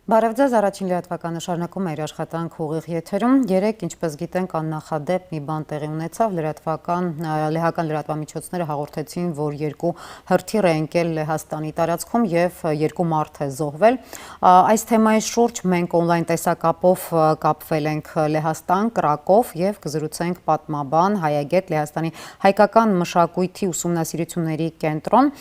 Բարևձեզ, առաջին լրատվականը շարունակում է իր աշխատանք ուղիղ եթերում։ Երեկ, ինչպես գիտենք, աննախադեպ մի բան տեղի ունեցավ, լեհական լրատվամիջոցները հաղորդեցին, որ երկու հրթիռ է ընկել Լեհաստանի տարածքում եւ երկու մարդ է զոհվել։ Այս թեմայի շուրջ մենք on-line տեսակապով կապվել ենք Լեհաստան, Կրակով եւ կզրուցենք պատմաբան, հայագետ Լեհաստանի հայկական մշակույթի ուսումնասիրությունների կենտրոն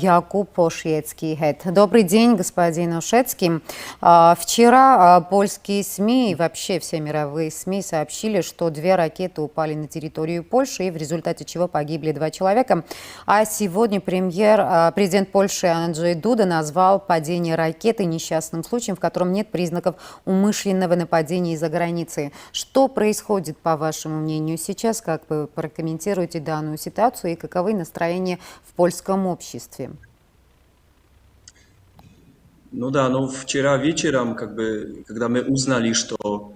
Յակուբ Օշիեցկի հետ։ Добрый день, господин Ошецкий. Вчера польские СМИ и вообще все мировые СМИ сообщили, что 2 ракеты упали на территорию Польши, и в результате чего погибли 2 человека. А сегодня президент Польши Анджей Дуда назвал падение ракеты несчастным случаем, в котором нет признаков умышленного нападения из-за границы. Что происходит, по вашему мнению, сейчас? Как вы прокомментируете данную ситуацию и каковы настроения в польском обществе? Ну да, но вчера вечером, когда мы узнали, что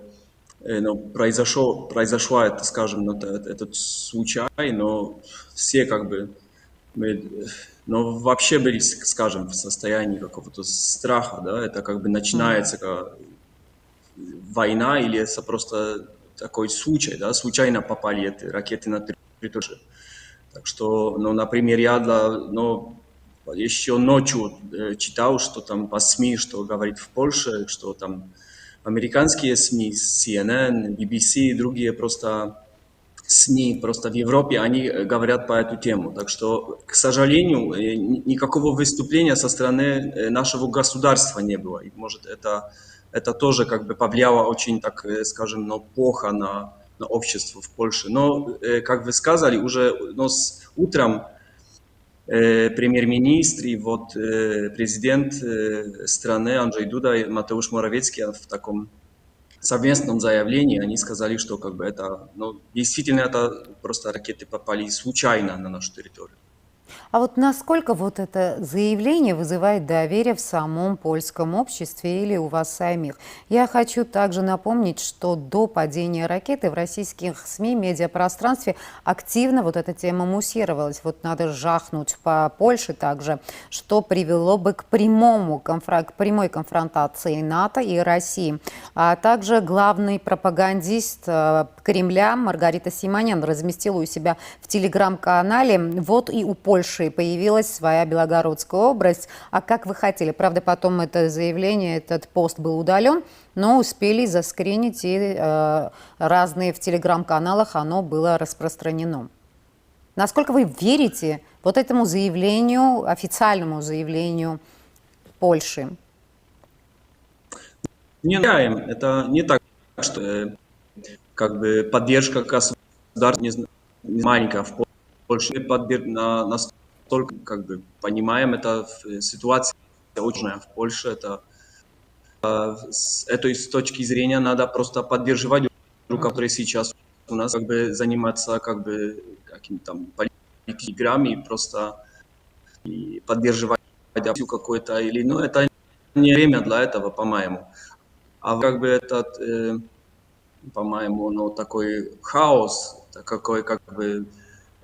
произошла, это, скажем, этот случай, но все мы вообще были, скажем, в состоянии какого-то страха, да, это начинается война или это просто такой случай, да, случайно попали эти ракеты на территорию. Так что, например, еще ночью читал, что там по СМИ, что говорит в Польше, что там американские СМИ, CNN, BBC и другие просто СМИ просто в Европе, они говорят по эту тему. Так что, к сожалению, никакого выступления со стороны нашего государства не было. И, может, это тоже повлияло очень, так скажем, плохо на общество в Польше. Но, как вы сказали, уже утром премьер-министр и президент страны Анджей Дуда и Матеуш Моровецкий в таком совместном заявлении они сказали, что действительно это просто ракеты попали случайно на нашу территорию. А вот насколько вот это заявление вызывает доверие в самом польском обществе или у вас самих? Я хочу также напомнить, что до падения ракеты в российских СМИ, медиапространстве активно вот эта тема муссировалась. Вот надо жахнуть по Польше также, что привело бы к прямой конфронтации НАТО и России. А также главный пропагандист Кремля Маргарита Симонян разместила у себя в телеграм-канале: вот и у Польши появилась своя Белогородская область. А как вы хотели? Правда, потом это заявление, этот пост был удален, но успели заскринить, и разные в телеграм-каналах оно было распространено. Насколько вы верите вот этому заявлению, официальному заявлению Польши? Это не так, что поддержка государства не маленькая в Польше. Настолько понимаем, это ситуация очень в Польше. С этой точки зрения надо просто поддерживать друг друга, которые сейчас у нас заниматься какими-то политическими играми, просто поддерживать какой-то или это не время для этого, по-моему. А по-моему, такой хаос, какой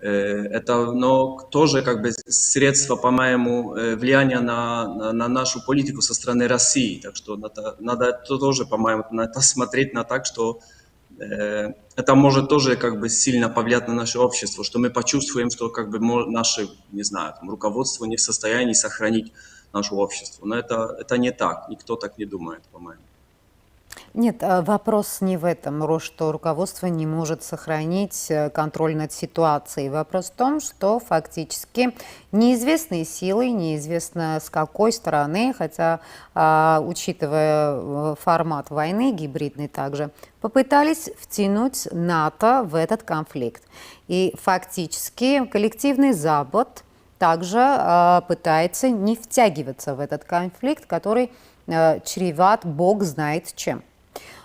это тоже средство, по-моему, влияния на нашу политику со стороны России. Так что надо это тоже, по-моему, смотреть на так, что это может тоже сильно повлиять на наше общество, что мы почувствуем, что наше, не знаю, руководство не в состоянии сохранить наше общество. Но это не так, никто так не думает, по-моему. Нет, вопрос не в этом, что руководство не может сохранить контроль над ситуацией. Вопрос в том, что фактически неизвестные силы, неизвестно с какой стороны, хотя, учитывая формат войны, гибридный также, попытались втянуть НАТО в этот конфликт. И фактически коллективный Запад также пытается не втягиваться в этот конфликт, который чреват бог знает чем.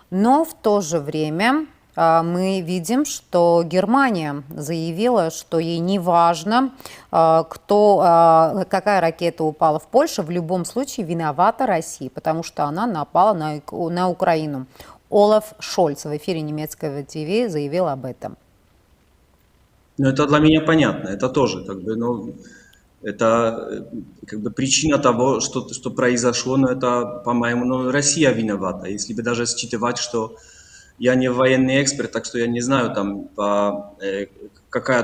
Но в то же время мы видим, что Германия заявила, что ей не важно, какая ракета упала в Польшу, в любом случае виновата Россия, потому что она напала на Украину. Олаф Шольц в эфире немецкого ТВ заявил об этом. Ну, это для меня понятно, это тоже Это как бы причина того, что произошло, но это, по-моему, ну, Россия виновата. Если бы даже считывать, что я не военный эксперт, так что я не знаю там какая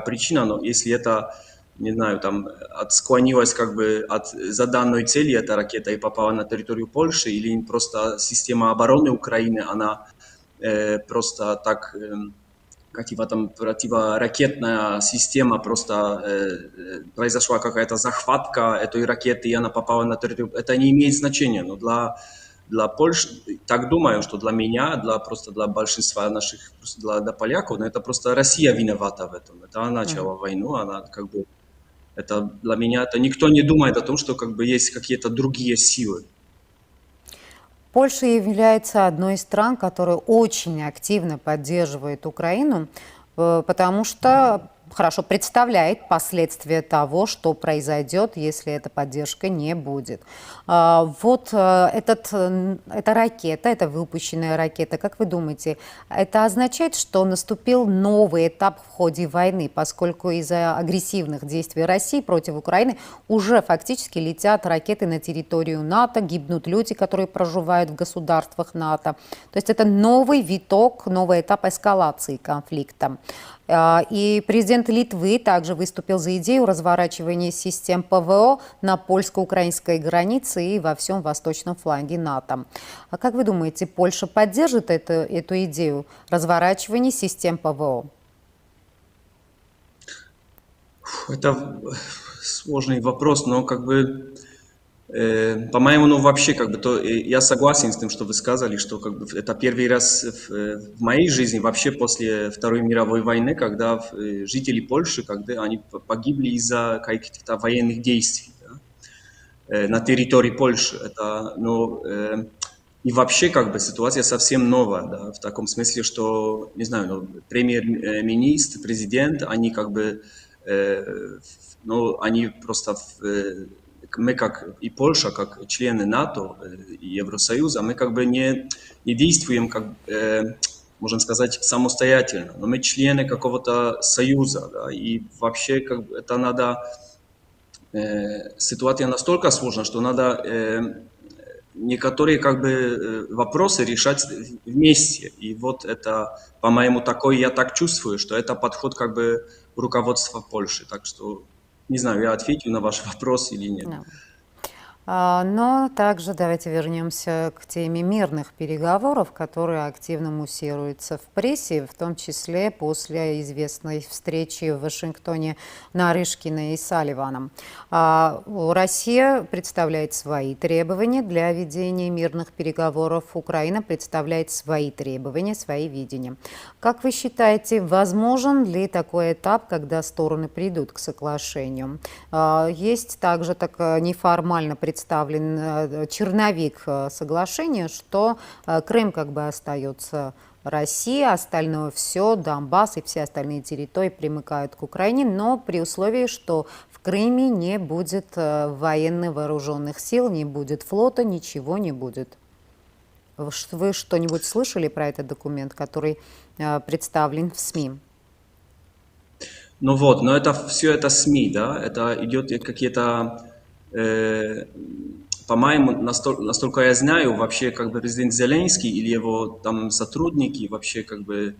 причина, но если это, не знаю, там отсклонилась как бы от заданной цели эта ракета и попала на территорию Польши, или просто система обороны Украины, она просто так там противоракетная система, просто произошла какая-то захватка этой ракеты, и она попала на территорию. Это не имеет значения, но для Польши, так думаю, что для меня, просто для большинства наших, для поляков, но это просто Россия виновата в этом. Это она начала войну, она как бы, это для меня, это никто не думает о том, что как бы есть какие-то другие силы. Польша является одной из стран, которая очень активно поддерживает Украину, потому что хорошо представляет последствия того, что произойдет, если эта поддержка не будет. Вот эта ракета, эта выпущенная ракета, как вы думаете, это означает, что наступил новый этап в ходе войны, поскольку из-за агрессивных действий России против Украины уже фактически летят ракеты на территорию НАТО, гибнут люди, которые проживают в государствах НАТО. То есть это новый виток, новый этап эскалации конфликта. И президент Литвы также выступил за идею разворачивания систем ПВО на польско-украинской границе и во всем восточном фланге НАТО. А как вы думаете, Польша поддержит эту идею разворачивания систем ПВО? Это сложный вопрос, но как бы, по-моему, ну вообще как бы я согласен с тем, что вы сказали, что как бы это первый раз в моей жизни вообще после Второй мировой войны, когда жители Польши, когда они погибли из-за каких-то военных действий, да, на территории Польши. Это, ну, и вообще как бы ситуация совсем новая, да, в таком смысле, что, не знаю, ну, премьер-министр, президент, они как бы, ну, они просто мы как и Польша, как члены НАТО и Евросоюза, мы как бы не действуем, как, можно сказать, самостоятельно, но мы члены какого-то союза, да, и вообще как бы это надо, ситуация настолько сложна, что надо некоторые как бы вопросы решать вместе. И вот это, по-моему, я так чувствую, что это подход как бы руководства Польши. Так что не знаю, я ответил на ваш вопрос или нет. No. Но также давайте вернемся к теме мирных переговоров, которые активно муссируются в прессе, в том числе после известной встречи в Вашингтоне Нарышкина и Салливаном. Россия представляет свои требования для ведения мирных переговоров, Украина представляет свои требования, свои видения. Как вы считаете, возможен ли такой этап, когда стороны придут к соглашению? Есть также неформально представлен черновик соглашения, что Крым как бы остается России, остальное все, Донбасс и все остальные территории примыкают к Украине, но при условии, что в Крыме не будет военных вооруженных сил, не будет флота, ничего не будет. Вы что-нибудь слышали про этот документ, который представлен в СМИ? Ну вот, но это все это СМИ, да, это идет какие-то, по-моему, настолько я знаю, вообще как бы президент Зеленский или его там сотрудники вообще как бы,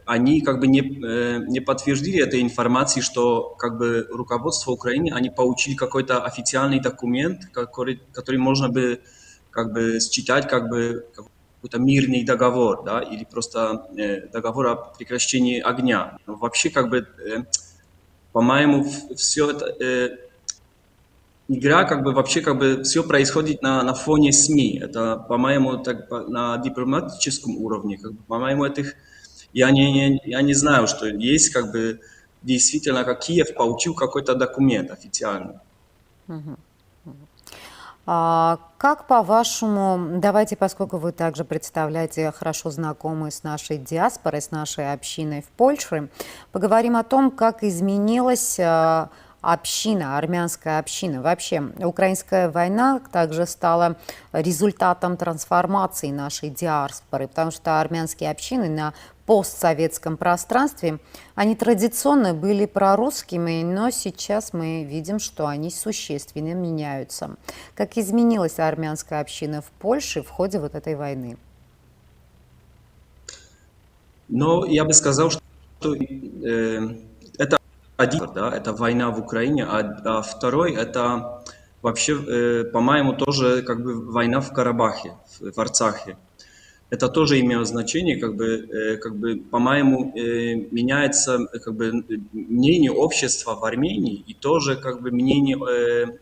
они как бы не подтвердили этой информации, что как бы руководство Украины, они получили какой-то официальный документ, который можно бы как бы считать как бы какой-то мирный договор, да, или просто договор о прекращении огня. Но вообще как бы, по-моему, все это игра как бы вообще как бы все происходит на фоне СМИ. Это, по-моему, так на дипломатическом уровне, как бы, по-моему, я не знаю, что есть как бы действительно, как Киев получил какой-то документ официальный. Как по-вашему, давайте, поскольку вы также представляете, хорошо знакомы с нашей диаспорой, с нашей общиной в Польше, поговорим о том, как изменилось община, армянская община. Вообще, украинская война также стала результатом трансформации нашей диаспоры, потому что армянские общины на постсоветском пространстве, они традиционно были прорусскими, но сейчас мы видим, что они существенно меняются. Как изменилась армянская община в Польше в ходе вот этой войны? Но я бы сказал, что это один, да, это война в Украине, а второй это вообще, по-моему, тоже как бы война в Карабахе, в Арцахе. Это тоже имело значение, как бы по-моему, меняется как бы мнение общества в Армении и тоже как бы мнение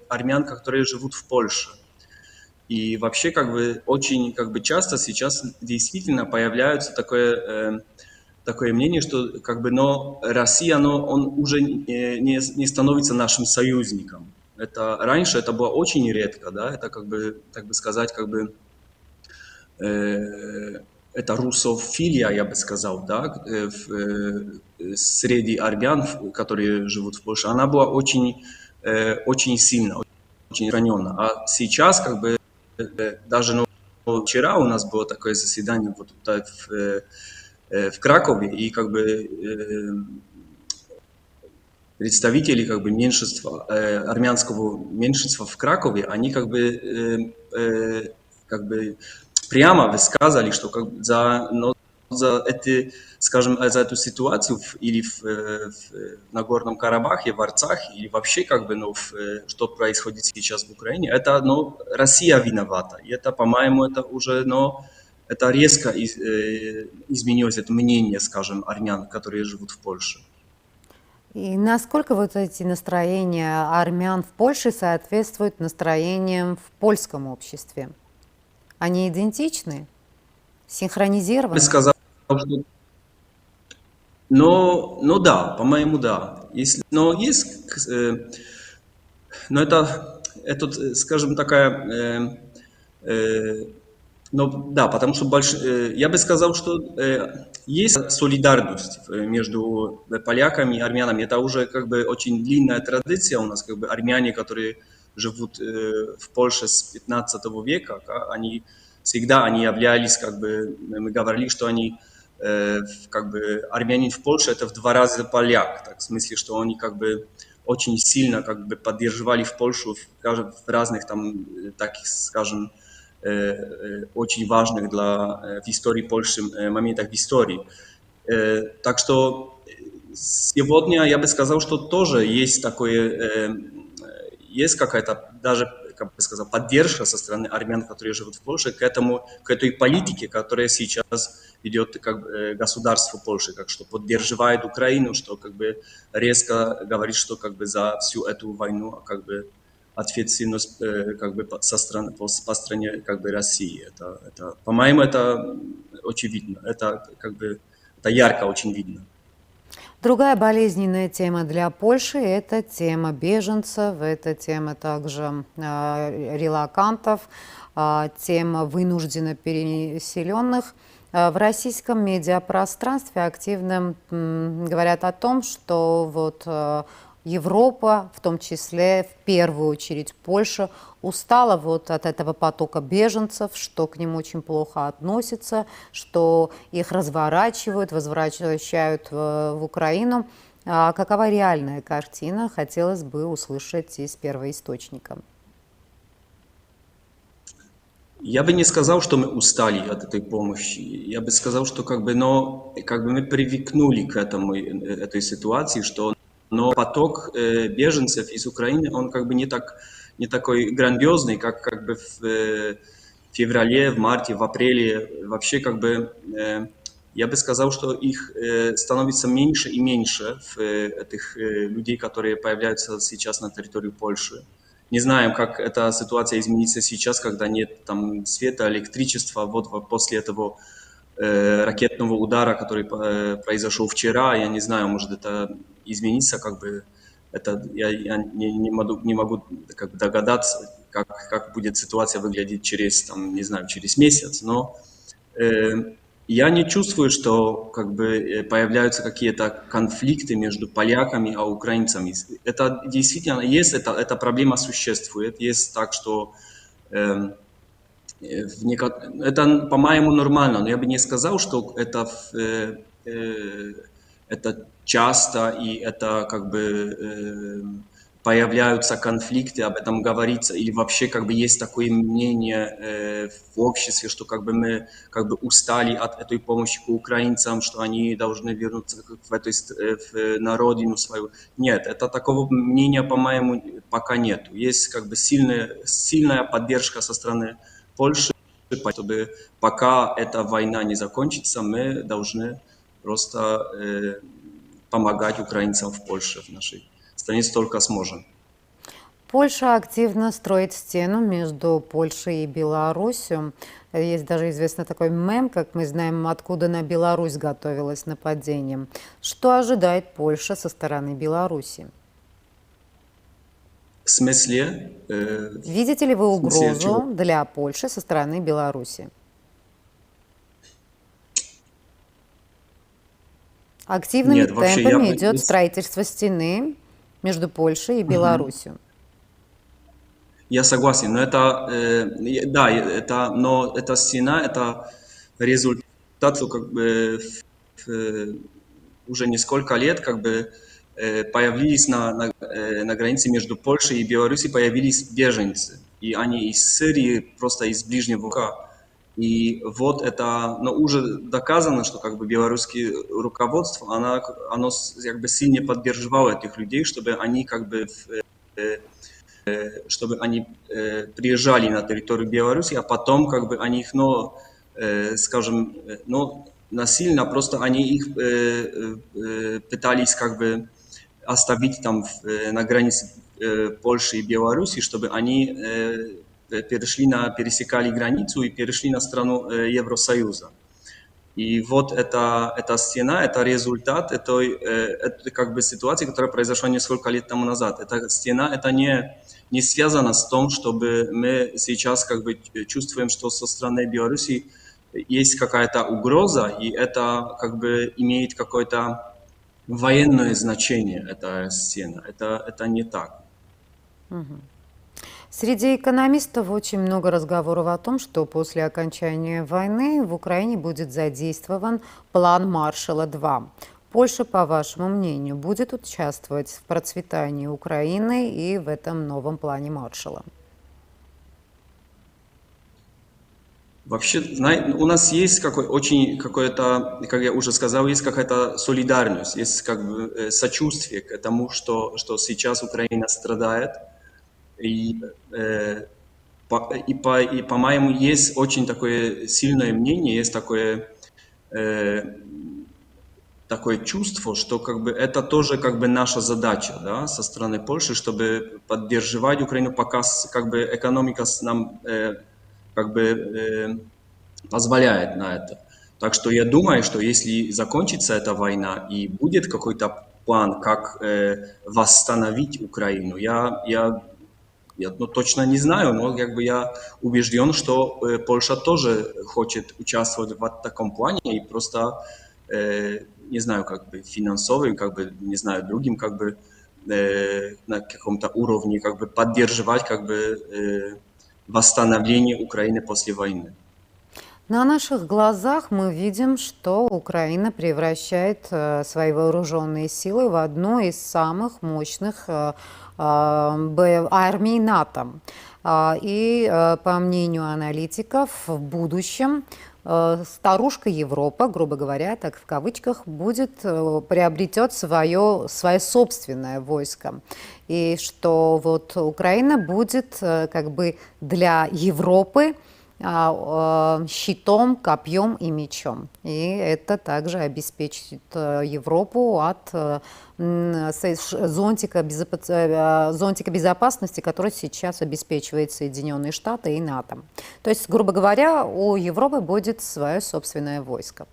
армян, которые живут в Польше. И вообще как бы очень как бы часто сейчас действительно появляется такое мнение, что как бы, но Россия, он уже не становится нашим союзником. Это раньше это было очень редко, да, это как бы, так бы сказать, как бы это русофилия, я бы сказал, да, среди армян, которые живут в Польше, она была очень сильна, очень ранена. А сейчас как бы даже вчера у нас было такое заседание вот в Кракове, и как бы представители как бы меньшинства, армянского меньшинства в Кракове, они как бы прямо высказали, что как бы за эти, скажем, за эту ситуацию или в Нагорном Карабахе, в Арцахе, или вообще как бы, что происходит сейчас в Украине, это, Россия виновата. И это, по-моему, это уже, это резко изменилось, это мнение, скажем, армян, которые живут в Польше. И насколько вот эти настроения армян в Польше соответствуют настроениям в польском обществе? Они идентичны? Синхронизированы? Я бы сказал, что... да, по-моему, да. Но это, скажем, такая... да, потому что я бы сказал, что есть солидарность между поляками и армянами. Это уже как бы очень длинная традиция у нас, как бы армяне, которые живут в Польше с 15 века, они всегда являлись, как бы, мы говорили, что они, как бы, армянин в Польше это в 2 раза поляк, так, в смысле, что они как бы очень сильно как бы поддерживали в Польшу в разных там таких, скажем, очень важных в истории Польши моментах в истории. Так что сегодня я бы сказал, что тоже есть есть какая-то даже, как бы сказал, поддержка со стороны армян, которые живут в Польше, к этой политике, которая сейчас ведет как бы, государство Польши, как что поддерживает Украину, что как бы резко говорит, что как бы за всю эту войну как бы ответственность как бы по стране как бы России. По-моему, это очевидно, это как бы это ярко очень видно. Другая болезненная тема для Польши – это тема беженцев, это тема также релокантов, тема вынужденно переселенных. В российском медиапространстве активно говорят о том, что вот Европа, в том числе в первую очередь Польша, устала вот от этого потока беженцев, что к ним очень плохо относятся, что их разворачивают, возвращают в Украину. А какова реальная картина, хотелось бы услышать из первоисточника. Я бы не сказал, что мы устали от этой помощи. Я бы сказал, что как бы мы привыкнули к этой ситуации, но поток беженцев из Украины, он как бы не такой грандиозный, как бы в феврале, в марте, в апреле. Вообще как бы я бы сказал, что их становится меньше и меньше, этих людей, которые появляются сейчас на территории Польши. Не знаем, как эта ситуация изменится сейчас, когда нет там света, электричества. Вот после этого ракетного удара, который произошел вчера, я не знаю, может это изменится, как бы я не могу как бы догадаться, как будет ситуация выглядеть через, там, не знаю, через месяц, но Я не чувствую, что как бы появляются какие-то конфликты между поляками и украинцами. Это действительно есть, эта проблема существует. Есть так, что эм, это, по-моему, нормально, но я бы не сказал, что это часто и это как бы появляются конфликты, об этом говорится, или вообще как бы есть такое мнение в обществе, что как бы мы как бы устали от этой помощи к украинцам, что они должны вернуться на родину свою. Нет, это такого мнения, по-моему, пока нет. Есть как бы сильная поддержка со стороны Польши, чтобы пока эта война не закончится, мы должны просто помогать украинцам в Польше, в нашей стране, столько сможем. Польша активно строит стену между Польшей и Беларусью. Есть даже известный такой мем, как мы знаем, откуда на Беларусь готовилось нападение. Что ожидает Польша со стороны Беларуси? В смысле? Видите ли вы угрозу для Польши со стороны Беларуси? Активными темпами идет строительство стены между Польшей и Беларусью. Я согласен, но но эта стена, это результат, как бы уже несколько лет, как бы появились на границе между Польшей и Беларусью, появились беженцы, и они из Сирии, просто из Ближнего Востока. И вот это, но уже доказано, что как бы белорусское руководство, оно как бы сильно поддерживало этих людей, чтобы они как бы приезжали на территорию Беларуси, а потом как бы они их, скажем, насильно просто они их пытались как бы оставить там на границе Польши и Беларуси, чтобы они пересекали границу и перешли на страну Евросоюза. И вот эта стена, это результат этой как бы ситуации, которая произошла несколько лет тому назад. Эта стена, это не связано с тем, чтобы мы сейчас как бы чувствуем, что со стороны Беларуси есть какая-то угроза, и это как бы имеет какое-то военное значение, эта стена. Это не так. Среди экономистов очень много разговоров о том, что после окончания войны в Украине будет задействован план Маршалла-2. Польша, по вашему мнению, будет участвовать в процветании Украины и в этом новом плане Маршалла? Вообще, у нас есть какое-то, как я уже сказал, есть какая-то солидарность, есть как бы сочувствие к тому, что сейчас Украина страдает. И по-моему, есть очень такое сильное мнение, есть такое чувство, что как бы это тоже как бы наша задача, да, со стороны Польши, чтобы поддерживать Украину, пока как бы экономика нам как бы позволяет на это. Так что я думаю, что если закончится эта война и будет какой-то план, как восстановить Украину, я точно не знаю, но как бы я убежден, что Польша тоже хочет участвовать в таком плане и просто, не знаю, как бы финансовым, как бы, не знаю, другим, как бы на каком-то уровне, как бы поддерживать, как бы восстановление Украины после войны. На наших глазах мы видим, что Украина превращает свои вооруженные силы в одну из самых мощных армий НАТО. И, по мнению аналитиков, в будущем старушка Европа, грубо говоря, так в кавычках, приобретет свое собственное войско. И что вот Украина будет как бы для Европы щитом, копьем и мечом. И это также обеспечит Европу от зонтика безопасности, который сейчас обеспечивает Соединенные Штаты и НАТО. То есть, грубо говоря, у Европы будет свое собственное войско.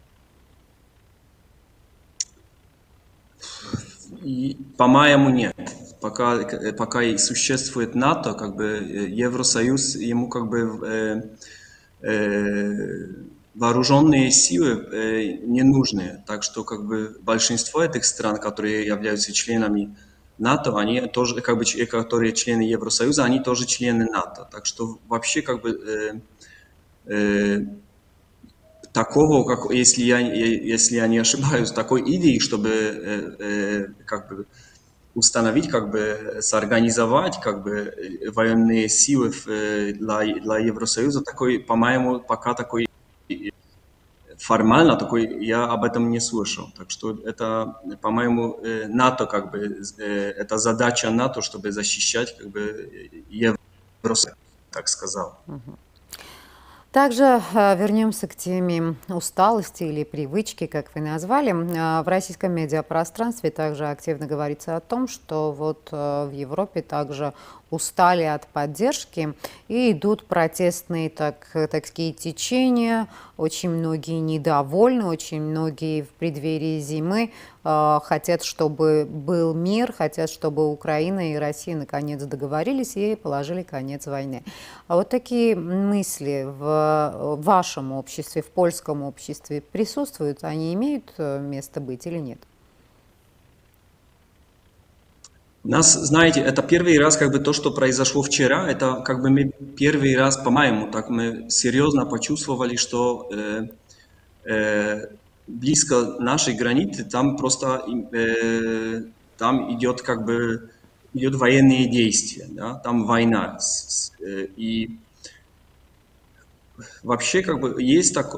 По-моему, нет. Пока и существует НАТО, как бы Евросоюз, ему как бы вооруженные силы не нужны. Так что как бы большинство этих стран, которые являются членами НАТО, они тоже, как бы, которые члены Евросоюза, они тоже члены НАТО. Так что вообще как бы такого, как, если я не ошибаюсь, такой идеи, чтобы как бы установить, как бы соорганизовать как бы военные силы для Евросоюза, такой, по-моему, пока такой формально такой я об этом не слышал. Так что это, по-моему, НАТО, как бы, это задача НАТО, чтобы защищать как бы Евросоюз, так сказал. Также вернемся к теме усталости или привычки, как вы назвали. В российском медиапространстве также активно говорится о том, что вот в Европе также устали от поддержки и идут протестные такие течения. Очень многие недовольны, очень многие в преддверии зимы хотят, чтобы был мир, хотят, чтобы Украина и Россия наконец договорились и положили конец войне. А вот такие мысли в вашем обществе, в польском обществе присутствуют? Они имеют место быть или нет? Нас, знаете, это первый раз, как бы то, что произошло вчера, это как бы мы первый раз, по-моему, так мы серьезно почувствовали, что близко нашей границы там просто там идет как бы идет военные действия, да, там война. И вообще как бы есть так,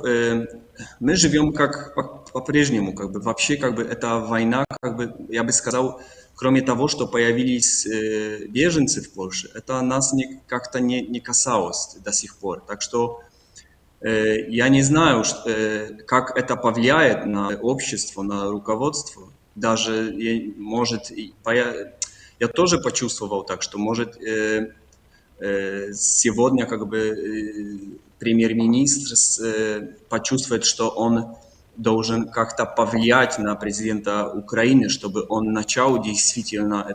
мы живем как по-прежнему, как бы вообще как бы эта война, как бы я бы сказал, кроме того, что появились беженцы в Польше, это нас как-то не касалось до сих пор. Так что я не знаю, как это повлияет на общество, на руководство. Даже, может, я тоже почувствовал так, что, может, сегодня как бы премьер-министр почувствует, что он должен как-то повлиять на президента Украины, чтобы он начал действительно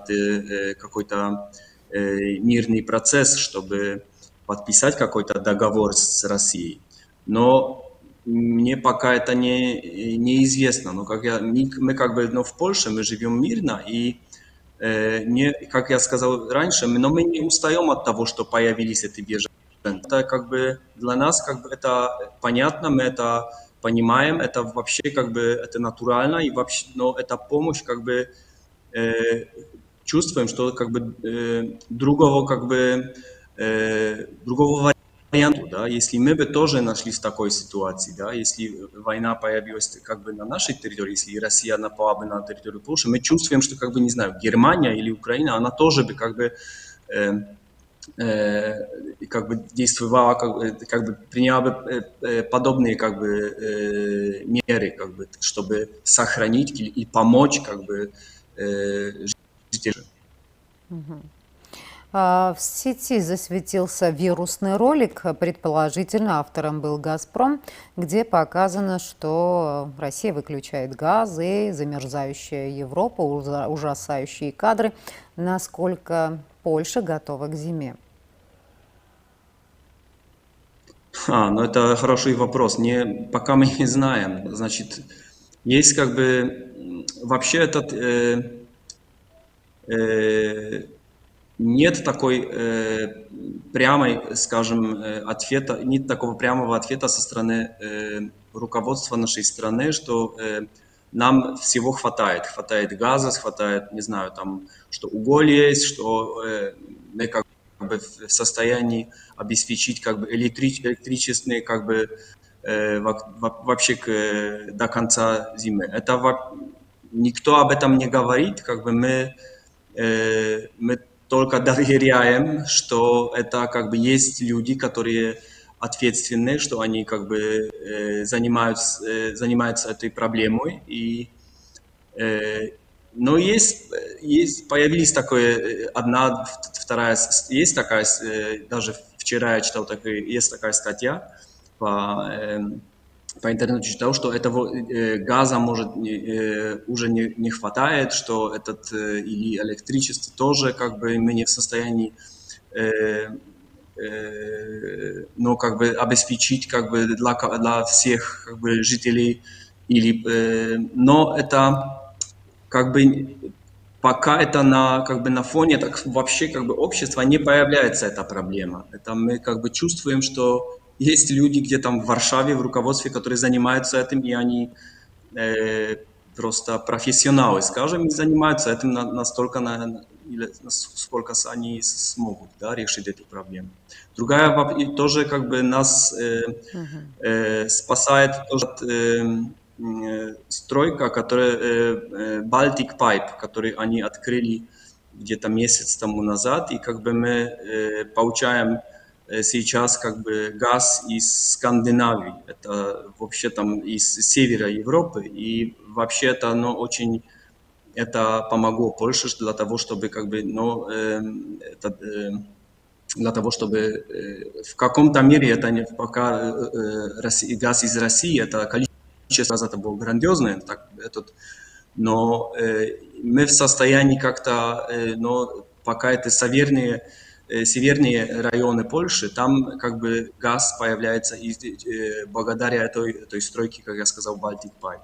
какой-то мирный процесс, чтобы подписать какой-то договор с Россией. Но мне пока это неизвестно. Но мы как бы, но в Польше мы живем мирно, и как я сказал раньше, но мы не устаем от того, что появились эти беженцы. Это как бы для нас как бы это понятно, мы это понимаем, это вообще как бы это натурально, и вообще, но эта помощь как бы чувствуем, что как бы другого варианта, да, если мы бы тоже нашлись в такой ситуации, да, если война появилась как бы на нашей территории, если Россия напала бы на территорию Польши, мы чувствуем, что как бы, не знаю, Германия или Украина, она тоже бы как бы действовала, как бы приняла бы подобные как бы меры, как бы, чтобы сохранить и помочь как бы жителям. В сети засветился вирусный ролик, предположительно автором был «Газпром», где показано, что Россия выключает газ и замерзающая Европа, ужасающие кадры. Насколько Польша готова к зиме? Ну это хороший вопрос. Пока мы не знаем. Значит, есть как бы вообще нет такой прямой, скажем, ответа, нет такого прямого ответа со стороны руководства нашей страны, что нам всего хватает. Хватает газа, хватает, не знаю, там, что уголь есть, что мы как бы в состоянии обеспечить как бы электричество как бы вообще до конца зимы. Никто об этом не говорит, как бы мы только доверяем, что это как бы есть люди, которые ответственны, что они как бы занимаются этой проблемой. Но появились такое, одна, вторая, есть такая, даже вчера я читал, есть такая статья по интернету читал, что этого газа уже не хватает, что или электричество тоже как бы мы не в состоянии но как бы обеспечить как бы для всех как бы жителей но это как бы пока это как бы на фоне так вообще как бы общества не появляется эта проблема. Это мы как бы чувствуем, что есть люди где там в Варшаве в руководстве, которые занимаются этим, и они просто профессионалы, скажем, и занимаются этим настолько, сколько они смогут, да, решить эту проблему. Другая тоже как бы нас спасает тоже стройка, которая Baltic Pipe, который они открыли где-то месяц тому назад, и как бы мы получаем сейчас как бы газ из Скандинавии, это вообще там из севера Европы, и вообще это оно очень это помогло Польше для того, чтобы как бы, для того, чтобы в каком-то мере это не пока газ из России, это количество газа это было грандиозное, но мы в состоянии как-то, но пока это северные районы Польши, там как бы газ появляется благодаря этой стройке, как я сказал, Baltic Pipe.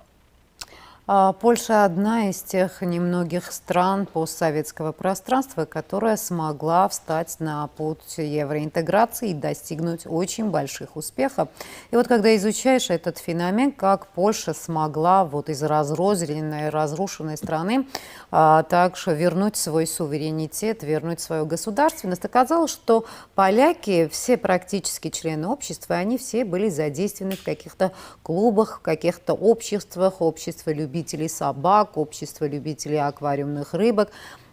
Польша одна из тех немногих стран постсоветского пространства, которая смогла встать на путь евроинтеграции и достигнуть очень больших успехов. И вот когда изучаешь этот феномен, как Польша смогла вот из разрозненной, разрушенной страны также вернуть свой суверенитет, вернуть свою государственность, оказалось, что поляки, все практически члены общества, они все были задействованы в каких-то клубах, в каких-то обществах, общества любителей собак, общество любителей аквариумных рыбок.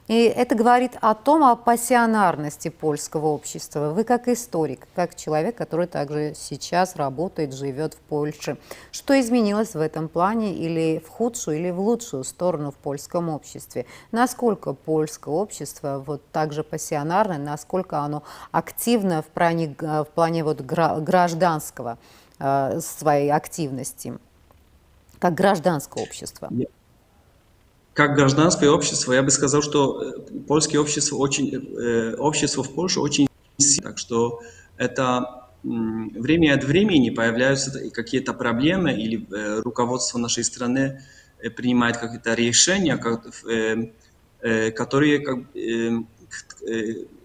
И это говорит о том, о пассионарности польского общества. Вы как историк, как человек, который также сейчас работает, живет в Польше. Что изменилось в этом плане или в худшую, или в лучшую сторону в польском обществе? Насколько польское общество вот так же пассионарно, насколько оно активно в плане вот гражданского своей активности? Как гражданское общество? Как гражданское общество, я бы сказал, что польское общество общество в Польше очень сильно, так что это время от времени появляются какие-то проблемы или руководство нашей страны принимает какие-то решения, которые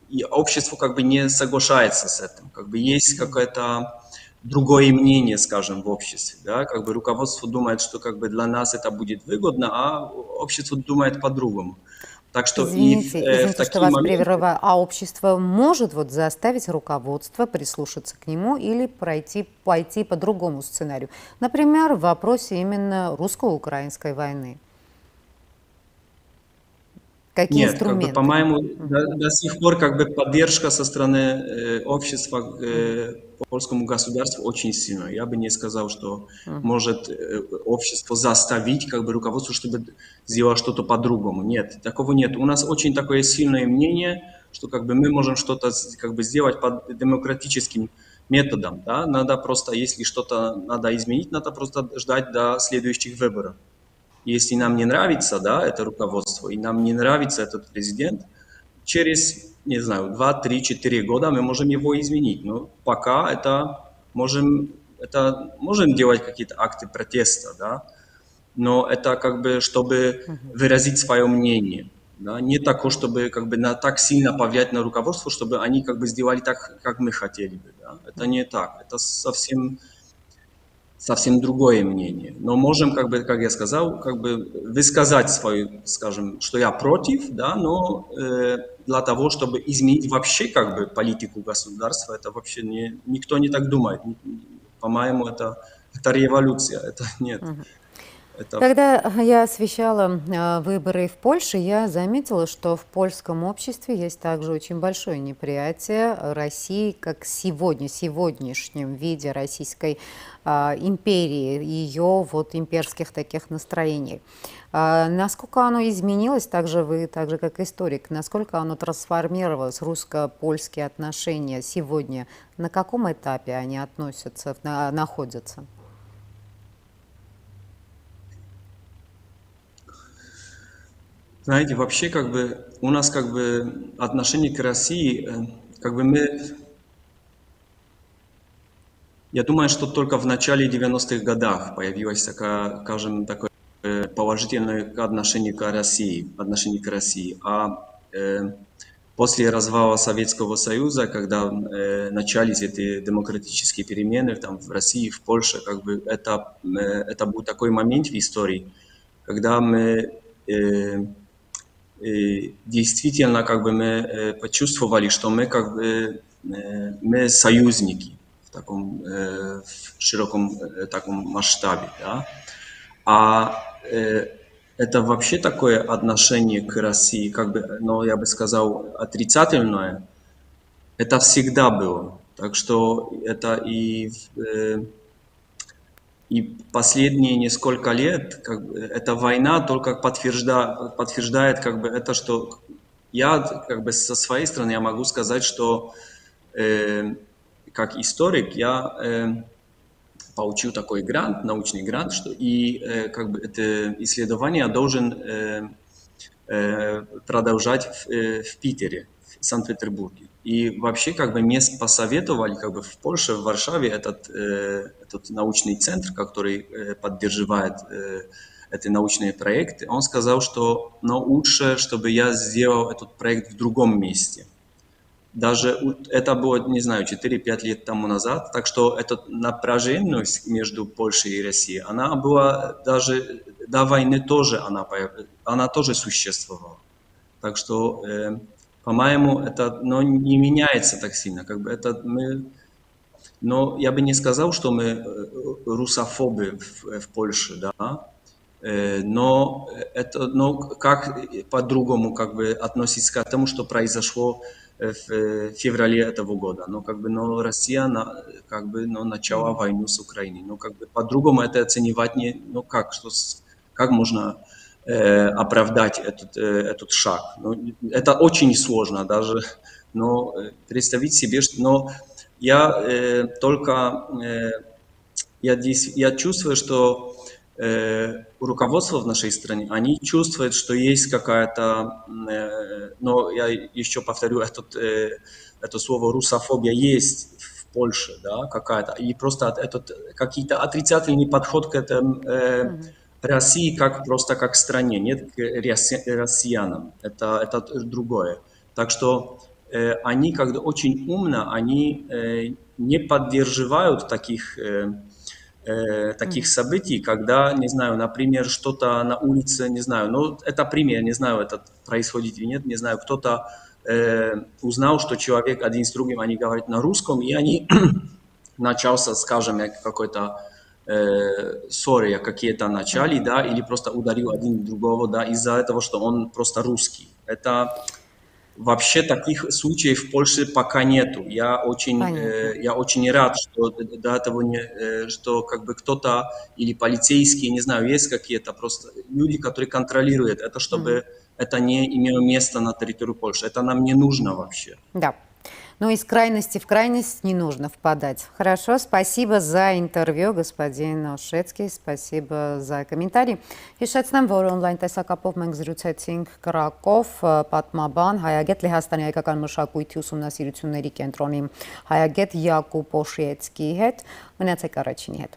и общество как бы не соглашается с этим, как бы есть какое-то другое мнение, скажем, в обществе, да, как бы руководство думает, что как бы для нас это будет выгодно, а общество думает по-другому. Так что Извините, в что такие вас моменты... прерываю, а общество может вот заставить руководство прислушаться к нему или пойти по другому сценарию? Например, в вопросе именно русско-украинской войны. Какие Нет, как бы, инструменты? по-моему, до сих пор как бы поддержка со стороны общества польскому государству очень сильная. Я бы не сказал, что может общество заставить как бы руководство, чтобы сделать что-то по-другому. Нет, такого нет. У нас очень такое сильное мнение, что как бы мы можем что-то как бы сделать по демократическим методам. Да? Надо просто, если что-то надо изменить, надо просто ждать до следующих выборов. Если нам не нравится, да, это руководство, и нам не нравится этот президент, через, не знаю, 2, 3, 4 года мы можем его изменить. Но пока можем делать какие-то акты протеста, да, но это как бы, чтобы выразить свое мнение. Да, не такое, чтобы как бы так сильно повлиять на руководство, чтобы они как бы сделали так, как мы хотели бы. Да. Это не так, это совсем другое мнение. Но можем, как бы, как я сказал, как бы высказать свою, скажем, что я против, да, но для того, чтобы изменить вообще как бы политику государства, это вообще никто не так думает. По-моему, это революция, это нет. Когда я освещала выборы в Польше, я заметила, что в польском обществе есть также очень большое неприятие России как сегодняшнем виде российской империи, ее вот имперских таких настроений. Насколько оно изменилось, также вы, так же как историк, насколько оно трансформировалось, русско-польские отношения сегодня, на каком этапе они находятся? Знаете, вообще как бы у нас как бы отношение к России, как бы Я думаю, что только в начале 90-х годах появилось такое, скажем, такое положительное отношение к России. После развала Советского Союза, когда начались эти демократические перемены там, в России, в Польше, как бы это был такой момент в истории, когда мы действительно как бы мы почувствовали, что мы как бы мы союзники в таком в широком таком масштабе, да? Это вообще такое отношение к России, как бы, ну, я бы сказал, отрицательное, это всегда было. Так что это и последние несколько лет, как бы, эта война только подтверждает как бы, это, что я как бы, со своей стороны я могу сказать, что как историк я получил такой грант, научный грант, что и как бы это исследование должен продолжать в Питере, в Санкт-Петербурге. И вообще как бы мне посоветовали как бы в Польше, в Варшаве этот научный центр, который поддерживает эти научные проекты. Он сказал, что лучше, чтобы я сделал этот проект в другом месте. Даже это было, не знаю, 4-5 лет тому назад, так что эта напряженность между Польшей и Россией, она была даже до войны тоже, она тоже существовала. Так что, по-моему, это не меняется так сильно. Как бы это но я бы не сказал, что мы русофобы в Польше, да. Но как по-другому как бы относиться к тому, что произошло в феврале этого года. Россия как бы начала войну с Украиной. Как бы по-другому это оценивать как можно оправдать этот шаг. Это очень сложно даже, но представить себе, что я чувствую, что руководство в нашей стране, они чувствуют, что есть какая-то, я еще повторю, это слово русофобия есть в Польше, да, какая-то, и просто какие-то отрицательный подход к этому России просто как стране, нет к россиянам, это другое. Так что они как-то очень умно, они не поддерживают таких событий, когда, не знаю, например, что-то на улице, не знаю, это пример, не знаю, это происходит или нет, не знаю, кто-то узнал, что человек один с другим, они говорят на русском, и они начался, скажем, какой-то ссоры какие-то начали, да, или просто ударил один другого, да, из-за этого, что он просто русский. Это вообще таких случаев в Польше пока нету. Я очень рад, что до этого что как бы кто-то или полицейские, не знаю, есть какие-то просто люди, которые контролируют это, чтобы это не имело места на территории Польши. Это нам не нужно вообще. Да. Но из крайности в крайность не нужно впадать. Хорошо, спасибо за интервью, господин Ոշեցկի, спасибо за комментарий. Հիշեցնեմ, որ on-line տեսակապով մենք զրուցեցինք Կրակով պատմաբան, հայագետ Լեհաստանի հայկական մշակույթի ուսումնասիրությունների կենտրոնի հայագետ Յակուբ Ոշեցկիի հետ։ Մնացեք առաջինի հետ։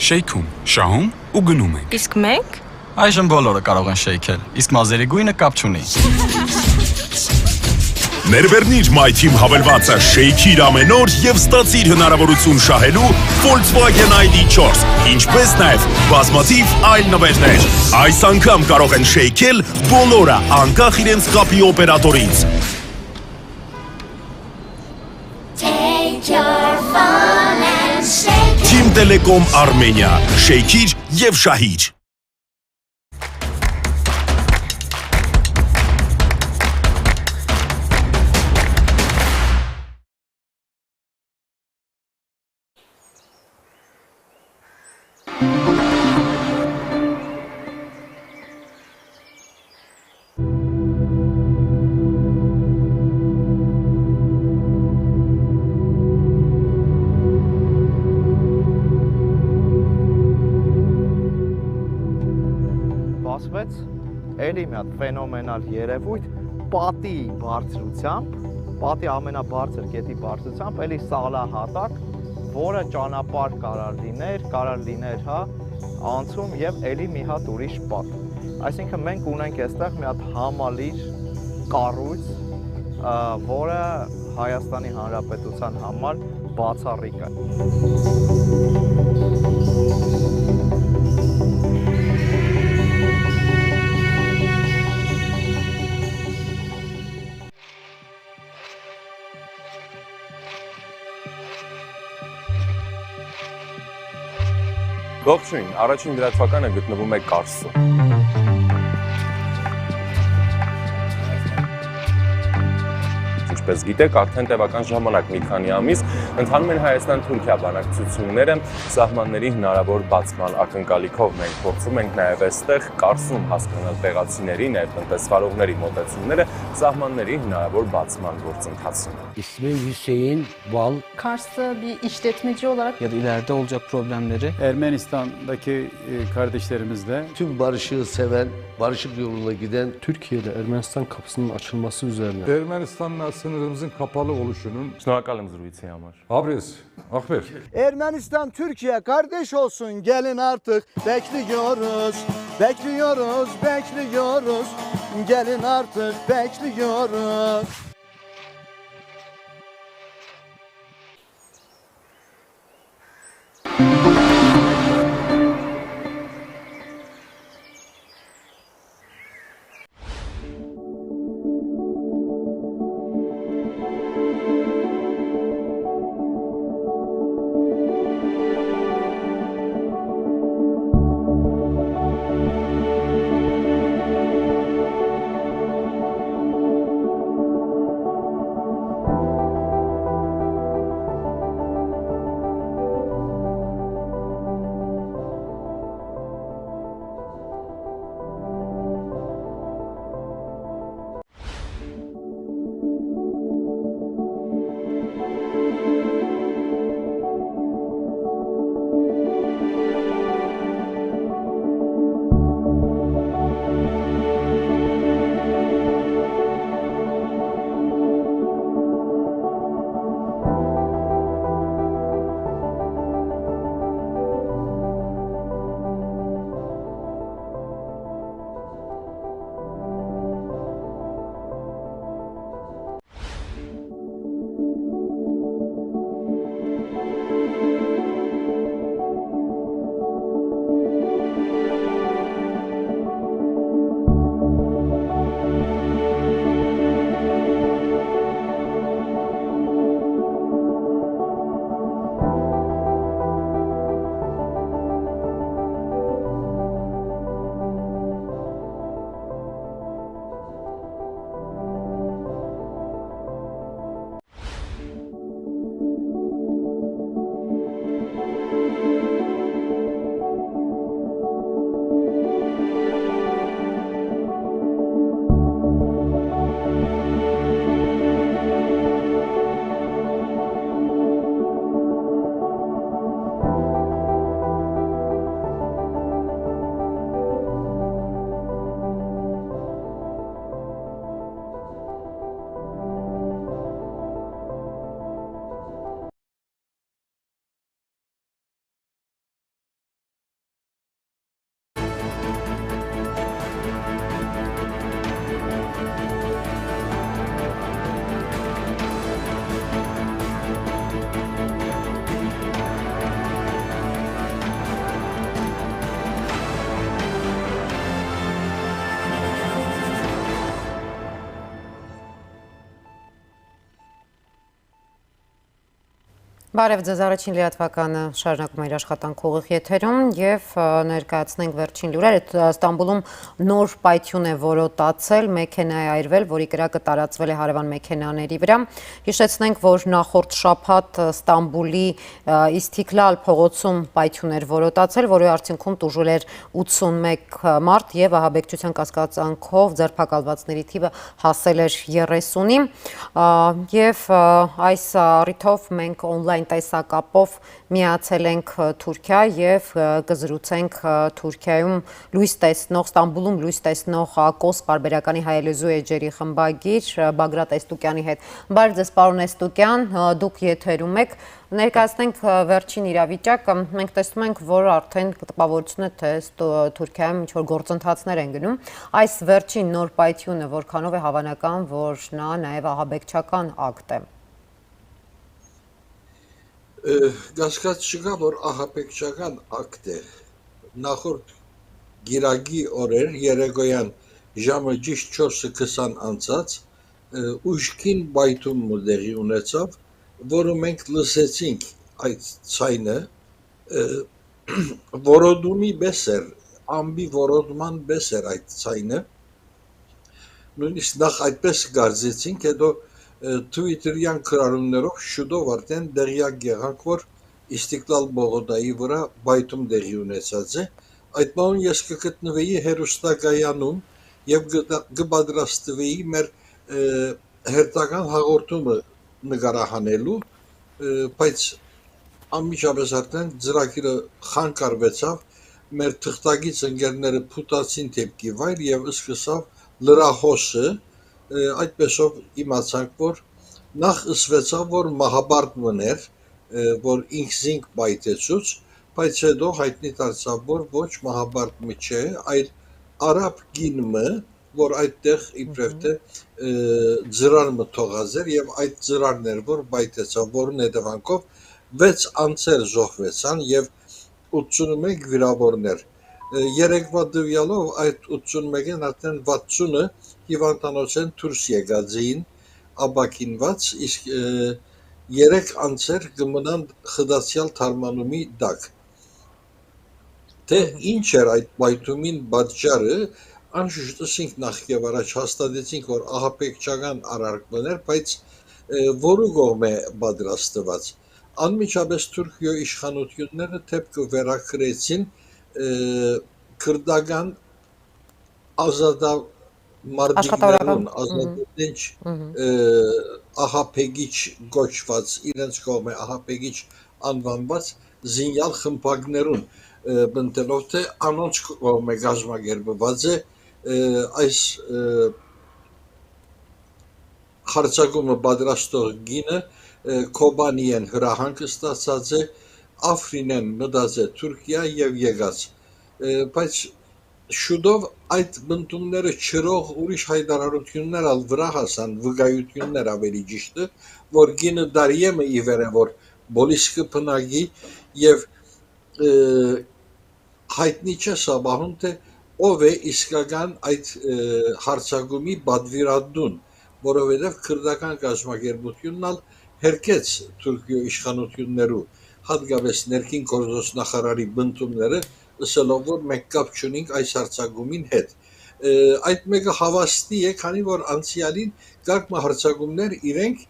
շեյքում, շահում ու գնում ենք։ Իսկ մենք? Այժմ բոլորը կարող են շեյքել, իսկ մազերի գույնը կապ չունի։ Ներբեռնիր My Team հավելվածը, շեյքիր ամեն օր և ստացիր հնարավորություն շահելու Volkswagen ID4, ինչպես նաև բազմաթիվ այլ նվերներ։ Այս անգամ կարող են շեյքել բոլորը, անկախ իրենց կապի օպերատորից։ Team Telecom Armenia, շեյքիր և շահիր։ Էլի մի հատ ֆենոմենալ երևույթ պատի բարձրությամբ, պատի ամենաբարձր կետի բարձրությամբ, էլի սալահատակ, որը ճանապարհ կարար լիներ, հա, անցում եւ էլի մի հատ ուրիշ պատ։ Այսինքն մենք ունենք այստեղ մի հատ համալիր կառույց, որը Հայաստանի Հանրապետության համար բացառիկ է։ Ողջույն, առաջին լրատվականը գտնվում է Կարսում։ Ինչպես գիտեք, արդեն տևական ժամանակ մի քանի ամիս ընթանում են Հայաստան-Թուրքիա բանակցությունները սահմանների հնարավոր բացման ակնկալիքով։ Մենք փորձում ենք նաև այստեղ Կարսում հասկանալ տեղացիների, նաև տնտեսվարողների մոտեցումները սահմանների hնարավոր բացման գործընթացին։ İsmim Hüseyin Bal. Kars'ta bir işletmeci olarak Ya da ileride olacak problemleri Ermenistan'daki kardeşlerimizle Tüm barışı seven, barışık yoluna giden Türkiye ile Ermenistan kapısının açılması üzerine. Ermenistan'la sınırımızın kapalı oluşunun Şնորհակալ եմ զրույցի համար։ Abriz, Akber. Ermenistan Türkiye kardeş olsun, gelin artık, bekliyoruz, bekliyoruz, bekliyoruz, gelin artık, bekliyoruz. Բարև ձեզ, առաջին լրատվականը շարունակում է իր աշխատանքը ուղիղ եթերում եւ ներկայացնենք վերջին լուրերը։ Ստամբուլում նոր պայթյուն է որոտացել, մեքենա է այրվել, որի կրակը տարածվել է հարևան մեքենաների վրա։ Հիշեցնենք, որ նախորդ շաբաթ Ստամբուլի Իսթիքլալ փողոցում պայթյուն էր որոտացել, որի արդյունքում տուժել էր 81 մարդ եւ ահաբեկչության կասկածանքով ձերբակալվածների թիվը հասել էր 30-ի։ Եվ այս առիթով մենք on-line տեսակապով միացել ենք Թուրքիա եւ կզրուցենք Թուրքիայում լույս տեսնող Ստամբուլում լույս տեսնող Կոս պարբերականի հայալեզու էջերի խմբագիր Բագրատ Էստուկյանի հետ։ Բարև ձեզ, պարոն Էստուկյան, դուք եթերում եք։ Ներկայացնենք վերջին իրավիճակը։ Մենք տեսնում ենք, որ արդեն տպավորություն է, թե Թուրքիայում ինչ-որ գործընթացներ են գնում։ Այս վերջին նոր պայթյունը որքանով է հավանական, որ նա նաեւ ահաբեկչական ակտ է։ Գասկած չկա, որ ահաբեկչական ակտ է։ Նախորդ գիրագի օրեր երեկոյան ժամը ճիշտ 4:20 անցած ուժքին բայթում տեղի ունեցավ, որը մենք լսեցինք այդ ցայնը, որոդումի պես էր, ամբի որոդման պես էր այդ ցայնը, նույնիսկ նախ այդպես գարձեցինք, հետո Twitter-յան քրարումներով շուտով արդեն դեղյակ եղանք, որ Իսթիքլալ բողոդայի վրա բայթում տեղի ունեցած է։ Այդ բանուն ես կգտնվեի հերոստակայանում եւ կպատրաստվեի մեր հերթական հաղորդումը նկարահանելու, բայց անմիջապես արդեն ծրագիրը խանգարվեցավ, մեր թղթակից ընկերները փութացին դեպքի վայր եւ սկսավ լրահոսը, այդպեսով իմացանք, որ նախ ըսվեցավ, որ մահաբարտ մներ, որ ինքզինք բայթեցուց, բայց հետո հայտնի դարձավ, որ ոչ մահաբարտ չէ, այլ արաբ կինը, որ այդտեղ իբրև թե ծրար մթողած էր եւ այդ ծրարն էր, որ բայթեցավ, որն հետևանքով 6 անձեր զոհվեցան եւ 81 վիրավորներ։ Երեկվա դվյալով այդ 81-ին արդեն 60-ը հիվանդանոցեն դուրս եկած էին ապակինված, իսկ 3 անձեր կմնան խդացյալ թարմանումի տակ։ Թե ինչ էր այդ բայթումին պատճառը, անշուշտ ասենք նախ եւ առաջ հաստատեցինք, որ ահաբեկչական արարքներ էր, բայց որու կողմ է պատրաստված։ Անմիջապես Թուրքիո իշխանությունները դեպքը վերակրեցին քրդական ազատամարտիկներուն, ազատատենչ ահաբեկիչ գոչված, իրենց կողմէ ահաբեկիչ անվանված զինյալ խմբակներուն, բնտելով թե անոնց կողմէ կազմակերպված է այս հարցակումը պատրաստող գինը Կոբանիեն հրահանգ ստացած է, Աֆրինեն մտած է Թուրքիա եւ եկած, բայց շուտով այդ բնտումները չրող ուրիշ հայտարարություններ ալ վրա հասան, վկայություններ ավելի ճիշտը, որ գինը դարիեմը ի վեր է, որ բոլիսկը բնագի եւ հայտնի չէ սաբահուն, թե ով է իսկական այդ հարցակումի պատվիրատուն, որովհետև քրդական կազմակերպությունն ալ հերկեց Թուրքիո իշխանություններու, հատկապես ներքին գործոս նախարարի բնտումները, ըսելով, որ մենք կապ չունենք այս հարցակումին հետ։ Այդ մեկը հավաստի է, քանի որ անցյալին կարգ հարցակումներ իրենք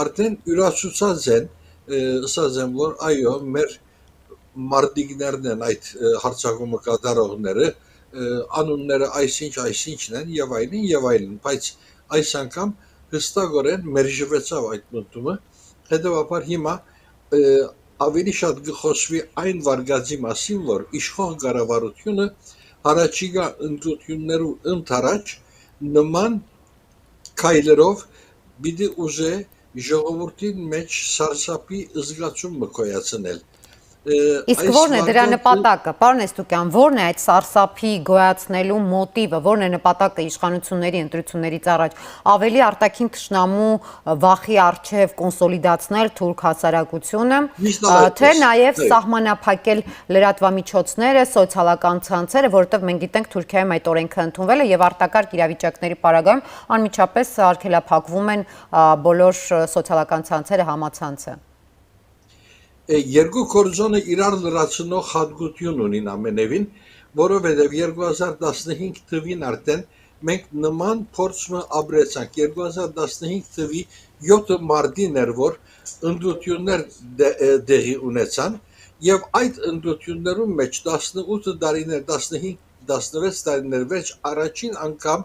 արդեն յուրացուցած են, ասած են, որ այո, մեր մարտիկներն են այդ հարցակումը կատարողները, անունները այսինչն են եւ այլն, բայց այս անգամ հստակորեն մերժվեցավ այդ մտումը, հետեւաբար հիմա ավելի շատ կխոսվի այն վարկածի մասին, որ իշխող կառավարությունը հարաճիգա ընտրություններու ընթരാճ նման քայլերով պիտի ուզե ժողովրդին մեջ սարսափի զգացում մկոյացնել։ Իսկ որն է դրա նպատակը, պարոն Էստուկյան, որն է այդ սարսափի գոյացնելու մոտիվը, որն է նպատակը իշխանությունների ընտրություններից առաջ, ավելի արտաքին թշնամու վախի առջև կոնսոլիդացնել թուրք հասարակությունը, թե նաև սահմանափակել լրատվամիջոցները, սոցիալական ցանցերը, որովհետև մենք գիտենք Թուրքիայում այդ օրենքը ընդունվել է եւ արտակարգ իրավիճակների պարագայում անմիջապես արգելափակվում են բոլոր սոցիալական ցանցերը, համացանցը։ երկու կորձոնը իրար լրացնող հատկություն ունին ամենևին, որովհետև 2015 թվին արդեն մենք նման փորձը ապրեցանք 2015 թվի 7 մարտին էր որ ընդդություններ դեղի ունեցան եւ այդ ընդդություններում մեջ 18 տարիներ 15-16 տարիներ վերջ առաջին անգամ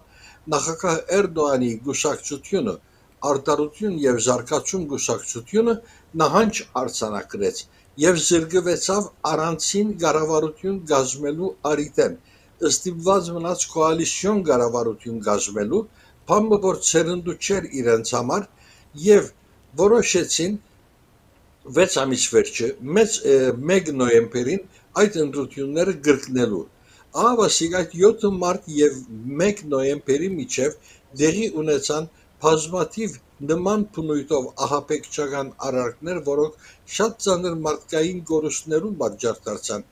նախագահ Էրդողանի գուսակցությունը արտարություն եւ զարգացում գուսակցությունը նահանջ արձանագրեց եւ զրկվեցավ առանցին կառավարություն գազմելու արիտեն ստիպված մնաց կոալիցիոն կառավարություն գազմելու բամը որ ցերնդու չէր իրենց համար եւ որոշեցին 6 ամիս վերջը 1 նոյեմբերին այդ ընտրությունները գրկնելու ավասիկ այդ 7 մարտ եւ 1 նոյեմբերի միջև դեղի ունեցան բազմաթիվ նման փնույթով ահապեկչական արարքներ որոնք շատ ծանր մարդկային գորուստներում պատճառ դարձան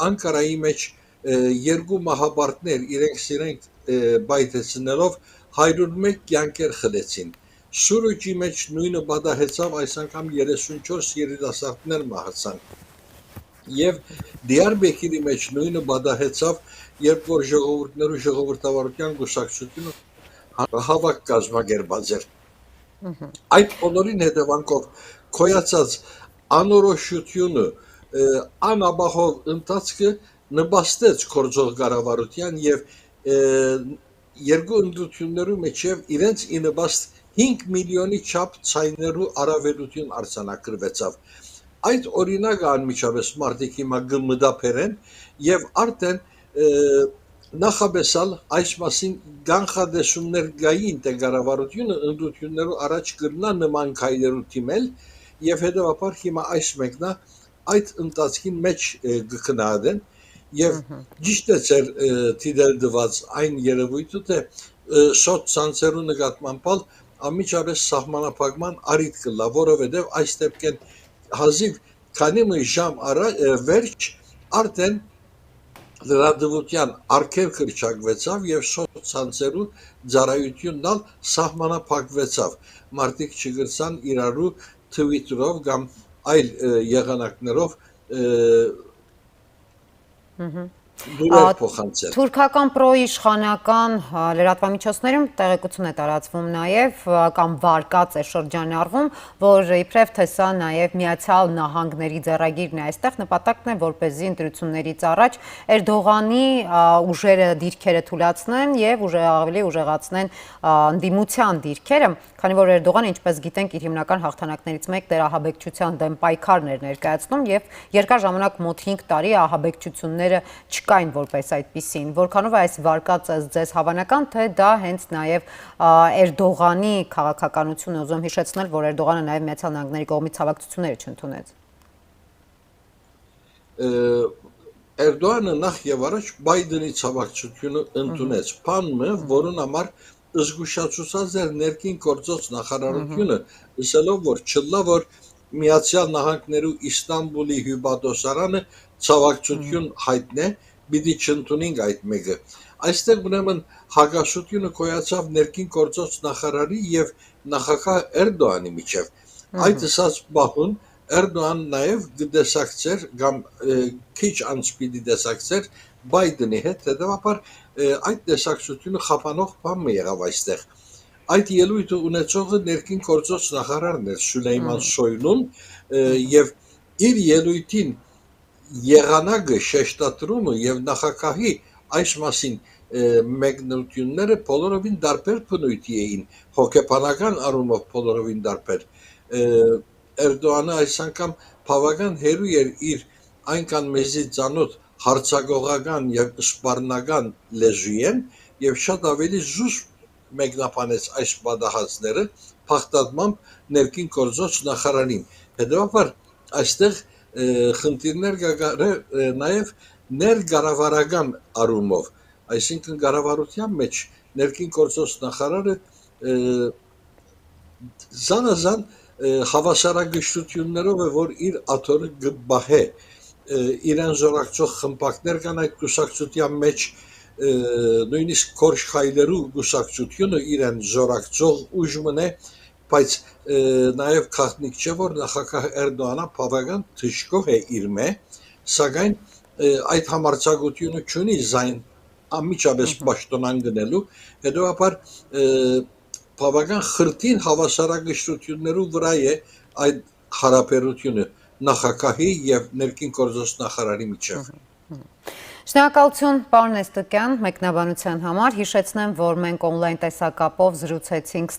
Անկարայի մեջ երկու մահապարտներ իրենք սիրենք բայթեցնելով 101 կյանքեր խլեցին Սուրուջի մեջ նույնը բադահեցավ այս անգամ 34 երիտասարդներ մահացան եւ Դիարբեկիրի մեջ նույնը բադահեցավ երբ որ ժողովուրդներու ժողովրդավարության գուսակցությունը հավաք կազմակերպած էր այդ բոլորին հետևանքով քոյացած անորոշությունը անաբախով ընթացքը նպաստեց կորձող կառավարության եւ երկու ընդդություններու միջև իրենց ինպաստ 5 միլիոնի չափ ցայներու առավելություն արձանագրվեցավ այդ օրինակը անմիջապես մարտիկ հիմա գմդափերեն եւ արդեն նախաբեսալ այս մասին գանխադեսումներ գային թե կառավարությունը ընդդություններու առաջ կգնա նման քայլերու թիմել եւ հետեւաբար հիմա այս մեկնա այդ ընթացքի մեջ կքննադեն եւ ճիշտ է ծեր թիդել դված այն երևույթը թե սոցցանցերու նկատմամբ ամիջապես սահմանափակման արիթ կլա որովհետեւ այս դեպքեն հազիվ քանի մի ժամ վերջ արդեն լրատվության արկեր կրճակվեցավ եւ սոցցանցերու ծառայությունն սահմանափակվեցավ մարդիկ չգրցան իրարու Twitter-ով կամ այլ եղանակներով Թուրքական պրոիշխանական լրատվամիջոցներում տեղեկություն է տարածվում նաև կամ վարկած է շրջանառվում, որ իբրև թե սա նաև Միացյալ Նահանգների ձեռագիրն է այստեղ նպատակն է որպեսզի ընտրություններից առաջ Էրդողանի ուժերը դիրքերը թուլացնեն եւ ավելի ուժեղացնեն ընդդիմության դիրքերը, քանի որ Էրդողանը, ինչպես գիտենք, իր հիմնական հաղթանակներից մեկն էր ահաբեկչության դեմ պայքարներ ներկայացնում եւ երկար ժամանակ մոտ 5 տարի ահաբեկչությունները չկային որպես այդպիսին, որքանով է այս վարկածը ձեզ հավանական, թե դա հենց նաև Էրդողանի քաղաքականությունը ուզում հիշեցնել, որ Էրդողանը նաև Միացյալ Նահանգների կողմից ցավակցություններ չընդունեց։ Էրդողանը նախ եւ առաջ Բայդենի ցավակցությունը ընդունեց, բանը, որոնց համար զգուշացուցած էր ներքին գործոց նախարարությունը, ասելով որ չլա որ Միացյալ Նահանգներու Իստանբուլի հյուպատոսարանը ցավակցություն հայտնե, պիտի չընդունենք այդ մեկը։ Այստեղ ուրեմն հակասությունը կոյացավ ներքին գործոց նախարարի եւ նախագահ Էրդողանի միջև։ Այդ ասած բախուն Էրդողան նաեւ դեսակցեր կամ քիչ անց պիտի դեսակցեր Բայդենի հետ, հետեւաբար այդ դեսակցությունը խափանող բան մի եղավ այստեղ։ Այդ ելույթը ունեցողը ներքին գործոց նախարարն էր Սուլեյման Սոյլուն եւ իր ելույթին եղանակը շեշտադրումը եւ նախագահի այս մասին մեկնությունները բոլորովին դարբեր բնույթի էին հոգեբանական առումով բոլորովին դարբեր Էրդողանը այս անգամ բավական հերու էր իր այնքան մեզի ծանոթ հարցագողական եւ սպառնական լեզուին եւ շատ ավելի զուսպ մեկնաբանեց այս պատահածները փախտատմամբ ներքին գործոց նախարարին հետեւաբար այստեղ խնդիրներ կա նաեւ ներգարավարական առումով այսինքն կառավարության մեջ ներքին գործոց նախարարը զանազան հավասարակշռություններով է որ իր աթորը կբահե իրեն զորակցող խմբակներ կան այդ գուսակցության մեջ նույնիսկ կորշ խայլերու գուսակցությունը իրեն զորակցող ուժ մնե բայց նաև քախնիկ չէ, որ նախագահ Էրդողանը բավական թշկող է իր սակայն այդ համարձակությունը չունի զայն անմիջապես պաշտոնան գնելու, հետևաբար բավական խրտին հավասարակշռություններու վրա է այդ հարաբերությունը նախագահի եւ ներքին գործոս նախարարի միջև։ Շնորհակալություն պարոն Էստոկյան մեկնաբանության համար, հիշեցնեմ, որ մենք on-line տեսակապով զրուցեցինք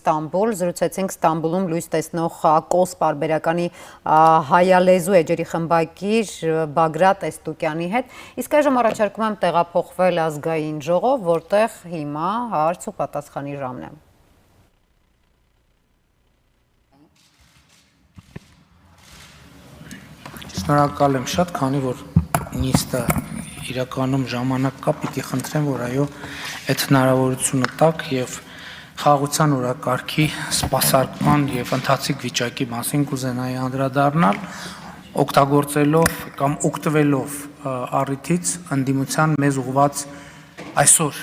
Ստամբուլում լույս տեսնող Կոս պարբերականի հայալեզու էջերի խմբակիր Բագրատ Էստոկյանի հետ, իսկ այժմ առաջարկում եմ տեղափոխվել ազգային ժողով, որտեղ հիմա հարց ու պատասխանի ժամն է։ Շնորհակալ եմ շատ, քանի որ նիստը իրականում ժամանակ կա, պիտի խնդրեմ, որ այո, այդ հնարավորությունը տաք եւ խաղաղության օրակարգի սպասարկման եւ ընթացիկ վիճակի մասին կուզենայի անդրադառնալ, օգտագործելով կամ օգտվելով առիթից ընդդիմության մեզ ուղված այսօր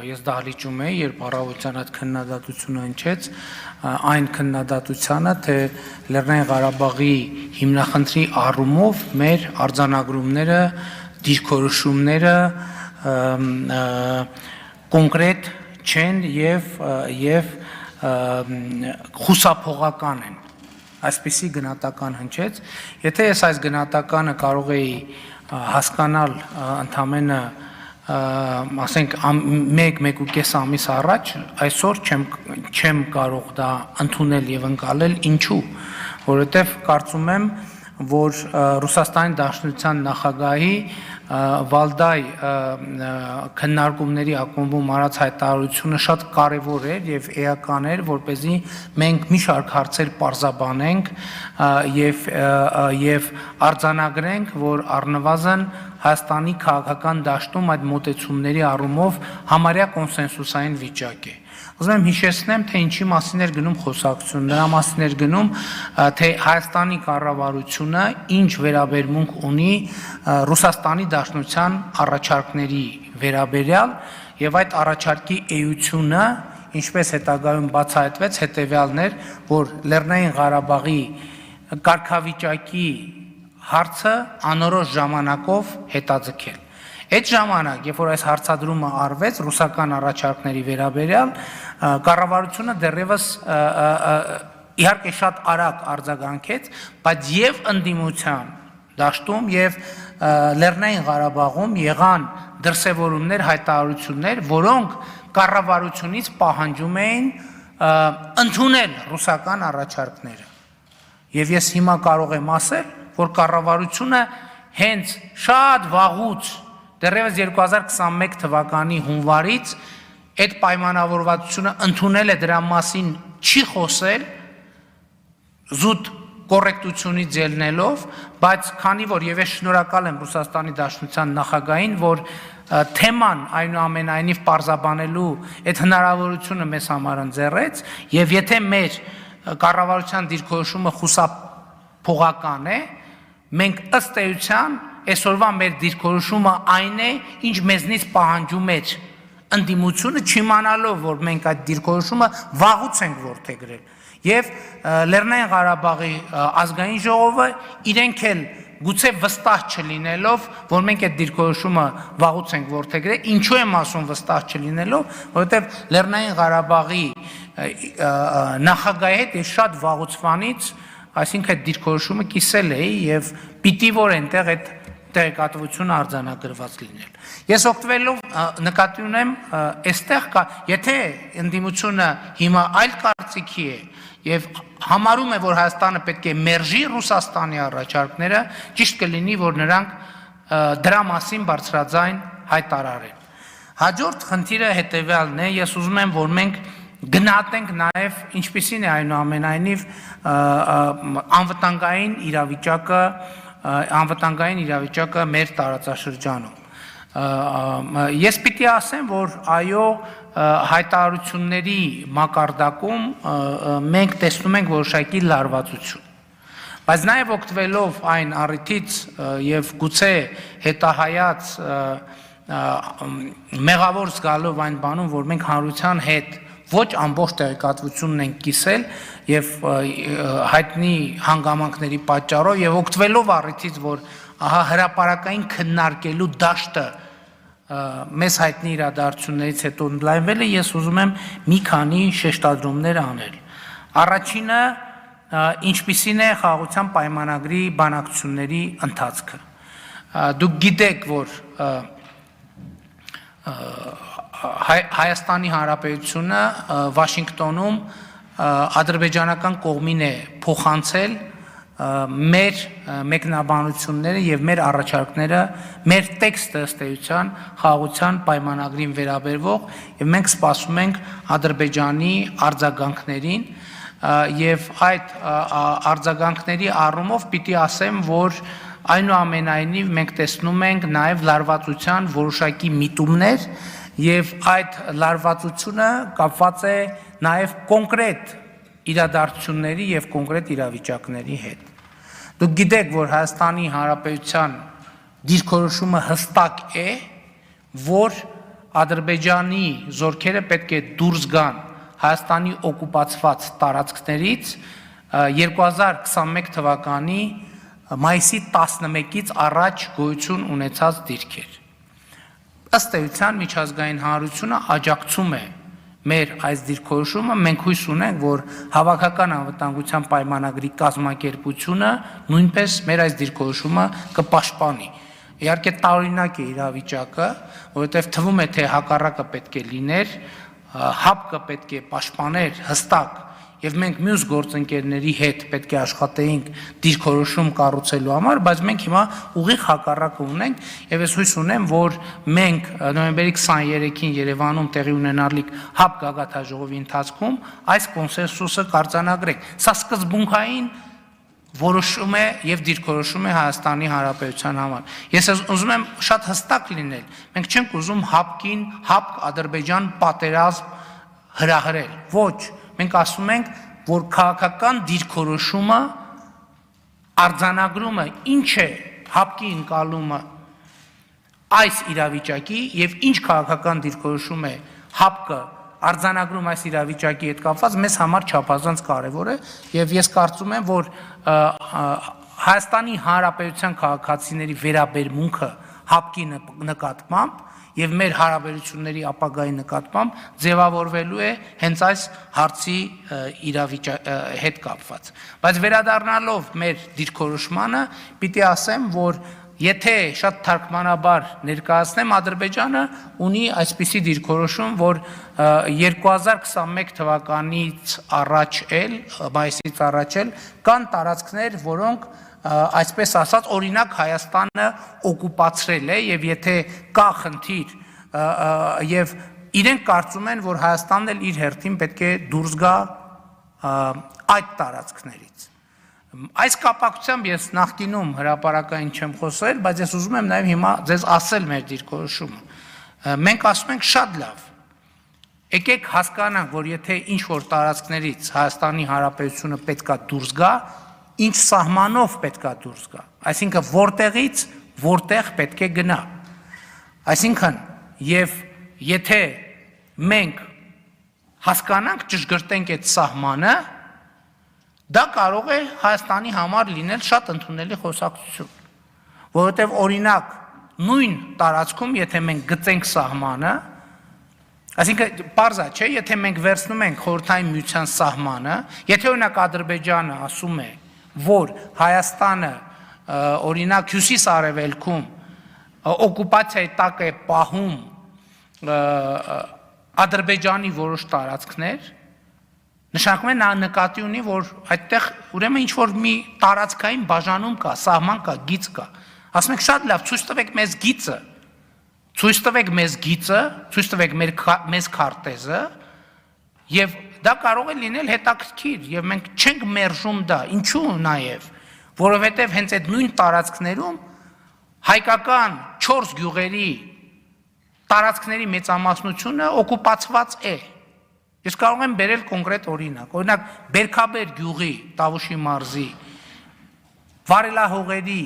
ես դահլիճում էի, երբ առավոտյան այդ քննադատությունը հնչեց, այն քննադատությանը, թե Լեռնային Ղարաբաղի հիմնախնդրի առումով մեր արձանագրումները, դիրքորոշումները կոնկրետ չեն եւ խուսափողական են։ Այսպիսի գնահատական հնչեց, եթե ես այս գնահատականը կարող էի հասկանալ ընդամենը ասենք 1-1.5 ամիս առաջ, այսօր չեմ կարող դա ընդունել եւ ընկալել, ինչու, որովհետեւ կարծում եմ, որ Ռուսաստանի Դաշնության նախագահի Վալդայ քննարկումների ակումբում արած հայտարարությունը շատ կարևոր էր եւ էական էր, որպեսզի մենք մի շարք հարցեր պարզաբանենք եւ արձանագրենք, որ առնվազն Հայաստանի քաղաքական դաշտում այդ մոտեցումների առումով համարյա կոնսենսուսային վիճակ է։ Ուզում եմ հիշեցնեմ, թե ինչի մասին էր գնում խոսակցություն, նրա մասին էր գնում, թե Հայաստանի կառավարությունը ինչ վերաբերմունք ունի Ռուսաստանի Դաշնության առաջարկների վերաբերյալ եւ այդ առաջարկի էությունը, ինչպես հետագայում բացահայտվեց, հետեւյալն էր, որ Լեռնային Ղարաբաղի կարգավիճակի հարցը անորոշ ժամանակով հետաձգել։ Այդ ժամանակ, երբ որ այս հարցադրումը արվեց ռուսական առաջարկների վերաբերյալ, կառավարությունը դեռևս իհարկե շատ արագ արձագանքեց, բայց եւ ընդդիմության դաշտում եւ Լեռնային Ղարաբաղում եղան դրսևորումներ, հայտարարություններ, որոնք կառավարությունից պահանջում էին ընդունել ռուսական առաջարկները։ Եվ ես հիմա կարող եմ ասել, որ կառավարությունը հենց շատ վաղուց դեռևս 2021 թվականի հունվարից այդ պայմանավորվածությունը ընդունել է, դրա մասին չի խոսել, զուտ կոռեկտությունից ելնելով, բայց քանի որ եւ ես շնորհակալ եմ Ռուսաստանի Դաշնության նախագահին, որ թեման այնուամենայնիվ պարզաբանելու այդ հնարավորությունը մեզ համար ընձեռեց, եւ եթե մեր կառավարության դիրքորոշումը խուսափողական է, մենք ըստ էության այսօրվա մեր դիրքորոշումը այն է, ինչ մեզնից պահանջում էր ընդդիմությունը, չիմանալով, որ մենք այդ դիրքորոշումը վաղուց ենք որդեգրել։ Եվ Լեռնային Ղարաբաղի ազգային ժողովը իրենք էլ գուցե վստահ չլինելով, որ մենք այդ դիրքորոշումը վաղուց ենք որդեգրել, ինչու եմ ասում վստահ չլինելով, որովհետև Լեռնային Ղարաբաղի նախագահի հետ ես շատ վաղուցվանից, այսինքն այդ դիրքորոշումը կիսել էի եւ պիտի որ այնտեղ այդ տեղեկատվությունը արձանագրված լինել։ Ես օգտվելով նկատի ունեմ, այստեղ կա, եթե ընդդիմությունը հիմա այլ կարծիքի է եւ համարում է, որ Հայաստանը պետք է մերժի Ռուսաստանի առաջարկները, ճիշտ կլինի, որ նրանք դրա մասին բարձրաձայն հայտարարեն։ Հաջորդ խնդիրը հետեւյալն է, ես ուզում եմ, որ մենք գնահատենք նաև ինչպիսին է այնուամենայնիվ անվտանգային իրավիճակը մեր տարածաշրջանում։ Ես պիտի ասեմ, որ այո, հայտարարությունների մակարդակում մենք տեսնում ենք որոշակի լարվածություն։ Բայց նաև օգտվելով այն առիթից եւ գուցե հետահայաց մեղավոր զգալով այն բանում, որ մենք հանրության հետ ոչ ամբողջ տեղեկատվությունն ենք կիսել եւ հայտնի հանգամանքների պատճառով եւ օգտվելով առիթից, որ ահա հրապարակային քննարկելու դաշտը մեզ հայտնի իրադարձություններից հետո ընդլայնվել է, ես ուզում եմ մի քանի շեշտադրումներ անել։ Առաջինը ինչպիսին է խաղաղության պայմանագրի բանակցությունների ընթացքը։ Դուք գիտեք, որ Հայաստանի Հանրապետությունը Վաշինգտոնում ադրբեջանական կողմին է փոխանցել մեր մեկնաբանությունները եւ մեր առաջարկները, մեր տեքստը ըստ էության խաղաղության պայմանագրին վերաբերվող եւ մենք սպասում ենք Ադրբեջանի արձագանքներին եւ այդ արձագանքների առումով պիտի ասեմ, որ այնուամենայնիվ մենք տեսնում ենք նաեւ լարվածության որոշակի միտումներ եւ այդ լարվածությունը կապված է նաեւ կոնկրետ իրադարձությունների եւ կոնկրետ իրավիճակների հետ։ Դուք գիտեք, որ Հայաստանի Հանրապետության դիրքորոշումը հստակ է, որ Ադրբեջանի զորքերը պետք է դուրս գան Հայաստանի օկուպացված տարածքներից 2021 թվականի մայիսի 11-ից առաջ գոյություն ունեցած դիրքեր։ Ըստ էության միջազգային հանրությունը աջակցում է մեր այս դիրքորոշումը, մենք հույս ունենք, որ հավաքական անվտանգության պայմանագրի կազմակերպությունը նույնպես մեր այս դիրքորոշումը կպաշտպանի։ Իհարկե տարօրինակ է իրավիճակը, որովհետև թվում է, թե հակառակը պետք է լիներ, ՀԱՊԿ պետք է պաշտպաներ հստակ եւ մենք մյուս գործընկերների հետ պետք է աշխատեինք դիրքորոշում կառուցելու համար, բայց մենք հիմա ուղիղ հակառակը ունենք եւ ես հույս ունեմ, որ մենք նոյեմբերի 23-ին Երևանում տեղի ունենալիք ՀԱՊԿ գագաթնաժողովի ընթացքում այս կոնսենսուսը կարձանագրենք։ Սա սկզբունքային որոշում է եւ դիրքորոշում է Հայաստանի Հանրապետության համար։ Ես ուզում եմ շատ հստակ լինել։ Մենք չենք ուզում ՀԱՊԿ-ին ՀԱՊԿ-Ադրբեջան պատերազմ հրահրել։ Ոչ, մենք ասում ենք, որ քաղաքական դիրքորոշումը արձանագրումը ինչ է ՀԱՊԿ-ի ընկալումը այս իրավիճակի եւ ինչ քաղաքական դիրքորոշում է ՀԱՊԿ-ը արձանագրում այս իրավիճակի հետ կապված մեզ համար չափազանց կարևոր է եւ ես կարծում եմ, որ Հայաստանի Հանրապետության քաղաքացիների վերաբերմունքը ՀԱՊԿ-ի նկատմամբ եւ մեր հարաբերությունների ապագայի նկատմամբ ձևավորվելու է հենց այս հարցի հետ կապված։ Բայց վերադառնալով մեր դիրքորոշմանը, պիտի ասեմ, որ եթե շատ թարգմանաբար ներկայացնեմ, Ադրբեջանը ունի այսպիսի դիրքորոշում, որ 2021 թվականից առաջ էլ, մայիսից առաջ էլ կան տարածքներ, որոնք այսպես ասած օրինակ Հայաստանը օկուպացրել է եւ եթե կա խնդիր եւ իրենք կարծում են, որ Հայաստանն էլ իր հերթին պետք է դուրս գա այդ տարածքներից։ Այս կապակցությամբ ես նախկինում հրապարակային չեմ խոսել, բայց ես ուզում եմ նաեւ հիմա ձեզ ասել մեր դիրքորոշումը։ Մենք ասում ենք շատ լավ։ Եկեք հասկանանք, որ եթե ինչ որ տարածքներից Հայաստանի Հանրապետությունը պետքա դուրս գա, ինչ սահմանով պետքա դուրս գա, այսինքն որտեղից որտեղ պետք է գնա, այսինքն եւ եթե մենք հասկանանք ճշգրտենք այդ սահմանը, դա կարող է Հայաստանի համար լինել շատ ընդունելի խոսակցություն, որովհետեւ օրինակ նույն տարածքում եթե մենք գծենք սահմանը, այսինքն պարզ է, չէ, եթե մենք վերցնում ենք խորհրդային միության սահմանը, եթե օրինակ Ադրբեջանը ասում է, որ Հայաստանը օրինակ հյուսիս-արևելքում օկուպացիայի տակ է պահում Ադրբեջանի որոշ տարածքներ, նշանակում է նա նկատի ունի, որ այդտեղ ուրեմն ինչ որ մի տարածքային բաժանում կա, սահման կա, գիծ կա։ Ասում եք շատ լավ, ցույց տվեք մեզ գիծը, ցույց տվեք մեզ գիծը, ցույց տվեք մեզ քարտեզը եւ դա կարող է լինել հետաքրքիր եւ մենք չենք մերժում դա, ինչու նաեւ, որովհետեւ հենց այդ նույն տարածքներում հայկական 4 գյուղերի տարածքների մեծամասնությունը օկուպացված է։ Ես կարող եմ բերել կոնկրետ օրինակ, օրինակ Բերքաբեր գյուղի Տավուշի մարզի վարելահողերի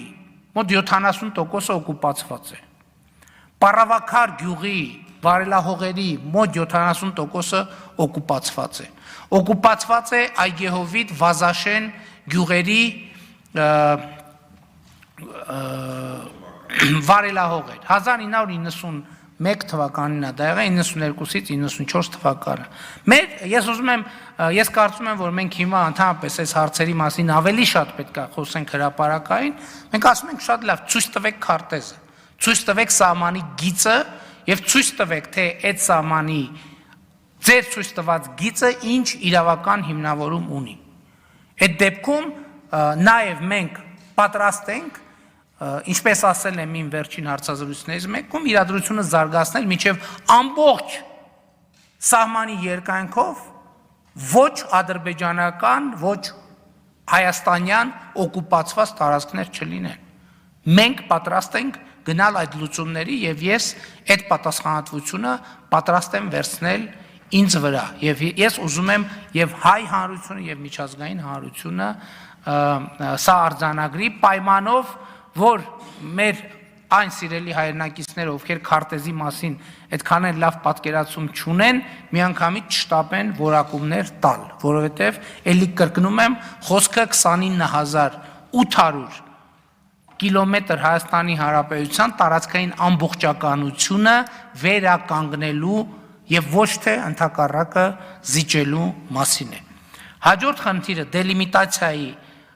մոտ 70%-ը օկուպացված է։ Պարավաքար գյուղի վարելահողերի մոտ 70%-ը օկուպացված է։ Օկուպացված է Այգեհովիտ, Վազաշեն գյուղերի վարելահողեր։ 1991 թվականին է դա եղել, 92-ից 94 թվականը։ Ես կարծում եմ, որ մենք հիմա ընդհանրապես այս հարցերի մասին ավելի շատ պետք է խոսենք հրապարակային, մենք ասում ենք շատ լավ, ցույց տվեք քարտեզը, ցույց տվեք սահմանի գիծը եւ ցույց տվեք, թե այդ սահմանի ձեր ցույց տված գիծը ինչ իրավական հիմնավորում ունի։ Այդ դեպքում նաեւ մենք պատրաստ ենք, ինչպես ասել եմ իմ վերջին հարցազրույցներից մեկում, իրադրությունը զարգացնել մինչև ամբողջ սահմանի երկայնքով ոչ ադրբեջանական, ոչ հայաստանյան օկուպացված տարածքներ չլինեն։ Մենք պատրաստ ենք գնալ այդ լուծումների եւ ես այդ պատասխանատվությունը պատրաստ եմ վերցնել ինձ վրա եւ ես ուզում եմ եւ հայ հանրությունը եւ միջազգային հանրությունը սա արձանագրի պայմանով, որ մեր այն սիրելի հայրենակիցները, ովքեր քարտեզի մասին այդքան էլ լավ պատկերացում չունեն, միանգամից չշտապեն որակումներ տալ, որովհետև էլի կրկնում եմ, խոսքը 29800 կիլոմետր Հայաստանի Հանրապետության տարածքային ամբողջականությունը վերականգնելու եւ ոչ թե ընդհակառակը զիջելու մասին է։ Հաջորդ խնդիրը դելիմիտացիայի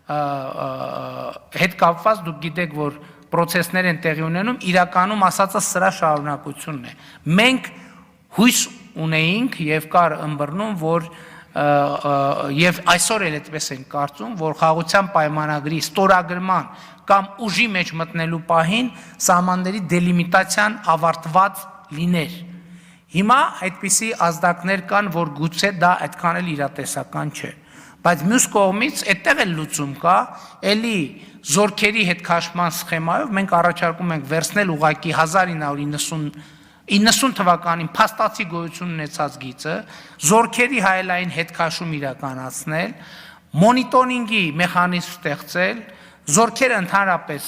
հետ կապված, դուք գիտեք, որ procesներ են տեղի ունենում, իրականում ասածը սրա շարունակությունն է։ Մենք հույս ունեինք եւ կար ըմբռնում, որ եւ այսօր էլ այդպես ենք կարծում, որ խաղաղության պայմանագրի ստորագրման կամ ուժի մեջ մտնելու պահին սահմանների դելիմիտացիան ավարտված լիներ։ Հիմա այդպիսի ազդակներ կան, որ գուցե դա այդքան էլ իրատեսական չէ։ Բայց մյուս կողմից այդտեղ էլ լուծում կա, էլի զորքերի հետ քաշման սխեմայով մենք առաջարկում ենք վերցնել ուղղակի 1990 թվականին փաստացի գոյություն ունեցած գիծը, զորքերի հայելային հետքաշում իրականացնել, մոնիտորինգի մեխանիզմ ստեղծել, զորքերը ընդհանրապես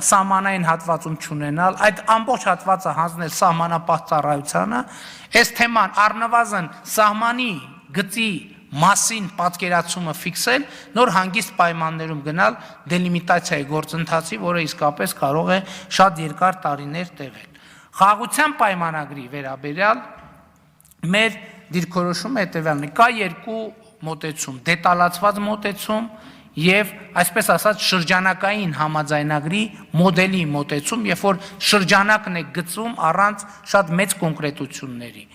սահմանային հատվածում չունենալ, այդ ամբողջ հատվածը հանձնել սահմանապահ ծառայությանը, այս թեման առնվազն սահմանի գծի մասին պատկերացումը ֆիքսել, նոր հանգիստ պայմաններում գնալ դելիմիտացիայի գործընթացի, որը իսկապես կարող է շատ երկար տարիներ տևել։ Խաղաղության պայմանագրի վերաբերյալ մեր դիրքորոշումը հետևյալն է, կա երկու մոտեցում, դետալացված մոտեցում եւ այսպես ասած շրջանակային համաձայնագրի մոդելի մոտեցում, երբ որ շրջանակն է գծում առանց շատ մեծ կոնկրետությունների։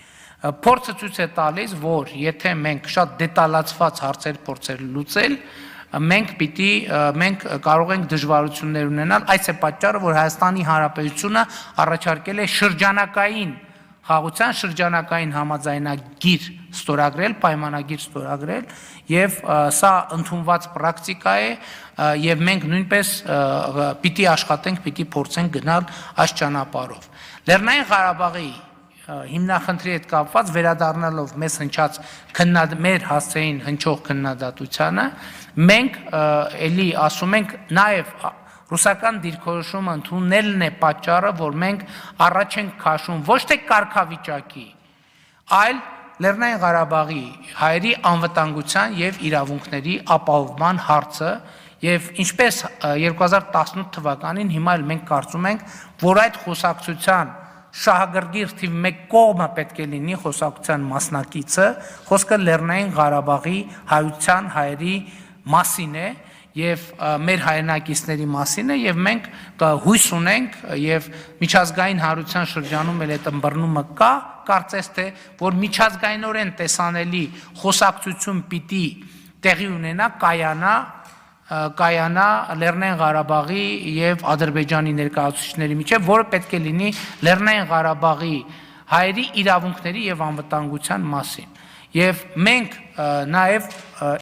Փորձը ցույց է տալիս, որ եթե մենք շատ դետալացված հարցեր փորձեր լուծել, մենք կարող ենք դժվարություններ ունենալ, այս է պատճառը, որ Հայաստանի Հանրապետությունը առաջարկել է շրջանակային խաղաղության շրջանակային համաձայնագիր ստորագրել, պայմանագիր ստորագրել եւ սա ընդունված պրակտիկա է եւ մենք նույնպես պիտի աշխատենք, պիտի փորձենք գնալ այս ճանապարհով։ Լեռնային Ղարաբաղի հիմնախնդրի հետ կապված վերադառնալով մեզ հնչած մեր հասցեին հնչող քննադատությանը, մենք էլի ասում ենք նաև ռուսական դիրքորոշումը ընդունելն է պատճառը, որ մենք առաջ ենք քաշում ոչ թե կարգավիճակի, այլ Լեռնային Ղարաբաղի հայերի անվտանգության եւ իրավունքների ապահովման հարցը եւ ինչպես 2018 թվականին հիմա էլ մենք կարծում ենք, որ այդ խոսակցության շահագրգիռ թիվ 1 կողմը պետք է լինի խոսակցության մասնակիցը, խոսքը Լեռնային Ղարաբաղի հայության հայերի մասին է եւ մեր հայրենակիցների մասին է եւ մենք հույս ունենք եւ միջազգային հանրության շրջանում էլ այդ ըմբռնումը կա, կարծես թե որ միջազգայինորեն տեսանելի խոսակցություն պիտի տեղի ունենա, կայանա Լեռնային Ղարաբաղի եւ Ադրբեջանի ներկայացուցիչների միջեւ, որը պետք է լինի Լեռնային Ղարաբաղի հայերի իրավունքների եւ անվտանգության մասին։ Եվ մենք նաեւ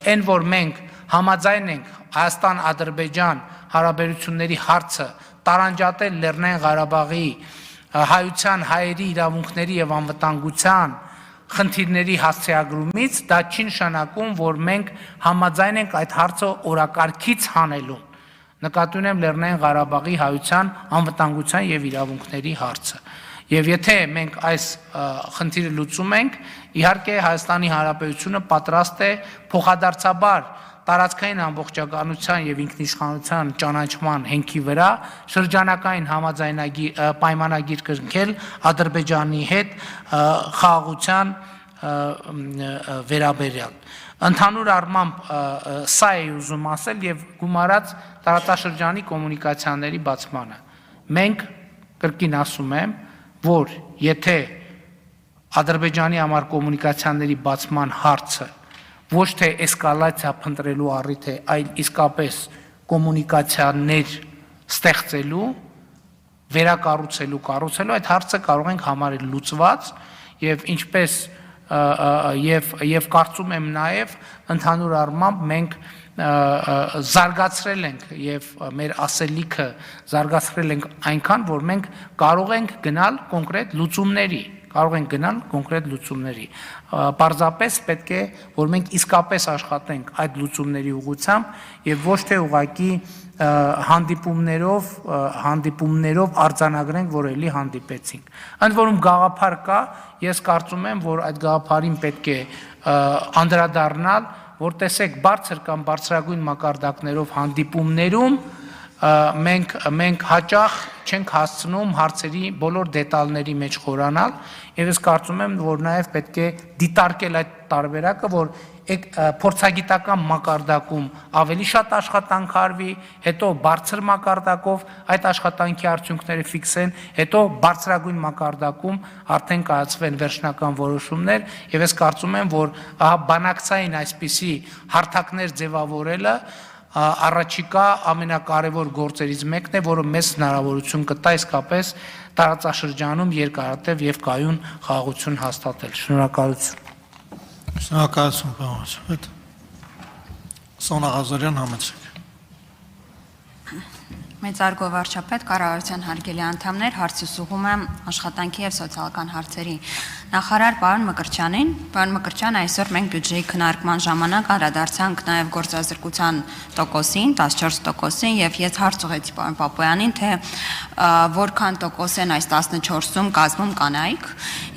այն որ մենք համաձայն ենք Հայաստան-Ադրբեջան հարաբերությունների հարցը տարանջատել Լեռնային Ղարաբաղի հայության հայերի իրավունքների եւ անվտանգության խնդիրների հասցեագրումից, դա չի նշանակում, որ մենք համաձայն ենք այդ հարցը օրակարգից հանելուն։ Նկատի ունեմ Լեռնային Ղարաբաղի հայության անվտանգության եւ իրավունքների հարցը։ Եվ եթե մենք այս խնդիրը լուծում ենք, իհարկե Հայաստանի Հանրապետությունը պատրաստ է փոխադարձաբար տարածքային ամբողջականության եւ ինքնիշխանության ճանաչման հենքի վրա շրջանական պայմանագիր կնքել Ադրբեջանի հետ խաղաղության վերաբերյալ։ Ընդհանուր առմամբ սա է ուզում ասել եւ գումարած տարածաշրջանի կոմունիկացիաների բացմանը։ Մենք կրկին ասում եմ, որ եթե Ադրբեջանի համար կոմունիկացիաների բացման հարցը ոչ թե էսկալացիա փնտրելու առիթ է, այլ իսկապես կոմունիկացիաներ ստեղծելու, վերակառուցելու, կառուցելու, այդ հարցը կարող ենք համարել լուծված եւ ինչպես եւ կարծում եմ նաեւ ընդհանուր առմամբ մենք զարգացրել ենք եւ մեր ասելիքը զարգացրել ենք այնքան, որ մենք կարող ենք գնալ կոնկրետ լուծումների, Պարզապես պետք է, որ մենք իսկապես աշխատենք այդ լուծումների ուղղությամբ եւ ոչ թե ուղղակի հանդիպումներով արձանագրենք, որ էլի հանդիպեցինք։ Ընդ որում գաղափար կա, ես կարծում եմ, որ այդ գաղափարին պետք է անդրադառնալ, որ տեսեք բարձր կամ բարձրագույն մակարդակներով հանդիպումներում մենք հաճախ չենք հասցնում հարցերի բոլոր դետալների մեջ խորանալ եւ ես կարծում եմ, որ նաեւ պետք է դիտարկել այդ տարբերակը, որ փորձագիտական մակարդակում ավելի շատ աշխատանք արվի, հետո բարձր մակարդակով այդ աշխատանքի արդյունքները ֆիքսեն, հետո բարձրագույն մակարդակում արդեն կայացվեն վերջնական որոշումներ եւ ես կարծում եմ, որ բանակցային այսպիսի հարթակներ ձևավորելը առաջիկա ամենակարևոր գործերից մեկն է, որը մեզ հնարավորություն կտա իսկապես տարածաշրջանում երկարատև եւ կայուն խաղաղություն հաստատել։ Շնորհակալություն։ Շնորհակալություն, պարոն Սոնա Ղազարյան, համեցեք։ Մեծարգո վարչապետ, կառավարության հարգելի անդամներ, հարցս ուղղում եմ աշխատանքի եւ սոցիալական հարցերի նախարար պարոն Մկրտչյանին։ Պարոն Մկրտչյան, այսօր մենք բյուջեի քննարկման ժամանակ անդրադարձանք նաեւ գործազրկության տոկոսին, 14%-ին եւ ես հարց ուղղեցի պարոն Պապոյանին, թե որքան տոկոս են այս 14-ում կազմում կանայք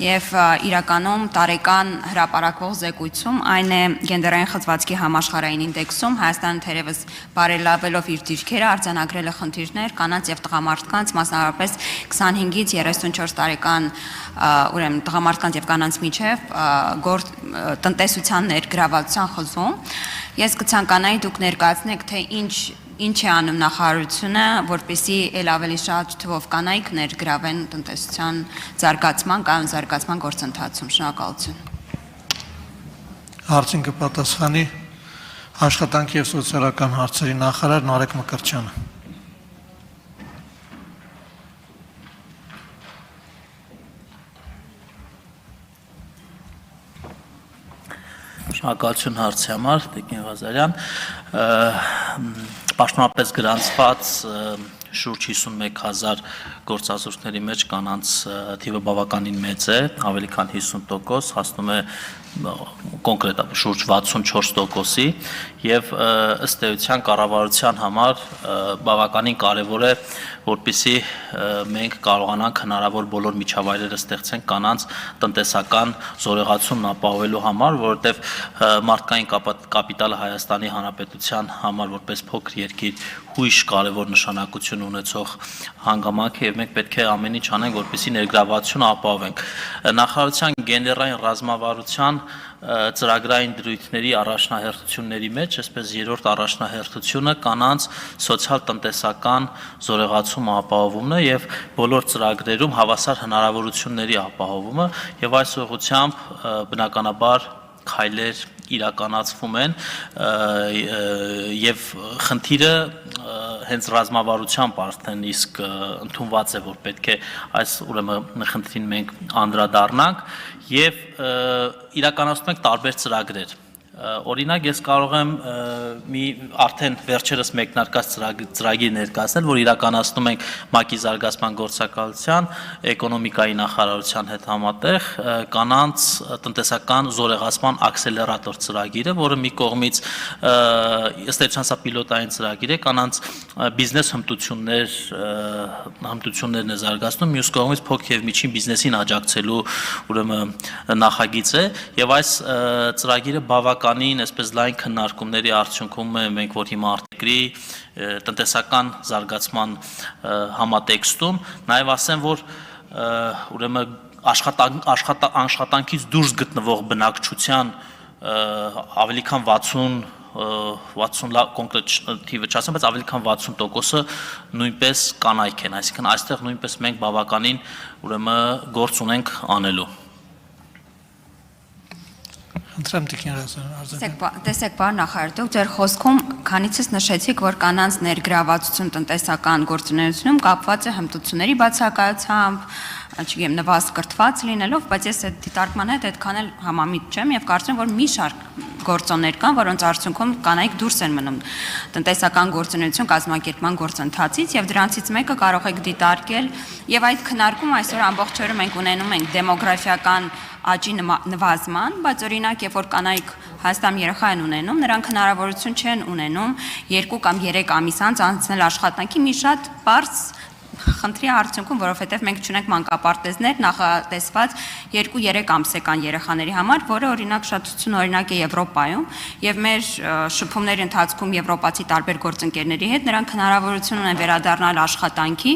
եւ իրականում տարեկան հրապարակվող զեկույցում այն է գենդերային խզվածքի համաշխարհային ինդեքսում Հայաստանը թերևս բարելավելով իր դիրքերը արձանագրել է խնդիրներ կանանց եւ տղամարդկանց, մասնավորապես 25-ից 34 տարեկան ուրեմն տղամարդկանց եւ կանանց միջև տնտեսության ներգրավվածության խզում։ Ես կցանկանայի դուք ներկայացնեք, թե ինչ է անում նախարարությունը, որպեսզի ել ավելի շատ թվով կանայք ներգրավեն տնտեսության զարգացման, կայուն զարգացման գործընթացում։ Շնորհակալություն։ Հարցին կպատասխանի աշխատանքի եւ սոցիալական հարցերի նախարար Նարեկ Մկրտչյանը։ Շնորհակալություն հարցի համար, Տիկին Ղազարյան, պաշտոնապես գրանցված շուրջ 51,000 գործազուրկների մեջ կանանց թիվը բավականին մեծ է, ավելի քան 50%, հասնում է կոնկրետ շուրջ 64%-ի եւ ըստ էության կառավարության համար բավականին կարեւոր է, որպեսզի մենք կարողանանք հնարավոր բոլոր միջավայրերը ստեղծենք կանանց տնտեսական զորեղացումն ապահովելու համար, որովհետեւ մարդկային կապիտալը Հայաստանի Հանրապետության համար որպես փոքր երկիր հույժ կարևոր նշանակություն ունեցող հանգամանք է եւ մենք պետք է ամեն ինչ անենք, որպեսզի ներգրավվածությունը ապահովենք։ Նախարարության գենդերային ռազմավարության ծրագրային դրույթների առաջնահերթությունների մեջ, այսպես երրորդ առաջնահերթությունը կանանց սոցիալ-տնտեսական զորեղացումը ապահովումն է եւ բոլոր ծրագրերում հավասար հնարավորությունների ապահովումը եւ այս ուղղությամբ բնականաբար քայլեր իրականացվում են եւ խնդիրը հենց ռազմավարությամբ արդեն իսկ ընդունված է, որ պետք է այս ուրեմն խնդրին մենք անդրադառնանք եւ իրականացնում ենք տարբեր ծրագրեր Օրինակ ես կարող եմ մի արդեն վերջերս մեկնարկած ծրագիր ներկայացնել, որ իրականացնում ենք ՄԱԿ-ի զարգացման գործակալության, էկոնոմիկայի նախարարության հետ համատեղ կանանց տնտեսական զորեղացման աքսելերատոր ծրագիրը, որը մի կողմից ըստ էության սա պիլոտային ծրագիր է, կանանց բիզնես հմտություններն է զարգացնում, մյուս կողմից փոքր եւ միջին բիզնեսին աջակցելու ուրեմն նախագիծ է, եւ այս ծրագիրը բավականին այսպես լայն քննարկումների արդյունքում մենք որ հիմա արտադրի տնտեսական զարգացման համատեքստում նաև ասեմ որ ուրեմն աշխատանքից դուրս գտնվող բնակչության ավելի քան 60 կոնկրետ թիվը չասեմ, բայց ավելի քան 60%-ը նույնպես կանայք են, այսինքն այստեղ նույնպես մենք բավականին ուրեմն գործ ունենք անելու։ Տեսեք, պարոն նախարար, դուք ձեր խոսքում քանիցս նշեցիք, որ կանանց ներգրավվածություն տնտեսական գործունեությունում կապված է հմտությունների բացակայությամբ, չգիտեմ, նվազ կրթված լինելով, բայց ես այդ դիտարկման հետ այդքան էլ համամիտ չեմ եւ կարծում եմ, որ մի շարք գործոններ կան, որոնց արդյունքում կանայք դուրս են մնում տնտեսական գործունեություն կազմակերպման գործընթացից եւ դրանցից մեկը կարող եք դիտարկել եւ այդ քննարկումը այսօր ամբողջ օրը մենք ունենում ենք դեմոգրաֆիական աճի նվազման, բայց օրինակ երբ որ կանայք Հայաստանում երեխա են ունենում, նրանք հնարավորություն չեն ունենում 2 կամ 3 ամիս անց անցնել աշխատանքի մի շատ բարձ խնդրի արդյունքում, որովհետև մենք չունենք մանկապարտեզներ նախատեսված 2-3 ամսեկան երեխաների համար, որը օրինակ շատ ցույց օրինակ է Եվրոպայում, եւ մեր շփումների ընթացքում եվրոպացի տարբեր գործընկերների հետ նրանք հնարավորություն ունեն վերադառնալ աշխատանքի,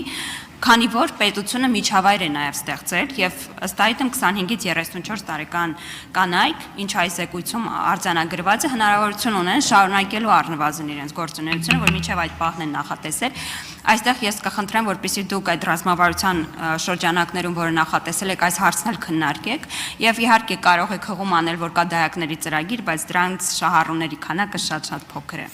քանի որ պետությունը միջավայր է նաև ստեղծել եւ ըստ այդմ 25-ից 34 տարեկան կանայք, ինչ այս զեկույցում արձանագրված է, հնարավորություն ունեն շարունակելու առնվազն իրենց գործունեությունը, որ մինչև այդ պահն են նախատեսել։ Այստեղ ես կխնդրեմ, որպեսզի դուք այդ ռազմավարության շրջանակներում, որը նախատեսել եք, այս հարցն էլ քննարկեք եւ իհարկե կարող եք հղում անել, որ կա դայակների ծրագիր, բայց դրանց շահառուների քանակը շատ փոքր է։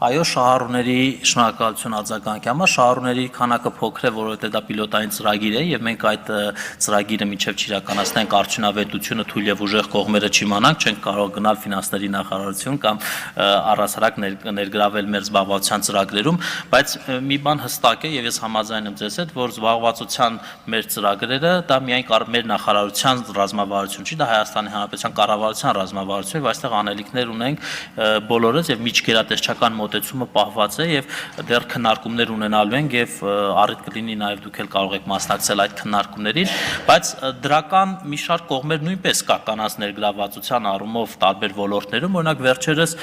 Այո, շահառուների շնորհակալություն արձագանքի համար, շահառուների քանակը փոքր է, որովհետև դա պիլոտային ծրագիր է եւ մենք այդ ծրագիրը մինչեւ չիրականացնենք արդյունավետությունը թույլ եւ ուժեղ կողմերը չիմանանք, չենք կարող գնալ ֆինանսների նախարարություն կամ առհասարակ ներգրավել մեր զբաղվածության ծրագրերում, բայց մի բան հստակ է եւ ես համաձայն եմ ձեզ հետ, որ զբաղվածության մեր ծրագրերը դա միայն մեր նախարարության ռազմավարություն չի, դա Հայաստանի Հանրապետության կառավարության ռազմավարություն է, այստեղ անելիքներ ունենք բոլորս եւ միջգերատեսչական մոտեցումը պահված է եւ դեռ քննարկումներ ունենալու են եւ առիթ կլինի նաեւ դուք էլ կարող եք մասնակցել այդ քննարկումներին, բայց դրական մի շարք կողմեր նույնպես կա կանանց ներգրավվածության առումով տարբեր ոլորտներում, օրինակ վերջերս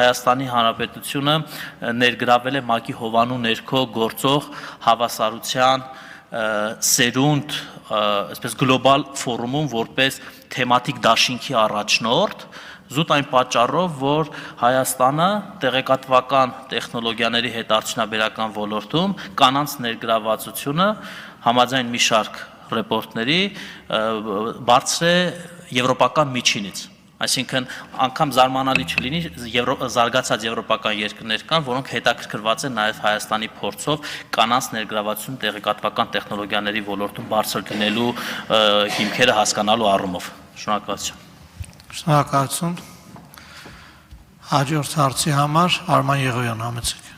Հայաստանի Հանրապետությունը ներգրավել է ՄԱԿ-ի հովանու ներքո գործող հավասարության սերունդ, այսպես գլոբալ ֆորումում որպես թեմատիկ դաշինքի առաջնորդ զուտ այն պատճառով, որ Հայաստանը տեղեկատվական տեխնոլոգիաների հետ արդյունաբերական ոլորտում կանանց ներգրավվածությունը համաձայն մի շարք ռեպորտների բարձր է եվրոպական միջինից։ Այսինքն անգամ զարմանալի չլինի զարգացած եվրոպական երկրներ կան, որոնք հետաքրքրված են նաև Հայաստանի փորձով կանանց ներգրավվածություն տեղեկատվական տեխնոլոգիաների ոլորտում բարձր լինելու հիմքերը հասկանալու առումով։ Շնորհակալություն։ Շնորհակալություն։ Հաջորդ հարցի համար Արման Եղոյան համեցեք։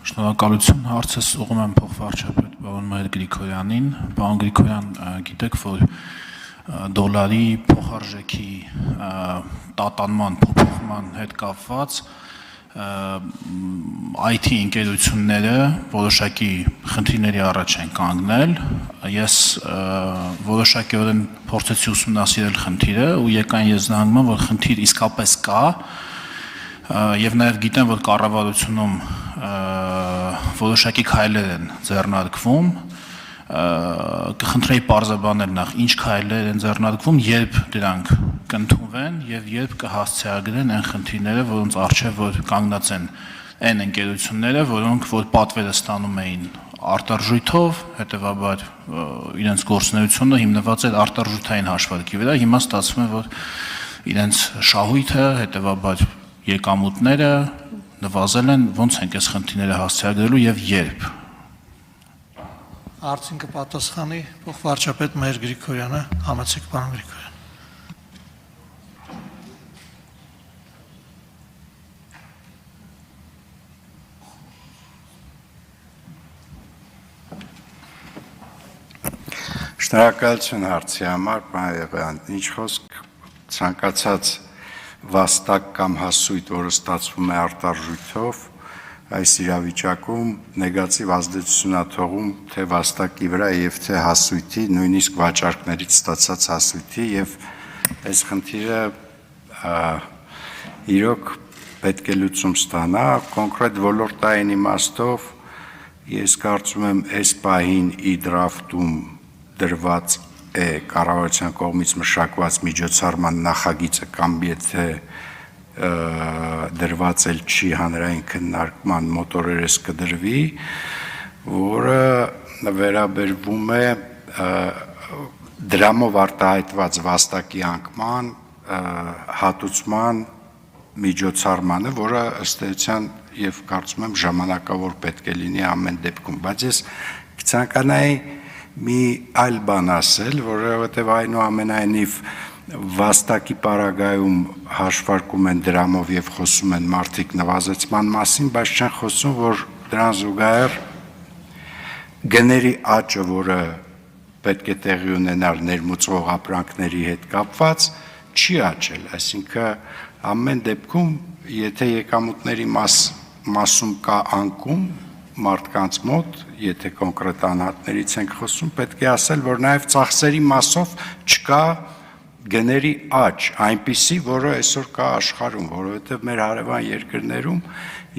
Շնորհակալություն, հարցս ուղղում եմ փոխվարչապետ պարոն Մհեր Գրիգորյանին։ Պարոն Գրիգորյան, գիտեք, որ դոլարի փոխարժեքի տատանման փոփոխման հետ կապված IT ընկերությունները որոշակի խնդիրների առաջ են կանգնել։ Ես որոշակիորեն փորձեցի ուսումնասիրել խնդիրը ու եկան եզրահանգման, որ խնդիր իսկապես կա եւ նաեւ գիտեմ, որ կառավարությունում որոշակի քայլեր են ձեռնարկվում։ Կխնդրեի պարզաբանել նախ ինչ քայլեր են ձեռնարկվում, երբ դրանք կընդունվեն եւ երբ կհասցեագրեն այն խնդիրները, որոնց առջեւ որ կանգնած են այն ընկերությունները, որոնք որ պատվերը ստանում էին արտարժույթով, հետեւաբար իրենց գործունեությունը հիմնված էր արտարժութային հաշվարկի վրա, հիմա ստացվում է, որ իրենց շահույթը, հետեւաբար եկամուտները նվազել են, ոնց ենք այս խնդիրները հասցեագրելու եւ երբ։ Հարցին կպատասխանի փոխվարչապետ Մհեր Գրիգորյանը, համեցեք պարոն Գրիգորյան։ Շնորհակալություն հարցի համար, պարոն Եղոյան, ինչ խոսք ցանկացած վաստակ կամ հասույթ, որը ստացվում է արտարժույթով, այս իրավիճակում նեգատիվ ազդեցություն է թողում թե վաստակի վրա եւ թե հասույթի, նույնիսկ վաճառքներից ստացած հասույթի եւ այս խնդիրը իրոք պետք է լուծում ստանա, կոնկրետ ոլորտային իմաստով ես կարծում եմ այս պահին իդրաֆտում դրված է կառավարության կողմից մշակված միջոցառման նախագիծը կամ եթե դրված էլ չի հանրային քննարկման մոտորերս կդրվի, որը վերաբերվում է դրամով արտահայտված վաստակի անկման հատուցման միջոցառմանը, որը ըստ էության եւ կարծում եմ ժամանակավոր պետք է լինի ամեն դեպքում, բայց ես կցանկանայի մի այլ բան ասել, որովհետեւ այնուամենայնիվ վաստակի պարագայում հաշվարկում են դրամով եւ խոսում են մարդիկ նվազեցման մասին, բայց չեն խոսում, որ դրան զուգահեռ գների աճը, որը պետք է տեղի ունենար ներմուծվող ապրանքների հետ կապված, չի աճել, այսինքն ամեն դեպքում, եթե եկամուտների մասում կա անկում մարդկանց մոտ, եթե կոնկրետ անհատներից ենք խոսում, պետք է ասել, որ նաև ծախսերի մասով չկա գների աճ, այնպիսի, որը այսօր կա աշխարհում, որովհետև մեր հարևան երկրներում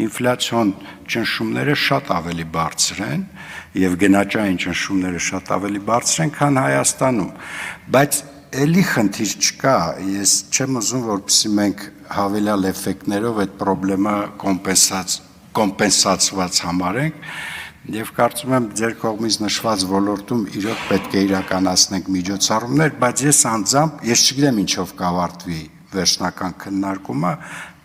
ինֆլյացիոն ճնշումները շատ ավելի բարձր են եւ գնաճային ճնշումները շատ ավելի բարձր են, քան Հայաստանում, բայց էլի խնդիր չկա, ես չեմ ուզում, որպեսզի մենք հավելյալ էֆեկտներով այդ խնդրը կոմպենսացված համարենք եւ կարծում եմ ձեր կողմից նշված ոլորտում իրոք պետք է իրականացնենք միջոցառումներ, բայց ես անձամբ, ես չգիտեմ ինչով կավարտվի վերջնական քննարկումը,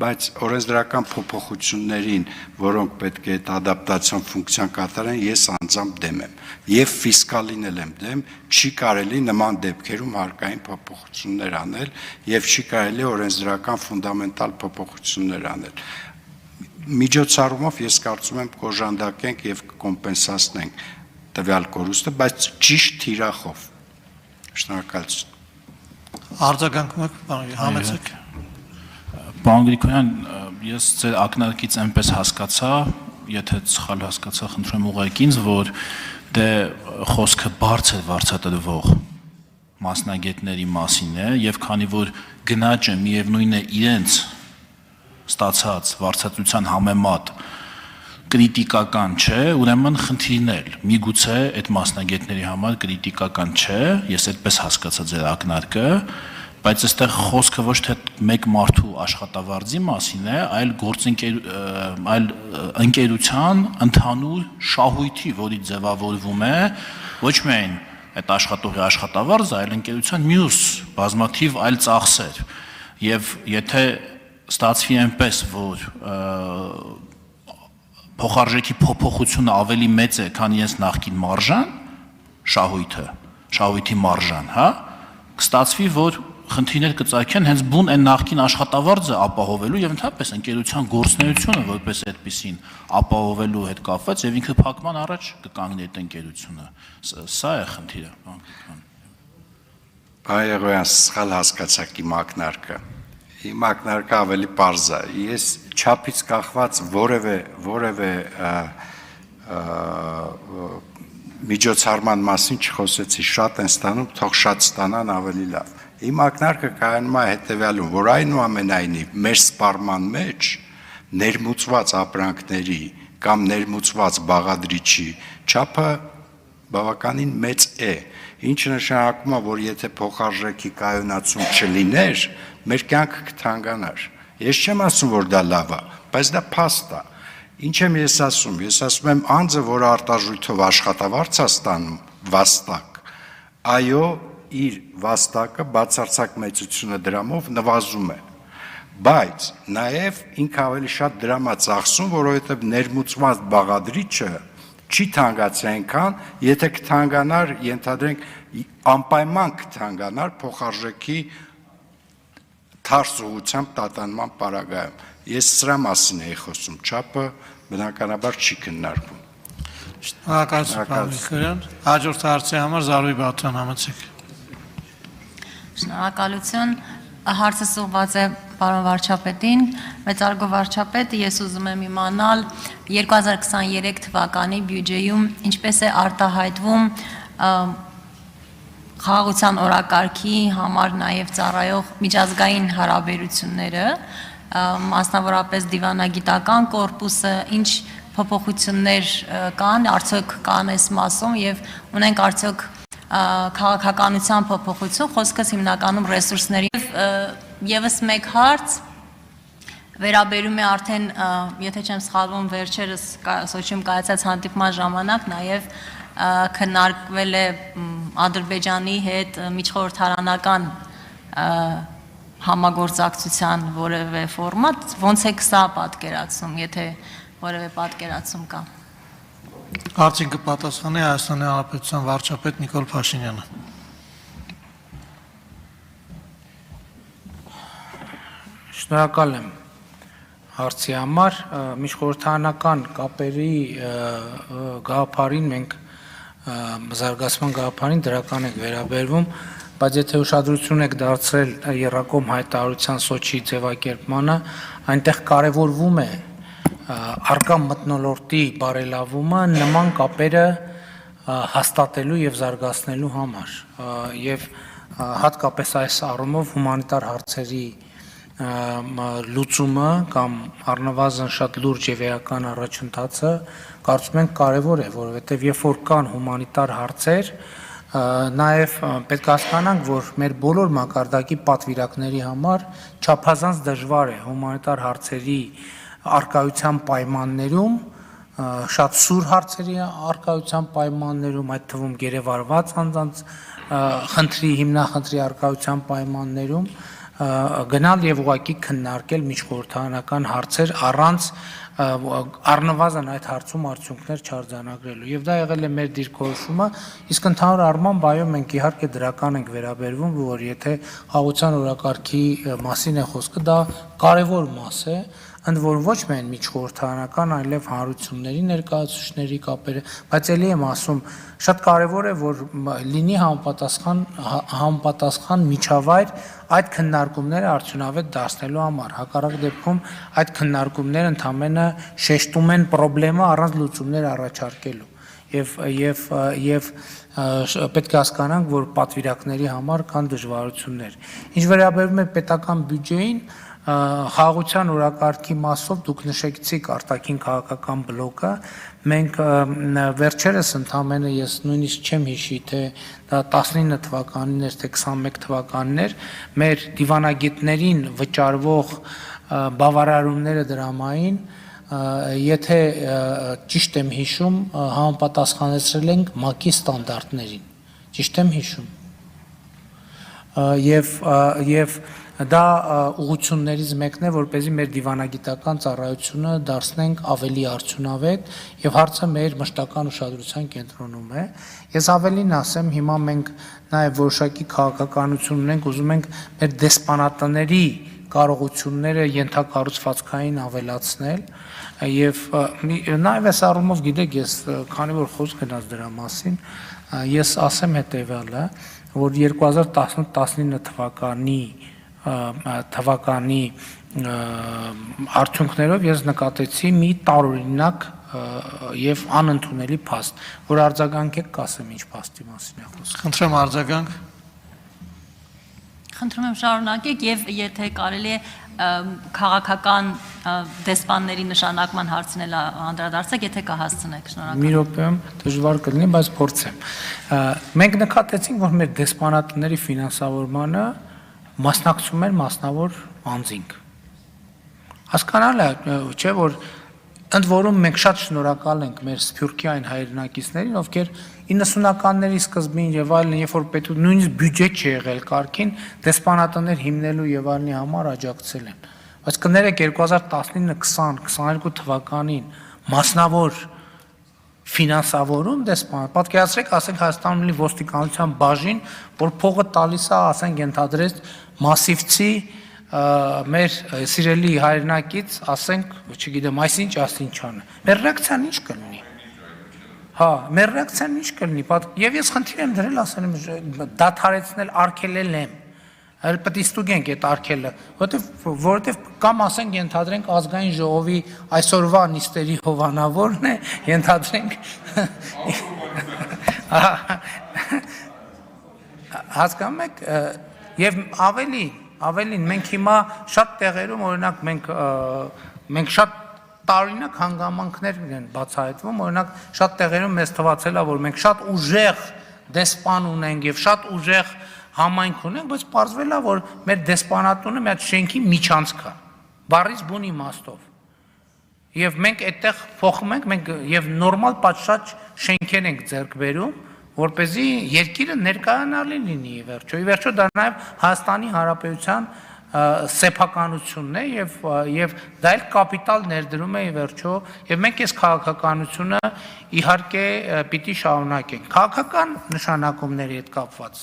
բայց օրենսդրական փոփոխություններին, որոնք պետք է այդ ադապտացիոն ֆունկցիան կատարեն, ես անձամբ դեմ եմ եւ ֆիսկալին էլ եմ դեմ, չի կարելի նման դեպքերում հարկային փոփոխություններ անել եւ չի կարելի օրենսդրական ֆունդամենտալ փոփոխություններ անել։ Միջոցառումով ես կարծում եմ կոժանդակենք եւ կոմպենսացնենք տվյալ կորուստը, բայց ճիշտ թիրախով։ Շնորհակալություն։ Արձագանքում եք, պարոն Համեցեք։ Պարոն Գրիգորյան, ես ձեր ակնարկից այնպես հասկացա, եթե սխալ հասկացա, խնդրում եմ ուղղեք ինձ, որ դե խոսքը բարձր վարձատրվող մասնագետների մասին է եւ քանի որ գնաճը միևնույն է իրենց ստացած վարձատրության համեմատ կրիտիկական չէ, ուրեմն խնդիրներ, միգուցե այդ մասնագետների համար կրիտիկական չէ, ես այդպես հասկացա ձեր ակնարկը, բայց այստեղ խոսքը ոչ թե մեկ մարդու աշխատավարձի մասին է, այլ ընկերության ընդհանուր շահույթի, որի ձևավորվում է ոչ միայն այդ աշխատողի աշխատավարձը, այլ ընկերության մյուս բազմաթիվ այլ ծախսեր, եւ եթե ստացվի այնպես, որ փոխարժեքի փոփոխությունը ավելի մեծ է, քան իրենց նախկին մարժան, շահույթի մարժան, հա, կստացվի, որ խնդիրներ կծագեն հենց բուն այն նախկին աշխատավարձը ապահովելու եւ ընդհանրապես ընկերության գործունեությունը որպես այդպեսին ապահովելու հետ կապված եւ ինքը փակման առաջ կկանգնի այդ ընկերությունը։ Սա է խնդիրը, Այո, սխալ հասկացաք իմ ակնարկը։ Իմ ակնարկը ավելի պարզ է։ Ես չափից կախված որևէ միջոցառման մասին չխոսեցի, շատ են ստանում, թող շատ ստանան ավելի լավ։ Իմ ակնարկը կայանում է հետևյալում, որ այնուամենայնիվ մեր սպառման մեջ ներմուծված ապրանքների կամ ներմուծված բաղադրիչի չափը բավականին մեծ է, ինչը նշանակում է, որ եթե փոխարժեքի կայունացում չլիներ, մեր կյանքը կթանկանար։ Ես չեմ ասում, որ դա լավ է, բայց դա փաստ է։ Ինչ եմ ես ասում։ Ես ասում եմ, անձը, որը արտարժույթով աշխատավարձ է ստանում, վաստակ, այո, իր վաստակը բացարձակ մեծությունը դրամով նվազում է, բայց նաև ինքը ավելի շատ դրամ է ծախսում, որովհետև ներմուծված բաղադրիչը չի թանկացի այնքան, եթե կթանկանար, ենթադրենք, անպայման կթանկանար փոխարժեքի թարս ուղղությամբ տատանման պարագայում։ Ես սրա մասին էի խոսում, չափը բնականաբար չի քննարկվում։ Շնորհակալություն, պարոն Գրիգորյան։ Հաջորդ հարցի համար Զարուհի Բաթյան, համեցեք։ Շնորհակալություն։ Հարցը ուղղված է պարոն վարչապետին։ Մեծարգո վարչապետ, ես ուզում եմ իմանալ 2023 թվականի բյուջեում ինչպես է արտահայտվում խաղաղության օրակարգի համար նաև ծառայող միջազգային հարաբերությունները, մասնավորապես դիվանագիտական կորպուսը, ինչ փոփոխություններ կան, արդյոք կան այս մասում եւ ունենք արդյոք քաղաքականության փոփոխություն, խոսքս հիմնականում ռեսուրսների եւս մեկ հարց վերաբերում է արդեն, եթե չեմ սխալվում, վերջերս Սոչիում կայացած հանդիպման ժամանակ նաև քննարկվել է Ադրբեջանի հետ միջխորհրդարանական համագործակցության որևէ ֆորմատ, ոնց է սա պատկերացում, եթե որևէ պատկերացում կա։ Հարցին կպատասխանի Հայաստանի Հանրապետության վարչապետ Նիկոլ Փաշինյանը։ Շնորհակալ եմ հարցի համար, միջխորհրդարանական կապերի գաղափարին մենք զարգացման գաղափարին դրական ենք վերաբերվում, բայց եթե ուշադրություն եք դարձրել եռակողմ հայտարարության Սոչիի ձևակերպմանը, այնտեղ կարևորվում է առկա մթնոլորտի բարելավումը նման կապերը հաստատելու եւ զարգացնելու համար եւ հատկապես այս առումով հումանիտար հարցերի լուծումը կամ առնվազն շատ լուրջ եւ էական առաջընթացը կարծում ենք կարևոր է, որովհետեւ երբ որ կան հումանիտար հարցեր, նաև պետք է հասկանանք, որ մեր բոլոր մակարդակի պատվիրակների համար չափազանց դժվար է հումանիտար հարցերի արկայության պայմաններում, շատ սուր հարցերի արկայության պայմաններում, այդ թվում գերեվարված անձանց խնդրի, հիմնախնդրի արկայության պայմաններում գնալ եւ ուղղակի քննարկել միջխորհրդարանական հարցեր առանց առնվազն այդ հարցում արդյունքներ չարձանագրելու եւ դա եղել է մեր դիրքորոշումը, իսկ ընդհանուր առմամբ այո մենք իհարկե դրական ենք վերաբերվում, որ եթե խաղաղության օրակարգի մասին է խոսքը, դա կարեւոր մաս է, ընդ որում ոչ միայն միջխորհրդարանական, այլև հանրությունների ներկայացուցիչների կապերը, բայց ելի եմ ասում, շատ կարևոր է, որ լինի համապատասխան միջավայր այդ քննարկումները արդյունավետ դարձնելու համար։ Հակառակ դեպքում այդ քննարկումները ընդհանրապես շեշտում են խնդրեմը առանց լուծումներ առաջարկելու։ Եվ պետք է հասկանանք, որ պատվիրակների համար կան դժվարություններ։ Ինչ վերաբերում է պետական բյուջեին, խաղաղության օրակարգի մասով դուք նշեցիք արտաքին քաղաքական բլոկը, մենք վերջերս ընդամենը ես նույնիսկ չեմ հիշի, թե դա 19 թվականին էր, թե 21 թվականին էր, մեր դիվանագետներին վճարվող բավարարումները դրամային, եթե ճիշտ եմ հիշում, համապատասխանեցրել ենք ՄԱԿ-ի ստանդարտներին, ճիշտ եմ հիշում, եւ դա ուղղություններից մեկն է, որպեսզի մեր դիվանագիտական ծառայությունը դարձնենք ավելի արդյունավետ եւ հարցը մեր մշտական ուշադրության կենտրոնում է։ Ես ավելին ասեմ, հիմա մենք նաեւ որոշակի քաղաքականություն ունենք, ուզում ենք մեր դեսպանատների կարողությունները ենթակառուցվածքային ավելացնել եւ նաեւ այս առումով գիտեք, ես քանի որ խոսք գնաց դրա մասին, ես ասեմ հետեւյալը, որ 2018-19 թվականի արդյունքներով ես նկատեցի մի տարօրինակ եւ անընդունելի փաստ, որ արձագանքեք, կասեմ ինչ փաստի մասին է խոսքը։ Խնդրեմ արձագանք։ Խնդրում եմ շարունակեք եւ եթե կարելի է քաղաքական դեսպանների նշանակման հարցն էլ անդրադարձեք, եթե կհասցնեք, շնորհակալ եմ։ Մի րոպեում դժվար կլինի, բայց փորձեմ։ Մենք նկատեցինք, որ մեր դեսպանատների ֆինանսավորմանը մասնակցում էր մասնավոր անձինք։ Հասկանալ է, չէ՞ որ ընդ որում մենք շատ շնորհակալ ենք մեր սփյուռքի այն հայրենակիցներին, ովքեր 90-ականների սկզբին եւ այլն, երբ որ պետություն նույնիսկ բյուջե չի եղել կարգին, դեսպանատներ հիմնելու եւ այլնի համար աջակցել են։ Բայց կներեք 2019-20-22 թվականին մասնավոր ֆինանսավորում դեսպան, պատկերացրեք, ասենք Հայաստանում ունի ոստիկանության բաժին, որ փողը տալիս է, ասենք ընդհանրեց մասիվցի մեր սիրելի հայրենակից, ասենք, չգիտեմ, այսինչ, ասինչանը։ Մեր ռեակցիան ինչ կլինի։ Հա, մեր ռեակցիան ինչ կլինի, եւ ես խնդիր եմ դրել, ասել եմ, դադարեցնել, արգելել եմ։ Այլ պետք է ստուգենք այդ արգելը, որովհետեւ կամ ասենք ենթադրենք ազգային ժողովի այսօրվա նիստերի հովանավորն է, ենթադրենք հասկանում եք, եւ ավելին մենք հիմա շատ տեղերում օրինակ մենք շատ տարօրինակ հանգամանքներ են բացահայտվում, օրինակ շատ տեղերում մեզ թվացել է, որ մենք շատ ուժեղ դեսպան ունենք եւ շատ ուժեղ համայնք ունենք, բայց պարզվել է, որ մեր դեսպանատունը մի հատ շենքի միջանցք է, բառից բուն իմաստով։ Եվ մենք այդտեղ փոխում ենք, մենք եւ նորմալ պատշաճ շենքեր ենք ձեռք բերում, որպեսզի երկիրը ներկայանալի լինի ի վերջո դա նաեւ Հայաստանի Հանրապետության սեփականությունն է եւ դա էլ կապիտալ ներդրում է ի վերջո եւ մենք այս քաղաքականությունը իհարկե պիտի շարունակենք քաղաքական նշանակումների հետ կապված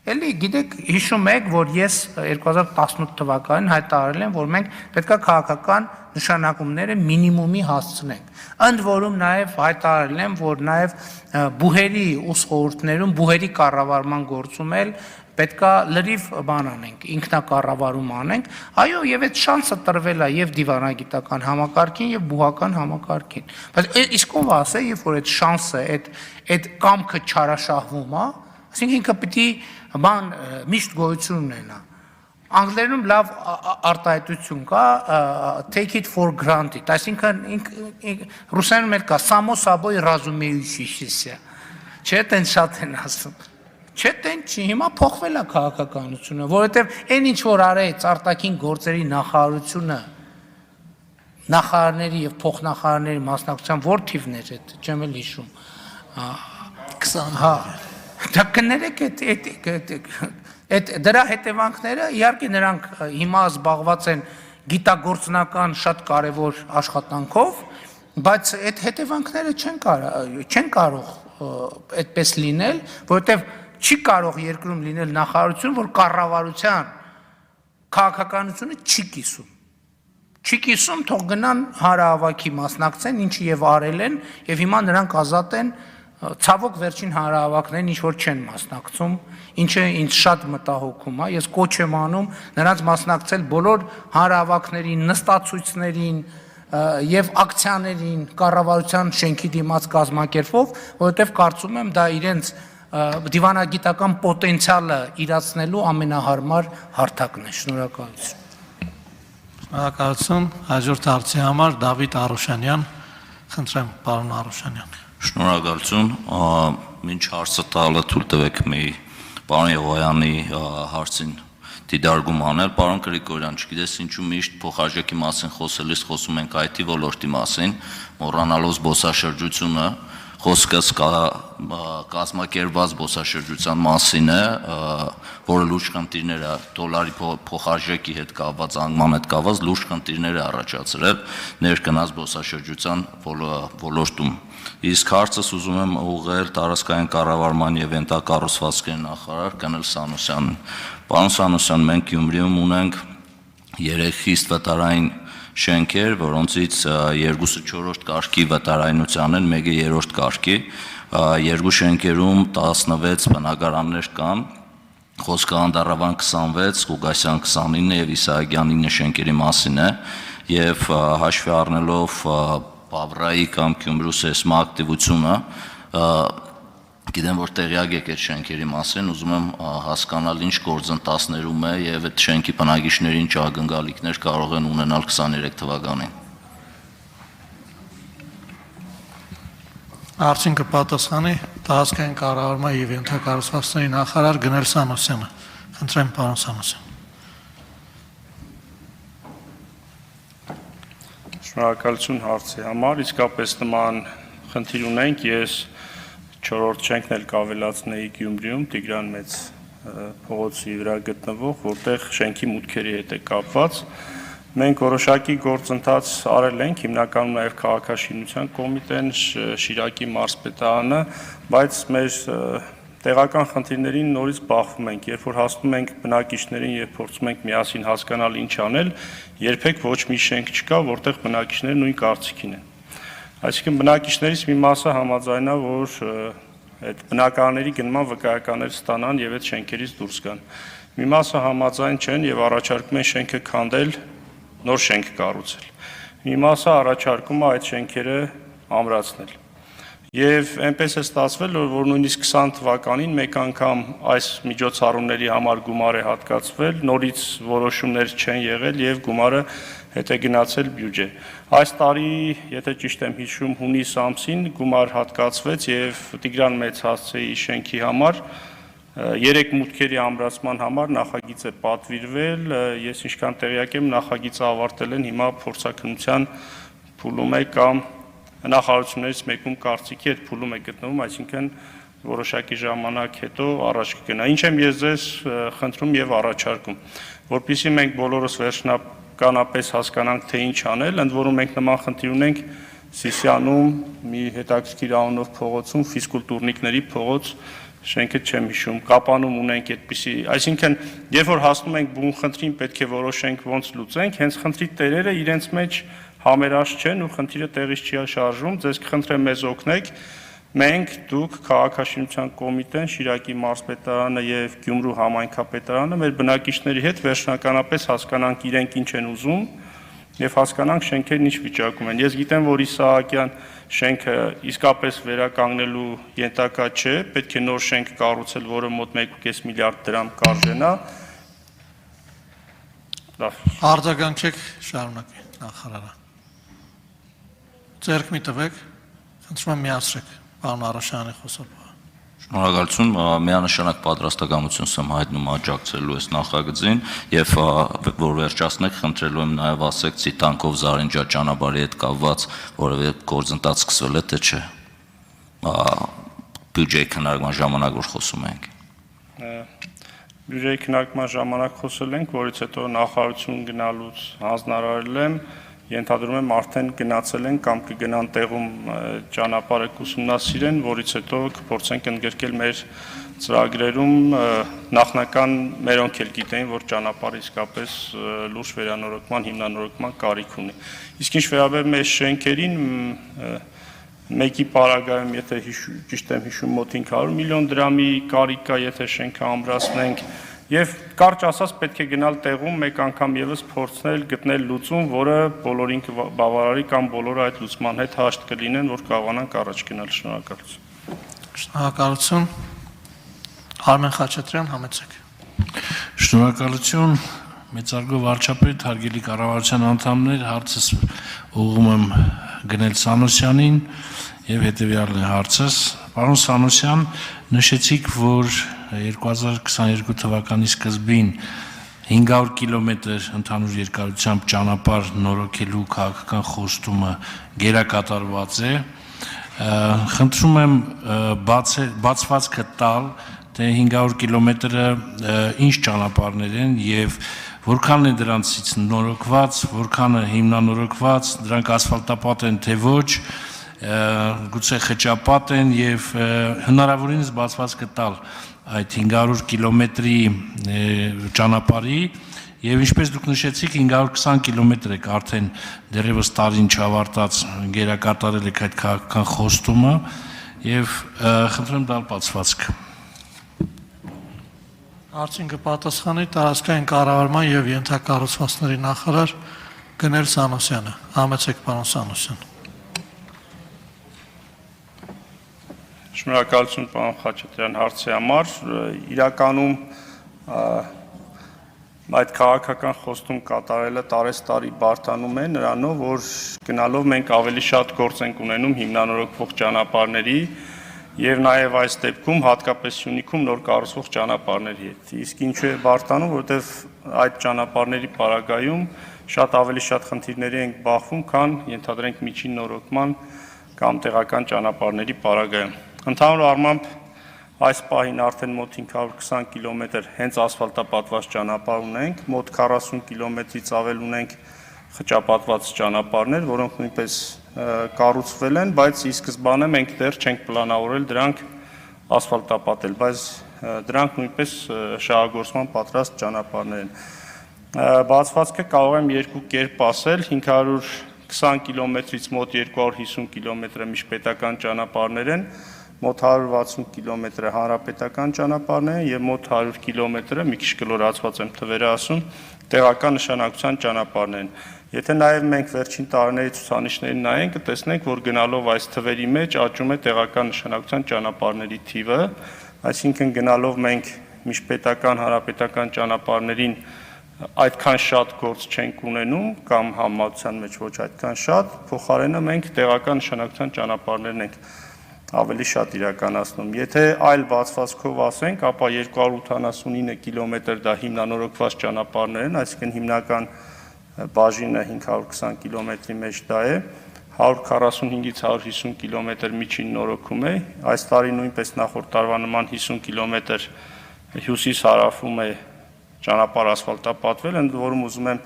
էլի գիտեք հիշում եք որ ես 2018 թվականին հայտարարել եմ որ մենք պետքա քաղաքական նշանակումները մինիմումի հասցնենք ընդ որում նաեւ հայտարարել եմ որ նաեւ բուհերի ուսխորհուրդներում բուհերի կառավարման գործում էլ պետքա լրիվ բան անենք, ինքնակառավարում անենք, այո, եւ այդ շանսը տրվել է եւ դիվանագիտական համակարգին եւ բուհական համակարգին։ Բայց իսկ ով ասե, երբ որ այդ շանսը, այդ կամքը չարաշահվում է, ասենք ինքը պիտի բան միշտ գոյություն ունենա։ Անգլերենում լավ արտահայտություն կա, take it for granted, այսինքն ռուսերենում էլ կա само собой разумеющийся։ Չէ՞, տենց շատ են ասում։ Չէ, տենց չի, հիմա փոխվել է քաղաքականությունը, որովհետև այն ինչ որ արեց արտաքին գործերի նախարարությունը, նախարարների եւ փոխնախարարների մասնակցությամբ որ թիվներ է, չեմ էլ հիշում։ 20։ Հա։ Դա կներեք այդ դրա հետևանքները, իհարկե նրանք հիմա զբաղված են գիտագործնական շատ կարևոր աշխատանքով, բայց այդ հետևանքները չեն կարող այդպես լինել, որովհետև չի կարող երկրում լինել նախարարություն, որ կառավարության քաղաքականությունը չի կիսում։ Չի կիսում, թող գնան հանրահավաքի մասնակցեն, ինչը եւ արել են, եւ հիմա նրանք ազատ են, ցավոք վերջին հանրահավաքներին ինչ որ չեն մասնակցում, ինչը ինձ շատ մտահոգում է։ Ես կոչ եմ անում նրանց մասնակցել բոլոր հանրահավաքներին, նստացույցներին եւ ակցիաներին, կառավարության շենքի դիմաց կազմակերպով, որովհետեւ կարծում եմ դա իրենց դիվանագիտական պոտենցիալը իրացնելու ամենահարմար հարթակն է։ Շնորհակալություն։ Շնորհակալություն։ Հաջորդ հարցի համար Դավիթ Արուշանյան, խնդրեմ, պարոն Արուշանյան։ Շնորհակալություն։ Մինչ հարցը տալը թույլ տվեք մի պարոն Եղոյանի հարցին դիդարգում անել, պարոն Գրիգորյան, չգիտես ինչու միշտ փոխարժեքի մասին խոսելիս խոսում ենք IT ոլորտի մասին, մոռանալով զբոսաշրջությունը, խոսքս կազմակերպված զբոսաշրջության մասին է, որը լուրջ խնդիրներ է դոլարի փոխարժեքի հետ կապված, անկման հետ կապված լուրջ խնդիրներ է առաջացրել ներկնած զբոսաշրջության ոլորտում։ Իսկ հարցս ուզում եմ ուղղել տարածքային կառավարման եւ ենթակառուցվածքների նախարար Գնել Սանոսյանին։ Պարոն Սանոսյան, մենք Գյումրիում ունենք 3 խիստ վտարային շենքեր, որոնցից 2-ը 4-րդ կարգի վտարայնության են, 1-ը 3-րդ կարգի, երկու շենքերում 16 բնակարաններ կան, խոսքը Անդառավան 26, Ղուգասյան 29 եւ Իսահակյան 9 շենքերի մասին է, եւ հաշվի առնելով Բավրայի կամ Գյումրու սեյսմա ակտիվությունը, գիտեմ որ տեղյակ եք այդ շենքերի մասին, ուզում եմ հասկանալ ինչ գործընթացներում է եւ այդ շենքի բնակիչների ինչ ակնկալիքներ կարող են ունենալ 23 թվականին։ Արդյոք կպատասխանի տարածքային կառավարման եւ ենթակառուցվածքների նախարար Գնել Սանոսյանը։ Խնդրեմ, պարոն Սանոսյան։ Շնորհակալություն հարցի համար, իսկապես նման խնդիր ունենք, ես 4-րդ շենքն էլ կավելացնեի Գյումրիում, Տիգրան Մեծ փողոցի վրա գտնվող, որտեղ շենքի մուտքերի հետ է կապված։ Մենք որոշակի գործընթաց արել ենք, հիմնականում նաև քաղաքաշինության կոմիտեն, Շիրակի մարզպետարանը, բայց մեր տեղական խնդիրներին նորից բախվում ենք, երբ որ հասնում ենք բնակիչներին եւ փորձում ենք միասին հասկանալ ինչ անել, երբեք ոչ մի շենք չկա, որտեղ բնակիչները նույն կարծիքին են։ Այսինքն բնակիչներից մի մասը համաձայն է, որ այդ բնակարանների գնման վկայականներ ստանան եւ այդ շենքերից դուրս գան։ Մի մասը համաձայն չեն եւ առաջարկում են շենքը քանդել, նոր շենք կառուցել։ Մի մասը առաջարկում է այդ շենքերը ամրացնել։ Եվ այնպես է ստացվել, որ նույնիսկ 20 թվականին մեկ անգամ այս միջոցառումների համար գումար է հատկացվել, նորից որոշումներ չեն եղել եւ գումարը հետ է գնացել բյուջե։ Այս տարի, եթե ճիշտ եմ հիշում, հունիս ամսին գումար հատկացվեց եւ Տիգրան Մեծ հասցեի շենքի համար 3 մուտքերի ամրացման համար նախագիծ է պատվիրվել, ես ինչքան տեղյակ եմ, նախագիծը ավարտել են, հիմա փորձաքննության փուլում է կամ նախարարություններից մեկում կարծիքի այդ փուլում է գտնվում, այսինքն որոշակի ժամանակ հետո առաջ կգնա։ Ինչ եմ ես ձեզ խնդրում եւ առաջարկում, որpիսի մենք բոլորս վերջնականապես հասկանանք, թե ինչ անել, ընդ որում մենք նման խնդիր ունենք Սիսիանում, մի հետաքրքիր անունով փողոցում, ֆիզկուլտուրնիկների փողոց, շենքը չեմ հիշում, Կապանում ունենք այդպիսի, այսինքն երբ որ հասնում ենք բուն խնդրին, պետք է որոշենք ոնց լուծենք, հենց խնդրի տերերը իրենց մեջ համերաշխ չեն ու խնդիրը տեղից չի շարժվում, ձեզ կխնդրեմ մեզ օգնեք, մենք, դուք, քաղաքաշինության կոմիտեն, Շիրակի մարզպետարանը եւ Գյումրու համայնքապետարանը մեր բնակիչների հետ վերջնականապես հասկանանք իրենք ինչ են ուզում եւ հասկանանք շենքերն ինչ վիճակում են։ Ես գիտեմ, որ Իսահակյան շենքը իսկապես վերականգնելու ենթակա չէ, պետք է նոր շենք կառուցել, որը մոտ 1.5 միլիարդ դրամ կարժենա։ Լավ։ Արձագանքեք, շարունակեք, նախարարը։ Ձեռք մի տվեք, խնդրում եմ միացրեք, պարոն Արաշյանի խոսափողը։ Շնորհակալություն, միանշանակ պատրաստակամություն եմ հայտնում աջակցելու այս նախագծին եւ որ վերջացնեք, խնդրելու եմ նաեւ ասեք Ցիտանկով Զարինջա ճանապարհի հետ կապված որևէ գործընթաց սկսվել է թե չէ։ Բյուջեի քննարկման ժամանակ որ խոսում ենք։ Բյուջեի քննարկման ժամանակ խոսել ենք, որից հետո նախարարություն գնալուց հանձնարարել եմ, ենթադրում եմ արդեն գնացել են կամ կգնան տեղում ճանապարհը կուսումնասիրեն, որից հետո կփորձենք ընդգրկել մեր ծրագրերում նախնական մերոնք էլ գիտեին, որ ճանապարհը իսկապես լուրջ վերանորոգման, հիմնանորոգման կարիք ունի։ Իսկ ինչ վերաբերում է շենքերին, մեկի պարագայում, եթե ճիշտ եմ հիշում, մոտ 500 միլիոն դրամի կարիք կա, եթե շենքը ամրացնենք, եւ կարճ ասած պետք է գնալ տեղում մեկ անգամ եւս փորձնել գտնել լուծում, որը բոլորին կբավարարի կամ բոլորը այդ լուծման հետ հաշտ կլինեն, որ կարողանանք առաջ գնալ։ Շնորհակալություն։ Շնորհակալություն։ Արմեն Խաչատրյան, համեցեք։ Շնորհակալություն, մեծարգո վարչապետ, հարգելի կառավարության անդամներ, հարցս ուղղում եմ Գնել Սանոսյանին եւ հետեւյալն է հարցս։ Պարոն Սանոսյան, նշեցիք, որ 2022 թվականի սկզբին 500 կիլոմետր ընդհանուր երկարությամբ ճանապարհ նորոգելու քաղաքական խոստումը գերակատարված է։ Խնդրում եմ բացվածքը տալ, թե 500 կիլոմետրը ինչ ճանապարհներ են եւ որքանն է դրանցից նորոգված, որքանը հիմնանորոգված, դրանք ասֆալտապատ են թե ոչ, գուցե խճապատ են եւ հնարավորինս բացվածքը տալ այդ 500 կիլոմետրի ճանապարհի եւ ինչպես դուք նշեցիք 520 կիլոմետր եք արդեն դեռևս տարին չավարտած գերակատարել եք այդ քաղաքական խոստումը եւ խնդրեմ տալ բացվածք։ Հարցին կպատասխանի տարածքային կառավարման եւ ենթակառուցվածքների նախարար Գնել Սանոսյանը։ Համեցեք, պարոն Սանոսյան։ Շնորհակալություն պարոն Խաչատրյան հարցի համար, իրականում այդ քաղաքական խոստում կատարելը տարեստարի բարդանում է նրանով, որ գնալով մենք ավելի շատ գործ ենք ունենում հիմնանորոգվող ճանապարհների եւ նաեւ այս դեպքում հատկապես Սյունիքում նոր կառուցվող ճանապարհների հետ։ Իսկ ինչու է բարդանում, որովհետեւ այդ ճանապարհների պարագայում շատ ավելի շատ խնդիրների ենք բախվում, քան ենթադրենք միջին նորոգման կամ տեղական ճանապարհների պարագայում։ Ընդհանուր առմամբ այս պահին արդեն մոտ 520 կիլոմետր հենց ասֆալտապատված ճանապարհ ունենք, մոտ 40 կիլոմետրից ավել ունենք խճապատված ճանապարհներ, որոնք նույնպես կառուցվել են, բայց ի սկզբանե մենք դեռ չենք պլանավորել դրանք ասֆալտապատել, բայց դրանք նույնպես շահագործման պատրաստ ճանապարհներ են։ Բացվածքը կարող եմ երկու կերպ ասել, 500 20 կիլոմետրից մոտ 250 կիլոմետրը միջպետական ճանապարհներ են, մոտ 160 կիլոմետրը հանրապետական ճանապարհներ են եւ մոտ 100 կիլոմետրը, մի քիչ կլորացված եմ թվերը ասում, տեղական նշանակության ճանապարհներ են։ Եթե նաեւ մենք վերջին տարիների ցուցանիշներին նայենք, կտեսնենք, որ գնալով այս թվերի մեջ աճում է տեղական նշանակության ճանապարհների թիվը, այսինքն գնալով մենք միջպետական հանրապետական ճանապարհներին այդքան շատ գործ չենք ունենում կամ համեմատության մեջ ոչ այդքան շատ, փոխարենը մենք տեղական նշանակության ճանապարհներն ենք ավելի շատ իրականացնում։ Եթե այլ բացվածքով ասենք, ապա 289 կիլոմետր դա հիմնանորոգված ճանապարհներ են, այսինքն հիմնական բաժինը 520 կիլոմետրի մեջ դա է, 145-ից 150 կիլոմետր միջին նորոգում է, այս տարի նույնպես նախորդ տարվա նման 50 կիլոմետր հյուսիս-հարավում է ճանապարհ ասֆալտապատվել, ընդ որում ուզում եմ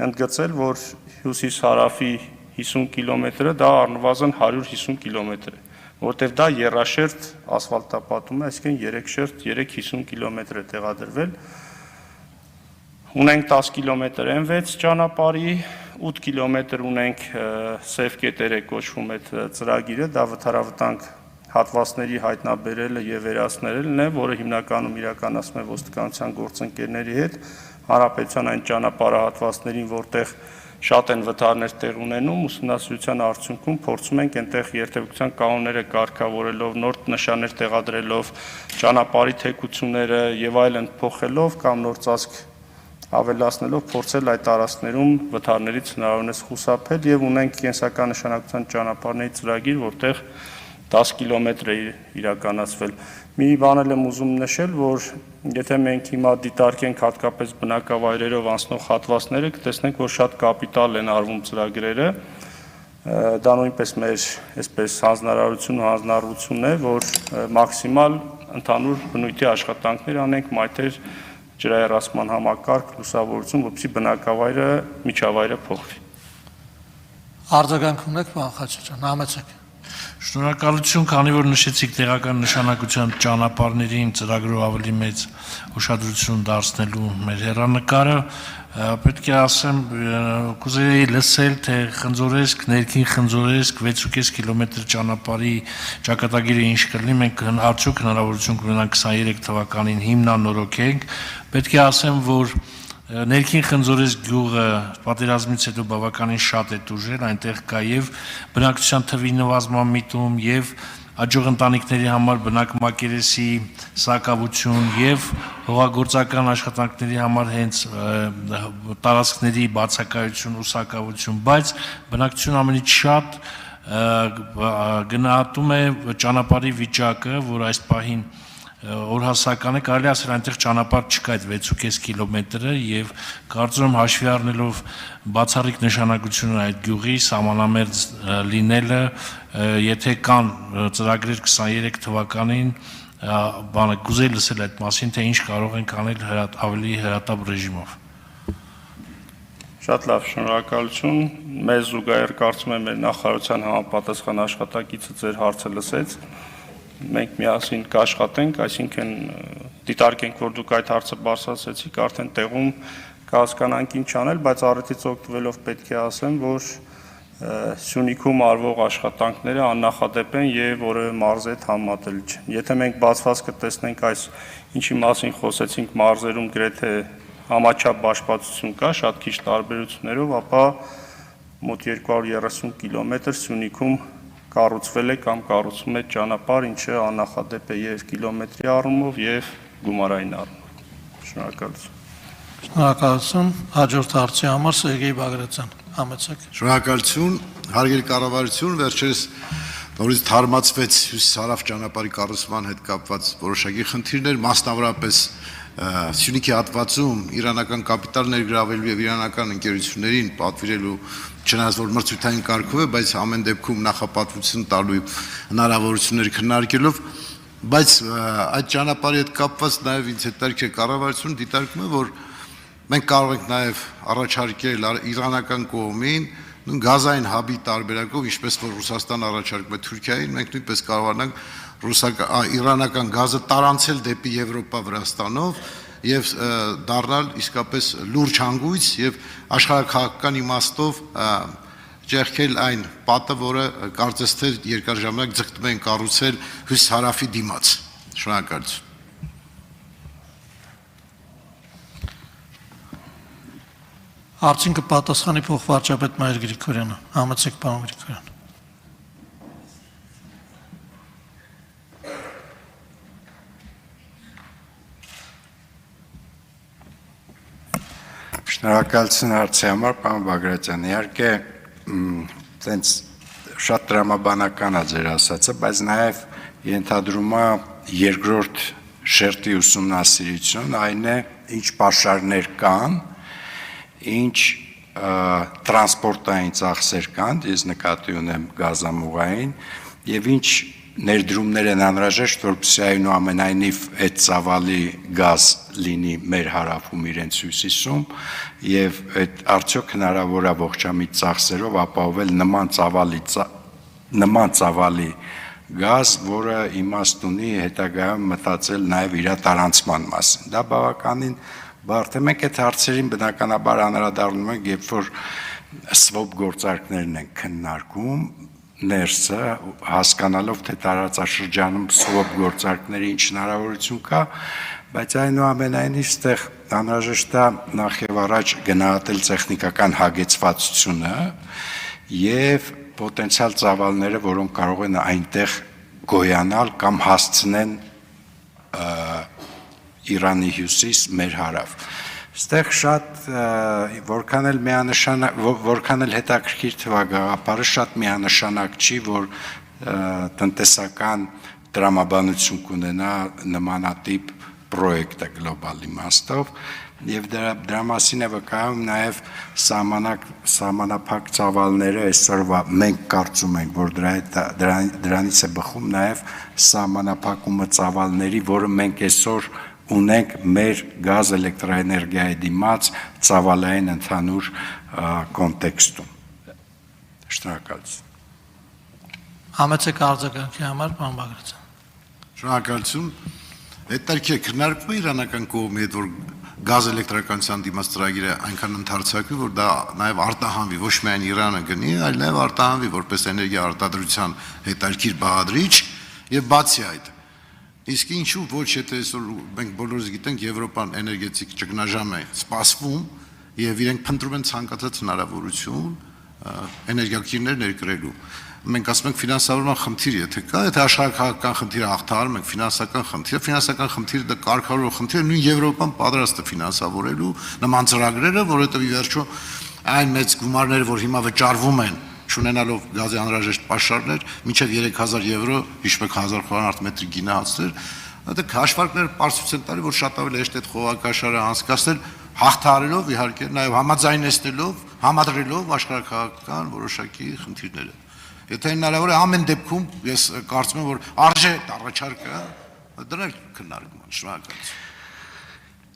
ընդգծել, որ հյուսիս-հարավի 50 կիլոմետրը դա առնվազն 150 կիլոմետր է, որտեղ դա եռաշերտ ասֆալտապատում է, այսինքն 3 շերտ 350 կիլոմետր է տեղադրվել։ Ունենք 10 կիլոմետր M6 ճանապարհի, 8 կիլոմետր ունենք սև կետեր է կոչվում այդ ծրագիրը, դա վթարավտանգ հատվածների հայտնաբերելը եւ վերացնելն է, որը հիմնականում իրականացում է ոստիկանության գործընկերների հետ, հանրապետության այն ճանապարհահատվածներին, որտեղ շատ են վթարներ տեղ ունենում, ուսումնասիրության արդյունքում փորձում ենք այնտեղ երթևեկության կանոնները կարգավորելով, նոր նշաններ տեղադրելով, ճանապարհի թեքությունները եւ այլն փոխելով կամ նոր ծածկ ավելացնելով փորձել այդ տարածքներում վթարներից հնարավորինս խուսափել եւ ունենք կենսական նշանակության ճանապարհների ծրագիր, որտեղ 10 կիլոմետր է իրականացվել։ Մի բան էլ եմ ուզում նշել, որ եթե մենք հիմա դիտարկենք հատկապես բնակավայրերով անցնող հատվածները, կտեսնենք, որ շատ կապիտալ են արվում ծրագրերը։ Դա նույնպես մեր այսպես հանձնարարություն ու հանձնառությունն է, որ մաքսիմալ ընդհանուր բնույթի աշխատանքներ անենք մայթեր ջրահեռացման համակարգ, լուսավորություն, որպեսզի բնակավայրը, միջավայրը փոխվի։ Արձագանք ունեք, պարոն Խաչատրյան, համեցեք։ Շնորհակալություն, քանի որ նշեցիք տեղական նշանակության ճանապարհներին ծրագրով ավելի մեծ ուշադրություն դարձնելու մեր հեռանկարը, պետք է ասեմ, կուզեի լսել, թե Խնձորեսկ, ներքին Խնձորեսկ 6.5 կիլոմետր ճանապարհի ճակատագիրը ինչ կլինի, մենք արդյոք հնարավորություն կունենանք 23 թվականին հիմնանորոգենք, պետք է ասեմ, որ Ներքին Խնձորեսկ գյուղը պատերազմից հետո բավականին շատ է տուժել, այնտեղ կա եւ բնակչության թվի նվազման միտում եւ աջող ընտանիքների համար բնակմակերեսի սակավություն եւ հողագործական աշխատանքների համար հենց տարածքների բացակայություն ու սակավություն, բայց բնակչություն ամենից շատ գնահատում է ճանապարհի վիճակը, որ այս պահին օրհասական է, կարելի ասել այնտեղ ճանապարհ չկա այդ 6.5 կիլոմետրը եւ կարծում եմ հաշվի առնելով բացառիկ նշանակությունը այդ գյուղի սահմանամերձ լինելը, եթե կան ծրագրեր 23 թվականին, բանը կուզեի լսել այդ մասին, թե ինչ կարող ենք անել ավելի հրատապ ռեժիմով։ Շատ լավ, շնորհակալություն։ Մեզ զուգահեռ կարծում եմ մեր նախարարության համապատասխան աշխատակիցը ձեր հարցը լսեց։ Մենք միասին կաշխատենք, այսինքն դիտարկենք, որ դուք այդ հարցը բարձրացրեցիք, արդեն տեղում կհասկանանք ինչ անել, բայց առիթից օգտվելով պետք է ասեմ, որ Սյունիքում արվող աշխատանքները աննախադեպ են եւ որևէ մարզի հետ համատել չեն։ Եթե մենք բացված կտեսնենք այս ինչի մասին խոսեցինք, մարզերում գրեթե համաչափ բաշխվածություն կա, շատ քիչ տարբերություններով, ապա մոտ 230 կիլոմետր Սյունիքում կառուցվել է կամ կառուցվում է ճանապարհ, ինչը աննախադեպ է եւ կիլոմետրի առումով եւ գումարային առումով։ Շնորհակալություն։ Շնորհակալություն, հաջորդ հարցի համար Սերգեյ Բագրատյան, համեցեք։ Շնորհակալություն, հարգելի կառավարություն, վերջերս նորից թարմացվեց հյուսիս-հարավ ճանապարհի կառուցման հետ կապված որոշակի խնդիրներ, մասնավորապես Սյունիքի հատվածում իրանական կապիտալ ներգրավելու եւ իրանական ընկերություններին պատվիրելու չնայած որ մրցութային կարգով է, բայց ամեն դեպքում նախապատվություն տալու հնարավորություններ քննարկելով, բայց այդ ճանապարհի հետ կապված նաեւ ինձ հետաքրքիր է կառավարությունը դիտարկում է, որ մենք կարող ենք նաեւ առաջարկել իրանական կողմին գազային հաբի տարբերակով, ինչպես որ Ռուսաստան առաջարկում է Թուրքիային, մենք նույնպես կարողանանք իրանական գազը տարանցել դեպի Եվրոպա Վրաստանով եւ դառնալ իսկապես լուրջ հանգույց եւ աշխարհաքաղաքական իմաստով ճեղքել այն պատը, որը կարծես թե երկար ժամանակ ձգտում են կառուցել հյուսիս հարավի դիմաց։ Շնորհակալություն։ Հարցին կպատասխանի փոխվարչապետ Մայր Գրիգորյանը։ Համեցեք, պարոն Գրիգորյան։ Շնորհակալություն հարցի համար, պարոն Բագրատյան։ Իհարկե, տենց շատ տրամաբանական է ձեր ասածը, բայց նաև ենթադրում է երկրորդ շերտի ուսումնասիրություն, այն է, ինչ պաշարներ կան, ինչ տրանսպորտային ծախսեր կան, ես նկատի ունեմ գազամուղային, եւ ինչ ներդրումներ են անհրաժեշտ, որպեսզի այնուամենայնիվ այդ ծավալի գազ լինի մեր հարավում իրենց հյուսիսում եւ այդ արդյոք հնարավոր է ողջամիտ ծախսերով ապահովել նման ծավալի գազ, որը իմաստ ունի հետագայում մտածել նաեւ իր տարանցման մասին։ Դա բավականին բարդ է։ Մենք այդ հարցերին բնականաբար անդրադառնում ենք, երբ որ սվոբ գործարքներն են քննարկում, ներսը հասկանալով թե տարածաշրջանում սվոբ գործարքների ինչ հնարավորություն կա, բայց այնուամենայնիվ ստեղ անհրաժեշտ է նախ եւ առաջ գնահատել տեխնիկական հագեցվածությունը եւ պոտենցիալ ծավալները, որոնք կարող են այնտեղ գոյանալ կամ հասցնեն Իրանի հյուսիս մեր հարավ։ Ստեղ շատ որքան էլ միանշանակ, որքան էլ հետաքրքիր թվա գաղափարը, շատ միանշանակ չի, որ տնտեսական տրամաբանություն կունենա նմանատիպ պրոյեկտը գլոբալ իմաստով եւ դրա մասին է վկայում նաեւ սահմանափակ ծավալները այսօրվա մենք կարծում ենք, որ դրանից է բխում նաեւ սահմանափակումը ծավալների, որը մենք այսօր ունենք մեր գազ էլեկտրաէներգիայի դիմաց ծավալային ընդհանուր կոնտեքստում։ Շնորհակալություն։ Համեցեք արձագանքի համար, պարոն Բագրատյան։ Շնորհակալություն։ Հետարքի քննարկվում է իրանական կողմի հետ, որ գազ էլեկտրականության դիմաց ծրագիրը այնքան ընդարձակվի, որ դա նաև արտահանվի, ոչ միայն Իրանը գնի, այլ նաև արտահանվի որպես էներգիա արտադրության հետարքիր բաղադրիչ եւ բացի այդ Իսկ ինչու ոչ եթե այսօր մենք բոլորս գիտենք Եվրոպան էներգետիկ ճգնաժամ է սպասվում եւ իրենք փնտրում են ցանկացած հնարավորություն էներգակիրներ ներկրելու։ Մենք ասում ենք ֆինանսավորման խնդիր եթե կա, եթե աշխարհական խնդիրը հաղթահարում ենք ֆինանսական խնդիրը դա կարգավորող խնդիր է, նույն Եվրոպան պատրաստ է ֆինանսավորելու նման ծրագրերը, որովհետեւ ի վերջո այն մեծ գումարները, որ հիմա վճարվում են չունենալով գազի անհրաժեշտ պաշարներ, մինչև 3000 եվրո, հիշում եք 1000 խորանարդ գինահատներ, դա հաշվարկները պարզություն են տալի, որ շատ ավելի հեշտ է խողակաշարը անցկացնել, հաղթահարելով իհարկե, նաև համաձայնեցնելով, համադրելով աշխարհաքաղաքական որոշակի խնդիրները։ Եթե հնարավոր է ամեն դեպքում ես կարծում եմ, որ արժե առաջարկը դրել քննարկման, շնորհակալություն։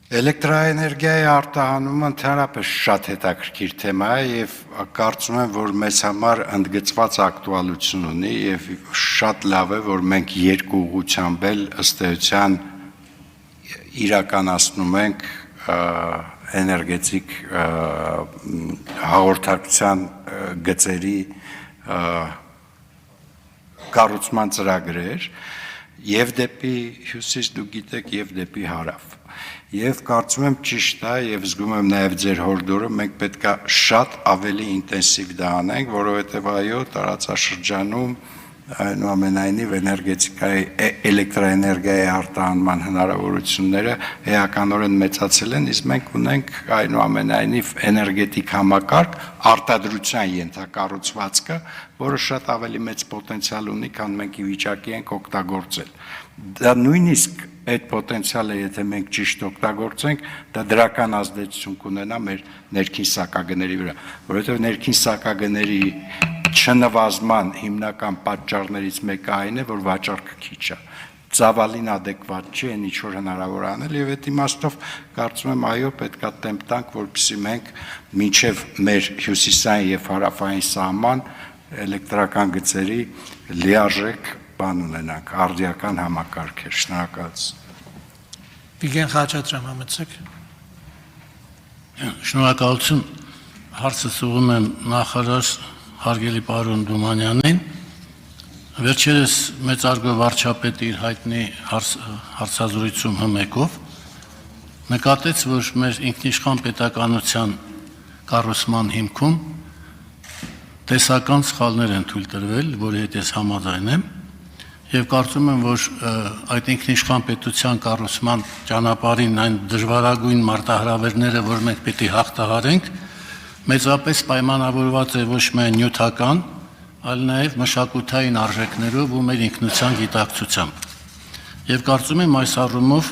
Էլեկտրաէներգիայի արտահանումը ընդհանրապես շատ հետաքրքիր թեմա է եւ կարծում եմ, որ մեզ համար ընդգծված ակտուալություն ունի եւ շատ լավ է, որ մենք երկու ուղղությամբ էլ ըստ էության իրականացնում ենք էներգետիկ հաղորդակցության գծերի կառուցման ծրագրեր եւ դեպի հյուսիս դու գիտեք եւ դեպի հարավ։ Եվ կարծում եմ ճիշտ է եւ զգում եմ նաեւ ձեր հորդորը մենք պետք է շատ ավելի ինտենսիվ դա անենք, որովհետեւ այո տարածաշրջանում այնուամենայնիվ էներգետիկայի էլեկտրաէներգիայի արտահանման հնարավորությունները էականորեն մեծացել են, իսկ մենք ունենք այնուամենայնիվ էներգետիկ համակարգ արտադրության ենթակառուցվածքը, որը շատ ավելի մեծ պոտենցիալ ունի, քան մենք ի վիճակի ենք օգտագործել։ Դա նույնիսկ այդ պոտենցիալը, եթե մենք ճիշտ օգտագործենք, դա դրական ազդեցություն կունենա մեր ներքին սակագների վրա, որովհետև ներքին սակագների չնվազման հիմնական պատճառներից մեկը այն է, որ վաճառքը քիչ է, ծավալին ադեկվատ չի, այն ինչ որ հնարավոր անել եւ այդ իմաստով կարծում եմ այո պետքա տեմպ տանք, որպեսզի մենք մինչեւ մեր հյուսիսային եւ հարավային սահման էլեկտրական գծերի լիարժեք բան ունենանք, արդիական համակարգեր, շնորհակալություն։ Վիգեն Խաչատրյան, համեցեք։ Շնորհակալություն, հարցս ուղղում եմ նախարար հարգելի պարոն Դումանյանին, վերջերս մեծարգո վարչապետը իր հայտնի հարցազրույցում հմեկով նկատեց, որ մեր ինքնիշխան պետականության կառուցման հիմքում տեսական սխալներ են թույլ տրվել, որի հետ ես համաձայն եմ, եւ կարծում եմ, որ այդ ինքնիշխան պետության կառուցման ճանապարհին այն դժվարագույն մարտահրավերները, որ մենք պիտի հաղթահարենք, մեծապես պայմանավորված է ոչ միայն նյութական, այլ նաեւ մշակութային արժեքներով ու մեր ինքնության գիտակցությամբ։ Եվ կարծում եմ այս առումով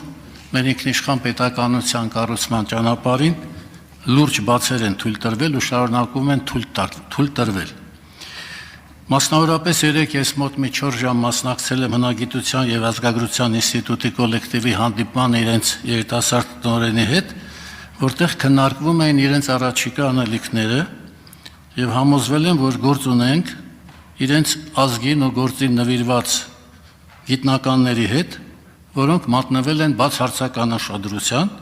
մեր ինքնիշխան պետականության կառուցման ճանապարհին լուրջ բացեր են թույլ տրվել ու շարունակում են թույլ տրվել։ Մասնավորապես երեք ես մոտ մի 4 ժամ մասնակցել եմ հնագիտության եւ ազգագրության ինստիտուտի կոլեկտիվի հանդիպման իրենց երիտասարդ տնօրենի հետ, որտեղ քննարկվում էին իրենց առաջիկա անելիքները եւ համոզվել եմ, որ գործ ունենք իրենց ազգին ու գործին նվիրված գիտնականների հետ, որոնք մատնվել են բացարձական ուշադրության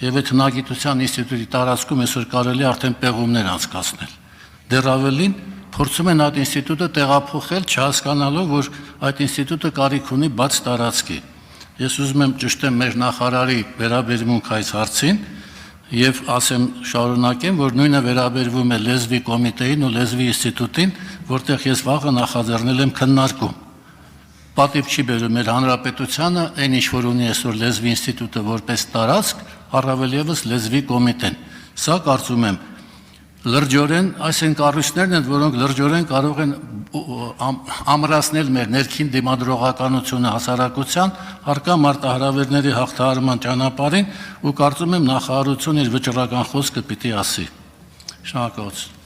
եւ այդ հնագիտության ինստիտուտի տարածքում այսօր կարելի արդեն պեղումներ անցկացնել։ Դեռ ավելին փորձում են այդ ինստիտուտը տեղափոխել, չհասկանալով, որ այդ ինստիտուտը կարիք ունի բաց տարածքի։ Ես ուզում եմ ճշտեմ մեր նախարարի վերաբերմունք այս հարցին եւ ասեմ շարունակեմ, որ նույնը վերաբերվում է լեզվի կոմիտեին ու լեզվի ինստիտուտին, որտեղ ես վաղը նախաձեռնել եմ քննարկում։ Պատիվ չի բերում մեր հանրապետությանը այն ինչ որ ունի այսօր լեզվի ինստիտուտը որպես տարածք, առավել եւս լեզվի կոմիտեն։ Սա կարծում եմ լրջորեն այս են կառույցներն են, որոնք լրջորեն կարող են ամրացնել մեր ներքին դիմադրողականությունը հասարակության հարկա մարտահրավերների հաղթահարման ճանապարհին ու կարծում եմ նախարարությունը իր վճռական խոսքը պիտի ասի։ Շնորհակալություն։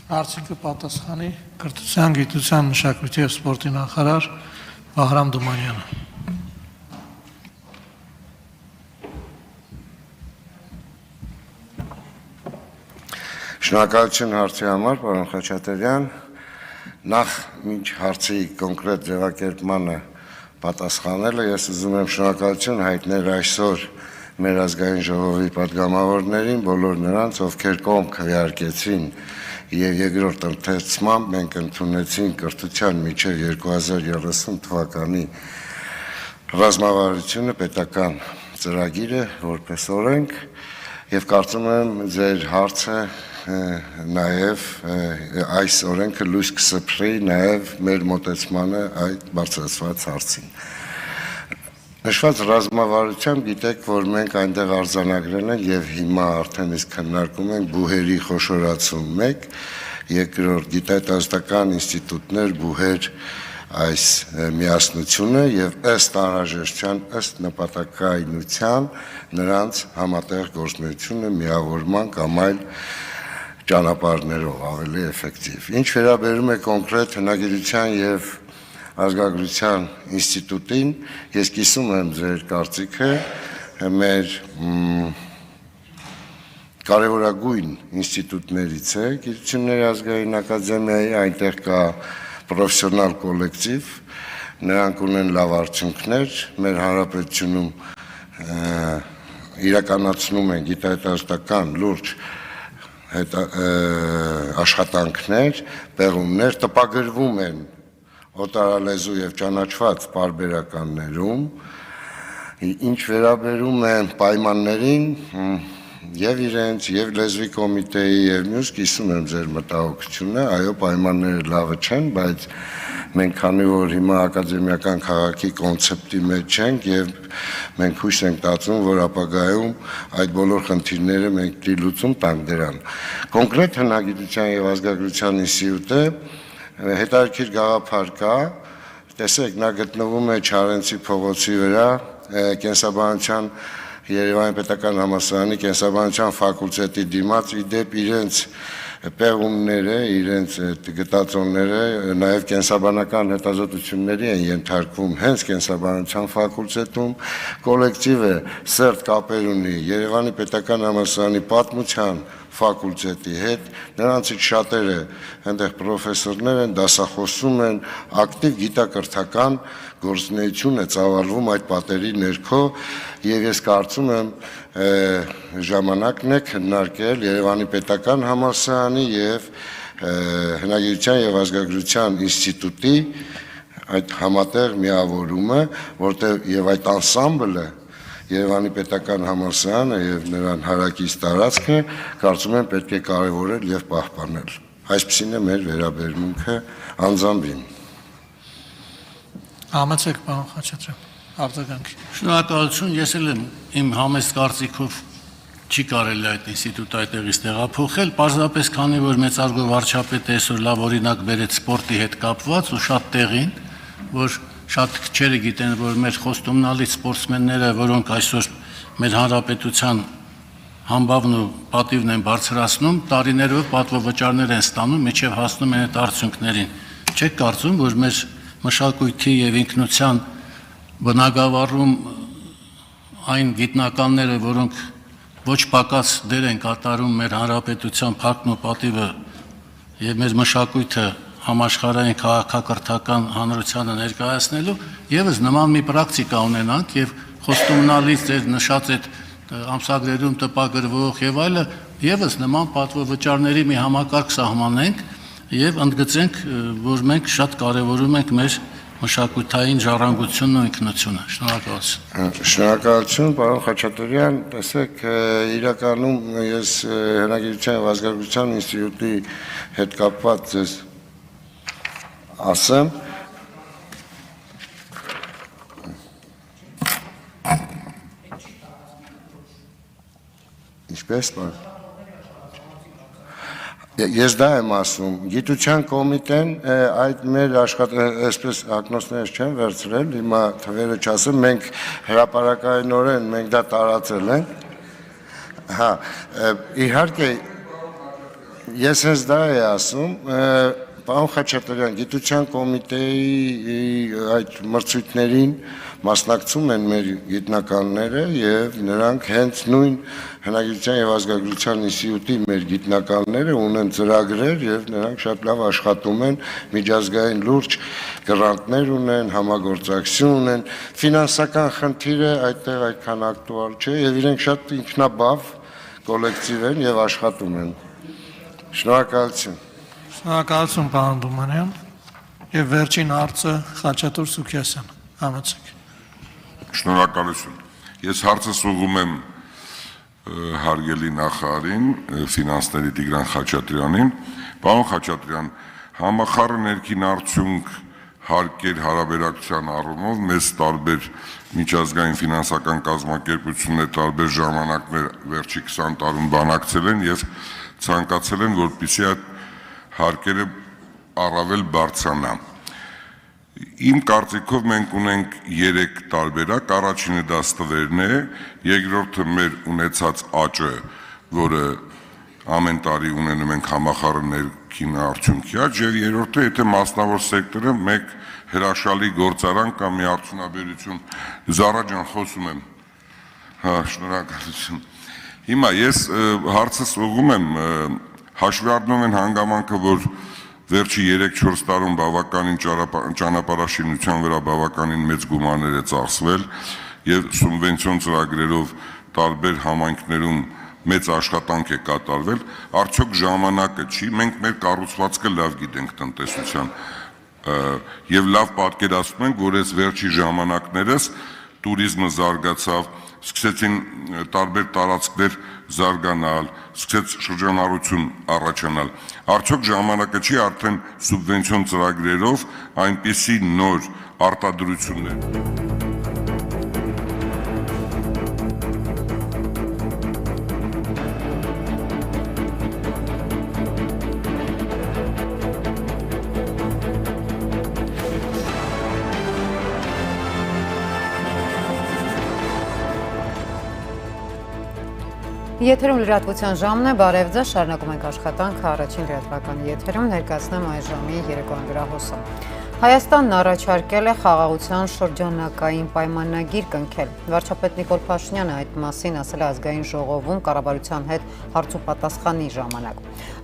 Հարցին կպատասխանի Կրթության, գիտության, մշակույթի եւ սպորտի նախարար Վահրամ Դումանյանը։ Շնորհակալություն հարցի համար, պարոն Խաչատրյան։ Նախ ինչ հարցի կոնկրետ ձևակերպմանը պատասխանելը ես ուզում եմ շնորհակալություն հայտնել այսօր մեր ազգային ժողովի պատգամավորներին, բոլոր նրանց, ովքեր կողմ քվեարկեցին եւ երկրորդ ընթերցմամբ մենք ընդունեցինք կրթության միջև 2030 թվականի ռազմավարությունը պետական ծրագիրը որպես օրենք եւ կարծում եմ ձեր հարցը նաև այս օրենքը լույս կսփռի նաև մեր մոտեցմանը այդ բարձրացված հարցին։ Նշված ռազմավարությամբ գիտեք, որ մենք այնտեղ արձանագրել ենք եւ հիմա արդեն իսկ քննարկում ենք բուհերի խոշորացում 1, երկրորդ գիտահետազոտական ինստիտուտներ, բուհեր այս միասնությունը եւ ըստ անհրաժեշտության, ըստ նպատակայնության նրանց համատեղ գործունեությունը միավորման կամ այլ ճանապարհներով ավելի էֆեկտիվ։ Ինչ վերաբերում է կոնկրետ հնագիտության եւ ազգագրության ինստիտուտին, ես կիսում եմ ձեր կարծիքը, մեր կարևորագույն ինստիտուտներից է Գիտությունների ազգային ակադեմիայի, այնտեղ կա պրոֆեսիոնալ կոլեկտիվ, նրանք ունեն լավ արդյունքներ, մեր հանրապետությունում իրականացնում են գիտահետազոտական լուրջ աշխատանքներ, պեղումներ տպագրվում են օտարալեզու եւ ճանաչված պարբերականներում, ինչ վերաբերում է պայմաններին եւ իրենց եւ լեզվի կոմիտեի եւ մյուս կիսում եմ ձեր մտահոգությունը, այո պայմանները լավը չեն, բայց մենք քանի որ հիմա ակադեմիական քաղաքի կոնցեպտի մեջ ենք եւ մենք հույս ենք տածում, որ ապագայում այդ բոլոր խնդիրները մենք դի լուծում տանք դրան։ Կոնկրետ հնագիտության եւ ազգագրության ինստիտուտը հետաքրքիր գաղափար կա, տեսեք, նա գտնվում է Չարենցի փողոցի վրա, կենսաբանության Երևանի պետական համալսարանի կենսաբանության ֆակուլտետի դիմաց իդեպ իրենց պեղումները, իրենց գտածոնները նաև կենսաբանական հետազոտությունների են ենթարկվում հենց կենսաբանության ֆակուլտետում, կոլեկտիվը սերտ կապեր ունի Երևանի պետական համալսարանի պատմության ֆակուլտետի հետ, նրանցից շատերը այնտեղ պրոֆեսորներ են, դասախոսում են, ակտիվ գիտակրթական գործունեություն է ծավալվում այդ պատերի ներքո եւ ես կարծում եմ ժամանակն է քննարկել Երևանի պետական համալսարանի եւ հնագիտության եւ ազգագրության ինստիտուտի այդ համատեղ միավորումը, որտեղ եւ այդ անսամբլը Երևանի պետական համալսարանը եւ նրան հարակից տարածքը կարծում եմ պետք է կարևորել եւ պահպանել։ Այսպեսին է մեր վերաբերմունքը անձամբին։ Համեցեք, պարոն Խաչատրյան, արձագանք։ Շնորհակալություն, ես էլ եմ իմ համեստ կարծիքով չի կարելի այդ ինստիտուտը այդտեղից տեղափոխել, պարզապես քանի որ մեծարգո վարչապետը այսօր լավ օրինակ բերեց սպորտի հետ կապված ու շատ տեղին, որ շատ քչերը գիտեն, որ մեր խոստումնալից սպորտսմենները, որոնք այսօր մեր հանրապետության համբավն ու պատիվն են բարձրացնում, տարիներով պատվովճարներ են ստանում, միջև հասնում են այդ արդյունքներին։ Չեք կարծում, որ մեր մշակույթի եւ ինքնության բնագավառում այն գիտնականները, որոնք ոչ պակաս դեր են կատարում մեր հանրապետության փառքն ու պատիվը եւ մեր մշակույթը համաշխարհային քաղաքակրթական հանրությանը ներկայացնելու, եւս նման մի պրակտիկա ունենանք եւ խոստումնալից ձեր նշած այդ ամսագրերում տպագրվող եւ այլը եւս նման պատվովճարների մի համակարգ սահմանենք եւ ընդգծենք, որ մենք շատ կարեւորում ենք մեր մշակութային ժառանգությունն ու ինքնությունը։ Շնորհակալություն։ Շնորհակալություն, պարոն Խաչատրյան, տեսեք, իրականում ես հնագիտության եւ ազգագրության ինստիտուտի հետ կապված ձեզ ասեմ, ինչպես պարոն։ Ես դա եմ ասում, գիտության կոմիտեն այդ մեր այսպես ակնոցներս չեն վերցրել, հիմա թվերը չասեմ, մենք հրապարակայնորեն մենք դա տարածել ենք, հա, իհարկե, ես հենց դա է ասում, պարոն Խաչատրյան, գիտության կոմիտեի այդ մրցույթներին մասնակցում են մեր գիտնականները եւ նրանք հենց նույն հնագիտության եւ ազգագրության ինստիտուտի մեր գիտնականները ունեն ծրագրեր եւ նրանք շատ լավ աշխատում են, միջազգային լուրջ գրանտներ ունեն, համագործակցություն ունեն, ֆինանսական խնդիրը այդտեղ այդքան ակտուալ չէ եւ իրենք շատ ինքնաբավ կոլեկտիվ են եւ աշխատում են։ Շնորհակալություն։ Շնորհակալություն, պարոն Դումանյան, եւ վերջին հարցը Խաչատուր Սուքիասյան, համեցեք։ Շնորհակալություն։ Ես հարցս ուղղում եմ հարգելի նախարարին, ֆինանսների Տիգրան Խաչատրյանին։ Պարոն Խաչատրյան, համախառն ներքին արդյունք հարկեր հարաբերակցության առումով մեզ տարբեր միջազգային ֆինանսական կազմակերպություններ տարբեր ժամանակներ վերջի 20 տարում բանակցել են եւ ցանկացել են, որպեսզի այդ հարկերը առավել բարձրանան։ Իմ կարծիքով մենք ունենք 3 տարբերակ, առաջինը դա ստվերն է, երկրորդը մեր ունեցած աճը, որը ամեն տարի ունենում ենք համախառն ներքին արդյունքի աճ, եւ երրորդը, եթե մասնավոր սեկտորը մեկ հրաշալի գործարան կամ մի արդյունաբերություն, Զարա ջան, խոսում եմ։ Հա, շնորհակալություն։ Հիմա ես հարցս ուղղում եմ, հաշվի առնում են հանգամանքը, որ վերջի 3-4 տարում բավականին ճանապարհաշինության վրա բավականին մեծ գումարներ է ծախսվել եւ սուբվենցիոն ծրագրերով տարբեր համայնքներում մեծ աշխատանք է կատարվել, արդյոք ժամանակը չի, մենք մեր կառուցվածքը լավ գիտենք տնտեսության եւ լավ պատկերացնում ենք, որ այս վերջի ժամանակներս տուրիզմը զարգացավ, սկսեցին տարբեր տարածքներ զարգանալ, սկսեց շրջանառություն առաջանալ։ Արդյոք ժամանակը չի արդեն սուբվենցիոն ծրագրերով այնպիսի նոր արտադրություններ։ Եթերում լրատվության ժամն է, բարև ձեզ, շարունակում ենք աշխատանքը առաջին լրատվական եթերում, ներկայացնեմ այս ժամի երեկոյան գրահոսը։ Հայաստանն առաջարկել է խաղաղության շրջանակային պայմանագիր կնքել։ Վարչապետ Նիկոլ Փաշինյանը այդ մասին ասել է ազգային ժողովում կառավարության հետ հարցուպատասխանի ժամանակ։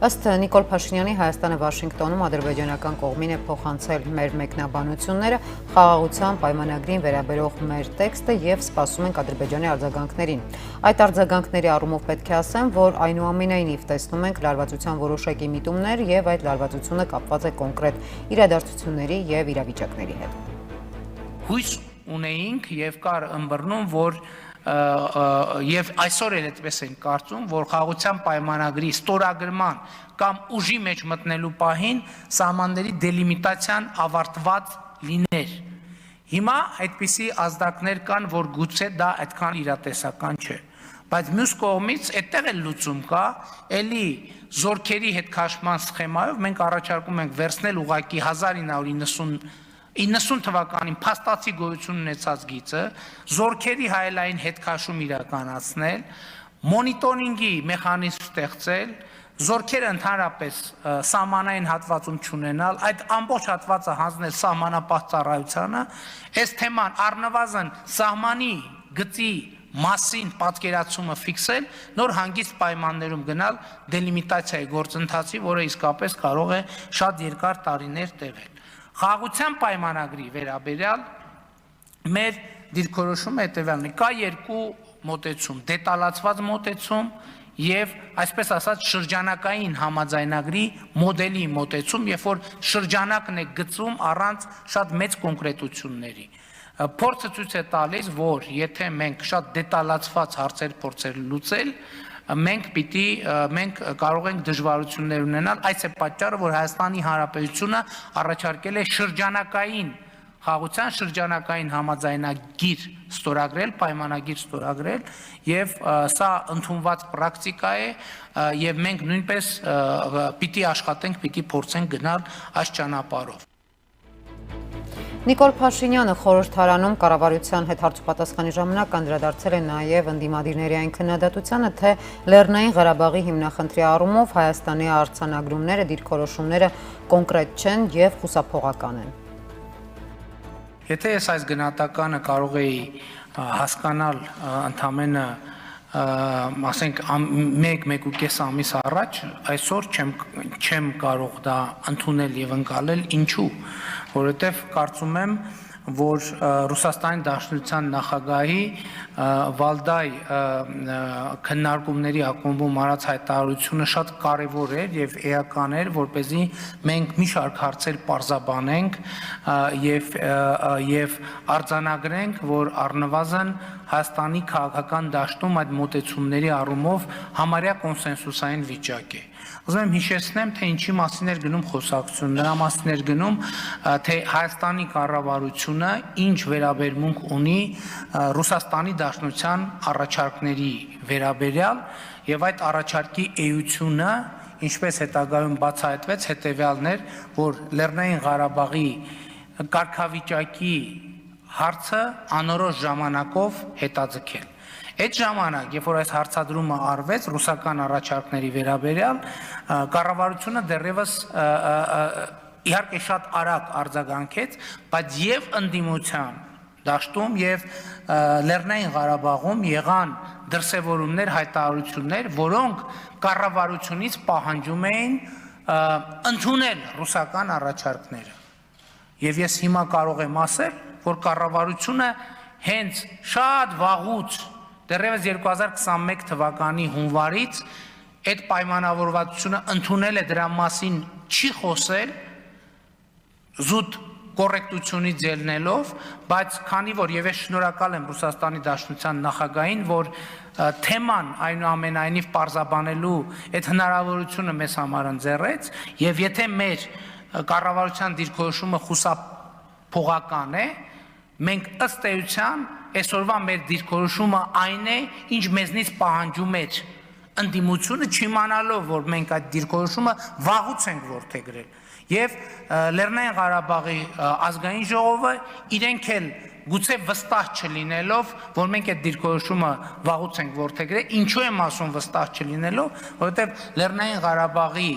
Ըստ Նիկոլ Փաշինյանի Հայաստանը Վաշինգտոնում ադրբեջանական կողմին է փոխանցել մեր մեկնաբանությունները, խաղաղության պայմանագրին վերաբերող մեր տեքստը եւ սպասում ենք ադրբեջանի արձագանքներին։ Այդ արձագանքների առումով պետք է ասեմ, որ այնուամենայնիվ տեսնում ենք լարվածության որոշակի միտումներ եւ այդ լարվածությունը կապված է կոնկրետ իրադարձությունների եւ իրավիճակների հետ։ Հույս ունեինք եւ կար ըմբռնում, որ եւ այսօր էլ այդպես են կարծում, որ խաղաղության պայմանագրի ստորագրման կամ ուժի մեջ մտնելու պահին սահմանների դելիմիտացիան ավարտված լիներ։ Հիմա այդպիսի ազդակներ կան, որ գուցե դա այդքան իրատեսական չէ։ Բայց մյուս կողմից այդտեղ էլ լուծում կա, էլի զորքերի հետ քաշման սխեմայով մենք առաջարկում ենք վերցնել ուղղակի 1990 թվականին փաստացի գոյություն ունեցած գիծը, զորքերի հայելային հետքաշում իրականացնել, մոնիտորինգի մեխանիզմ ստեղծել, զորքերը ընդհանրապես սահմանային հատվածում չունենալ, այդ ամբողջ հատվածը հանձնել սահմանապահ ծառայությանը, այս թեման առնվազն սահմանի գծի մասին պատկերացումը ֆիքսել, նոր հանգիստ պայմաններում գնալ դելիմիտացիայի գործընթացի, որը իսկապես կարող է շատ երկար տարիներ տևել։ Խաղաղության պայմանագրի վերաբերյալ մեր դիրքորոշումը հետևյալն է, կա երկու մոտեցում, դետալացված մոտեցում եւ այսպես ասած շրջանակային համաձայնագրի մոդելի մոտեցում, երբ որ շրջանակն է գծում առանց շատ մեծ կոնկրետությունների։ Փորձը ցույց է տալիս, որ եթե մենք շատ դետալացված հարցեր փորձեր լուծել, մենք կարող ենք դժվարություններ ունենալ, այս է պատճառը, որ Հայաստանի Հանրապետությունը առաջարկել է շրջանակային խաղաղության շրջանակային համաձայնագիր ստորագրել, պայմանագիր ստորագրել, եւ սա ընդունված պրակտիկա է, եւ մենք նույնպես պիտի աշխատենք, պիտի փորձենք գնալ այս ճանապարհով։ Նիկոլ Փաշինյանը խորհրդարանում կառավարության հետ հարցուպատասխանի ժամանակ անդրադարձել է նաև ընդդիմադիրների այն քննադատությանը, թե Լեռնային Ղարաբաղի հիմնախնդրի առումով Հայաստանի արձանագրումները, դիրքորոշումները կոնկրետ չեն եւ խուսափողական են։ Եթե ես այս գնահատականը կարող էի հասկանալ ընդամենը ասենք 1-1.5 ամիս առաջ, այսօր չեմ կարող դա ընդունել եւ ընկալել, ինչու, որովհետեւ կարծում եմ, որ Ռուսաստանի Դաշնության նախագահի Վալդայ քննարկումների ակումբում արած հայտարարությունը շատ կարևոր էր եւ էական էր, որպեսզի մենք մի շարք հարցեր պարզաբանենք եւ արձանագրենք, որ առնվազն Հայաստանի քաղաքական դաշտում այդ մոտեցումների առումով համարյա կոնսենսուսային վիճակ է։ Ուզում եմ հիշեցնեմ, թե ինչի մասին էր գնում խոսակցություն, նրա մասին էր գնում, թե Հայաստանի կառավարությունը ինչ վերաբերմունք ունի Ռուսաստանի Դաշնության առաջարկների վերաբերյալ եւ այդ առաջարկի էությունը, ինչպես հետագայում բացահայտվեց, հետեւյալն էր, որ Լեռնային Ղարաբաղի կարգավիճակի հարցը անորոշ ժամանակով հետաձգել։ Այդ ժամանակ, երբ որ այս հարցադրումը արվեց ռուսական առաջարկների վերաբերյալ, կառավարությունը դեռևս իհարկե շատ արագ արձագանքեց, բայց եւ ընդդիմության դաշտում եւ Լեռնային Ղարաբաղում եղան դրսևորումներ, հայտարարություններ, որոնք կառավարությունից պահանջում էին ընդունել ռուսական առաջարկները։ Եվ ես հիմա կարող եմ ասել, որ կառավարությունը հենց շատ վաղուց դեռևս 2021 թվականի հունվարից այդ պայմանավորվածությունը ընդունել է, դրա մասին չի խոսել, զուտ կոռեկտությունից ելնելով, բայց քանի որ եւ ես շնորհակալ եմ Ռուսաստանի Դաշնության նախագահին, որ թեման այնուամենայնիվ պարզաբանելու այդ հնարավորությունը մեզ համար ընձեռեց, եւ եթե մեր կառավարության դիրքորոշումը խուսափողական է, մենք ըստ էության այսօրվա մեր դիրքորոշումը այն է, ինչ մեզնից պահանջում էր ընդդիմությունը, չիմանալով, որ մենք այդ դիրքորոշումը վաղուց ենք որդեգրել։ Եվ Լեռնային Ղարաբաղի ազգային ժողովը իրենք էլ գուցե վստահ չլինելով, որ մենք այդ դիրքորոշումը վաղուց ենք որդեգրել, ինչու եմ ասում վստահ չլինելով, որովհետև Լեռնային Ղարաբաղի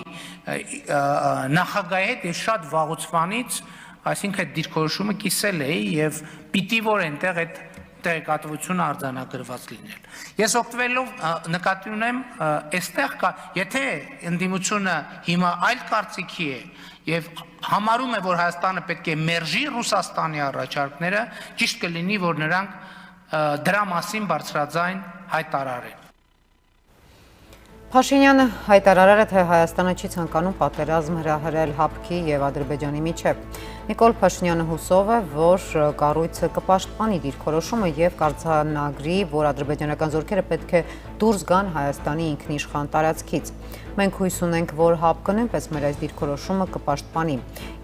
նախագահի հետ ես շատ վաղուց վանից այսինքն այդ դիրքորոշումը կիսել էի եւ պիտի որ այնտեղ այդ տեղեկատվությունը արձանագրված լինել։ Ես օգտվելով նկատի ունեմ, այստեղ կա, եթե ընդդիմությունը հիմա այլ կարծիքի է եւ համարում է, որ Հայաստանը պետք է մերժի Ռուսաստանի առաջարկները, ճիշտ կլինի, որ նրանք դրա մասին բարձրաձայն հայտարարեն։ Փաշինյանը հայտարարել է, թե Հայաստանը չի ցանկանում պատերազմ հրահրել ՀԱՊԿ-ի եւ Ադրբեջանի միջեւ։ Նիկոլ Փաշինյանը հուսով է, որ կառույցը կպաշտպանի դիրքորոշումը եւ կարձանագրի, որ ադրբեջանական զորքերը պետք է դուրս գան Հայաստանի ինքնիշխան տարածքից։ Մենք հույս ունենք, որ ՀԱՊԿ-ը նույնպես մեր այս դիրքորոշումը կպաշտպանի։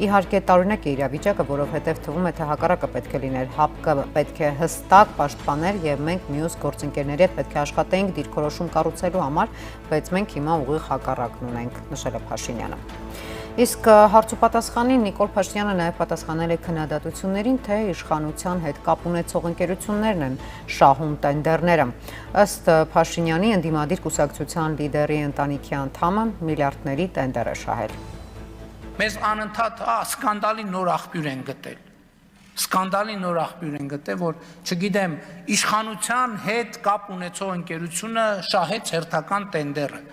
Իհարկե տարօրինակ է իրավիճակը, որովհետեւ թվում է, թե հակառակը պետք է լիներ, ՀԱՊԿ-ը պետք է հստակ պաշտպաներ եւ մենք մյուս գործընկերների հետ պետք է աշխատենք դիրքորոշում կառուցելու համար, բայց մենք հիմա ուղիղ հակառակն ունենք, նշել է Փաշինյանը։ Իսկ հարցու պատասխանին Նիկոլ Փաշինյանը նաև պատասխանել է քննադատություններին, թե իշխանության հետ կապ ունեցող ընկերություններն են շահում տենդերները։ Ըստ Փաշինյանի ընդդիմադիր կուսակցության լիդերի ընտանիքի անդամը միլիարդների տենդեր է շահել։ Մեզ անընդհատ սկանդալի նոր աղբյուր են գտել։ Սկանդալի նոր աղբյուր են գտել, որ չգիտեմ, իշխանության հետ կապ ունեցող ընկերությունը շահեց հերթական տենդերը։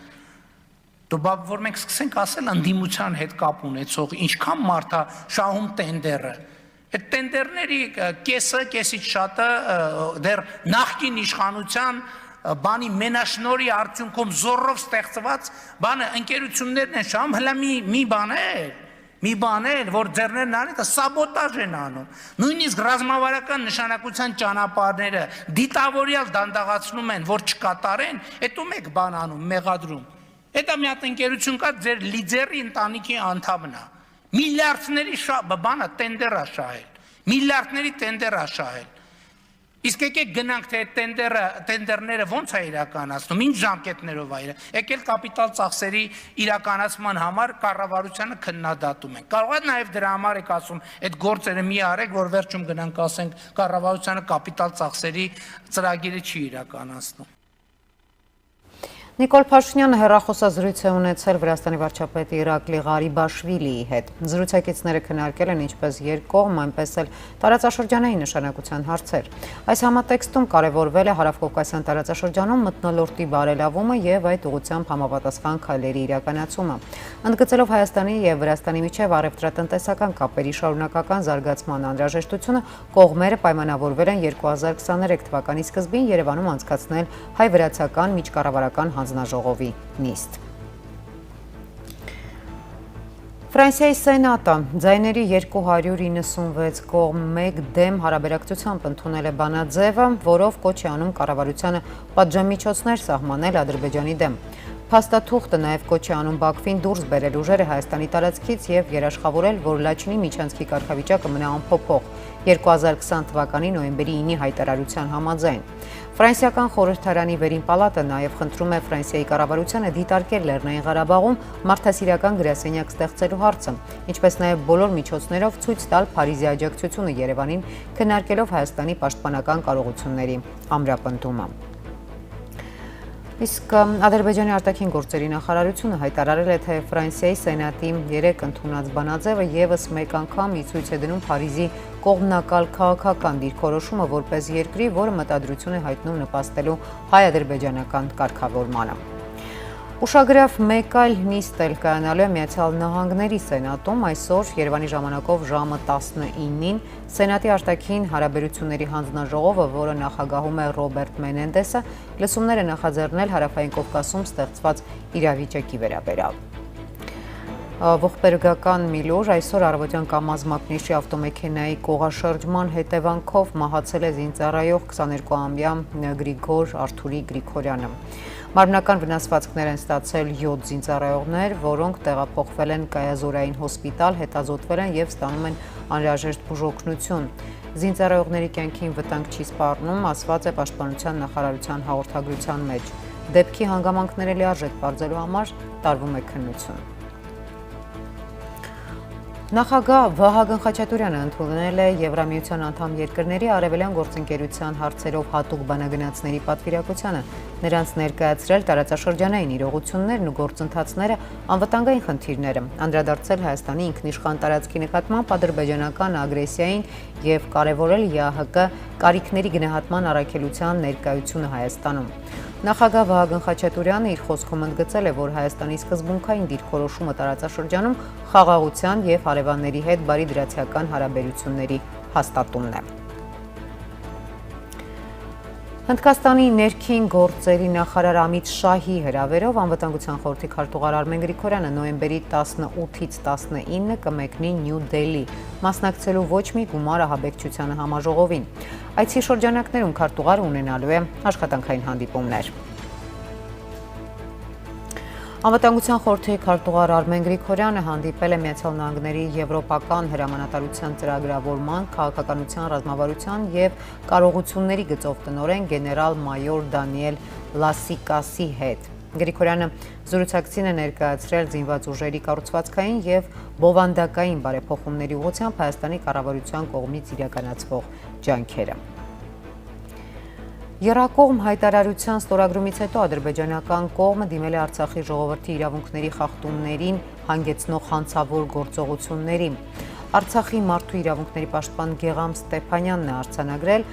Որ մենք սկսենք ասել ընդդիմության հետ կապ ունեցող ինչքան մարդ է շահում տենդերը։ Այդ տենդերների կեսից շատը դեռ նախկին իշխանության բանի մենաշնորի արդյունքում զորով ստեղծված բանը ընկերություններն են շահում, հլա մի բան է, որ ձեռներն անի, դա սաբոտաժ են անում։ Նույնիսկ ռազմավարական նշանակության ճանապարհները դիտավորյալ դանդաղացնում են, որ չկատարեն, հետո մեկ բան անում, մեղադրում։ Դա մի հատ ընկերություն կա, ձեր լիդերի ընտանիքի անդամն է։ Միլիարդների բանը տենդեր է շահել։ Միլիարդների տենդեր է շահել։ Իսկ եկեք գնանք, թե տենդերները ոնց է իրականացնում, ինչ ժամկետներով է։ Եկել կապիտալ ծախսերի իրականացման համար կառավարությանը քննադատում են։ Կարող է նաև դրա համար եք ասում, այդ գործերը մի արեք, որ վերջում գնանք ասենք կառավարությանը կապիտալ ծախսերի ծրագիրը չի իրականացնում։ Նիկոլ Փաշինյանը հեռախոսազրույց է ունեցել Վրաստանի վարչապետ Իրակլի Ղարիբաշվիլիի հետ։ Զրուցակիցները քննարկել են ինչպես երկկողմ, այնպես էլ տարածաշրջանային նշանակության հարցեր։ Այս համատեքստում կարևորվել է Հարավկովկասյան տարածաշրջանում մթնոլորտի բարելավումը եւ այդ ուղղությամբ համապատասխան քայլերի իրականացումը։ Ընդգծելով Հայաստանի եւ Վրաստանի միջև առևտրատնտեսական կապերի շարունակական զարգացման անհրաժեշտությունը, կողմերը պայմանավորվել են 2023 թվականի սկզբին Երևանում անցկացնել հայ-վրացական միջկառավարական հանձնաժողովի նիստ։ Ֆրանսիայի Սենատը ձայների 296 կողմ 1 դեմ հարաբերակցությամբ ընդունել է բանաձևը, որով կոչ է անում կառավարությանը պատժամիջոցներ սահմանել Ադրբեջանի դեմ։ Փաստաթուղթը նաև կոչ է անում Բաքվին դուրս բերել ուժերը Հայաստանի տարածքից եւ երաշխավորել, որ Լաչինի միջանցքի կարգավիճակը մնա անփոփոխ 2020 թվականի նոյեմբերի 9-ի հայտարարության համաձայն։ Ֆրանսիական խորհրդարանի վերին պալատը նաև խնդրում է Ֆրանսիայի կառավարությանը դիտարկել Լեռնային Ղարաբաղում մարդասիրական գրասենյակ ստեղծելու հարցը, ինչպես նաև բոլոր միջոցներով ցույց տալ Փարիզի աջակցությունը Երևանին, քննարկելով Հայաստանի պաշտպանական կարողությունների ամրապնդումը։ Իսկ Ադրբեջանի արտաքին գործերի նախարարությունը հայտարարել է, թե Ֆրանսիայի Սենատի 3 ընդունած բանաձևը եւս մեկ անգամ ի ցույց է դնում Փարիզի կողմնակալ քաղաքական դիրքորոշումը որպես երկրի, որը մտադրություն է հայտնում նպաստելու հայ-ադրբեջանական կարգավորմանը։ Ուշագրավ մեկ այլ նիստ էլ կայանալու է Միացյալ Նահանգների Սենատում այսօր Երևանի ժամանակով ժամը 19-ին Սենատի արտաքին հարաբերությունների հանձնաժողովը, որը նախագահում է Ռոբերտ Մենենդեսը, լսումներ է նախաձեռնել Հարավային Կովկասում ստեղծված իրավիճակի վերաբերյալ։ Ողբերգական մի լուր այսօր առավոտյան Կամազ մակնիշի ավտոմեքենայի կողաշրջման հետևանքով մահացել է զինծառայող 22-ամյա Գրիգոր Արթուրի Գրիգորյանը։ Մարմնական վնասվածքներ են ստացել 7 զինծառայողներ, որոնք տեղափոխվել են կայազորային հոսպիտալ, հետազոտվել են եւ ստանում են անհրաժեշտ բուժօգնություն։ Զինծառայողների կյանքին վտանգ չի սպառնում, ասված է Պաշտպանության նախարարության հաղորդագրության մեջ։ Դեպքի հանգամանքները լիարժեք բարձելու համար տարվում է քննություն։ Նախագահ Վահագն Խաչատուրյանը ընդունել է Եվրամիության անդամ երկրների արևելյան գործընկերության հարցերով հատուկ բանագնացների պատվիրակությանը, նրանց ներկայացրել տարածաշրջանային իրողություններն ու գործընթացները, անվտանգային խնդիրները, անդրադարձել Հայաստանի ինքնիշխան տարածքի նկատմամբ ադրբեջանական ագրեսիային եւ կարեւորել ԵԱՀԿ կարիքների գնահատման առաքելության ներկայությունը Հայաստանում։ Նախագահ Վահագն Խաչատուրյանը իր խոսքում ընդգծել է, որ Հայաստանի սկզբունքային դիրքորոշումը տարածաշրջանում խաղաղության եւ հարևանների հետ բարի դրացիական հարաբերությունների հաստատումն է։ Հնդկաստանի ներքին գործերի նախարար Ամիտ Շահի հրավերով անվտանգության խորհրդի քարտուղար Արմեն Գրիգորյանը նոյեմբերի 18-ից 19 կմեկնի Նյու Դելհի, մասնակցելու ոչ մի գումար ահաբեկչությանը համաժողովին։ Այցի շրջանակներում քարտուղարը ունենալու է աշխատանքային հանդիպումներ։ Անվտանգության խորհրդի քարտուղար Արմեն Գրիգորյանը հանդիպել է Միացյալ Նահանգների եվրոպական հրամանատարության ծրագրավորման, քաղաքականության, ռազմավարության եւ կարողությունների գծով տնօրեն գեներալ-մայոր Դանիել Լասիկասի հետ։ Գրիգորյանը զրուցակցին է ներկայացրել զինված ուժերի կառուցվածքային եւ բովանդակային բարեփոխումների ուղղությամբ Հայաստանի կառավարության կողմից իրականացվող ջանքերը։ Եռակողմ հայտարարության ստորագրումից հետո ադրբեջանական կողմը դիմել է Արցախի ժողովրդի իրավունքների խախտումներին հանգեցնող հանցավոր գործողություններին։ Արցախի մարդու իրավունքների պաշտպան Գեղամ Ստեփանյանն է արձանագրել,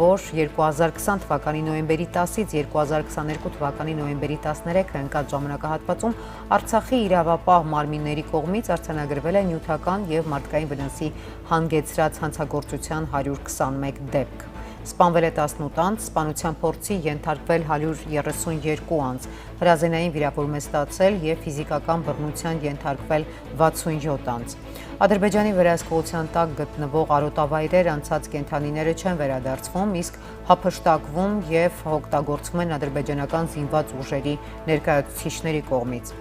որ 2020 թվականի նոյեմբերի 10-ից 2022 թվականի նոյեմբերի 13-ը ընկած ժամանակահատվածում Արցախի իրավապահ մարմինների կողմից արձանագրվել է նյութական եւ մարդկային վնասի հանգեցրած հանցագործության 121 դեպք։ Սպանվել է 18 անձ, սպանության փորձի ենթարկվել 132 անձ, հրազենային վիրավորում է ստացել եւ ֆիզիկական բռնության ենթարկվել 67 անձ։ Ադրբեջանի վերահսկողության տակ գտնվող արոտավայրեր անցած կենդանիները չեն վերադարձվում, իսկ հափշտակվում եւ օգտագործվում են ադրբեջանական զինված ուժերի ներկայացուցիչների կողմից։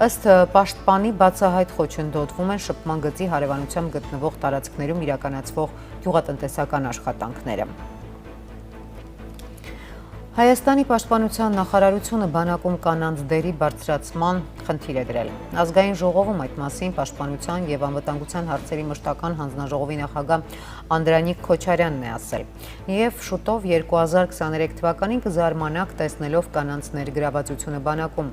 Ըստ պաշտպանի բացահայտ խոչընդոտվում են շփման գծի հարևանությամբ գտնվող տարածքներում իրականացվող գյուղատնտեսական աշխատանքները։ Հայաստանի պաշտպանության նախարարությունը բանակում կանանց դերի բարձրացման խնդիր է դրել։ Ազգային ժողովում այդ մասին պաշտպանության եւ անվտանգության հարցերի մշտական հանձնաժողովի նախագահ Անդրանիկ Քոչարյանն է ասել։ Եվ շուտով 2023 թվականին կզարմանաք տեսնելով կանանց ներգրավվածությունը բանակում։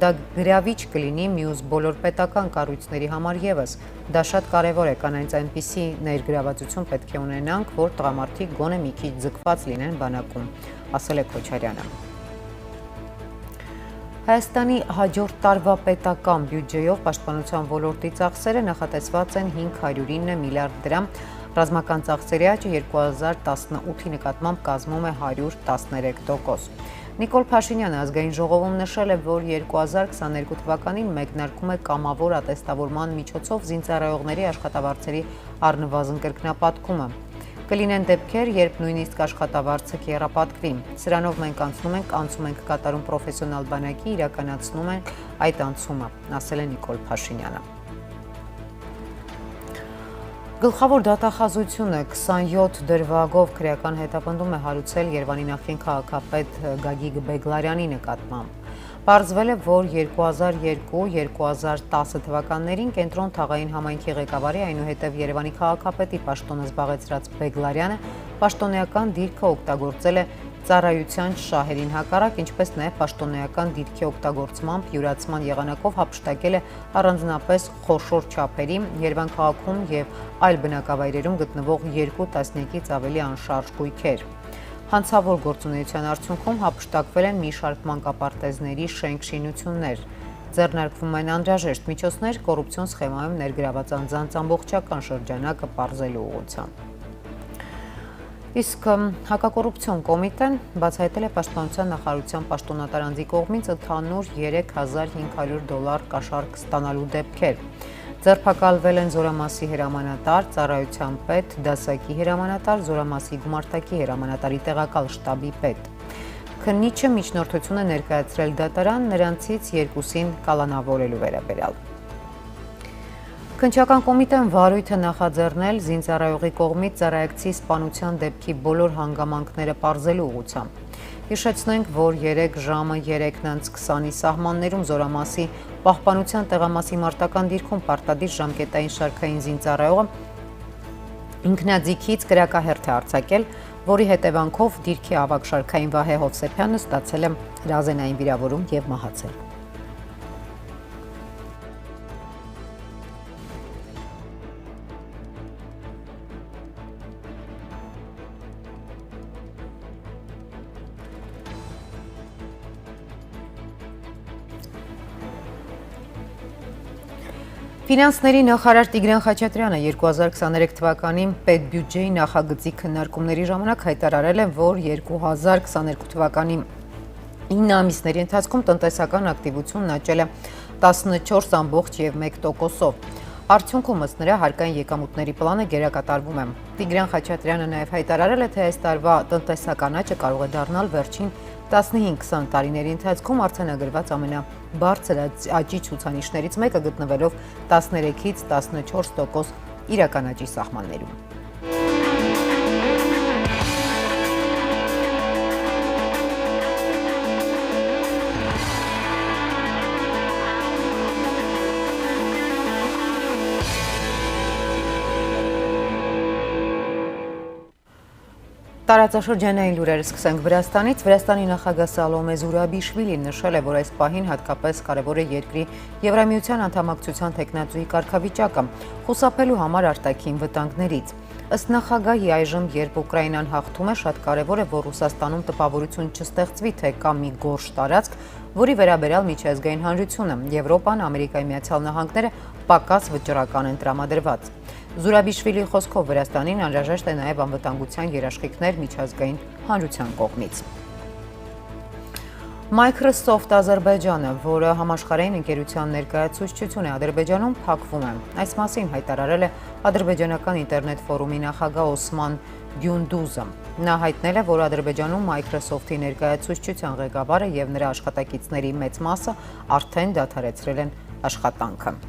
Դա գրավիչ կլինի մյուս բոլոր պետական կառույցների համար եւս։ Դա շատ կարեւոր է, կանանց այնպիսի ներգրավվածություն պետք է ունենանք, որ տղամարդիկ գոնե մի քիչ ձգված լինեն բանակում, ասել է Քոչարյանը։ Հայաստանի հաջորդ տարվա պետական բյուջեով պաշտպանության ոլորտի ծախսերը նախատեսված են 509 միլիարդ դրամ, ռազմական ծախսերի աճը 2018-ի նկատմամբ կազմում է 113%։ Նիկոլ Փաշինյանը ազգային ժողովում նշել է, որ 2022 թվականին մեկնարկում է կամավոր ատեստավորման միջոցով զինծառայողների աշխատավարձերի առնվազն կրկնապատկումը։ Կլինեն դեպքեր, երբ նույնիսկ աշխատավարձը կեռապատկվի։ Սրանով մենք անցում ենք կատարում պրոֆեսիոնալ բանակի, իրականացնում ենք այդ անցումը, ասել է Նիկոլ Փաշինյանը։ Գլխավոր դատախազությունը 27 դրվագով քրեական հետապնդում է հարուցել Երևանի նախկին քաղաքապետ Գագիկ Բեգլարյանի նկատմամբ։ Պարզվել է, որ 2002-2010 թվականներին կենտրոն թաղային համայնքի ղեկավարի, այնուհետև Երևանի քաղաքապետի պաշտոնը զբաղեցրած Բեգլարյանը պաշտոնեական դիրքը օգտագործել է ծառայության շահերին հակառակ, ինչպես նաև պաշտոնեական դիրքի օգտագործմամբ յուրացման եղանակով հափշտակել է առանձնապես խոշոր չափերի Երևան քաղաքում եւ այլ բնակավայրերում գտնվող 2 տասնյակից ավելի անշարժ գույքեր։ Հանցավոր գործունեության արդյունքում հափշտակվել են մի շարք մանկապարտեզների շենք-շինություններ, ձեռնարկվում են անհրաժեշտ միջոցներ կոռուպցիոն սխեմայում ներգրաված անձանց ամբողջական շրջանակը պարզելու ուղղությամբ։ Իսկ հակակոռուպցիոն կոմիտեն բացահայտել է պաշտպանության նախարարության պաշտոնատար անձի կողմից ընդհանուր $3500 կաշառք ստանալու դեպքեր։ Ձերբակալվել են Զորամասի հրամանատար, ծառայության պետ, դասակի հրամանատար, Զորամասի գումարտակի հրամանատարի տեղակալ շտաբի պետ։ Քննիչը միջնորդություն է ներկայացրել դատարան, նրանցից երկուսին կալանավորելու վերաբերյալ։ Քննչական կոմիտեն վարույթ է նախաձեռնել զինծառայողի կողմից ծառայակցի սպանության դեպքի բոլոր հանգամանքները պարզելու ուղղությամբ։ Հիշեցնենք, որ 3 ժամը 3:20-ի սահմաններում Զորամասի պահպանության տեղամասի մարտական դիրքում պարտադիր ժամկետային շարքային զինծառայողը ինքնաձիգից կրակահերթ է արձակել, որի հետևանքով դիրքի ավագ շարքային Վահե Հովսեփյանը ստացել է հրազենային վիրավորում եւ մահացել։ Ֆինանսների նախարար Տիգրան Խաչատրյանը 2023 թվականի պետբյուջեի նախագծի քննարկումների ժամանակ հայտարարել է, որ 2022 թվականի 9 ամիսների ընթացքում տնտեսական ակտիվությունն աճել է 14.1%-ով։ Արդյունքում ըստ նրա հարկային եկամուտների պլանը գերակատարվում է։ Տիգրան Խաչատրյանը նաև հայտարարել է, թե այս տարվա տնտեսական աճը կարող է դառնալ վերջին 15-20 տարիների ընթացքում արձանագրված ամենաբարձր աճի ցուցանիշներից մեկը գտնվելով 13-ից 14% իրական աճի սահմաններում։ Տարածաշրջանային լուրերը սկսենք Վրաստանից։ Վրաստանի նախագահ Սալոմե Զուրաբիշվիլին նշել է, որ այս պահին հատկապես կարևոր է երկրի Եվրամիության անդամակցության թեկնածուի կարգավիճակը, խուսափելու համար արտաքին վտանգներից։ Ըստ նախագահի այժմ, երբ Ուկրաինան հաղթում է, շատ կարևոր է, որ Ռուսաստանում տպավորություն չստեղծվի, թե կա մի գորշ տարածք, որի վերաբերյալ միջազգային հանրությունը, Եվրոպան, Ամերիկայի Միացյալ Նահանգները պակաս վճռական են տրամադրված։ Զուրաբիշվիլիի խոսքով Վրաստանին անհրաժեշտ է նաև անվտանգության երաշխիքներ միջազգային հանրության կողմից։ Microsoft Ադրբեջանը, որը համաշխարհային ընկերության ներկայացուցչություն է Ադրբեջանում, փակվում է։ Այս մասին հայտարարել է ադրբեջանական ինտերնետ ֆորումի նախագահ Օսման Գյունդուզը։ Նա հայտնել է, որ Ադրբեջանում Microsoft-ի ներկայացուցչության ղեկավարը եւ նրա աշխատակիցների մեծ մասը արդեն դադարեցրել են աշխատանքը։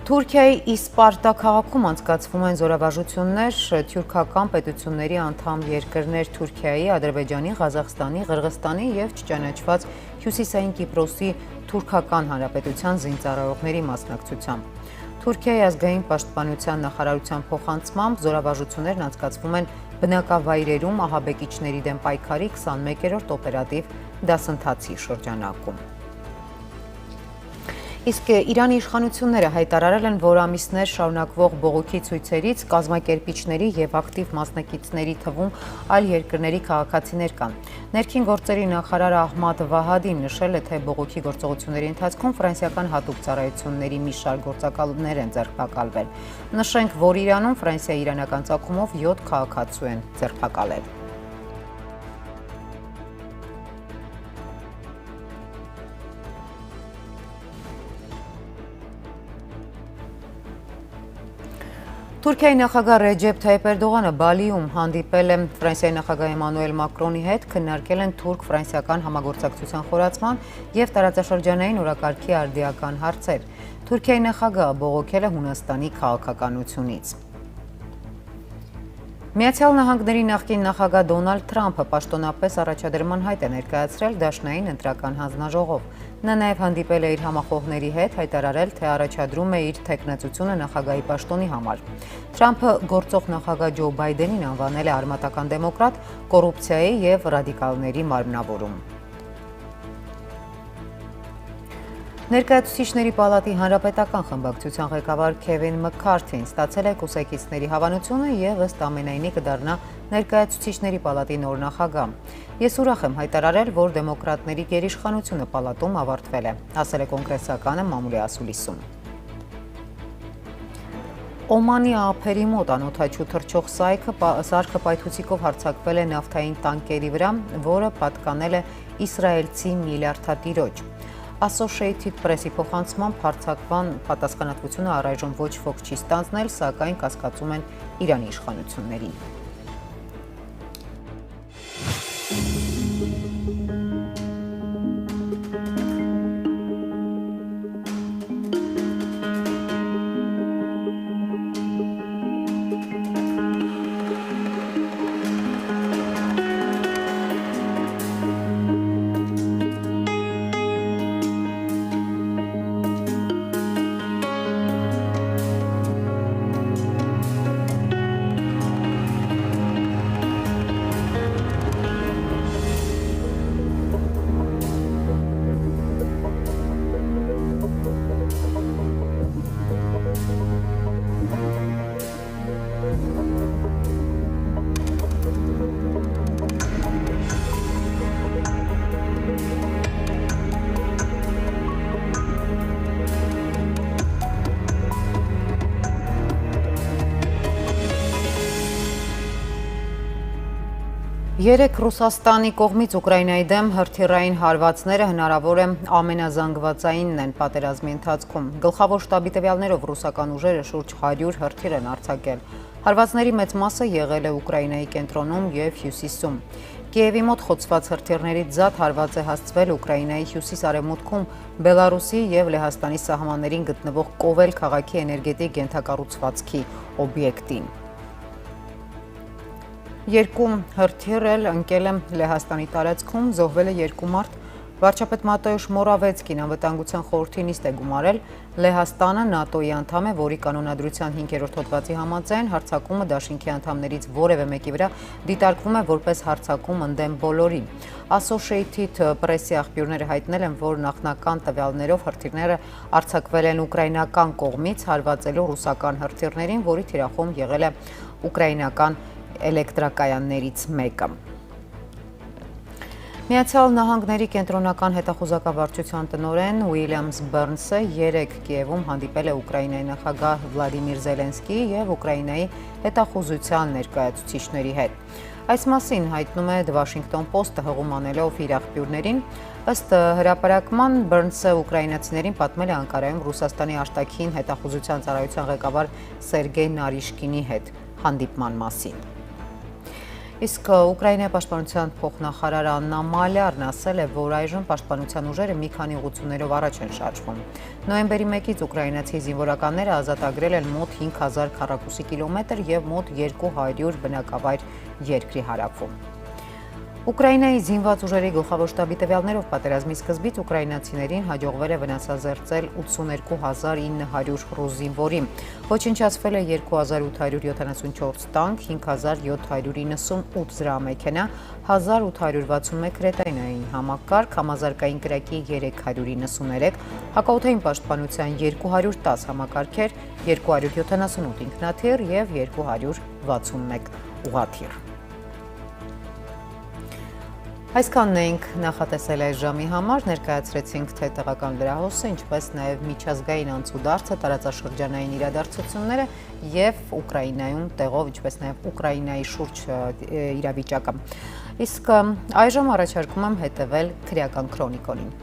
Թուրքիայի Իսպարտա քաղաքում անցկացվում են զորավարժություններ, թյուրքական պետությունների անդամ երկրներ Թուրքիայի, Ադրբեջանի, Ղազախստանի, Ղրղստանի եւ չճանաչված Հյուսիսային Կիպրոսի թուրքական հանրապետության զինծառայողների մասնակցությամբ։ Թուրքիայի ազգային պաշտպանության նախարարության փոխանցմամբ զորավարժություններն անցկացվում են բնակավայրերում ահաբեկիչների դեմ պայքարի 21-րդ օպերատիվ դասընթացի շրջանակում։ Իսկ Իրանի իշխանությունները հայտարարել են, որ ամիսներ շարունակվող բողոքի ցույցերից կազմակերպիչների եւ ակտիվ մասնակիցների թվում այլ երկրների քաղաքացիներ կան։ Ներքին գործերի նախարար Ահմադ Վահադին նշել է, թե բողոքի գործողությունների ընթացքում ֆրանսիական հատուկ ծառայությունների մի շարք գործակալներ են ձերբակալվել։ Նշենք, որ Իրանում Ֆրանսիայի իրանական ծագումով 7 քաղաքացու են ձերբակալել։ Թուրքիայի նախագահ Ռեջեփ Թայիփ Էրդողանը Բալիում հանդիպել է Ֆրանսիայի նախագահ Էմանուել Մակրոնի հետ, քննարկել են թուրք-ֆրանսիական համագործակցության խորացման եւ տարածաշրջանային օրակարգի արդիական հարցեր։ Թուրքիայի նախագահը բողոքել է Հունաստանի քաղաքականությունից։ Միացյալ Նահանգների նախկին նախագահ Դոնալդ Թրամփը պաշտոնապես առաջադրման հայտ է ներկայացրել Դաշնային ընտրական հանձնաժողով։ Նա նաև հանդիպել է իր համախոհների հետ, հայտարարել, թե առաջադրում է իր թեկնածությունը նախագահի պաշտոնի համար։ Թրամփը գործող նախագահ Ջո Բայդենին անվանել է արմատական դեմոկրատ, կոռուպցիայի եւ ռադիկալների մարմնավորում։ Ներկայացուցիչների պալատի հանրապետական խմբակցության ղեկավար Քևին Մքքարթին ստացել է կուսակիցների հավանությունը եւ ըստ ամենայնի կդառնա ներկայացուցիչների պալատի նոր նախագահ։ Ես ուրախ եմ հայտարարել, որ դեմոկրատների գերիշխանությունը պալատում ավարտվել է, ասել է կոնգրեսականը մամուլի ասուլիսում։ Օմանի ափերի մոտ անօդաչու թռչող սարքը պայթուցիկով հարձակվել է նավթային տանկերի վրա, որը պատկանել է իսրայելցի միլիարդատիրոջ։ Associated Press-ի փոխանցմամբ հարձակման պատասխանատվությունը առայժմ ոչ ոք չի ստանձնել, սակայն կասկածում են Իրանի իշխանություններին։ Երեք Ռուսաստանի կողմից Ուկրաինայի դեմ հրթիռային հարվածները հնարավոր է ամենազանգվածայինն են պատերազմի ընթացքում։ Գլխավոր շտաբի տվյալներով ռուսական ուժերը շուրջ 100 հրթիռ են արձակել։ Հարվածների մեծ մասը եղել է Ուկրաինայի կենտրոնում և հյուսիսում։ Կիևի մոտ խոցված հրթիռներից զատ հարված է հասցվել Ուկրաինայի հյուսիս-արևմուտքում Բելարուսի և Լեհաստանի սահմաններին գտնվող Կովել քաղաքի էներգետիկ ենթակառուցվածքի օբյեկտին։ Երկու հրթիռ էլ ընկել է Լեհաստանի տարածքում, զոհվել է 2 մարդ։ Վարչապետ Մատեուշ Մորավեցկին անվտանգության խորհրդի նիստ է գումարել։ Լեհաստանը ՆԱՏՕ-ի անդամ է, որի կանոնադրության 5-րդ հոդվածի համաձայն հարձակումը դաշինքի անդամներից որևէ մեկի վրա դիտարկվում է որպես հարձակում ընդդեմ բոլորի։ Associated Press-ի աղբյուրները հայտնել են, որ նախնական տվյալներով հրթիռները արձակվել են ուկրաինական կողմից հարվածելու ռուսական հրթիռներին, որի թիրախում եղել է ուկրաինական էլեկտրակայաններից մեկը։ Միացյալ Նահանգների կենտրոնական հետախուզակավարչության տնօրեն Ուիլյամս Բըրնսը 3 Կիևում հանդիպել է Ուկրաինայի նախագահ Վլադիմիր Զելենսկիի և Ուկրաինայի հետախուզության ներկայացուցիչների հետ։ Այս մասին հայտնում է The Washington Post-ը հղում անելով իր աղբյուրներին։ Ըստ հրապարակման Բըրնսը ուկրաինացիներին պատմել է Անկարայում Ռուսաստանի արտաքին հետախուզության ծառայության ղեկավար Սերգեյ Նարիշկինի հետ հանդիպման մասին։ Իսկ Ուկրաինայի պաշտպանության փոխնախարար Աննա Մալյարն ասել է, որ այժմ պաշտպանության ուժերը մի քանի ուղղություններով առաջ են շարժվում։ Նոյեմբերի 1-ից ուկրաինացի զինվորականները ազատագրել են մոտ 5000 քառակուսի կիլոմետր և մոտ 200 բնակավայր երկրի հարավում։ Ուկրաինայի զինված ուժերի գլխավոր շտաբի տվյալներով պատերազմի սկզբից ուկրաինացիներին հաջողվել է վնասազերծել 82900 ռուս զինվորի։ Ոչնչացվել է 2874 տանկ, 5798 զրահամեքենա, 1861 հրետանային համակարգ, համազարգային կրակի 393, հակաօդային պաշտպանության 210 համակարգեր, 278 ինքնաթիռ և 261 ուղղաթիռ։ Այսքանն էինք նախատեսել այս ժամի համար, ներկայացրեցինք թե տեղական լրահոսը, ինչպես նաև միջազգային անցուդարձը, տարածաշրջանային իրադարձությունները և Ուկրաինայում տեղով, ինչպես նաև Ուկրաինայի շուրջ իրավիճակը։ Իսկ այժմ առաջարկում եմ հետևել քրեական քրոնիկոնին։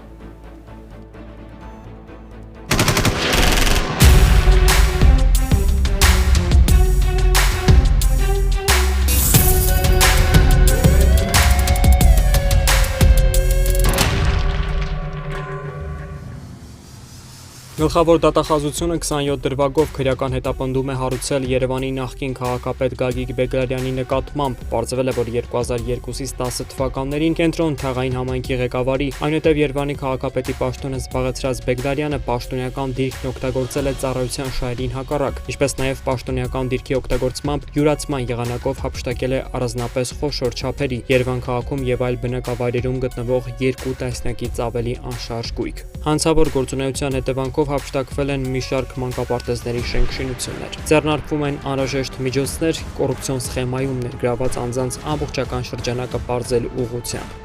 Գլխավոր դատախազությունը 27 դրվագով քրեական հետապնդում է հարուցել Երևանի նախկին քաղաքապետ Գագիկ Բեգլարյանի նկատմամբ։ Պարզվել է, որ 2002-ից 10 թվականներին կենտրոն թաղային համայնքի ղեկավարի, այնուհետև Երևանի քաղաքապետի պաշտոնը զբաղեցրած Բեգլարյանը պաշտոնական դիրքն օգտագործել է ծառայության շահերին հակառակ, ինչպես նաև պաշտոնական դիրքի օգտագործմամբ յուրացման եղանակով հափշտակել է առանձնապես խոշոր չափերի Երևան քաղաքում և այլ բնակավայրերում գտնվող 2 տասնյակից ավելի անշարժ գույք։ Հանցավոր գործունեության հետևանքով հափշտակվել են մի շարք մանկապարտեզների շենքշինություններ։ Ձեռնարկվում են անհրաժեշտ միջոցներ կոռուպցիոն սխեմայում ներգրաված անձանց ամբողջական շրջանակը պարզելու ուղղությամբ։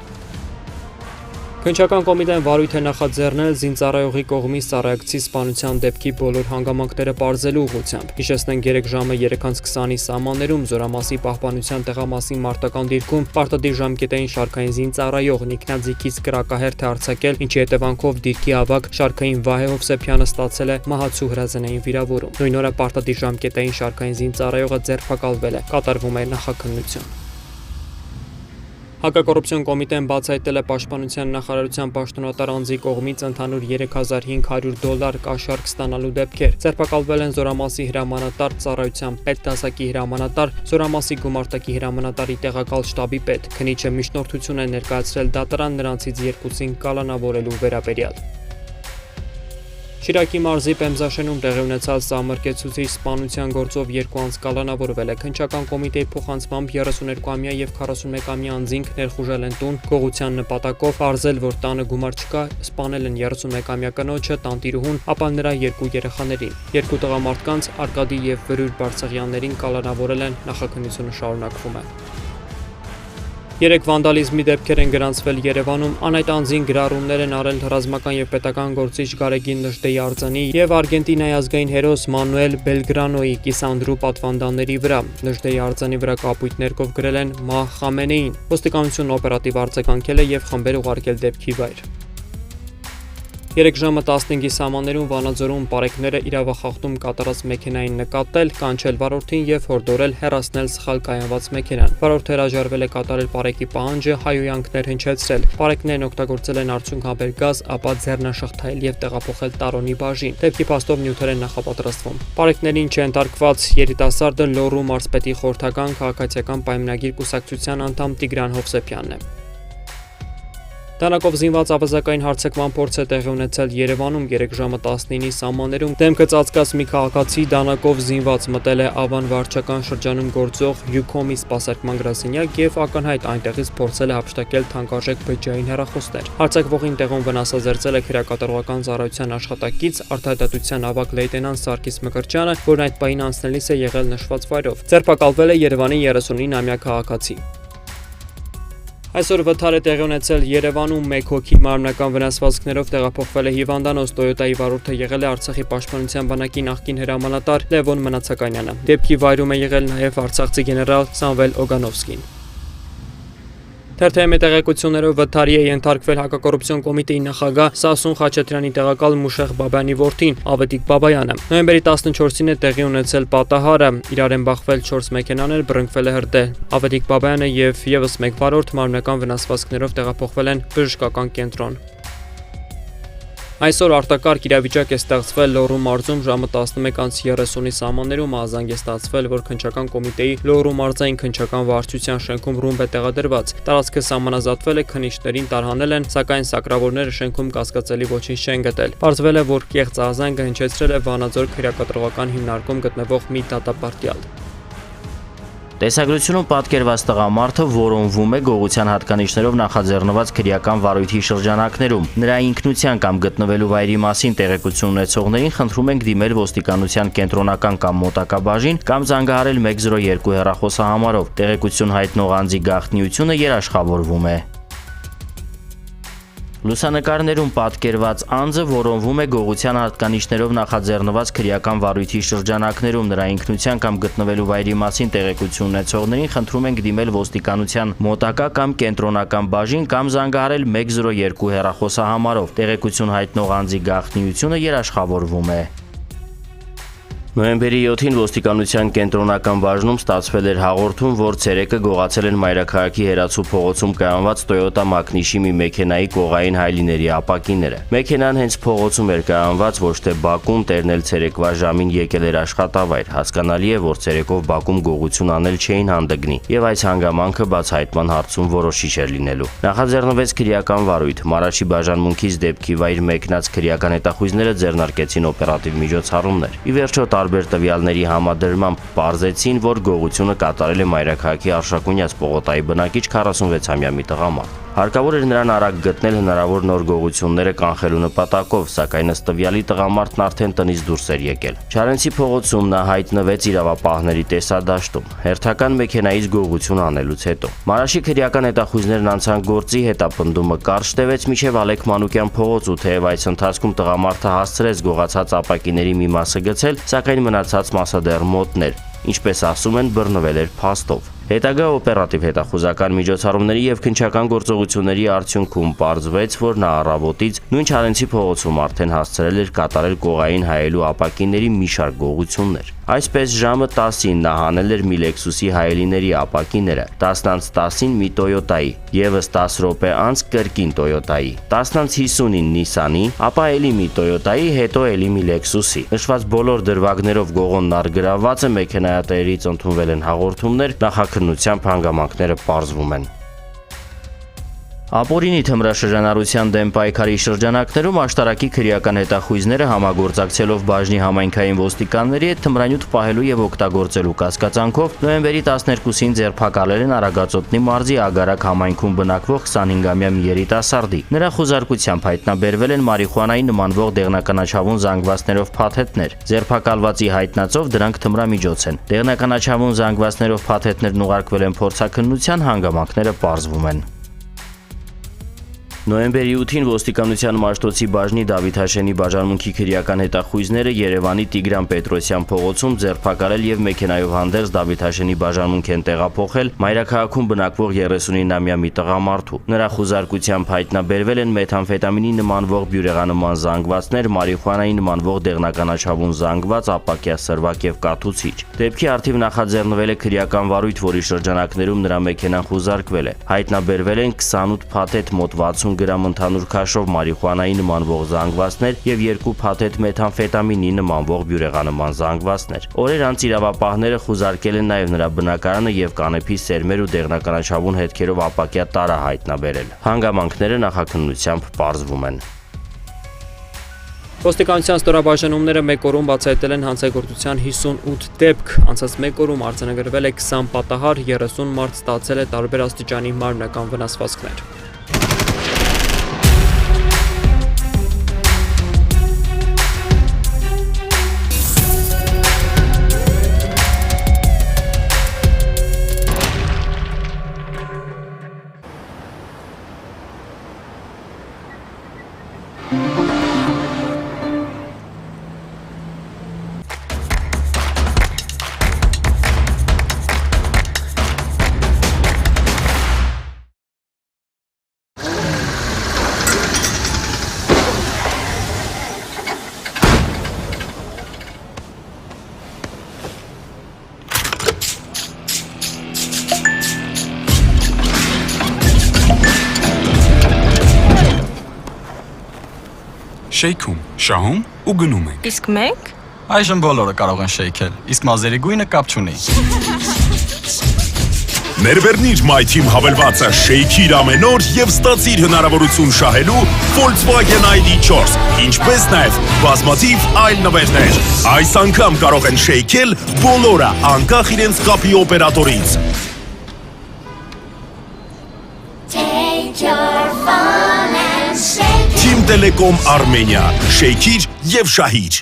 Քննչական կոմիտեն վարույթ է նախաձեռնել զինծառայողի կողմից ծառայակցի սպանության դեպքի բոլոր հանգամանքները պարզելու ուղղությամբ։ Հիշեցնենք 3 ժամը 3:20-ի սահմաններում Զորամասի պահպանության տեղամասի մարտական դիրքում պարտադիր ժամկետային շարքային զինծառայող ինքնաձիգից կրակահերթ է արձակել, ինչի հետևանքով դիրքի ավագ շարքային Վահե Հովսեփյանը ստացել է մահացու հրազենային վիրավորում։ Նույն օրը պարտադիր ժամկետային շարքային զինծառայողը ձերբակալվել է, կատարվում է նախաքննություն։ Հակակոռուպցիոն կոմիտեն բացահայտել է պաշտպանության նախարարության պաշտոնատար անձի կողմից ընդհանուր $3500 կաշառք ստանալու դեպքեր։ Ձերբակալվել են Զորամասի հրամանատար, ծառայության պետդասակի հրամանատար, Զորամասի գումարտակի հրամանատարի տեղակալ շտաբի պետ։ Քննիչը միջնորդություն է ներկայացրել դատարան նրանցից 2-ին կալանավորելու վերաբերյալ։ Շիրակի մարզի Պեմզաշենում տեղի ունեցած սահմռկեցուցիչ սպանության գործով 2 անձ կալանավորվել է։ Քննչական կոմիտեի փոխանցմամբ 32-ամյա եւ 41-ամյա անձինք ներխուժել են տուն գողության նպատակով, պարզել, որ տանը գումար չկա, սպանել են 31-ամյա կնոջը, տանտիրուհուն, ապա նրա 2 երեխաներին։ 2 տղամարդկանց Արկադի եւ Վրյուր Բարսեղյաններին կալանավորել են, նախաքննությունը շարունակվում է։ Երեք վանդալիզմի դեպքեր են գրանցվել Երևանում, անայդ անձին գրառումներ են արել ռազմական եւ պետական գործիչ Գարեգին Նժդեի արձանի եւ Արգենտինայի ազգային հերոս Մանուել Բելգրանոյի կիսանդրու պատվանդանների վրա։ Նժդեի արձանի վրա կապույտ ներկով գրել են «Մահ Խամենեին»։ Ոստիկանությունն օպերատիվ արձագանքել է եւ խմբեր ուղարկել դեպքի վայր։ 3 ժամը 15-ի սահմաններում Վանաձորում պարեկները իրավախախտում կատարած մեքենային նկատել, կանչել վարորդին եւ հորդորել հեռացնել սխալ կայանված մեքենան։ Վարորդը հրաժարվել է կատարել պարեկի պահանջը, հայհոյանքներ հնչեցրել։ Պարեկներն օգտագործել են արդյունքաբեր գազ, ապա ձեռնաշղթայել եւ տեղափոխել Տարոնի բաժին։ Դեպքի փաստով նյութեր են նախապատրաստվում։ Պարեկներին չենթարկված երիտասարդը Լոռու մարզպետի խորհրդական քաղաքացիական պայմանագիր կուսակցության անդամ Տիգրան Հովսեփյանն է։ Դանակով զինված ավազակային հարձակման փորձ է տեղի ունեցել Երևանում 3 ժամը 19-ի սահմաններում։ Դեմքը ծածկած մի քաղաքացի դանակով զինված մտել է Ավան վարչական շրջանում գործող Յուքոմի սպասարկման գրասենյակ եւ ակնհայտ այնտեղից փորձել է հափշտակել թանկարժեք բջջային հեռախոսներ։ Հարձակվողին տեղում վնասազերծել է քրեակատարողական ծառայության աշխատակից արտահայտության ավագ լեյտենանտ Սարգիս Մկրտչյանը, որն այդ պահին անցնելիս է եղել նշված վայրով։ Ձերբակալվել է Երևանի 39-ամյա քաղաքացի։ Այսօր վթար է տեղի ունեցել Երևանում 1 հոգի մարմնական վնասվածքներով տեղափոխվել է հիվանդանոց Տոյոտայի վարորդը եղել է Արցախի պաշտպանության բանակի նախկին հրամանատար Լևոն Մնացականյանը։ Դեպքի վայրում է եղել նաև արցախցի գեներալ Սամվել Օգանովսկին։ Թերթերի տեղեկություններով վթարի է ենթարկվել հակակոռուպցիոն կոմիտեի նախագահ Սասուն Խաչատրյանի տեղակալ Մուշեղ Բաբայանի որդին Ավետիք Բաբայանը։ Նոյեմբերի 14-ին է տեղի ունեցել պատահարը, իրար են բախվել 4 մեքենաներ, բռնկվել է հրդեհ։ Ավետիք Բաբայանը եւ եւս մեկ վարորդ մարմնական վնասվածքներով տեղափոխվել են բժշկական կենտրոն։ Այսօր արտակարգ իրավիճակ է ստեղծվել Լոռու մարզում ժամը 11:30-ի սահմաններում ազանգ է ստացվել, որ քննչական կոմիտեի Լոռու մարզային քննչական վարչության շենքում ռումբ է տեղադրված։ Տարածքը սահմանազատվել է, քննիչներին տարհանել են, սակայն սակրավորները շենքում կասկածելի ոչինչ չեն գտել։ Պարզվել է, որ կեղծ ազանգը հնչեցրել է Վանաձոր քրեակատարողական հիմնարկում գտնվող մի դատապարտյալ։ Տեսագրությունում պատկերված տղամարդը որոնվում է գողության հատկանիշներով նախաձեռնված քրեական վարույթի շրջանակներում։ Նրա ինքնության կամ գտնվելու վայրի մասին տեղեկություն ունեցողներին խնդրում ենք դիմել ոստիկանության կենտրոնական կամ մոտակա բաժին կամ զանգահարել 102 հեռախոսահամարով։ Տեղեկություն հայտնող անձի գաղտնիությունը երաշխավորվում է։ Լուսանկարներում պատկերված անձը որոնվում է գողության հատկանիշներով նախաձեռնված քրեական վարույթի շրջանակներում։ Նրա ինքնության կամ գտնվելու վայրի մասին տեղեկություն ունեցողներին խնդրում ենք դիմել ոստիկանության մոտակա կամ կենտրոնական բաժին կամ զանգահարել 102 հեռախոսահամարով։ Տեղեկություն հայտնող անձի գաղտնիությունը երաշխավորվում է։ Նոյեմբերի 7-ին ոստիկանության կենտրոնական բաժնում ստացվել էր հաղորդում, որ ցերեկը գողացել են Մայրաքաղաքի Հերացու փողոցում կայանված Toyota Magnishի մի մեքենայի կողային հայլիների ապակիները։ Մեքենան հենց փողոցում էր կայանված, ոչ թե բակում, տերն էլ ցերեկվա ժամին եկել էր աշխատավայր։ Հասկանալի է, որ ցերեկով բակում գողություն անել չէին հանդգնի, եւ այս հանգամանքը բացահայտման հարցում որոշիչ էր լինելու։ Նախաձեռնվեց քրեական վարույթ։ Մարաշի բաժանմունքից դեպքի վայր մեկնած քրեական հետախույզները ձեռնարկեցին օպերատիվ միջոցառումներ։ Ի վերջո տարբեր տվյալների համադրմամբ պարզեցին, որ գողությունը կատարել է Մայրաքաղաքի Արշակունյաց պողոտայի բնակիչ 46-ամյա մի տղամարդ։ Հարկավոր էր նրան արագ գտնել հնարավոր նոր գողությունները կանխելու նպատակով, սակայն ըստ տվյալի տղամարդն արդեն տնից դուրս էր եկել։ Չարենցի փողոցում նա հայտնվեց իրավապահների տեսադաշտում, հերթական մեքենայից գողություն անելուց հետո։ Մարաշի քրեական հետախույզներն անցան գործի, հետապնդումը կարճ տևեց մինչև Ալեք Մանուկյան փողոց ու թեև այս ընթացքում տղամարդը հասցրեց գողացած ապակիների մի մասը գցել, սակայն մնացած մասը դեռ մոտն էր, ինչպես ասում են, բռնվել էր փաստով։ Հետագա օպերատիվ հետախուզական միջոցառումների եւ քննչական գործողությունների արդյունքում պարզվեց, որ նա առավոտից նույն Չարենցի փողոցում արդեն հասցրել էր կատարել կողային հայելու ապակիների մի շարք գողություններ։ Այսպես ժամը 10-ին նա հանել էր մի Lexus-ի հայելիների ապակիները, 10:10-ին մի Toyota-ի, եւս 10 րոպե անց կրկին Toyota-ի, 10:50-ին Nissan-ի, ապա էլի մի Toyota-ի, հետո էլի մի Lexus-ի։ Նշված բոլոր դրվագներով գողոնն արգրավված է, մեքենայատերերից ընդունվել են հաղորդումներ, նախաքննությամբ հանգամանքները պարզվում են։ Ապօրինի թմրաշրջանառության դեմ պայքարի շրջանակներում աշտարակի քրեական հետախույզները համագործակցելով բաժնի համայնքային ոստիկանների հետ թմրանյութ պահելու եւ օգտագործելու կասկածանքով նոյեմբերի 12-ին ձերբակալել են Արագածոտնի մարզի Ագարակ համայնքում բնակվող 25-ամյա մի երիտասարդի։ Նրա խոզարկությամբ հայտնաբերվել են մարիխուանայի նմանվող դեղնականաչավուն զանգվածներով փաթեթներ։ Ձերբակալվածի հայտնածով դրանք թմրամիջոց են։ Դեղնականաչավուն զանգվածներով փաթեթներն ուղարկվել են փորձաքննության, հանգամանքները պարզվում են։ Նոյեմբերի 8-ին ոստիկանության Մաշտոցի բաժնի Դավիթ Հաշենի բաժանմունքի քրեական հետախույզները Երևանի Տեր-Պետրոսյան փողոցում ձերբակալել եւ մեքենայով հանդերձ Դավիթ Հաշենի բաժանմունք են տեղափոխել մայրաքաղաքում բնակվող 39-ամյա մի տղամարդու։ Նրա խոզարկությամբ հայտնաբերվել են մեթամֆետամինի նմանվող բյուրեղանման զանգվածներ, մարիխուանայի նմանվող դեղնականաչավուն զանգված, ապակյա սրվակ եւ կաթուցիչ։ Դեպքի առթիվ նախաձեռնվել է քրեական վարույթ, որի շրջանակներում նրա մեքենան խոզարկվել է։ Հայտնաբերվել են 28 փաթեթ մոտ 60 գրամ ընդհանուր քաշով մարիխուանայի նմանվող զանգվածներ եւ 2 փաթեթ մեթամֆետամինի նմանվող բյուրեղանման զանգվածներ։ Օրեր անց իրավապահները խոզարկել են նաեւ նրա բնակարանը եւ կանեփի սերմեր ու դեղնականաչավուն հետքերով ապակյա տարա հայտնաբերել։ Հանգամանքները նախաքննությամբ պարզվում են։ Ոստիկանության ստորաբաժանումները մեկ օրում բացահայտել են հանցագործության 58 դեպք, անցած մեկ օրում արձանագրվել է 20 պատահար, 30 մարդ ստացել է տարբեր աստիճանի մարմնական վնասվածքներ։ Շեյքում, շահում ու գնում ենք։ Իսկ մենք? Այժմ բոլորը կարող են շեյքել, իսկ մազերի գույնը կապ չունի։ Ներվերնիր MyTeam հավելվածը շեյքիր ամեն օր եւ ստացիր հնարավորություն շահելու Volkswagen ID4, ինչպես նաեւ բազմաթիվ այլ նվերներ։ Այս անգամ կարող են շեյքել բոլորը, անկախ իրենց կապի օպերատորից։ Team Telecom Armenia, շեյքիր եւ շահիր։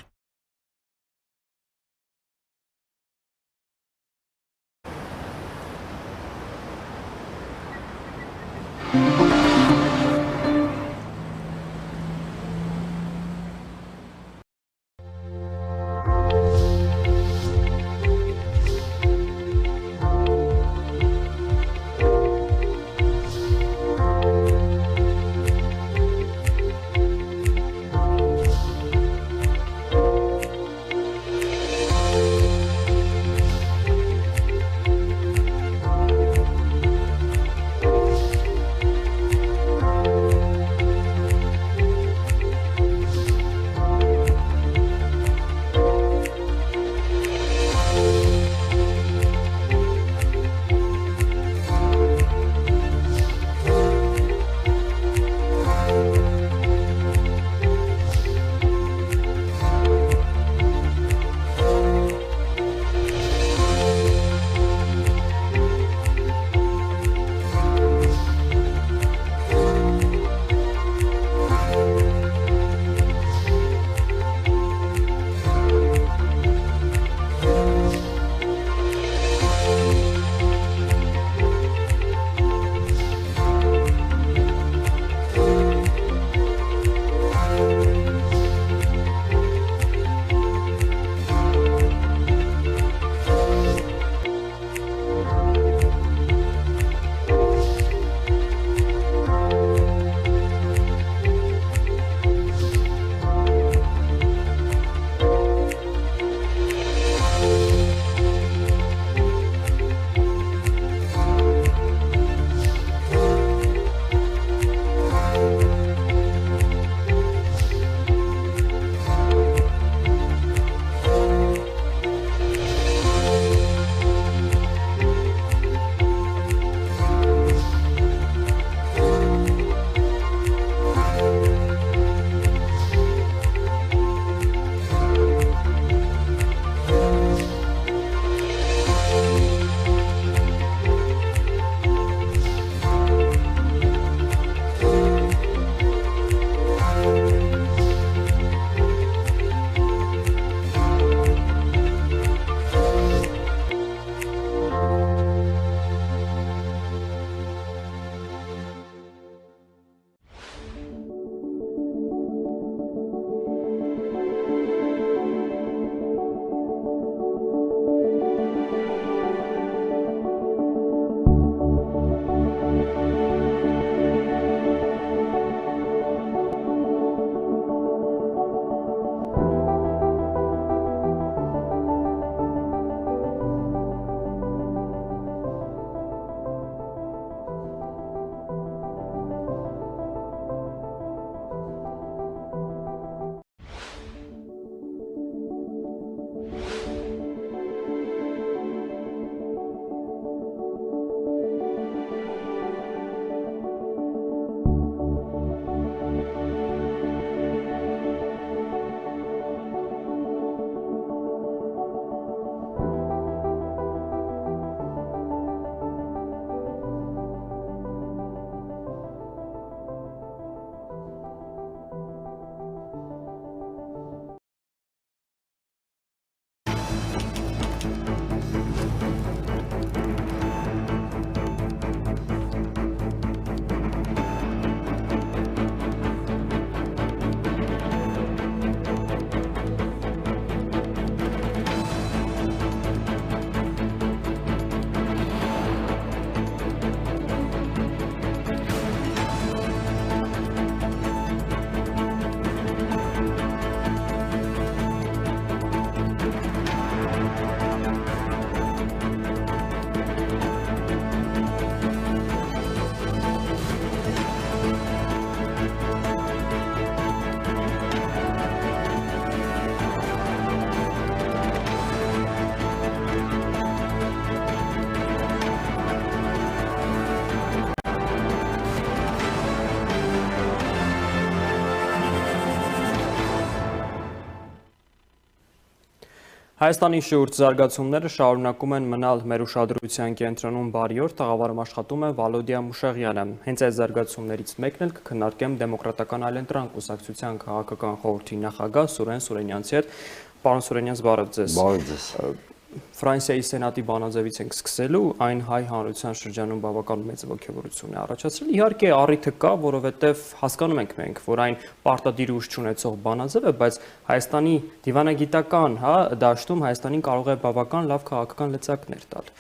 Հայաստանի շուրջ զարգացումները շարունակում են մնալ մեր ուշադրության կենտրոնում բարի օր, տաղավարում աշխատում է Վալոդիա Մուշեղյանը։ Հենց այս զարգացումներից մեկն էլ կքննարկեմ Դեմոկրատական այլընտրանք կուսակցության քաղաքական խորհրդի նախագահ Սուրեն Սուրենյանցի հետ։ Պարոն Սուրենյանց, բարև ձեզ։ Բարև ձեզ։ Ֆրանսիայի սենատի բանաձևից ենք սկսելու, այն հայ հանրության շրջանում բավական մեծ ոգևորություն է առաջացրել։ Իհարկե առիթը կա, որովհետև հասկանում ենք մենք, որ այն պարտադիր ուժ չունեցող բանաձև է, բայց Հայաստանի դիվանագիտական, դաշտում Հայաստանին կարող է բավական լավ քաղաքական լծակներ տալ։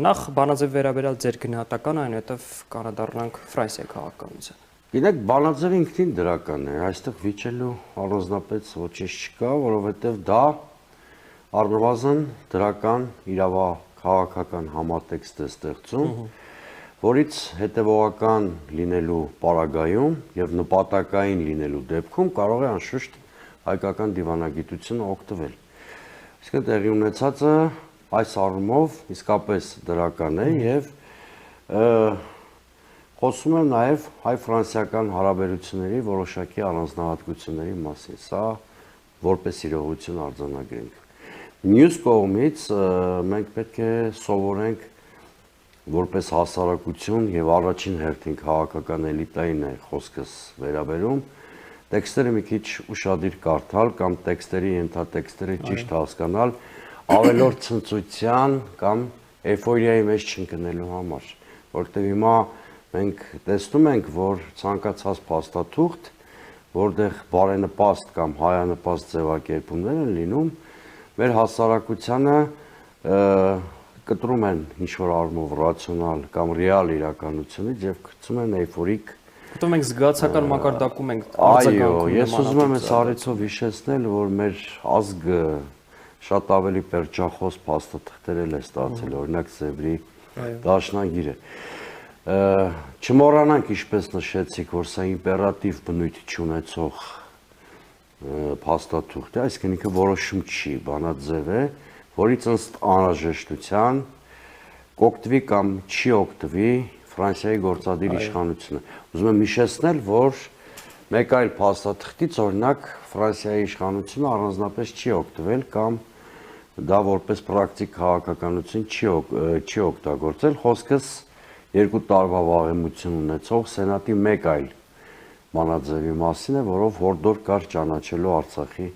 Նախ բանաձևի վերաբերյալ ձեր գնահատականը, այնուհետև կանդրադառնանք Ֆրանսիայի քաղաքականությանը։ Գիտեք, բանաձևը ինքնին դրական է, այստեղ վիճելու առանձնապես ոչինչ չկա, որովհետև դա առնվազն դրական իրավաքաղաքական համատեքստ է ստեղծում, որից հետևողական լինելու պարագայում եւ նպատակային լինելու դեպքում կարող է անշուշտ հայկական դիվանագիտությունը օգտվել։ Իսկ տեղի ունեցածը այս առումով իսկապես դրական է եւ խոսում եմ նաեւ հայ-ֆրանսիական հարաբերությունների որոշակի առանձնահատկությունների մասին։ Սա որպես իրողություն արձանագրենք։ Մյուս կողմից մենք պետք է սովորենք որպես հասարակություն եւ առաջին հերթին քաղաքական էլիտային է խոսքս վերաբերում, տեքստերը մի քիչ ուշադիր կարդալ կամ տեքստերի ենթատեքստերը ճիշտ հասկանալ ավելորդ ցնծության կամ էյֆորիայի մեջ չընկնելու համար, որտեղ հիմա մենք տեսնում ենք, որ ցանկացած փաստաթուղթ, որտեղ բարենպաստ կամ հայանպաստ ձևակերպումներ են լինում, մեր հասարակությանը կտրում են ինչ-որ առումով ռացիոնալ կամ ռեալ իրականությունից եւ գցում են էյֆորիկ։ Հետո մենք զգացական մակարդակում ենք Այո, ես ուզում եմ այս առիթով հիշեցնել, որ մեր ազգը շատ ավելի պերճախոս փաստաթղթեր է ստացել, օրինակ Սևրի դաշնագիրը։ Չմոռանանք, ինչպես նշեցիք, որ սա իմպերատիվ բնույթ չունեցող փաստաթուղթ է, այսինքն ինքը որոշում չի, բանաձև է, որից ըստ անհրաժեշտության կօգտվի կամ չի օգտվի Ֆրանսիայի գործադիր իշխանությունը։ Ուզում եմ հիշեցնել, որ մեկ այլ փաստաթղթից, օրինակ, Ֆրանսիայի իշխանությունը առանձնապես չի օգտվել կամ դա որպես պրակտիկ քաղաքականություն չի օգտագործել։ Խոսքս 2 տարվա վաղեմություն ունեցող սենատի մեկ այլ բանաձևի մասին է, որով հորդոր կար ճանաչելու Արցախի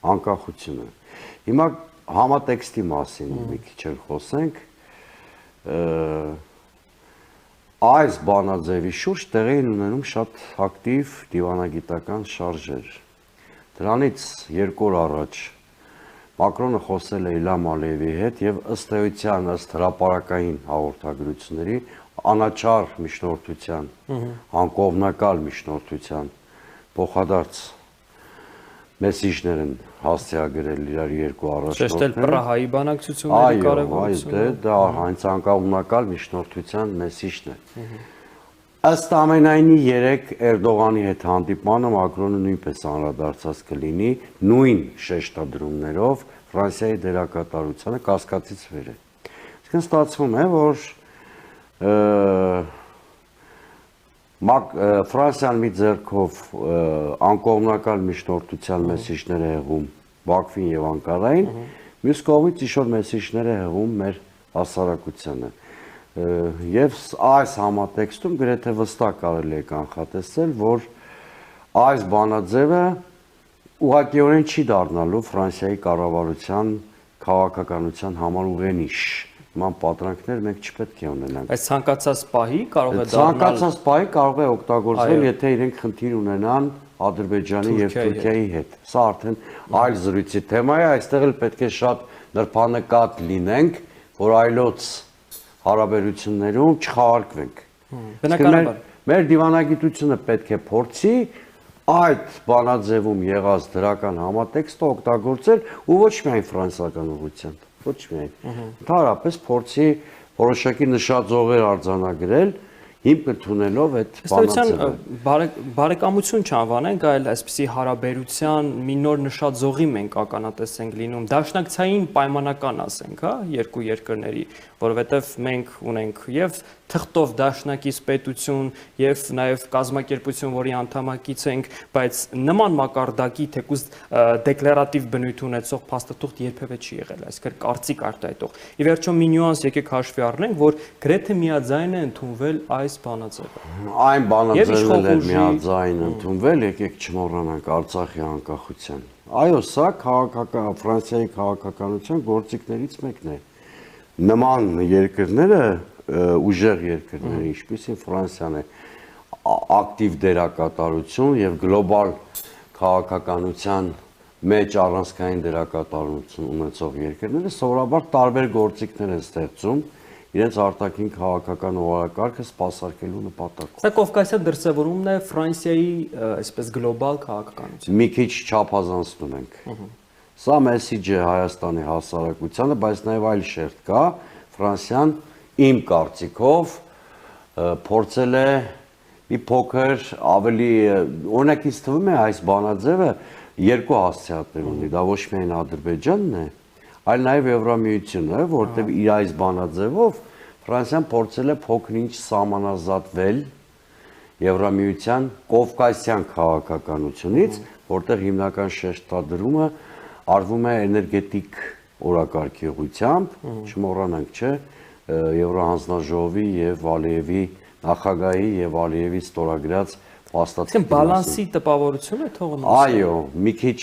անկախությունը։ Հիմա համատեքստի մասին մի քիչ էլ խոսենք։ Այս բանաձևի շուրջ տեղի են ունենում շատ ակտիվ դիվանագիտական շարժեր։ Դրանից 2 օր առաջ Մակրոնը խոսել է Իլհամ Ալիևի հետ եւ ըստ էության, ըստ հրապարակային հաղորդագրությունների անաչառ միջնորդության, անկողմնակալ միջնորդության փոխադարձ մեսիջներ են հասցեագրել իրար 2 առաջնորդները։ Շեշտել Պրահայի բանակցությունների կարևորությունը։ Այո, դա հենց անկողմնակալ միջնորդության մեսիջն է։ Ըստ ամենայնի 3 Էրդողանի հետ հանդիպմանը Մակրոնը նույնպես անդրադարձած կլինի նույն շեշտադրումներով Ֆրանսիայի դերակատարությանը կասկածից վեր է։ Իսկ ստացվում է, որ Ֆրանսիան մի ձեռքով անկողմնակալ միջնորդության մեսիջներ է հղում Բաքվին եւ Անկարային, մյուս կողմից ինչ-որ մեսիջներ է հղում մեր հասարակությանը։ Եվ այս համատեքստում գրեթե վստահ կարելի է կանխատեսել, որ այս բանաձևը ուղղակիորեն չի դառնալու Ֆրանսիայի կառավարության քաղաքականության համար ուղենիշ։ Նման պատրանքներ մենք չպետք է ունենանք։ Այս ցանկացած պահի կարող է դառնալ։ Ցանկացած պահի կարող է օգտագործվել, եթե իրենք խնդիր ունենան Ադրբեջանի եւ Թուրքիայի հետ։ Սա արդեն այլ զրույցի թեմա է, այստեղ էլ պետք է շատ նրբանկատ լինենք, որ այլոց հարաբերություններում չխաղարկվենք։ Բնականաբար մեր դիվանագիտությունը պետք է փորձի այդ բանաձևում եղած դրական համատեքստը օգտագործել ու ոչ միայն ֆրանսիական ուղղությամբ, ոչ միայն։ Ընդհանրապես փորձի որոշակի նշաձողեր արձանագրել, հիմք ընդունելով այդ բանաձևը։ Բարեկամություն չանվանենք, այլ այսպիսի հարաբերության մի նոր նշաձողի մենք ականատես ենք լինում, դաշնակցային պայմանական ասենք, երկու երկրների, որովհետև մենք ունենք եւ թղթով դաշնակից պետություն եւ նաեւ կազմակերպություն, որի անդամակից ենք, բայց նման մակարդակի թեկուզ դեկլարատիվ բնույթ ունեցող փաստաթուղթ երբևէ չի եղել, այսինքն կարծիք արտահայտող։ Ի վերջո մի նյուանս եկեք հաշվի առնենք, որ գրեթե միաձայն է ընդունվել այս բանաձևը։ Այն բանաձևն է միաձայն ընդունվել, եկեք չմոռանանք Արցախի անկախության։ Այո, սա Ֆրանսիայի քաղաքականության գործիքներից մեկն է։ Նման երկրները, ուժեղ երկրները, ինչպիսին Ֆրանսիան է, ակտիվ դերակատարություն եւ գլոբալ քաղաքականության մեջ առանցքային դերակատարություն ունեցող երկրները սովորաբար տարբեր գործիքներ են ստեղծում իրենց արտաքին քաղաքական օրակարգը սպասարկելու նպատակով։ Սա Կովկասյան դրսևորումն է Ֆրանսիայի այսպես գլոբալ քաղաքականության։ Մի քիչ չափազանցնում ենք։ Սա մեսիջ է Հայաստանի հասարակությանը, բայց նաև այլ շերտ կա։ Ֆրանսիան իմ կարծիքով փորձել է մի փոքր ավելի, օրինակ ինձ թվում է այս բանաձևը երկու հասցեատներ ունի, դա ոչ միայն Ադրբեջանն է, այլ նաև Եվրամիությունը, որտեղ իր այս բանաձևով Ֆրանսիան փորձել է փոքր-ինչ սահմանազատվել Եվրամիության կովկասյան քաղաքականությունից, որտեղ հիմնական շեշտադրումը արվում է էներգետիկ օրակարգի ուղղությամբ, չմոռանանք, չէ, Եվրոհանձնաժողովի եւ Ալիևի նախագահի եւ Ալիևի ստորագրած Այսինքն բալանսի տպավորություն է թողնում։ Այո, մի քիչ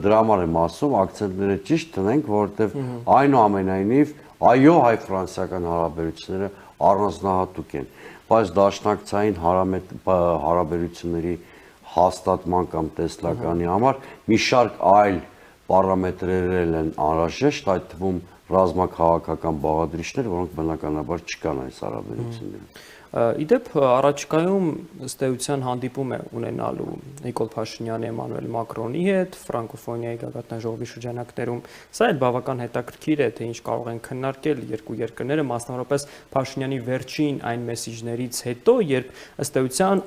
դրա համար եմ ասում, ակցենտները ճիշտ տնենք, որովհետև այնուամենայնիվ այո, հայ-ֆրանսիական հարաբերությունները առանձնահատուկ են, բայց դաշնակցային հարաբերությունների հաստատման կամ տեսլականի համար մի շարք այլ պարամետրեր են անհրաժեշտ, այդ թվում ռազմաքաղաքական բաղադրիչներ, որոնք բնականաբար չկան այս հարաբերություններում։ Իդեպ առաջիկայում ըստ էության հանդիպում է ունենալու Նիկոլ Փաշինյանի Էմանուել Մակրոնի հետ ֆրանկոֆոնիայի գագաթնաժողովի շրջանակներում։ Սա էլ բավական հետաքրքիր է, թե ինչ կարող են քննարկել երկու երկրները, մասնավորապես Փաշինյանի վերջին այն մեսիջներից հետո, երբ ըստ էության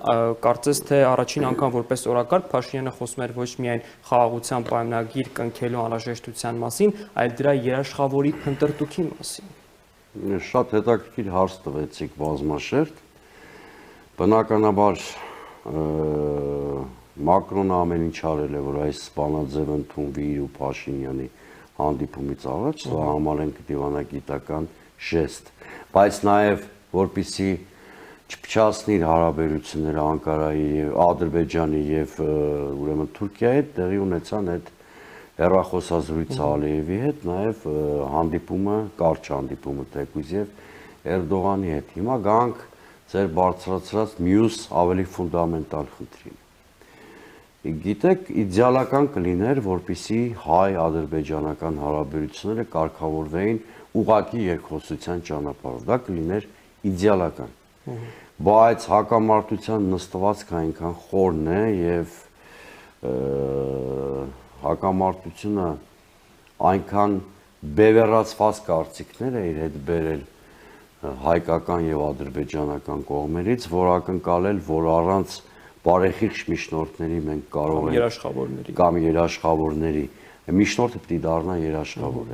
կարծես թե առաջին անգամ որպես օրակարգ Փաշինյանը խոսում էր ոչ միայն խաղաղության պայմանագիր կնքելու անհրաժեշտության մասին, այլ դրա երաշխավորի փնտրտուքի մասին։ Շատ հետաքրքիր հարց տվեցիք բազմաշերտ, բնականաբար Մակրոնը ամեն ինչ արել է, որ այս բանաձևը ընդունվի իր ու Փաշինյանի հանդիպումից առաջ, սա համարենք դիվանագիտական ժեստ, բայց նաև որպեսզի չփչացնի իր հարաբերությունները Անկարայի եւ Ադրբեջանի եւ ուրեմն Թուրքիայի հետ տեղի ունեցան այդ հեռախոսազրույցը Ալիևի հետ, նաև հանդիպումը, կարճ հանդիպումը թեկուզ եւ Էրդողանի հետ։ Հիմա գանք ձեր բարձրացրած մյուս ավելի ֆունդամենտալ խնդրին։ Գիտեք, իդեալական կլիներ, որպեսզի հայ-ադրբեջանական հարաբերությունները կարգավորվեին ուղղակի երկխոսության ճանապարհով։ Դա կլիներ իդեալական։ Բայց հակամարտության նստվածքը այնքան խորն է եւ հակամարտությունը այնքան բևեռացված կարծիքներ է իր հետ բերել հայկական եւ ադրբեջանական կողմերից, որ ակնկալել, որ առանց բարեխիղճ միջնորդների մենք կարող ենք կամ երաշխավորների միջնորդը պիտի դառնա երաշխավոր,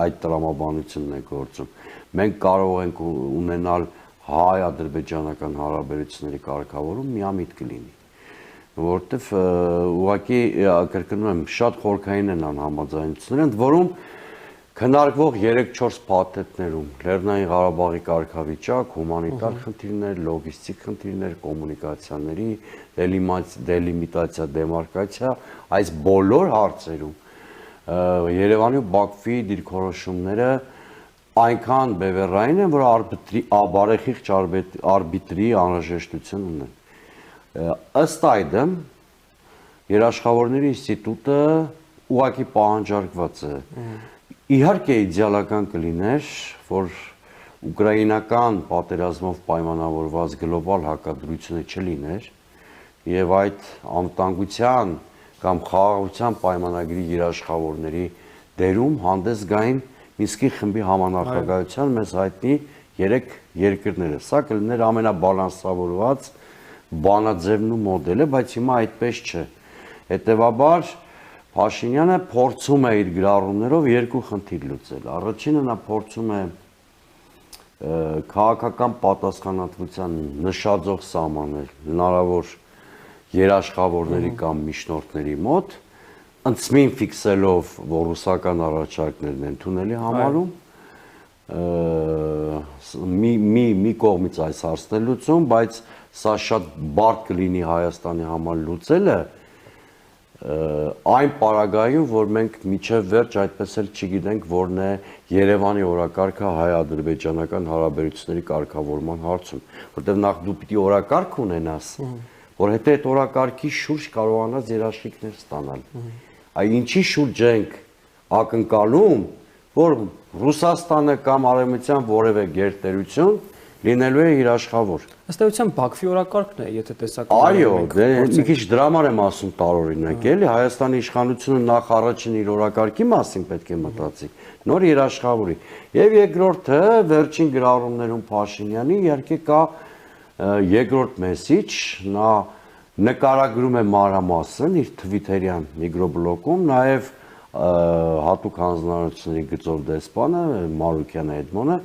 այդ տրամաբանությունն է գործում։ Մենք կարող ենք ունենալ հայ-ադրբեջանական հարաբերությունների կարգավորում միամիտ կլինի, որտեվ ուղղակի կրկնում եմ, շատ խորքային են անհամաձայնությունները, ընդ որում քննարկվող 3-4 փաթեթներում Լեռնային Ղարաբաղի կարգավիճակ, հումանիտար խնդիրներ, լոգիստիկ խնդիրներ, կոմունիկացիաների դելիմիտացիա, դեմարկացիա, այս բոլոր հարցերում Երևանի ու Բաքվի դիրքորոշումները այնքան բևեռային են, որ բարեխիղճ արբիտրի անհրաժեշտություն ունեն։ Ըստ այդմ երաշխավորների ինստիտուտը ուղղակի պահանջարկված է։ Իհարկե իդեալական կլիներ, որ ուկրաինական պատերազմով պայմանավորված գլոբալ հակադրությունը չլիներ եւ այդ անվտանգության կամ խաղաղության պայմանագրի երաշխավորների դերում հանդես գային Մինսկի խմբի համանախագահության մեզ հայտնի 3 երկրները։ Սա կլիներ ամենաբալանսավորված բանաձևն ու մոդելը, բայց հիմա այդպես չէ։ Հետևաբար Փաշինյանը փորձում է իր գրառումներով երկու խնդիր լուծել։ Առաջինը նա փորձում է քաղաքական պատասխանատվության նշաձող սահմաններ հնարավոր երաշխավորների կամ միջնորդների մոտ ընծմին ֆիքսելով, որ ռուսական առաջարկներն են ընդունելի համարում, մի կողմից այս հարցն է լուծում, բայց սա շատ բարդ կլինի Հայաստանի համար լուծելը, այն պարագայում, որ մենք միջև վերջ այդպես էլ չգիտենք, որն է Երևանի օրակարգը հայ-ադրբեջանական հարաբերությունների կարգավորման հարցում, որտեղ նախ դու պիտի օրակարգ ունենաս, որ հետո այդ օրակարգի շուրջ կարողանաս երաշխիքներ ստանալ։ Այ ինչի շուրջ ենք ակնկալում, որ Ռուսաստանը կամ Արևմտյան որևէ գերտերություն լինելու է իր աշխատավոր։ Ըստ էության Բաքվի օրակարգն է, եթե տեսակ։ Այո, մի քիչ դրամար եմ ասում տարօրինակ, էլի Հայաստանի իշխանությունը նախ առաջին իր օրակարգի մասին պետք է մտածի, նոր իր աշխատավորի։ Եվ երկրորդը վերջին գրառումներում Փաշինյանի իհարկե կա երկրորդ մեսիջ, նա նկարագրում է մանրամասն իր թվիթերյան միկրոբլոկում, նաև հատուկ հանձնարարությունների գծով դեսպանը Մարուկյանը Էդմոնը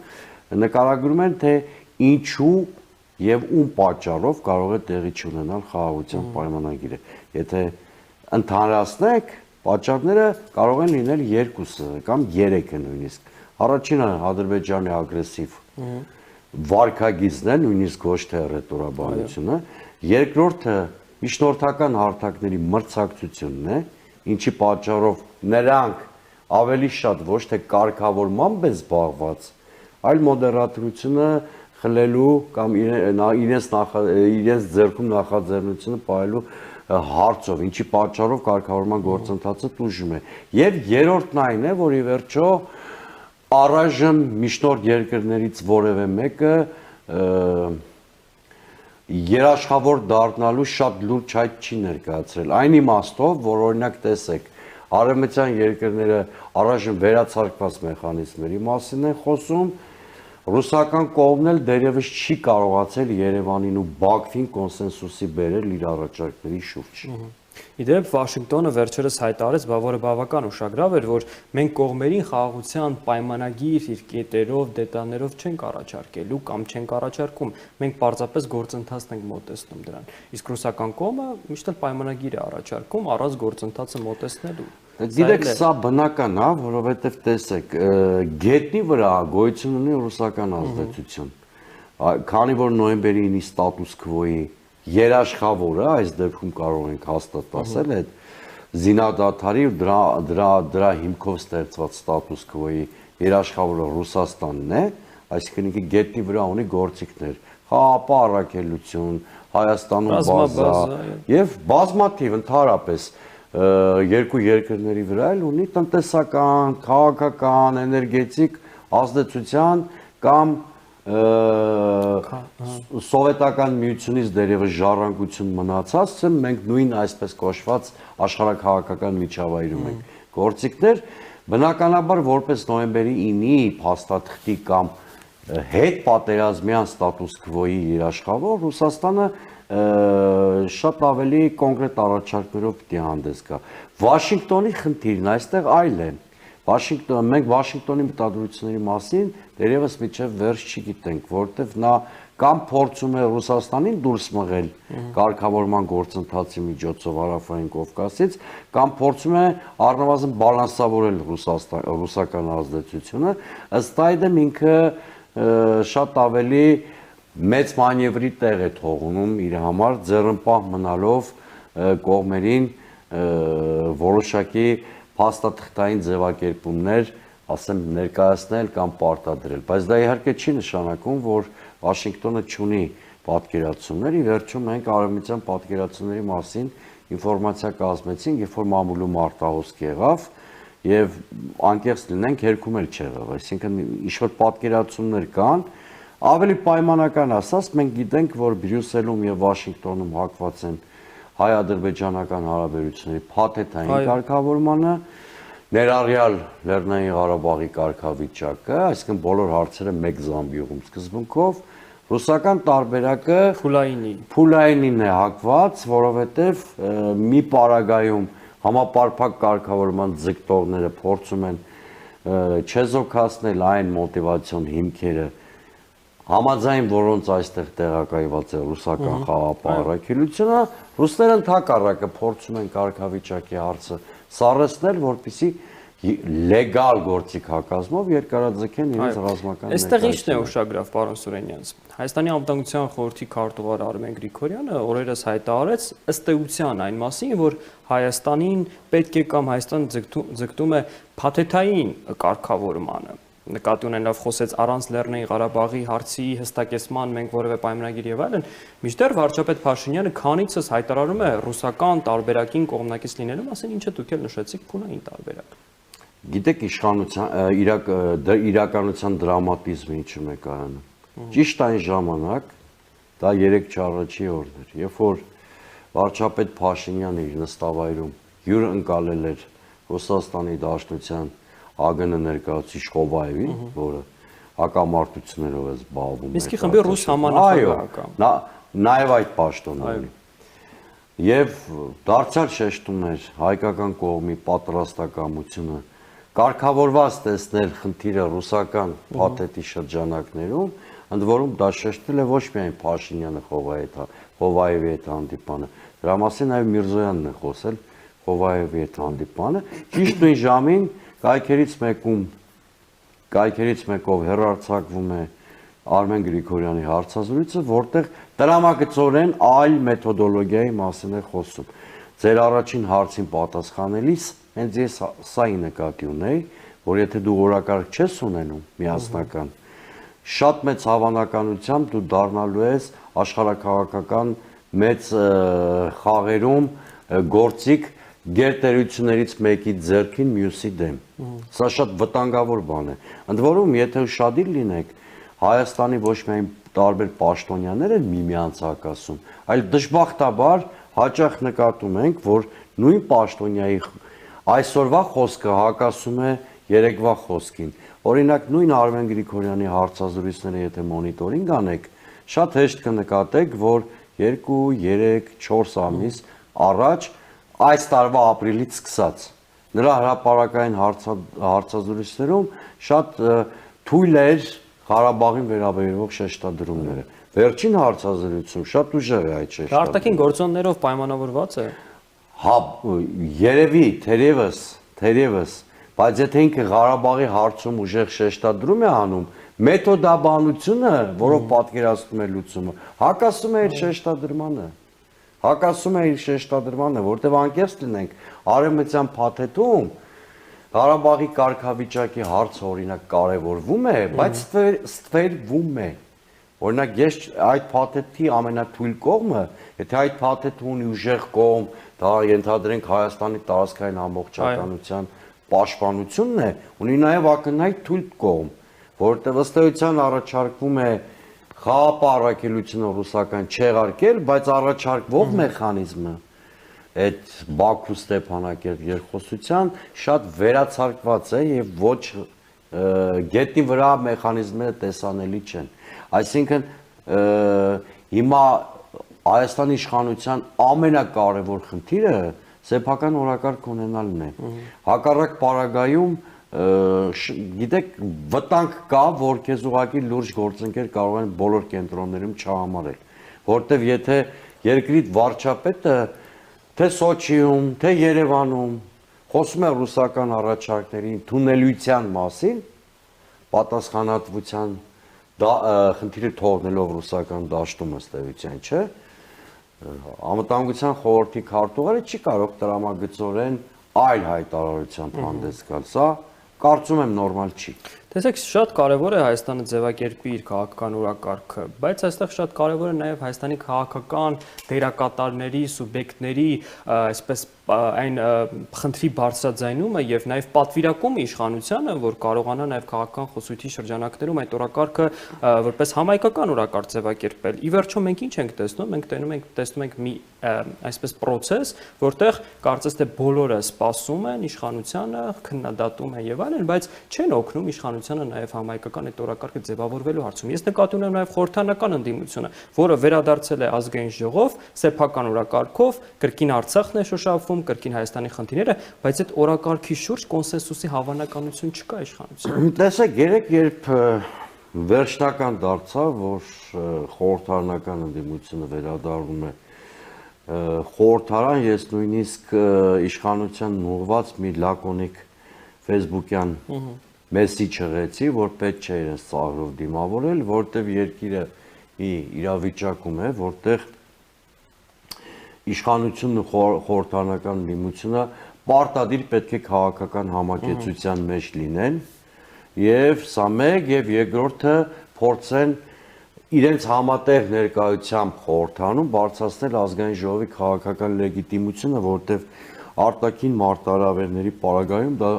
նկարագրում են, թե ինչու եւ ում պատճառով կարող է տեղի չունենալ խաղաղության պայմանագիրը։ Եթե ընդհանրացնենք, պատճառները կարող են լինել երկուսը կամ երեքը նույնիսկ։ Առաջինը Ադրբեջանի ագրեսիվ վարքագիծն է, նույնիսկ ոչ թե ռետորաբանությունը, երկրորդը միջնորդական հարթակների մրցակցությունն է, ինչի պատճառով նրանք ավելի շատ ոչ թե կարգավորմամբ են զբաղված, այլ մոդերատորությունը խլելու կամ իրենց ձեռքում նախաձեռնությունը պահելու հարցով, ինչի պատճառով կարգավորման գործընթացը տուժում է։ Եվ երրորդն այն է, որ ի վերջո առայժմ միջնորդ երկրներից որևէ մեկը երաշխավոր դառնալու շատ լուրջ հայտ չի ներկայացրել։ Այն իմաստով, որ օրինակ տեսեք, արևմտյան երկրները առայժմ վերացարկված մեխանիզմների մասին են խոսում, ռուսական կողմն էլ դեռևս չի կարողացել Երևանին ու Բաքվին կոնսենսուսի բերել իր առաջարկների շուրջ։ Իդեպ Վաշինգտոնը վերջերս հայտարարեց, որը բավական ուշագրավ էր, որ մենք կողմերին խաղաղության պայմանագիր իր կետերով, դետալներով չենք առաջարկելու կամ չենք առաջարկում, մենք պարզապես գործընթացն ենք մոտեցնում դրան։ Իսկ ռուսական կողմը միշտ էլ պայմանագիր է առաջարկում առանց գործընթացը մոտեցնելու։ Գիտեք, սա բնական է, որովհետև տեսեք, գետնի վրա գոյություն ունի ռուսական ազդեցություն։ Քանի որ նոյեմբերի 9-ի ստատուս քվոյի երաշխավորը, այս դեպքում կարող ենք հաստատ ասել, այդ զինադադարի ու դրա հիմքով ստեղծված ստատուս քվոյի երաշխավորը Ռուսաստանն է, այսինքն ինքը գետնի վրա ունի գործիքներ, խաղապահ առաքելություն, Հայաստանում բազա եւ բազմաթիվ ընդհանրապես երկու երկրների վրա էլ ունի տնտեսական, քաղաքական, էներգետիկ ազդեցության կամ սովետական միությունից դերևս ժառանգություն մնացած, մենք նույն այսպես կոչված աշխարհաքաղաքական միջավայրում ենք գործիքներ, բնականաբար որպես նոյեմբերի 9-ի փաստաթղթի կամ հետ պատերազմյան ստատուս քվոյի երաշխավոր Ռուսաստանը շատ ավելի կոնկրետ առաջարկներով պիտի հանդես գա։ Վաշինգտոնի խնդիրն այստեղ այլ է։ Մենք Վաշինգտոնի մտադրությունների մասին դերևս միջև վերջ չգիտենք, որովհետև նա կամ փորձում է Ռուսաստանին դուրս մղել կարգավորման գործընթացի միջոցով Հարավային Կովկասից, կամ փորձում է առնվազն բալանսավորել ռուսական ազդեցությունը, ըստ այդմ ինքը շատ ավելի մեծ մանևրի տեղ է թողնում իր համար, ձեռնպահ մնալով կողմերին որոշակի փաստաթղթային ձևակերպումներ, ասեմ, ներկայացնել կամ պարտադրել, բայց դա իհարկե չի նշանակում, որ Վաշինգտոնը չունի պատկերացումներ, ի վերջո մենք արևմտյան պատկերացումների մասին ինֆորմացիա կազմեցինք, երբ որ մամուլում արտահոսք եղավ եւ անկեղծ լինենք, հերքում էլ չեղավ, այսինքն ինչ-որ պատկերացումներ կան, ավելի պայմանական ասած, մենք գիտենք, որ Բրյուսելում եւ Վաշինգտոնում հակված են հայ-ադրբեջանական հարաբերությունների փաթեթային կարգավորմանը, ներառյալ Լեռնային Ղարաբաղի կարգավիճակը, այսինքն բոլոր հարցերը մեկ զամբյուղում սկզբունքով, ռուսական տարբերակը փուլայինին է հակված, որովհետև մի պարագայում համապարփակ կարգավորման ձգտողները փորձում են չեզոքացնել այն մոտիվացիոն հիմքերը, համաձայն որոնց այստեղ տեղակայված է ռուսական խաղապահարակելությունը, ռուսները ընդհակառակը փորձում են կարգավիճակի հարցը սառեցնել, որպեսզի լեգալ գործիք հակազմով երկարաձգեն իրենց ռազմական ներկայությունը։ Այստեղ ի՞նչն է ուշագրավ, պարոն Սուրենյանց։ Հայաստանի անվտանգության խորհրդի քարտուղար Արմեն Գրիգորյանը օրերս հայտարարեց ըստ էության այն մասին, որ Հայաստանին պետք է կամ Հայաստանը ձգտում է փաթեթային կարգավորմանը։ Նկատի ունենալով խոսեց առանց Լեռնային Ղարաբաղի հարցի հստակեցման մենք որևէ պայմանագիր եւ այլն, մինչդեռ վարչապետ Փաշինյանը քանիցս հայտարարում է ռուսական տարբերակին կողմնակից լինելու մասին, ինչը դուք էլ նշեցիք, փունային տարբերակ։ Գիտեք, իրականության դրամատիզմը ինչու՞մ է կայանում։ Ճիշտ այն ժամանակ, դա 3-4 օրն էր, երբ որ վարչապետ Փաշինյանը իր նստավայրում հյուր ընկալել էր Ռուսաստանի Դաշնության ԱԳՆ ներկայացուցիչ Խովայևին, որը հակամարտություններով է զբաղվում։ Միսկի խմբի ռուս համանախագահական։ Նաև այդ պաշտոնը ունի։ Եվ դարձյալ շեշտում էր հայկական կողմի պատրաստակամությունը կարգավորված տեսնել խնդիրը ռուսական փաթեթի շրջանակներում, ընդ որում դա շեշտել է ոչ միայն Փաշինյանը Խովայևի հետ հանդիպանը, դրա մասին նաև Միրզոյանն է խոսել Խովայևի հետ հանդիպանը, ճիշտ նույն ժամին կայքերից մեկով հեռարձակվում է Արմեն Գրիգորյանի հարցազրույցը, որտեղ տրամագծորեն այլ մեթոդոլոգիայի մասին է խոսում։ Ձեր առաջին հարցին պատասխանելիս հենց ես սա նկատի ունեի, որ եթե դու օրակարգ չես ունենում միասնական, շատ մեծ հավանականությամբ դու դառնալու ես աշխարհաքաղաքական մեծ խաղերում գործիք գերտերություններից մեկի ձեռքին մյուսի դեմ։ Սա շատ վտանգավոր բան է։ Ընդ որում, եթե ուշադիր լինեք, Հայաստանի ոչ միայն տարբեր պաշտոնյաներ են միմյանց հակասում, այլ դժբախտաբար հաճախ նկատում ենք, որ նույն պաշտոնյայի այսօրվա խոսքը հակասում է երեկվա խոսքին։ Օրինակ, նույն Արմեն Գրիգորյանի հարցազրույցները եթե մոնիտորինգ անեք, շատ հեշտ կնկատեք, որ 2, 3, 4 ամիս առաջ այս տարվա ապրիլից սկսած նրա հրապարակային հարցազրույցներում շատ թույլ էր Ղարաբաղին վերաբերող շեշտադրումները։ Վերջին հարցազրույցում շատ ուժեղ է այդ շեշտադրումը։ Արտաքին գործոններով պայմանավորված է։ Հա, երևի, թերևս, բայց եթե ինքը Ղարաբաղի հարցում ուժեղ շեշտադրում է անում, մեթոդաբանությունը, որով պատկերացնում է լուծումը, հակասում է իր շեշտադրմանը, որտեղ անկեղծ լինենք, արևմտյան փաթեթում Ղարաբաղի կարգավիճակի հարցը օրինակ կարևորվում է, բայց ստվերվում է։ Օրինակ ես այդ փաթեթի ամենաթույլ կողմը, եթե այդ փաթեթը ունի ուժեղ կողմ, դա ենթադրենք Հայաստանի տարածքային ամբողջականության պաշտպանությունն է, ունի նաև ակնհայտ թույլ կողմ, որտեղ ըստ էության առաջարկվում է խաղապահարակելությունը ռուսական չեղարկել, բայց առաջարկվող մեխանիզմը այդ Բաքու-Ստեփանակերտ երկխոսության շատ վերացարկված է եւ ոչ գետնի վրա մեխանիզմները տեսանելի չեն։ Այսինքն հիմա Հայաստանի իշխանության ամենակարևոր խնդիրը սեփական օրակարգ ունենալն է։ Հակառակ պարագայում գիտեք վտանգ կա, որ քեզ ուղղակի լուրջ գործընկեր կարող են բոլոր կենտրոններում չհամարել, որտեվ եթե երկրի վարչապետը թե Սոչիում, թե Երևանում խոսում է ռուսական առաջարկների ընդունելության մասին, պատասխանատվության խնդիրը թողնելով ռուսական դաշտում ըստ էության, չէ՞, անվտանգության խորհրդի քարտուղարը չի կարող տրամագծորեն այլ հայտարարությամբ հանդես գալ, սա կարծում եմ նորմալ չի։ Տեսեք, շատ կարևոր է Հայաստանը ձևակերպի իր քաղաքական օրակարգը, բայց այստեղ շատ կարևոր է նաև Հայաստանի քաղաքական դերակատարների, սուբյեկտների, այսպես այն խնդրի բարձրաձայնումը եւ նաև պատվիրակումը իշխանությանը, որ կարողանա նաև քաղաքական խոսույթի շրջանակներում այդ օրակարգը որպես համայնքական օրակարգ ձևակերպել։ Ի վերջո մենք ինչ ենք տեսնում, մենք տեսնում ենք մի այսպես process, որտեղ կարծես թե բոլորը սպասում են իշխանությանը, քննադատում են եւ այլն, բայց չեն օգնում իշխանությանը նաև համայնքական այդ օրակարգը ձևավորվելու հարցում։ Ես նկատի ունեմ նաև խորհրդանական ընդդիմությունը, որը վերադարձել է ազգային ժողով, սեփական օրակարգով, կրկին Արցախն է շոշափվում, կրկին Հայաստանի խնդիրները, բայց այդ օրակարգի շուրջ կոնսենսուսի հավանականություն չկա իշխանության։ Տեսեք, երեք երբ վերջնական դարձավ, որ խորհրդարանական ընդդիմությունը վերադառնում է խորհրդարան, ես նույնիսկ իշխանության ուղղված մի լակոնիկ Facebook-յան մեսիջ եղեցի, որ պետք չէ իրենց ծաղրով դիմավորել, որտեղ երկիրը մի իրավիճակում է, որտեղ իշխանությունն ու խորհրդարանական ընդդիմությունը պարտադիր պետք է քաղաքական համակեցության մեջ լինեն, եւ սա մեկ, եւ երկրորդը փորձեն իրենց համատեղ ներկայությամբ խորհրդանում բարձրացնել ազգային ժողովի քաղաքական լեգիտիմությունը, որտեղ արտաքին մարտահրավերների պարագայում դա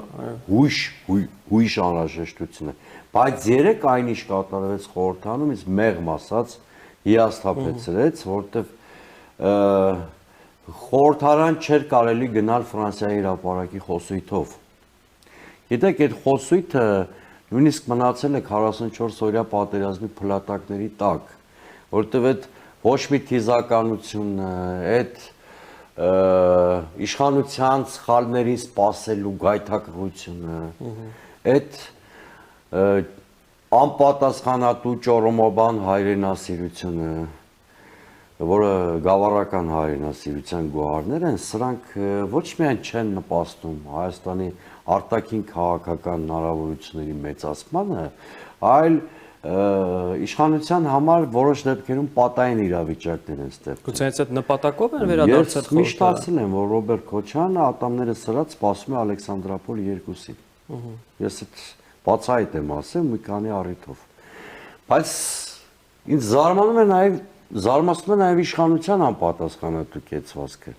հույժ անհրաժեշտություն է։ Բայց երեք այնիշ կատարվեց խորհրդանում, իսկ մեղմ ասած հիասթափեցրեց, որտեղ խորհրդարան չէր կարելի գնալ Ֆրանսիայի հրապարակի խոսույթով։ Գիտեք, այդ խոսույթը նույնիսկ մնացել է 44-օրյա պատերազմի փլատակների տակ, որտեղ այդ ոչ մի թիզականություն, այդ իշխանության սխալներին սպասելու գայթակղությունը, այդ անպատասխանատու ճորոմոբան հայրենասիրությունը, որը գավառական հայրենասիրության գոհարներ են, սրանք ոչ միայն չեն նպաստում Հայաստանի արտաքին քաղաքական հնարավորությունների մեծացմանը, այլ իշխանության համար որոշ դեպքերում պատային իրավիճակներ են ստեղծում։ Գուցե այդ նպատակով են վերադարձել խորհրդարանը։ Ես միշտ ասել եմ, որ Ռոբերտ Քոչյանը ատամները սրած սպասում է Ալեքսանդրապոլ 2-ին։ Ես այդ բացահայտ եմ ասել մի քանի առիթով։ Բայց ինձ զարմացնում է նաև իշխանության անպատասխանատու կեցվածքը։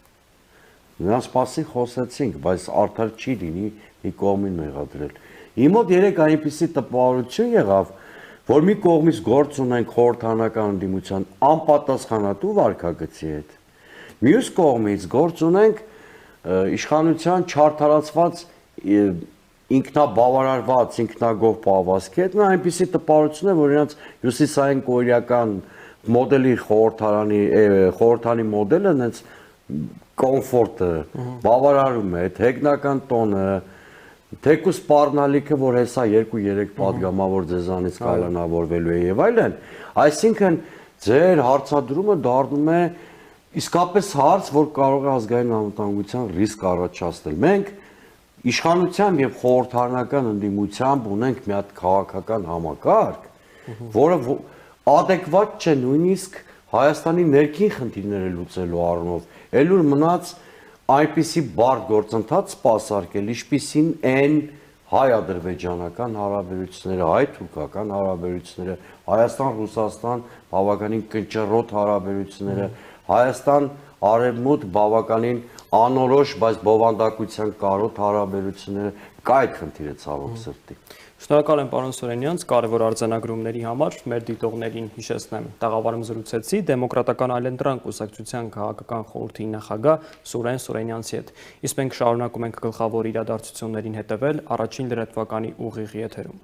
Նրանց մասին խոսեցինք, բայց արդար չի լինի մի կողմին մեղադրել։ Իմ մոտ երեք այնպիսի տպավորություն եղավ, որ մի կողմից գործ ունենք խորհրդարանական ընդդիմության անպատասխանատու վարքագծի հետ, մյուս կողմից գործ ունենք իշխանության չարդարացված ինքնաբավարարված, ինքնագոհ պահվածքի հետ, նա այնպիսի տպավորություն է, որ իրենց հյուսիսային կորեական մոդելի խորհրդանի մոդելը հենց կոմֆորտը բավարարում է, այդ հեգնական տոնը, թեկուզ սպառնալիքը, որ հեսա 2-3 պատգամավոր ձեզանից կալանավորվելու է եւ այլն, այսինքն ձեր հարցադրումը դառնում է իսկապես հարց, որ կարող է ազգային անվտանգության ռիսկ առաջացնել։ Մենք իշխանությամբ եւ խորհրդարանական ընդդիմությամբ ունենք մի հատ քաղաքական համակարգ, որը adekvat չէ նույնիսկ Հայաստանի ներքին խնդիրները լուծելու առումով, ելուր մնաց այնպիսի բարդ գործընթաց սպասարկել, ինչպիսին են հայ-ադրբեջանական հարաբերությունները, հայ-թուրքական հարաբերությունները, Հայաստան-Ռուսաստան բավականին կնճռոտ հարաբերությունները, Հայաստան-Արևմուտք բավականին անորոշ, բայց բովանդակության կարոտ հարաբերությունները, կա այդ խնդիրը ցավոք սրտի։ Շնորհակալ եմ պարոն Սուրենյանց, կարևոր արձանագրումների համար մեր դիտողներին հիշեցնեմ։ Տաղավարում զրուցեցի Դեմոկրատական այլընտրանք կուսակցության քաղաքական խորհրդի նախագահ Սուրեն Սուրենյանցի հետ։ Իսկ մենք շարունակում ենք գլխավոր իրադարձություններին հետևել առաջին լրատվականի ուղիղ եթերում։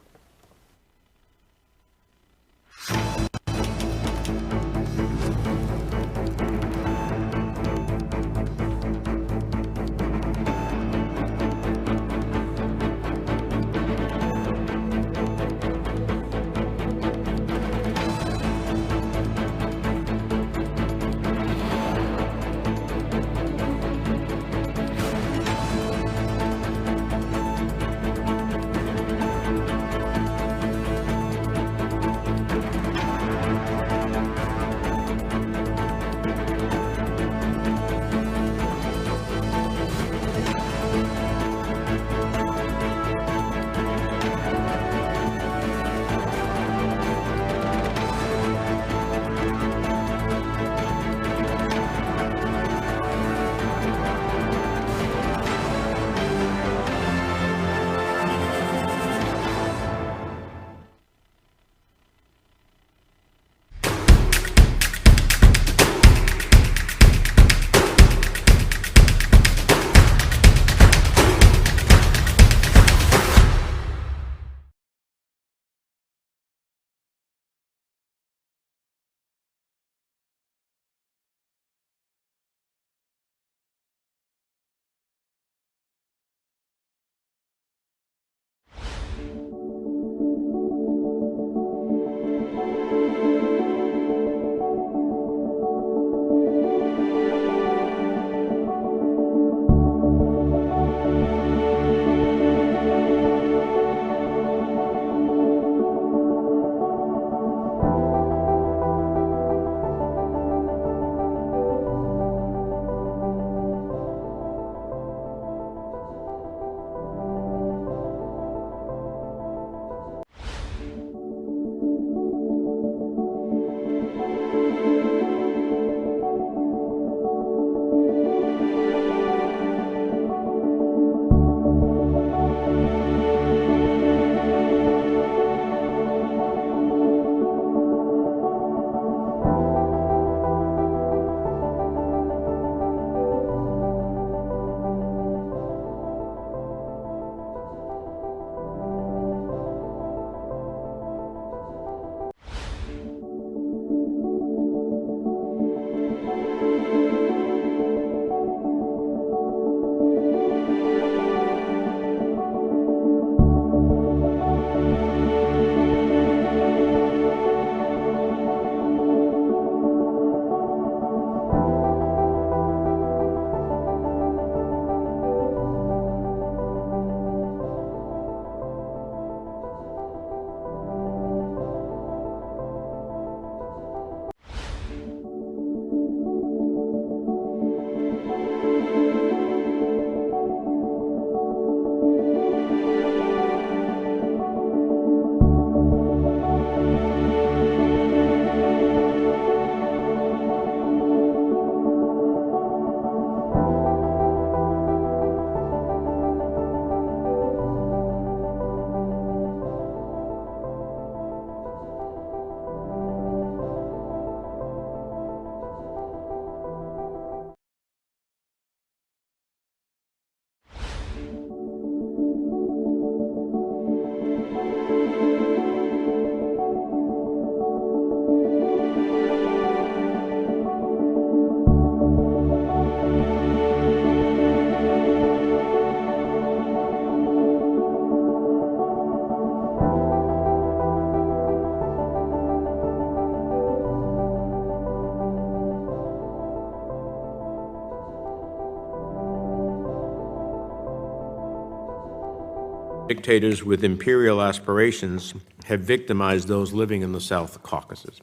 Dictators with imperial aspirations have victimized those living in the South Caucasus.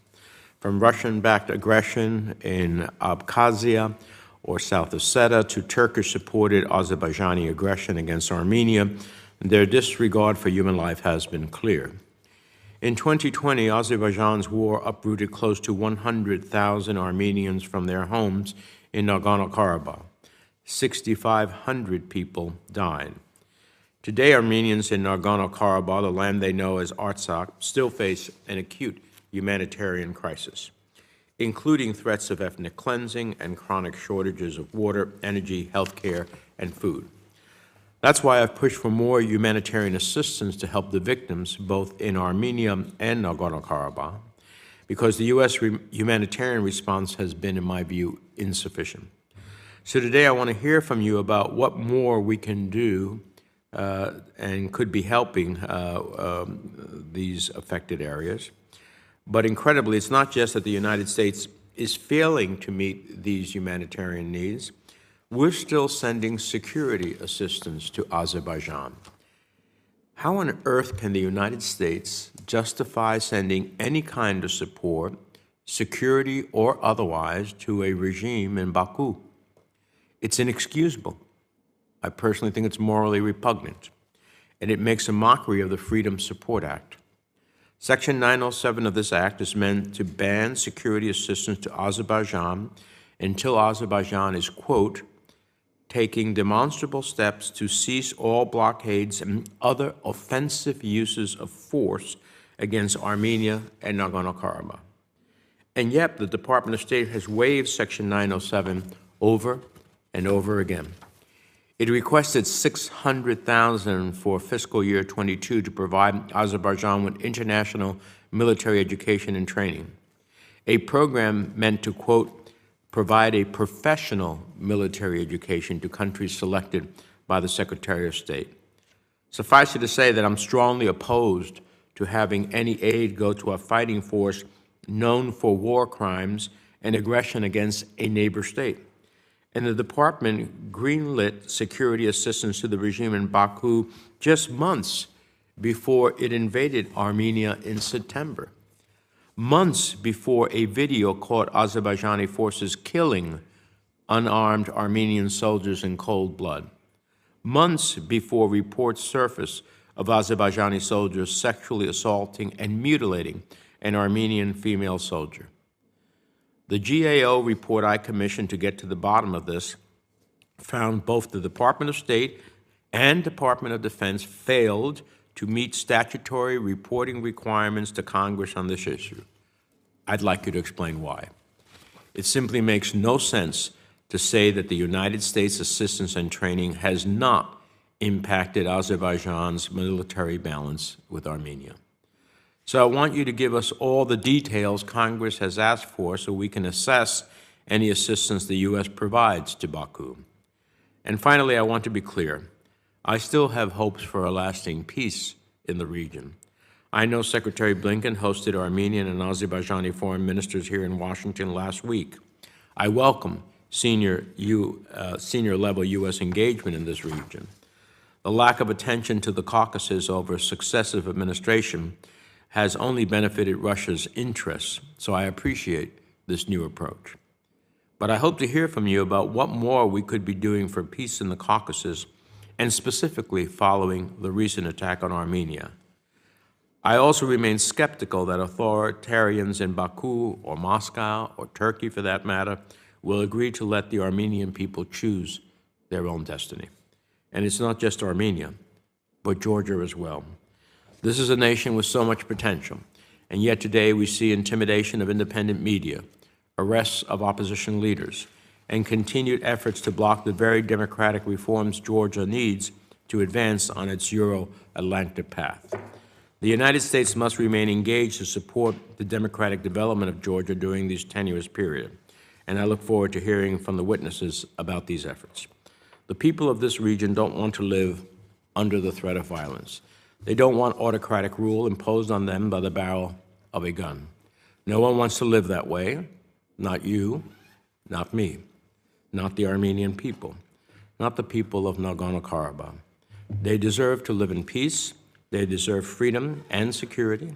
From Russian-backed aggression in Abkhazia or South Ossetia to Turkish-supported Azerbaijani aggression against Armenia, their disregard for human life has been clear. In 2020, Azerbaijan's war uprooted close to 100,000 Armenians from their homes in Nagorno-Karabakh. 6,500 people died. Today, Armenians in Nagorno-Karabakh, the land they know as Artsakh, still face an acute humanitarian crisis, including threats of ethnic cleansing and chronic shortages of water, energy, healthcare, and food. That's why I've pushed for more humanitarian assistance to help the victims, both in Armenia and Nagorno-Karabakh, because the U.S. humanitarian response has been, in my view, insufficient. So today I want to hear from you about what more we can do and could be helping these affected areas. But incredibly, it's not just that the United States is failing to meet these humanitarian needs. We're still sending security assistance to Azerbaijan. How on earth can the United States justify sending any kind of support, security or otherwise, to a regime in Baku? It's inexcusable. I personally think it's morally repugnant, and it makes a mockery of the Freedom Support Act. Section 907 of this act is meant to ban security assistance to Azerbaijan until Azerbaijan is, quote, taking demonstrable steps to cease all blockades and other offensive uses of force against Armenia and Nagorno-Karabakh. And yet, the Department of State has waived Section 907 over and over again. It requested $600,000 for fiscal year 22 to provide Azerbaijan with international military education and training, a program meant to, quote, provide a professional military education to countries selected by the Secretary of State. Suffice it to say that I'm strongly opposed to having any aid go to a fighting force known for war crimes and aggression against a neighbor state. And the department greenlit security assistance to the regime in Baku just months before it invaded Armenia in September. Months before a video caught Azerbaijani forces killing unarmed Armenian soldiers in cold blood. Months before reports surfaced of Azerbaijani soldiers sexually assaulting and mutilating an Armenian female soldier. The GAO report I commissioned to get to the bottom of this found both the Department of State and Department of Defense failed to meet statutory reporting requirements to Congress on this issue. I'd like you to explain why. It simply makes no sense to say that the United States assistance and training has not impacted Azerbaijan's military balance with Armenia. So I want you to give us all the details Congress has asked for so we can assess any assistance the U.S. provides to Baku. And finally, I want to be clear. I still have hopes for a lasting peace in the region. I know Secretary Blinken hosted Armenian and Azerbaijani foreign ministers here in Washington last week. I welcome senior-level U.S. engagement in this region. The lack of attention to the Caucasus over successive administration has only benefited Russia's interests, so I appreciate this new approach. But I hope to hear from you about what more we could be doing for peace in the Caucasus, and specifically following the recent attack on Armenia. I also remain skeptical that authoritarians in Baku or Moscow, or Turkey for that matter, will agree to let the Armenian people choose their own destiny. And it's not just Armenia, but Georgia as well. This is a nation with so much potential, and yet today we see intimidation of independent media, arrests of opposition leaders, and continued efforts to block the very democratic reforms Georgia needs to advance on its Euro-Atlantic path. The United States must remain engaged to support the democratic development of Georgia during this tenuous period, and I look forward to hearing from the witnesses about these efforts. The people of this region don't want to live under the threat of violence. They don't want autocratic rule imposed on them by the barrel of a gun. No one wants to live that way. Not you, not me, not the Armenian people, not the people of Nagorno-Karabakh. They deserve to live in peace, they deserve freedom and security,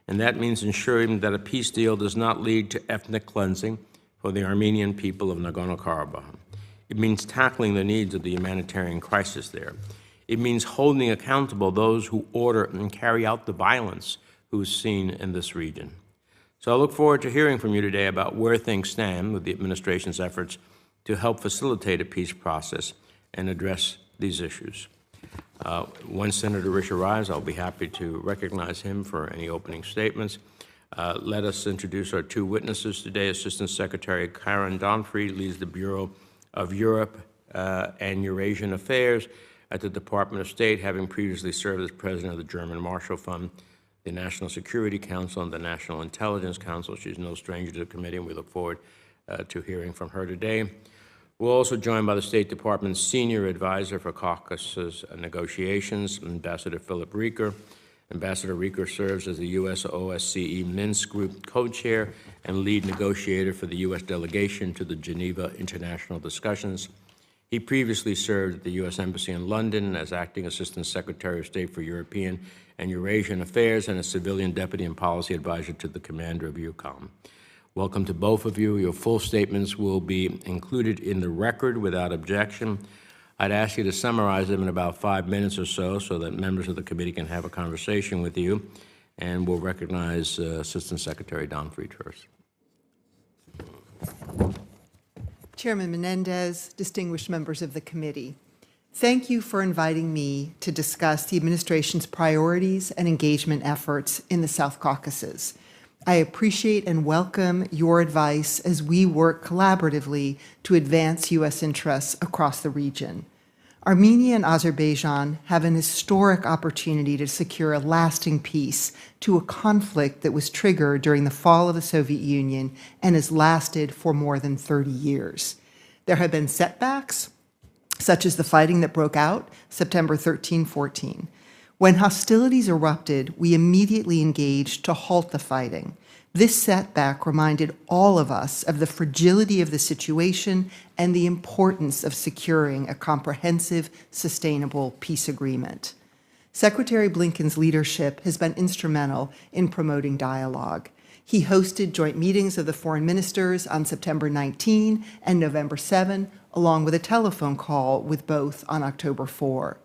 and that means ensuring that a peace deal does not lead to ethnic cleansing for the Armenian people of Nagorno-Karabakh. It means tackling the needs of the humanitarian crisis there. It means holding accountable those who order and carry out the violence who's seen in this region. So I look forward to hearing from you today about where things stand with the administration's efforts to help facilitate a peace process and address these issues. When Senator Risch arrives, I'll be happy to recognize him for any opening statements. Let us introduce our two witnesses today. Assistant Secretary Karen Donfried leads the Bureau of Europe and Eurasian Affairs at the Department of State, having previously served as president of the German Marshall Fund, the National Security Council, and the National Intelligence Council. She's no stranger to the committee, and we look forward to hearing from her today. We're also joined by the State Department's Senior Advisor for Caucasus negotiations, Ambassador Philip Rieker. Ambassador Rieker serves as the U.S. OSCE Minsk Group co-chair and lead negotiator for the U.S. delegation to the Geneva International Discussions. He previously served at the U.S. Embassy in London as Acting Assistant Secretary of State for European and Eurasian Affairs and a Civilian Deputy and Policy Advisor to the Commander of EUCOM. Welcome to both of you. Your full statements will be included in the record without objection. I'd ask you to summarize them in about 5 minutes or so that members of the committee can have a conversation with you, and we'll recognize Assistant Secretary Donfried first. Chairman Menendez, distinguished members of the committee, thank you for inviting me to discuss the administration's priorities and engagement efforts in the South Caucasus. I appreciate and welcome your advice as we work collaboratively to advance U.S. interests across the region. Armenia and Azerbaijan have an historic opportunity to secure a lasting peace to a conflict that was triggered during the fall of the Soviet Union and has lasted for more than 30 years. There have been setbacks, such as the fighting that broke out September 13-14. When hostilities erupted, we immediately engaged to halt the fighting. This setback reminded all of us of the fragility of the situation and the importance of securing a comprehensive, sustainable peace agreement. Secretary Blinken's leadership has been instrumental in promoting dialogue. He hosted joint meetings of the foreign ministers on September 19 and November 7, along with a telephone call with both on October 4.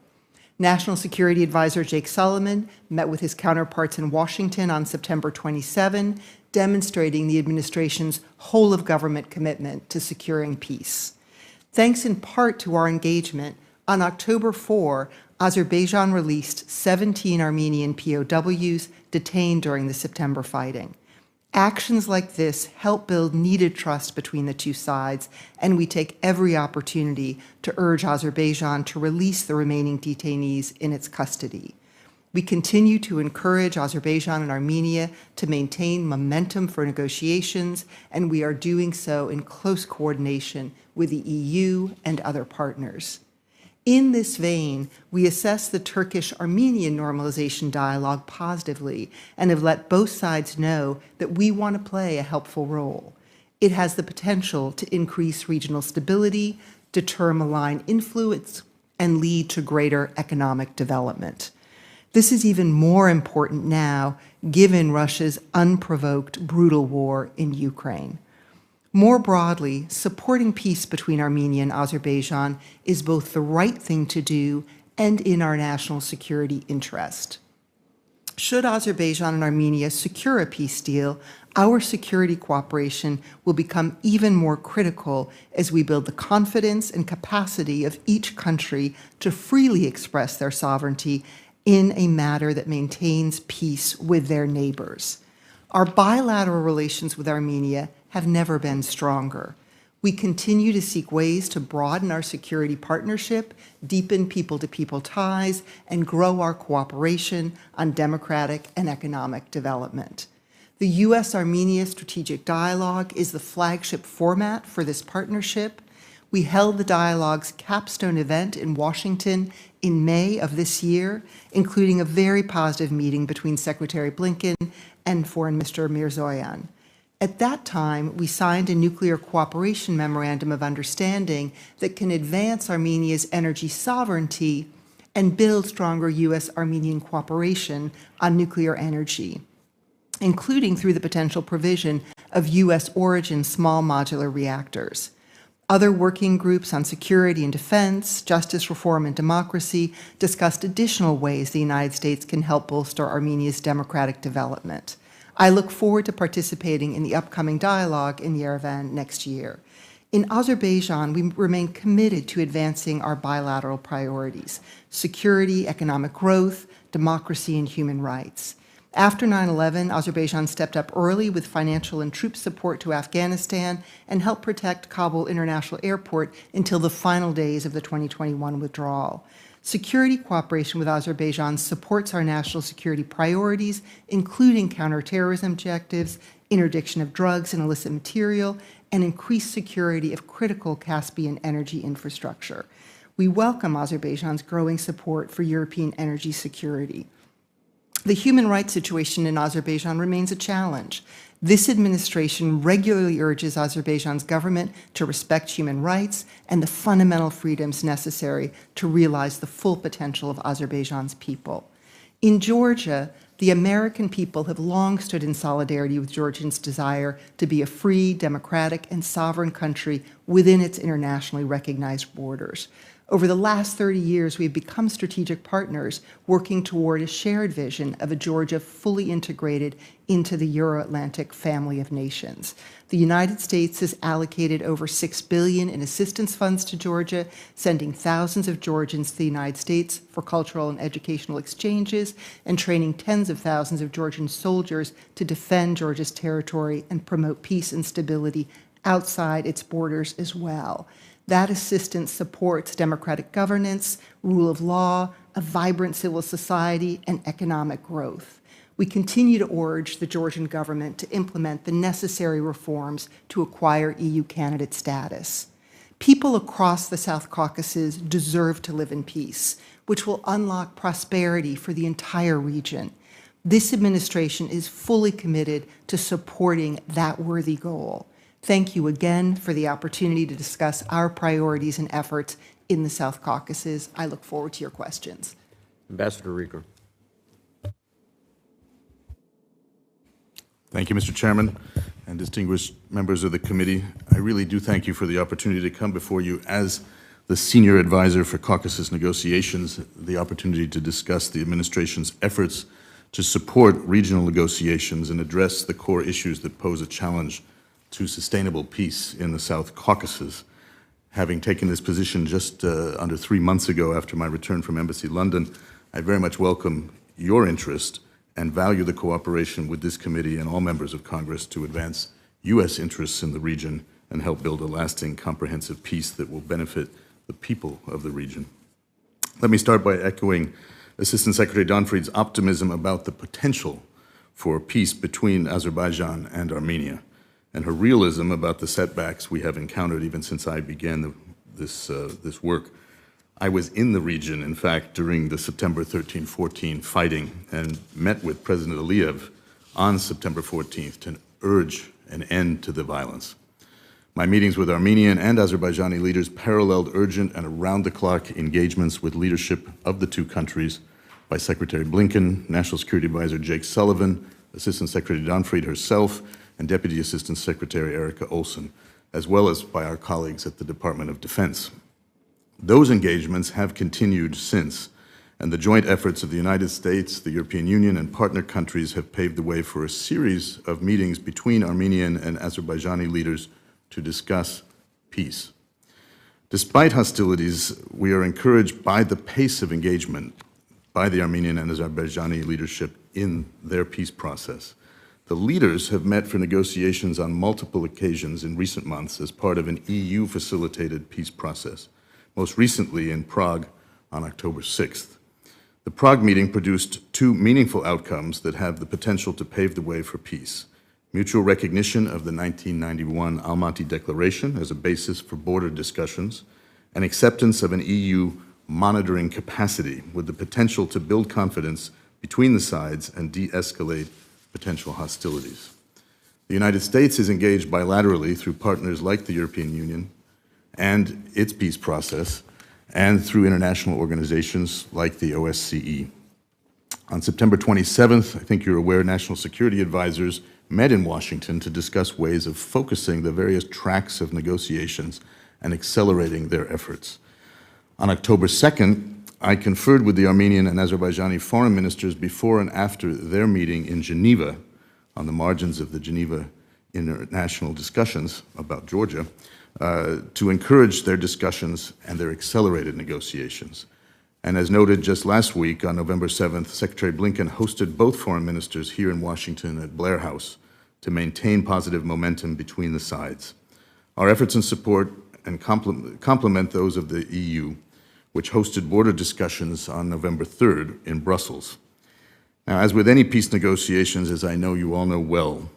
National Security Advisor Jake Sullivan met with his counterparts in Washington on September 27, demonstrating the administration's whole-of-government commitment to securing peace. Thanks in part to our engagement, on October 4, Azerbaijan released 17 Armenian POWs detained during the September fighting. Actions like this help build needed trust between the two sides, and we take every opportunity to urge Azerbaijan to release the remaining detainees in its custody. We continue to encourage Azerbaijan and Armenia to maintain momentum for negotiations, and we are doing so in close coordination with the EU and other partners. In this vein, we assess the Turkish-Armenian normalization dialogue positively and have let both sides know that we want to play a helpful role. It has the potential to increase regional stability, deter malign influence, and lead to greater economic development. This is even more important now, given Russia's unprovoked, brutal war in Ukraine. More broadly, supporting peace between Armenia and Azerbaijan is both the right thing to do and in our national security interest. Should Azerbaijan and Armenia secure a peace deal, our security cooperation will become even more critical as we build the confidence and capacity of each country to freely express their sovereignty in a matter that maintains peace with their neighbors. Our bilateral relations with Armenia have never been stronger. We continue to seek ways to broaden our security partnership, deepen people-to-people ties, and grow our cooperation on democratic and economic development. The U.S.-Armenia Strategic Dialogue is the flagship format for this partnership. We held the dialogue's capstone event in Washington in May of this year, including a very positive meeting between Secretary Blinken and Foreign Minister Mirzoyan. At that time, we signed a nuclear cooperation memorandum of understanding that can advance Armenia's energy sovereignty and build stronger U.S.-Armenian cooperation on nuclear energy, including through the potential provision of U.S.-origin small modular reactors. Other working groups on security and defense, justice reform and democracy discussed additional ways the United States can help bolster Armenia's democratic development. I look forward to participating in the upcoming dialogue in Yerevan next year. In Azerbaijan, we remain committed to advancing our bilateral priorities: security, economic growth, democracy, and human rights. After 9/11, Azerbaijan stepped up early with financial and troop support to Afghanistan and helped protect Kabul International Airport until the final days of the 2021 withdrawal. Security cooperation with Azerbaijan supports our national security priorities, including counterterrorism objectives, interdiction of drugs and illicit material, and increased security of critical Caspian energy infrastructure. We welcome Azerbaijan's growing support for European energy security. The human rights situation in Azerbaijan remains a challenge. This administration regularly urges Azerbaijan's government to respect human rights and the fundamental freedoms necessary to realize the full potential of Azerbaijan's people. In Georgia, the American people have long stood in solidarity with Georgians' desire to be a free, democratic, and sovereign country within its internationally recognized borders. Over the last 30 years, we've become strategic partners working toward a shared vision of a Georgia fully integrated into the Euro-Atlantic family of nations. The United States has allocated over $6 billion in assistance funds to Georgia, sending thousands of Georgians to the United States for cultural and educational exchanges, and training tens of thousands of Georgian soldiers to defend Georgia's territory and promote peace and stability outside its borders as well. That assistance supports democratic governance, rule of law, a vibrant civil society, and economic growth. We continue to urge the Georgian government to implement the necessary reforms to acquire EU candidate status. People across the South Caucasus deserve to live in peace, which will unlock prosperity for the entire region. This administration is fully committed to supporting that worthy goal. Thank you again for the opportunity to discuss our priorities and efforts in the South Caucasus. I look forward to your questions. Ambassador Rieger. Thank you, Mr. Chairman and distinguished members of the committee. I really do thank you for the opportunity to come before you as the senior advisor for Caucasus negotiations, the opportunity to discuss the administration's efforts to support regional negotiations and address the core issues that pose a challenge to sustainable peace in the South Caucasus. Having taken this position just under 3 months ago after my return from Embassy London, I very much welcome your interest and value the cooperation with this committee and all members of Congress to advance U.S. interests in the region and help build a lasting, comprehensive peace that will benefit the people of the region. Let me start by echoing Assistant Secretary Donfried's optimism about the potential for peace between Azerbaijan and Armenia, and her realism about the setbacks we have encountered even since I began this work. I was in the region, in fact, during the September 13-14 fighting and met with President Aliyev on September 14th to urge an end to the violence. My meetings with Armenian and Azerbaijani leaders paralleled urgent and around-the-clock engagements with leadership of the two countries by Secretary Blinken, National Security Advisor Jake Sullivan, Assistant Secretary Donfried herself, and Deputy Assistant Secretary Erika Olsen, as well as by our colleagues at the Department of Defense. Those engagements have continued since, and the joint efforts of the United States, the European Union, and partner countries have paved the way for a series of meetings between Armenian and Azerbaijani leaders to discuss peace. Despite hostilities, we are encouraged by the pace of engagement by the Armenian and Azerbaijani leadership in their peace process. The leaders have met for negotiations on multiple occasions in recent months as part of an EU-facilitated peace process, most recently in Prague on October 6th. The Prague meeting produced two meaningful outcomes that have the potential to pave the way for peace: mutual recognition of the 1991 Almaty Declaration as a basis for border discussions, and acceptance of an EU monitoring capacity with the potential to build confidence between the sides and de-escalate potential hostilities. The United States is engaged bilaterally through partners like the European Union and its peace process, and through international organizations like the OSCE. On September 27th, I think you're aware, national security advisors met in Washington to discuss ways of focusing the various tracks of negotiations and accelerating their efforts. On October 2nd, I conferred with the Armenian and Azerbaijani foreign ministers before and after their meeting in Geneva on the margins of the Geneva international discussions about Georgia to encourage their discussions and their accelerated negotiations. And as noted just last week, on November 7th, Secretary Blinken hosted both foreign ministers here in Washington at Blair House to maintain positive momentum between the sides. Our efforts and support and complement those of the EU, which hosted border discussions on November 3rd in Brussels. Now, as with any peace negotiations, as I know you all know well,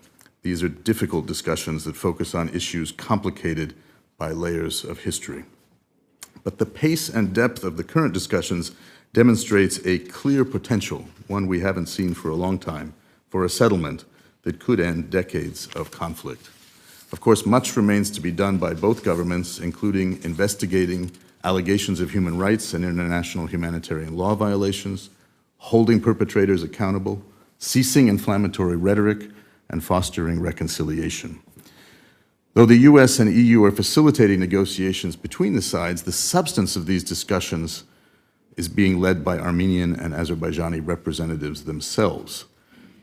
these are difficult discussions that focus on issues complicated by layers of history. But the pace and depth of the current discussions demonstrates a clear potential, one we haven't seen for a long time, for a settlement that could end decades of conflict. Of course, much remains to be done by both governments, including investigating allegations of human rights and international humanitarian law violations, holding perpetrators accountable, ceasing inflammatory rhetoric, and fostering reconciliation. Though the US and EU are facilitating negotiations between the sides, the substance of these discussions is being led by Armenian and Azerbaijani representatives themselves.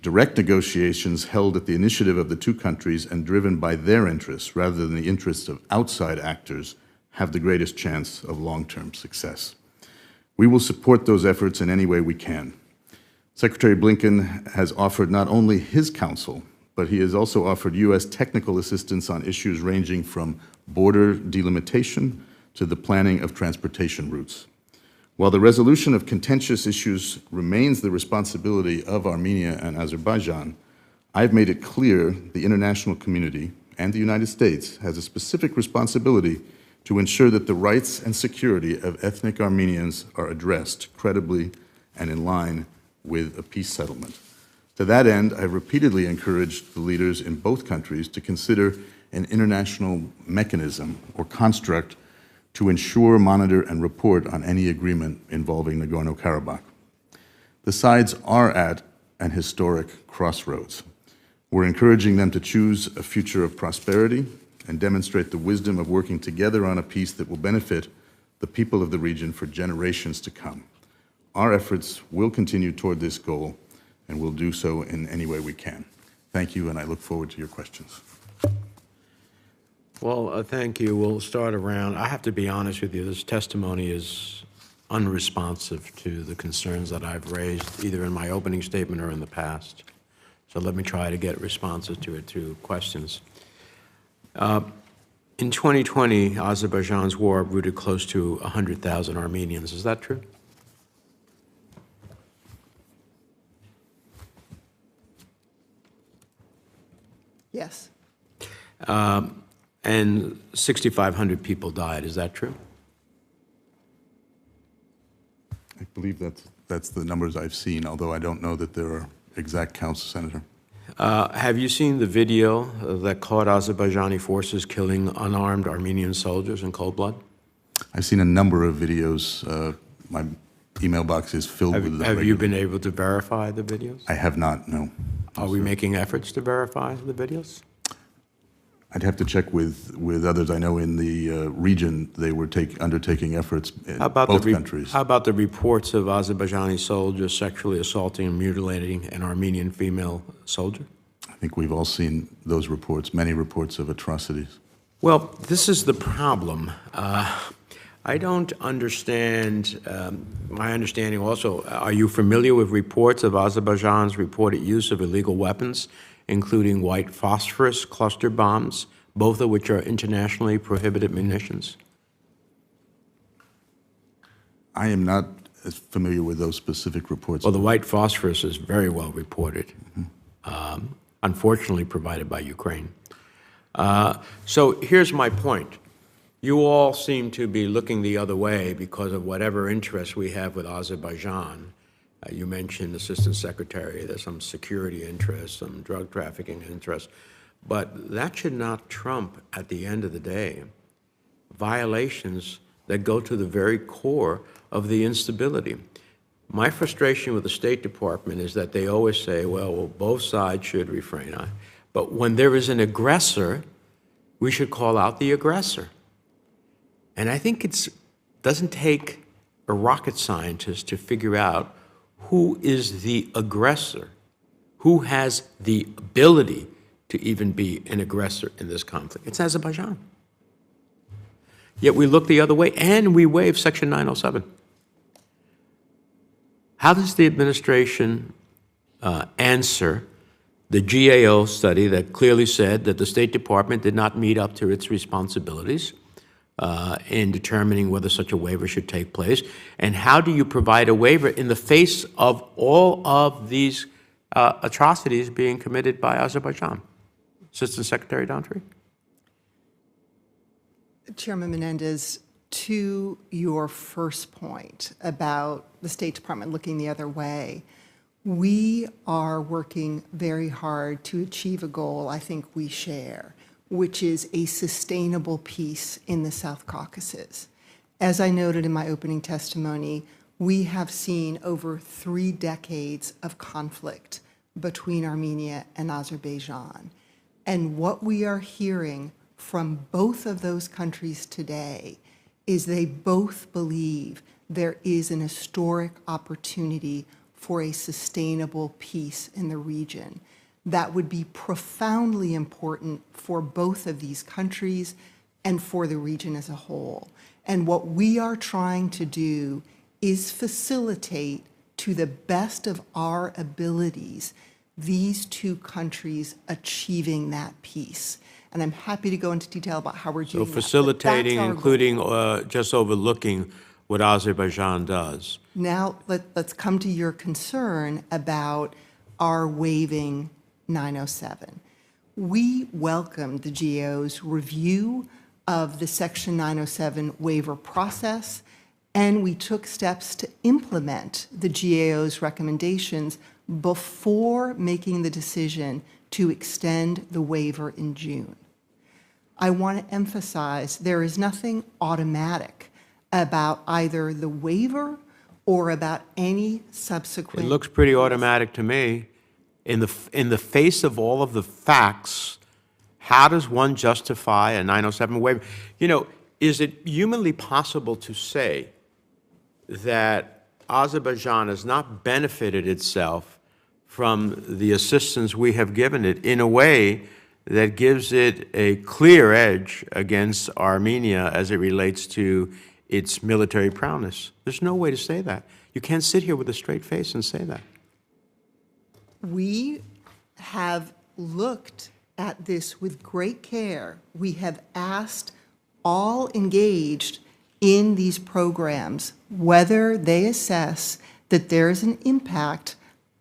Direct negotiations held at the initiative of the two countries and driven by their interests rather than the interests of outside actors have the greatest chance of long-term success. We will support those efforts in any way we can. Secretary Blinken has offered not only his counsel, but he has also offered US technical assistance on issues ranging from border delimitation to the planning of transportation routes. While the resolution of contentious issues remains the responsibility of Armenia and Azerbaijan, I've made it clear the international community and the United States has a specific responsibility to ensure that the rights and security of ethnic Armenians are addressed credibly and in line with a peace settlement. To that end, I've repeatedly encouraged the leaders in both countries to consider an international mechanism or construct to ensure, monitor, and report on any agreement involving Nagorno-Karabakh. The sides are at an historic crossroads. We're encouraging them to choose a future of prosperity and demonstrate the wisdom of working together on a peace that will benefit the people of the region for generations to come. Our efforts will continue toward this goal, and we'll do so in any way we can. Thank you, and I look forward to your questions. Well, thank you. We'll start around. I have to be honest with you, this testimony is unresponsive to the concerns that I've raised, either in my opening statement or in the past. So let me try to get responses to it through questions. In 2020, Azerbaijan's war uprooted close to 100,000 Armenians. Is that true? Yes. And 6,500 people died. Is that true? I believe that's the numbers I've seen, although I don't know that there are exact counts, Senator. Have you seen the video that caught Azerbaijani forces killing unarmed Armenian soldiers in cold blood? I've seen a number of videos. My email box is filled with them. Have you been able to verify the videos? I have not, no. Are we making efforts to verify the videos? I'd have to check with others. I know in the region they were undertaking efforts in both countries. How about the reports of Azerbaijani soldiers sexually assaulting and mutilating an Armenian female soldier? I think we've all seen those reports, many reports of atrocities. Well, this is the problem. I don't understand, my understanding also, are you familiar with reports of Azerbaijan's reported use of illegal weapons, including white phosphorus cluster bombs, both of which are internationally prohibited munitions? I am not as familiar with those specific reports. Well, the white phosphorus is very well reported, unfortunately provided by Ukraine. So here's my point. You all seem to be looking the other way because of whatever interest we have with Azerbaijan. You mentioned Assistant Secretary, there's some security interests, some drug trafficking interests, but that should not trump, at the end of the day, violations that go to the very core of the instability. My frustration with the State Department is that they always say, well, both sides should refrain. But when there is an aggressor, we should call out the aggressor. And I think it doesn't take a rocket scientist to figure out who is the aggressor, who has the ability to even be an aggressor in this conflict. It's Azerbaijan. Yet we look the other way and we waive Section 907. How does the administration answer the GAO study that clearly said that the State Department did not meet up to its responsibilities in determining whether such a waiver should take place? And how do you provide a waiver in the face of all of these atrocities being committed by Azerbaijan? Assistant Secretary Dantry? Chairman Menendez, to your first point about the State Department looking the other way, we are working very hard to achieve a goal I think we share, which is a sustainable peace in the South Caucasus. As I noted in my opening testimony, we have seen over 3 decades of conflict between Armenia and Azerbaijan. And what we are hearing from both of those countries today is they both believe there is an historic opportunity for a sustainable peace in the region that would be profoundly important for both of these countries and for the region as a whole. And what we are trying to do is facilitate, to the best of our abilities, these 2 countries achieving that peace. And I'm happy to go into detail about how we're doing that. So facilitating, including just overlooking what Azerbaijan does. Now let's come to your concern about our waiving 907. We welcomed the GAO's review of the Section 907 waiver process, and we took steps to implement the GAO's recommendations before making the decision to extend the waiver in June. I want to emphasize there is nothing automatic about either the waiver or about any subsequent. It looks pretty automatic to me. In the face of all of the facts, how does one justify a 907 waiver? You know, is it humanly possible to say that Azerbaijan has not benefited itself from the assistance we have given it in a way that gives it a clear edge against Armenia as it relates to its military prowess? There's no way to say that. You can't sit here with a straight face and say that. We have looked at this with great care. We have asked all engaged in these programs whether they assess that there is an impact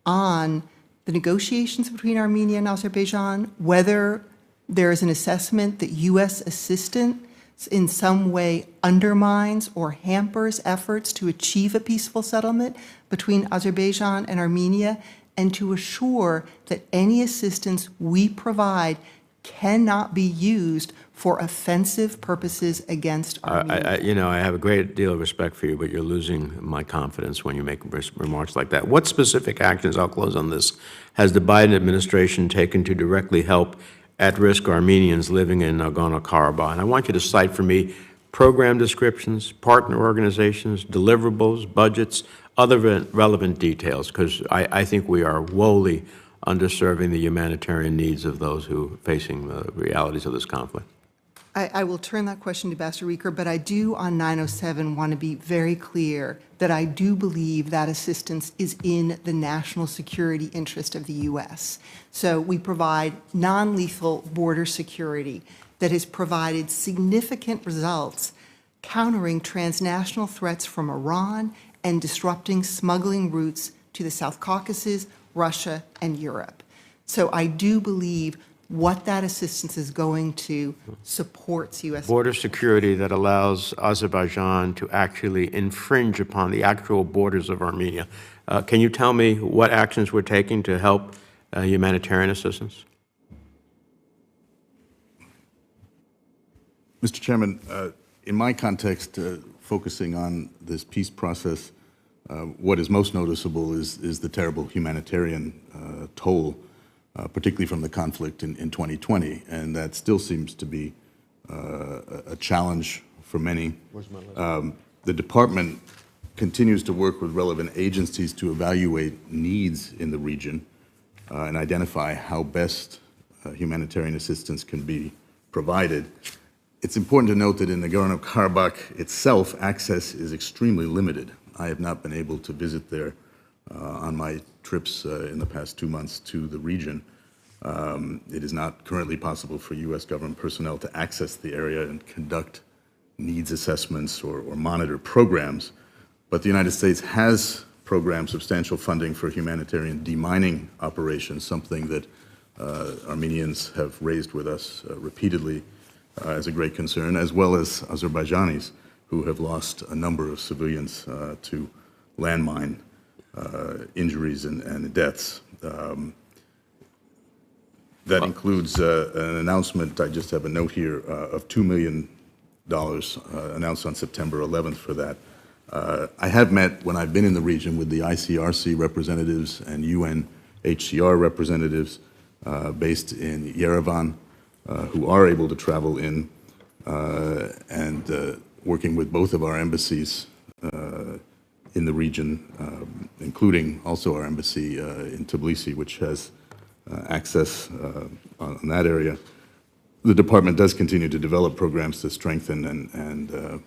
on the negotiations between Armenia and Azerbaijan, whether there is an assessment that U.S. assistance in some way undermines or hampers efforts to achieve a peaceful settlement between Azerbaijan and Armenia, and to assure that any assistance we provide cannot be used for offensive purposes against Armenia. I have a great deal of respect for you, but you're losing my confidence when you make remarks like that. What specific actions, I'll close on this, has the Biden administration taken to directly help at-risk Armenians living in Nagorno-Karabakh? And I want you to cite for me program descriptions, partner organizations, deliverables, budgets, other relevant details, because I think we are woefully underserving the humanitarian needs of those who are facing the realities of this conflict. I will turn that question to Ambassador Reeker, but I do on 907 want to be very clear that I do believe that assistance is in the national security interest of the U.S. So we provide non-lethal border security that has provided significant results countering transnational threats from Iran and disrupting smuggling routes to the South Caucasus, Russia, and Europe. So I do believe what that assistance is going to supports U.S. border security that allows Azerbaijan to actually infringe upon the actual borders of Armenia. Can you tell me what actions we're taking to help humanitarian assistance? Mr. Chairman, in my context, focusing on this peace process, what is most noticeable is the terrible humanitarian toll, particularly from the conflict in 2020, and that still seems to be a challenge for many. The department continues to work with relevant agencies to evaluate needs in the region and identify how best humanitarian assistance can be provided. It's important to note that in Nagorno-Karabakh itself, access is extremely limited. I have not been able to visit there on my trips in the past 2 months to the region. It is not currently possible for U.S. government personnel to access the area and conduct needs assessments or monitor programs. But the United States has programmed substantial funding for humanitarian demining operations, something that Armenians have raised with us repeatedly as a great concern, as well as Azerbaijanis who have lost a number of civilians to landmine injuries and deaths. That includes an announcement, I just have a note here, of $2 million announced on September 11th for that. I have met, when I've been in the region, with the ICRC representatives and UNHCR representatives based in Yerevan, who are able to travel in, and working with both of our embassies in the region, including also our embassy in Tbilisi, which has access on that area. The department does continue to develop programs to strengthen and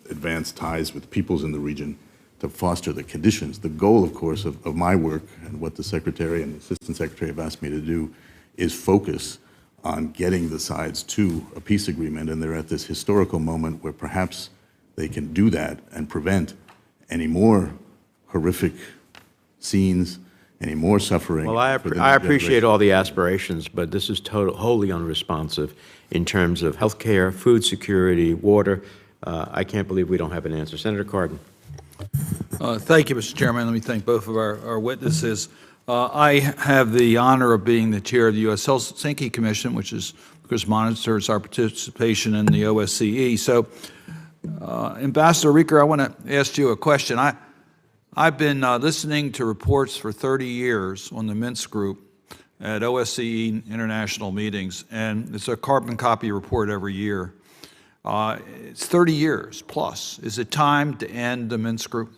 advance ties with peoples in the region to foster the conditions. The goal, of course, of my work and what the Secretary and the Assistant Secretary have asked me to do is focus on getting the sides to a peace agreement, and they're at this historical moment where perhaps they can do that and prevent any more horrific scenes, any more suffering. Well, I appreciate all the aspirations, but this is wholly unresponsive in terms of healthcare, food security, water. I can't believe we don't have an answer. Senator Cardin. Thank you, Mr. Chairman. Let me thank both of our witnesses. I have the honor of being the chair of the U.S. Helsinki Commission, which is, of course, monitors our participation in the OSCE. So, Ambassador Rieker, I want to ask you a question. I've been listening to reports for 30 years on the Minsk Group at OSCE international meetings, and it's a carbon copy report every year. It's 30 years plus. Is it time to end the Minsk Group?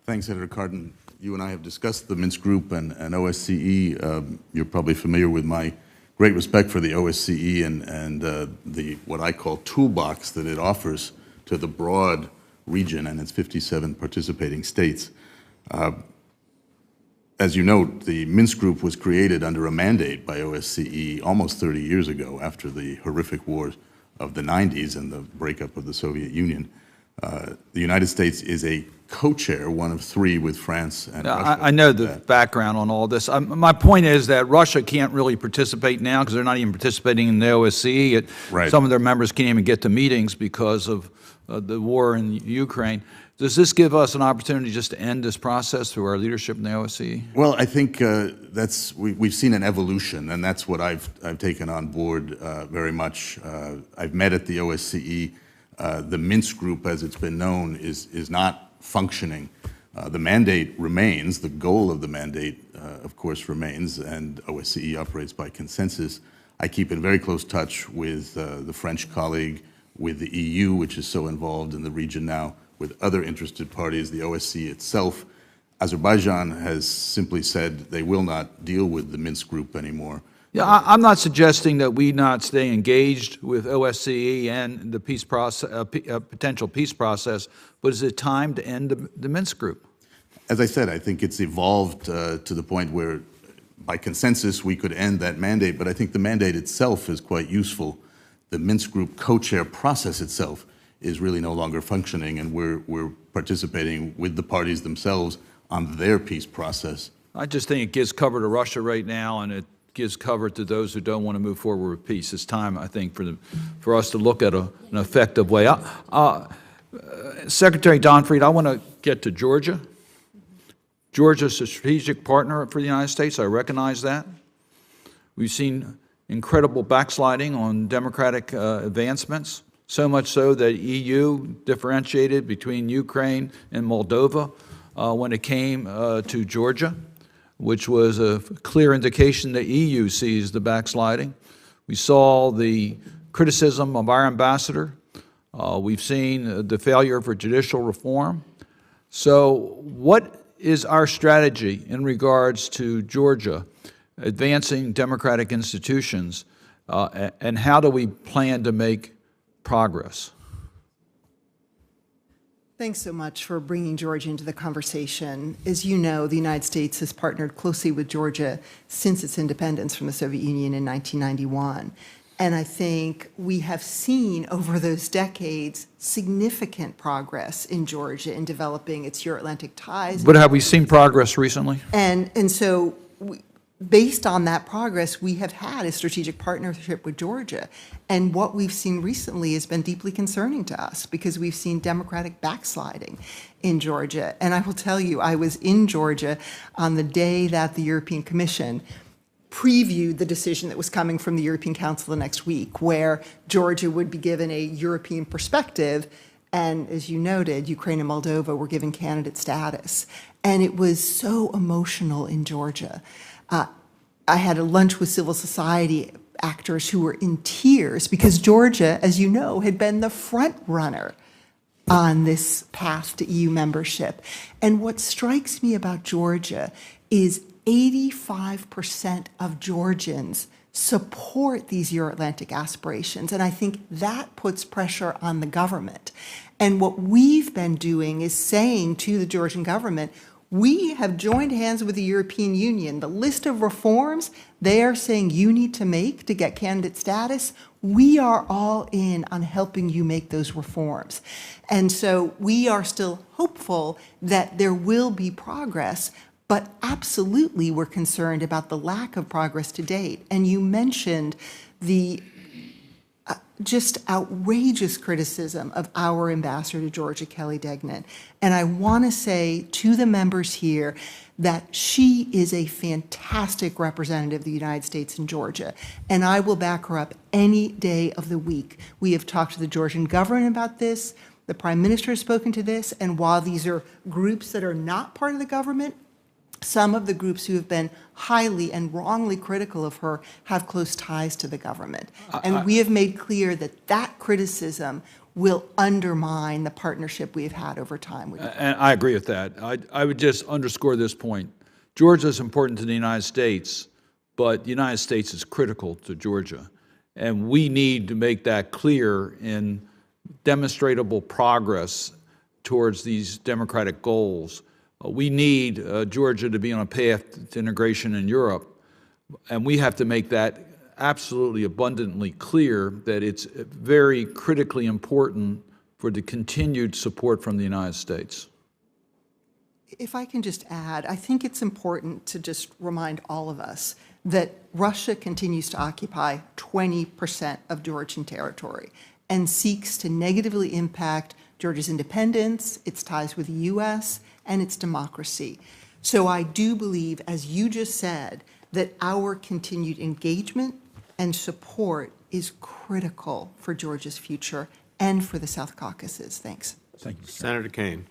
Thanks, Senator Cardin. You and I have discussed the Minsk Group and OSCE. You're probably familiar with my great respect for the OSCE and the what I call toolbox that it offers to the broad region and its 57 participating states. As you note, the Minsk Group was created under a mandate by OSCE almost 30 years ago after the horrific wars of the 90s and the breakup of the Soviet Union. The United States is a co-chair, one of three with France and Russia. I know the background on all this. My point is that Russia can't really participate now because they're not even participating in the OSCE. Right. Some of their members can't even get to meetings because of the war in Ukraine. Does this give us an opportunity just to end this process through our leadership in the OSCE? Well, I think we've seen an evolution, and that's what I've taken on board very much. I've met at the OSCE. The Minsk Group, as it's been known, is not functioning. The mandate remains. The goal of the mandate, of course, remains, and OSCE operates by consensus. I keep in very close touch with the French colleague, with the EU, which is so involved in the region now, with other interested parties, the OSCE itself. Azerbaijan has simply said they will not deal with the Minsk Group anymore. Yeah, I'm not suggesting that we not stay engaged with OSCE and the peace process, potential peace process, but is it time to end the Minsk Group? As I said, I think it's evolved to the point where, by consensus, we could end that mandate, but I think the mandate itself is quite useful. The Minsk Group co-chair process itself is really no longer functioning, and we're participating with the parties themselves on their peace process. I just think it gives cover to Russia right now, and it gives cover to those who don't want to move forward with peace. It's time, I think, for us to look at an effective way. Secretary Donfried, I want to get to Georgia. Georgia's a strategic partner for the United States. I recognize that. We've seen incredible backsliding on democratic advancements. so much so that EU differentiated between Ukraine and Moldova when it came to Georgia, which was a clear indication that EU sees the backsliding. We saw the criticism of our ambassador. We've seen the failure for judicial reform. So what is our strategy in regards to Georgia advancing democratic institutions, and how do we plan to make progress? Thanks so much for bringing Georgia into the conversation. As you know, the United States has partnered closely with Georgia since its independence from the Soviet Union in 1991. And I think we have seen over those decades significant progress in Georgia in developing its Euro-Atlantic ties. But have we seen progress recently? And so based on that progress, we have had a strategic partnership with Georgia. And what we've seen recently has been deeply concerning to us because we've seen democratic backsliding in Georgia. And I will tell you, I was in Georgia on the day that the European Commission previewed the decision that was coming from the European Council the next week, where Georgia would be given a European perspective. And as you noted, Ukraine and Moldova were given candidate status. And it was so emotional in Georgia. I had a lunch with civil society actors who were in tears because Georgia, as you know, had been the front runner on this path to EU membership. And what strikes me about Georgia is 85% of Georgians support these Euro-Atlantic aspirations. And I think that puts pressure on the government. And what we've been doing is saying to the Georgian government, we have joined hands with the European Union. The list of reforms they are saying you need to make to get candidate status, we are all in on helping you make those reforms. And so we are still hopeful that there will be progress, but absolutely we're concerned about the lack of progress to date. And you mentioned the just outrageous criticism of our ambassador to Georgia, Kelly Degnan. And I want to say to the members here that she is a fantastic representative of the United States in Georgia, and I will back her up any day of the week. We have talked to the Georgian government about this. The Prime Minister has spoken to this, and while these are groups that are not part of the government, some of the groups who have been highly and wrongly critical of her have close ties to the government. And we have made clear that that criticism will undermine the partnership we have had over time. And I agree with that. I would just underscore this point. Georgia is important to the United States, but the United States is critical to Georgia. And we need to make that clear in demonstrable progress towards these democratic goals. We need Georgia to be on a path to integration in Europe, and we have to make that absolutely abundantly clear that it's very critically important for the continued support from the United States. If I can just add, I think it's important to just remind all of us that Russia continues to occupy 20% of Georgian territory and seeks to negatively impact Georgia's independence, its ties with the U.S., and its democracy. So I do believe, as you just said, that our continued engagement and support is critical for Georgia's future and for the South Caucasus. Thanks. Thank you. Senator Kane.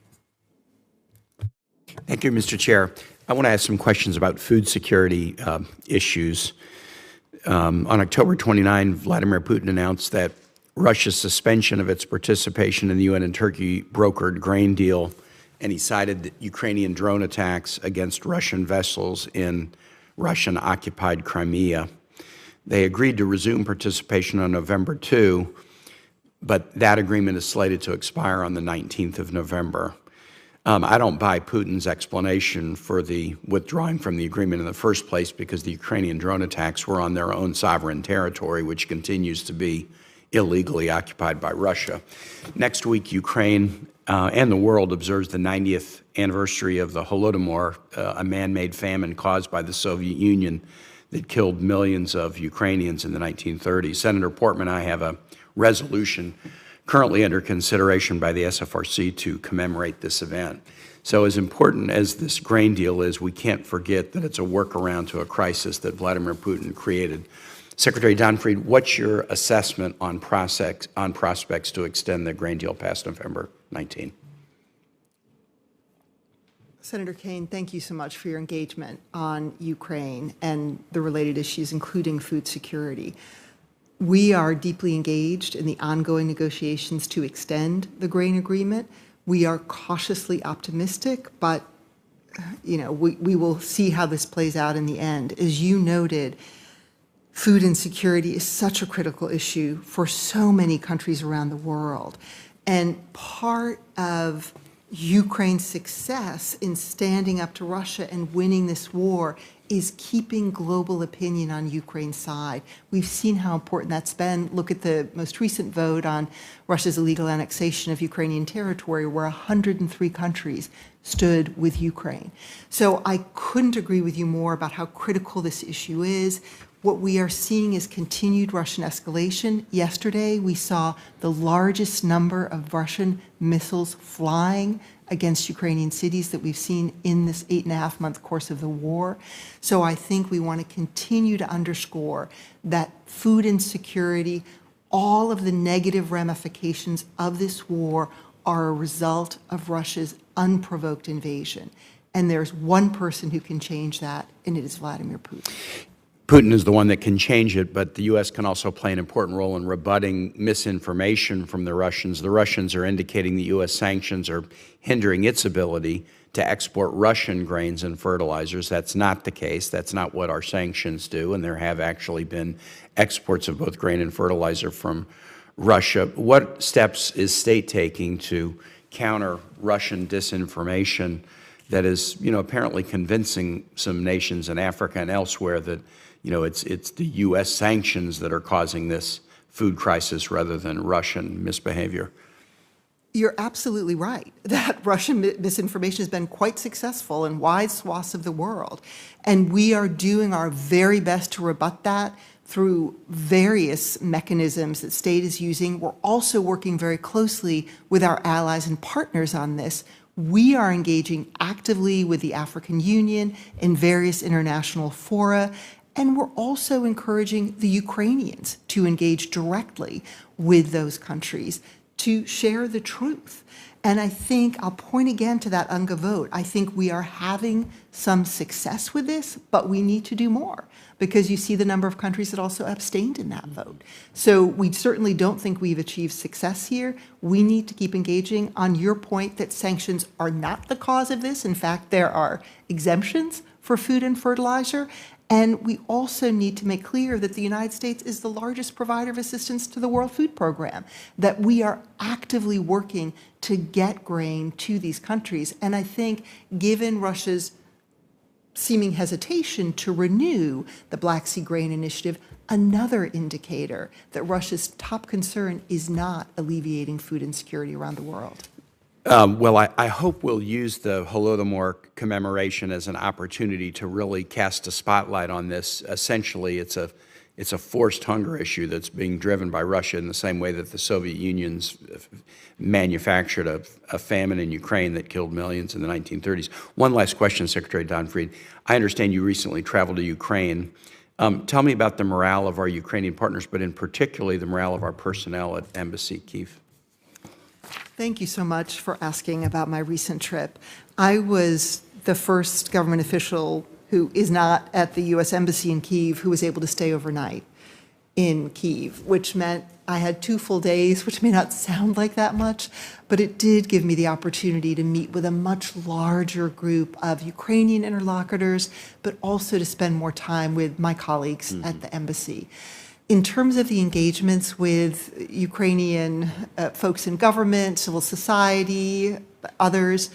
Thank you, Mr. Chair. I want to ask some questions about food security issues. On October 29, Vladimir Putin announced that Russia's suspension of its participation in the UN and Turkey brokered grain deal, and he cited Ukrainian drone attacks against Russian vessels in Russian-occupied Crimea. They agreed to resume participation on November 2, but that agreement is slated to expire on the 19th of November. I don't buy Putin's explanation for the withdrawing from the agreement in the first place because the Ukrainian drone attacks were on their own sovereign territory, which continues to be illegally occupied by Russia. Next week, Ukraine and the world observes the 90th anniversary of the Holodomor, a man-made famine caused by the Soviet Union that killed millions of Ukrainians in the 1930s. Senator Portman and I have a resolution currently under consideration by the SFRC to commemorate this event. So as important as this grain deal is, we can't forget that it's a workaround to a crisis that Vladimir Putin created Secretary Donfried, what's your assessment on prospects to extend the grain deal past November 19? Senator Kane, thank you so much for your engagement on Ukraine and the related issues, including food security. We are deeply engaged in the ongoing negotiations to extend the grain agreement. We are cautiously optimistic, but we will see how this plays out in the end. As you noted, food insecurity is such a critical issue for so many countries around the world. And part of Ukraine's success in standing up to Russia and winning this war is keeping global opinion on Ukraine's side. We've seen how important that's been. Look at the most recent vote on Russia's illegal annexation of Ukrainian territory, where 103 countries stood with Ukraine. So I couldn't agree with you more about how critical this issue is. What we are seeing is continued Russian escalation. Yesterday, we saw the largest number of Russian missiles flying against Ukrainian cities that we've seen in this 8.5-month course of the war. So I think we want to continue to underscore that food insecurity, all of the negative ramifications of this war are a result of Russia's unprovoked invasion. And there's one person who can change that, and it is Vladimir Putin. Putin is the one that can change it, but the U.S. can also play an important role in rebutting misinformation from the Russians. The Russians are indicating the U.S. sanctions are hindering its ability to export Russian grains and fertilizers. That's not the case. That's not what our sanctions do, and there have actually been exports of both grain and fertilizer from Russia. What steps is state taking to counter Russian disinformation that is, apparently convincing some nations in Africa and elsewhere that it's the U.S. sanctions that are causing this food crisis rather than Russian misbehavior? You're absolutely right that Russian misinformation has been quite successful in wide swaths of the world. And we are doing our very best to rebut that through various mechanisms that state is using. We're also working very closely with our allies and partners on this. We are engaging actively with the African Union in various international fora. And we're also encouraging the Ukrainians to engage directly with those countries to share the truth. And I think, I'll point again to that UNGA vote, I think we are having some success with this, but we need to do more because you see the number of countries that also abstained in that vote. So we certainly don't think we've achieved success here. We need to keep engaging on your point that sanctions are not the cause of this. In fact, there are exemptions for food and fertilizer. And we also need to make clear that the United States is the largest provider of assistance to the World Food Program, that we are actively working to get grain to these countries. And I think given Russia's seeming hesitation to renew the Black Sea Grain Initiative, another indicator that Russia's top concern is not alleviating food insecurity around the world. Well, I hope we'll use the Holodomor commemoration as an opportunity to really cast a spotlight on this. Essentially, it's a forced hunger issue that's being driven by Russia in the same way that the Soviet Union's manufactured a famine in Ukraine that killed millions in the 1930s. One last question, Secretary Donfried. I understand you recently traveled to Ukraine. Tell me about the morale of our Ukrainian partners, but in particular the morale of our personnel at Embassy Kyiv. Thank you so much for asking about my recent trip. I was the first government official who is not at the U.S. Embassy in Kyiv who was able to stay overnight in Kyiv, which meant I had 2 full days, which may not sound like that much, but it did give me the opportunity to meet with a much larger group of Ukrainian interlocutors, but also to spend more time with my colleagues at the embassy. In terms of the engagements with Ukrainian folks in government, civil society, others,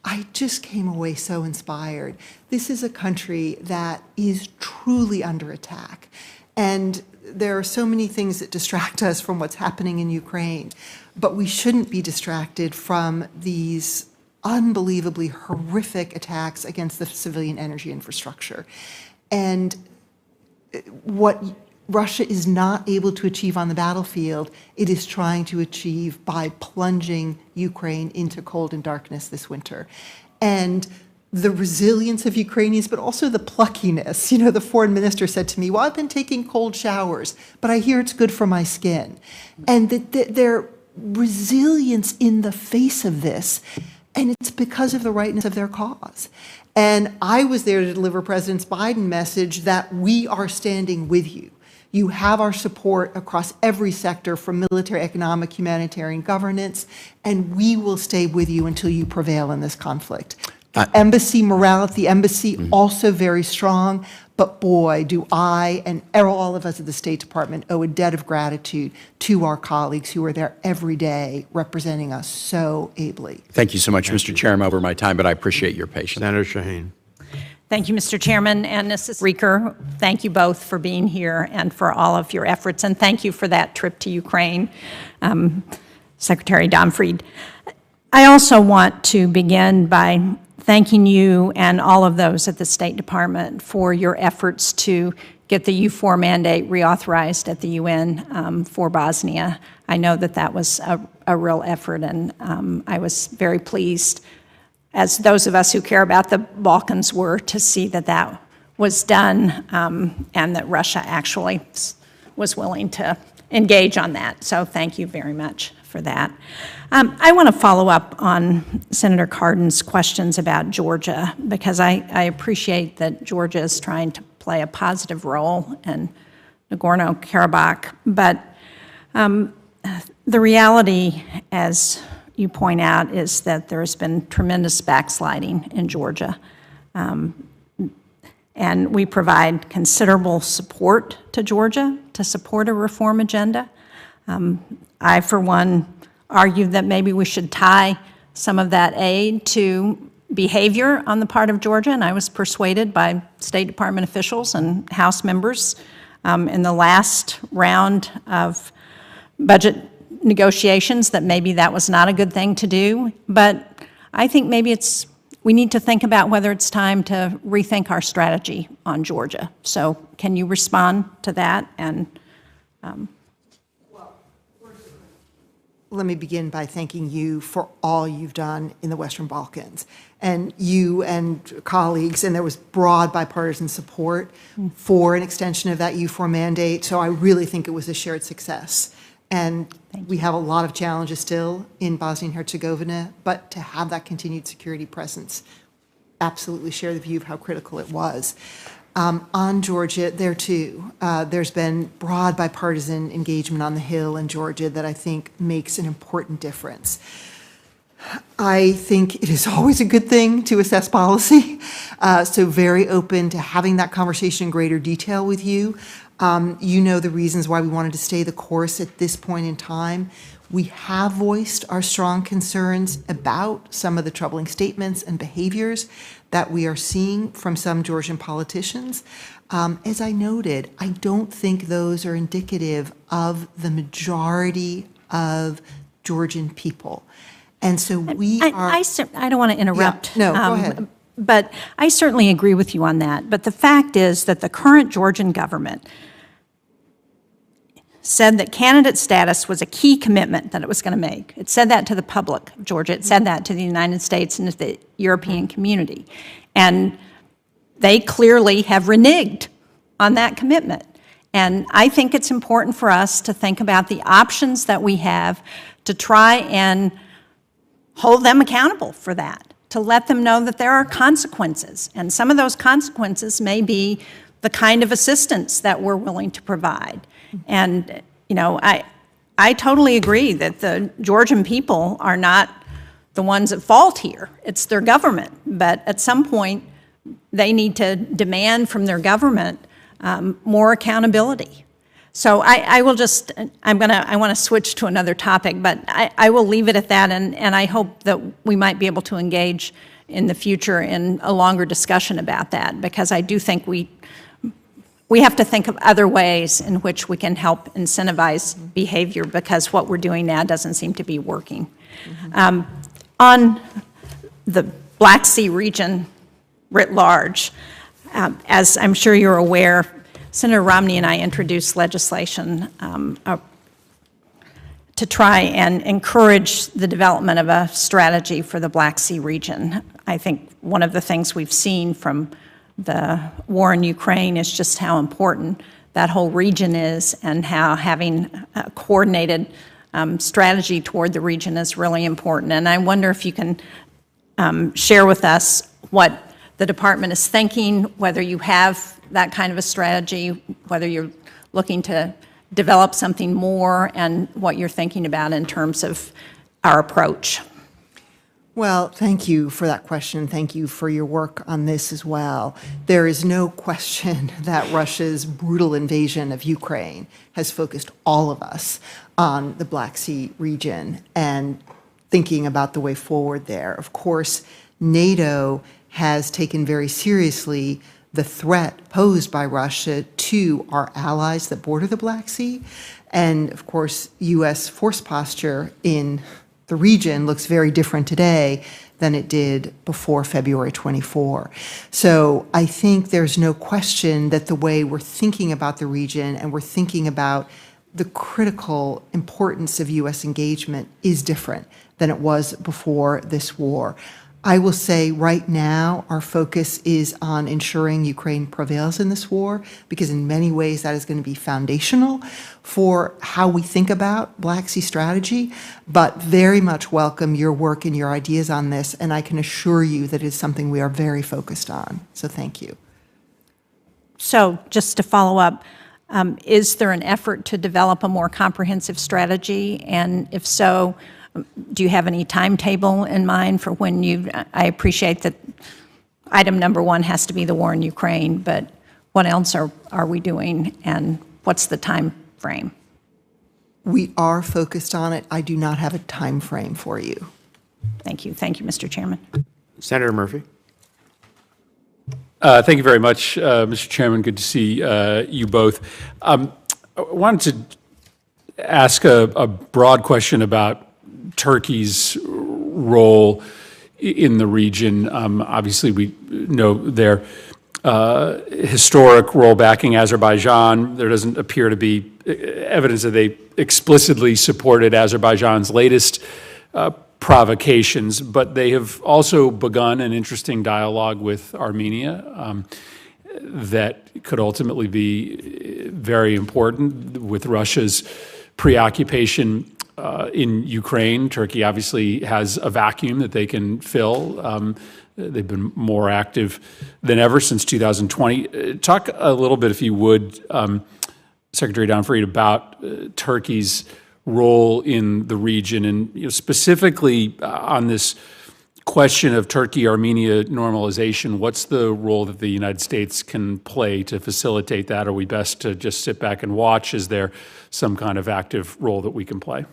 I just came away so inspired. This is a country that is truly under attack. And there are so many things that distract us from what's happening in Ukraine, but we shouldn't be distracted from these unbelievably horrific attacks against the civilian energy infrastructure. And what Russia is not able to achieve on the battlefield, it is trying to achieve by plunging Ukraine into cold and darkness this winter. And the resilience of Ukrainians, but also the pluckiness. You know, the foreign minister said to me, well, I've been taking cold showers, but I hear it's good for my skin. And their resilience in the face of this, and it's because of the rightness of their cause. And I was there to deliver President Biden's message that we are standing with you. You have our support across every sector, from military, economic, humanitarian, governance, and we will stay with you until you prevail in this conflict. Embassy morale at the embassy also very strong, but boy, do I and all of us at the State Department owe a debt of gratitude to our colleagues who are there every day representing us so ably. Thank you so much, Mr. Chairman, over my time, but I appreciate your patience. Senator Shaheen. Thank you, Mr. Chairman, and Mrs. Reeker. Thank you both for being here and for all of your efforts, and thank you for that trip to Ukraine, Secretary Domfried. I also want to begin by thanking you and all of those at the State Department for your efforts to get the U4 mandate reauthorized at the UN for Bosnia. I know that that was a real effort, and I was very pleased, as those of us who care about the Balkans were, to see that that was done and that Russia actually was willing to engage on that. So thank you very much for that. I want to follow up on Senator Cardin's questions about Georgia, because I appreciate that Georgia is trying to play a positive role in Nagorno-Karabakh, but the reality, as you point out, is that there has been tremendous backsliding in Georgia. And we provide considerable support to Georgia to support a reform agenda. I, for one, argue that maybe we should tie some of that aid to behavior on the part of Georgia, and I was persuaded by State Department officials and House members in the last round of budget negotiations that maybe that was not a good thing to do. But I think maybe we need to think about whether it's time to rethink our strategy on Georgia. So can you respond to that? And let me begin by thanking you for all you've done in the Western Balkans. And you and colleagues, and there was broad bipartisan support for an extension of that U4 mandate, so I really think it was a shared success. And we have a lot of challenges still in Bosnia and Herzegovina, but to have that continued security presence, absolutely share the view of how critical it was. On Georgia, there too, there's been broad bipartisan engagement on the Hill in Georgia that I think makes an important difference. I think it is always a good thing to assess policy, so very open to having that conversation in greater detail with you. You know the reasons why we wanted to stay the course at this point in time. We have voiced our strong concerns about some of the troubling statements and behaviors that we are seeing from some Georgian politicians. As I noted, I don't think those are indicative of the majority of Georgian people. And so we are... I don't want to interrupt. Yeah, no, go ahead. But I certainly agree with you on that. But the fact is that the current Georgian government said that candidate status was a key commitment that it was going to make. It said that to the public of Georgia. It said that to the United States and to the European community. And they clearly have reneged on that commitment. And I think it's important for us to think about the options that we have to try and hold them accountable for that, to let them know that there are consequences. And some of those consequences may be the kind of assistance that we're willing to provide. And, you know, I totally agree that the Georgian people are not the ones at fault here. It's their government. But at some point, they need to demand from their government more accountability. So I want to switch to another topic, but I will leave it at that, and I hope that we might be able to engage in the future in a longer discussion about that, because I do think we have to think of other ways in which we can help incentivize behavior, because what we're doing now doesn't seem to be working. On the Black Sea region writ large, as I'm sure you're aware, Senator Romney and I introduced legislation to try and encourage the development of a strategy for the Black Sea region. I think one of the things we've seen from the war in Ukraine is just how important that whole region is, and how having a coordinated strategy toward the region is really important. And I wonder if you can share with us what the department is thinking, whether you have that kind of a strategy, whether you're looking to develop something more, and what you're thinking about in terms of our approach. Well, thank you for that question. Thank you for your work on this as well. There is no question that Russia's brutal invasion of Ukraine has focused all of us on the Black Sea region and thinking about the way forward there. Of course, NATO has taken very seriously the threat posed by Russia to our allies that border the Black Sea. And of course, U.S. force posture in the region looks very different today than it did before February 24. So I think there's no question that the way we're thinking about the region and we're thinking about the critical importance of U.S. engagement is different than it was before this war. I will say right now our focus is on ensuring Ukraine prevails in this war, because in many ways that is going to be foundational for how we think about Black Sea strategy, but very much welcome your work and your ideas on this, and I can assure you that it is something we are very focused on. So thank you. So just to follow up, is there an effort to develop a more comprehensive strategy? And if so, do you have any timetable in mind for when I appreciate that item number one has to be the war in Ukraine, but what else are we doing, and what's the time frame? We are focused on it. I do not have a time frame for you. Thank you. Thank you, Mr. Chairman. Senator Murphy. Thank you very much, Mr. Chairman. Good to see you both. I wanted to ask a broad question about Turkey's role in the region. Obviously, we know their historic role backing Azerbaijan. There doesn't appear to be evidence that they explicitly supported Azerbaijan's latest provocations, but they have also begun an interesting dialogue with Armenia that could ultimately be very important with Russia's preoccupation in Ukraine. Turkey obviously has a vacuum that they can fill. They've been more active than ever since 2020. Talk a little bit, if you would, Secretary Downfried, about Turkey's role in the region, and specifically on this question of Turkey-Armenia normalization. What's the role that the United States can play to facilitate that? Are we best to just sit back and watch? Is there some kind of active role that we can play?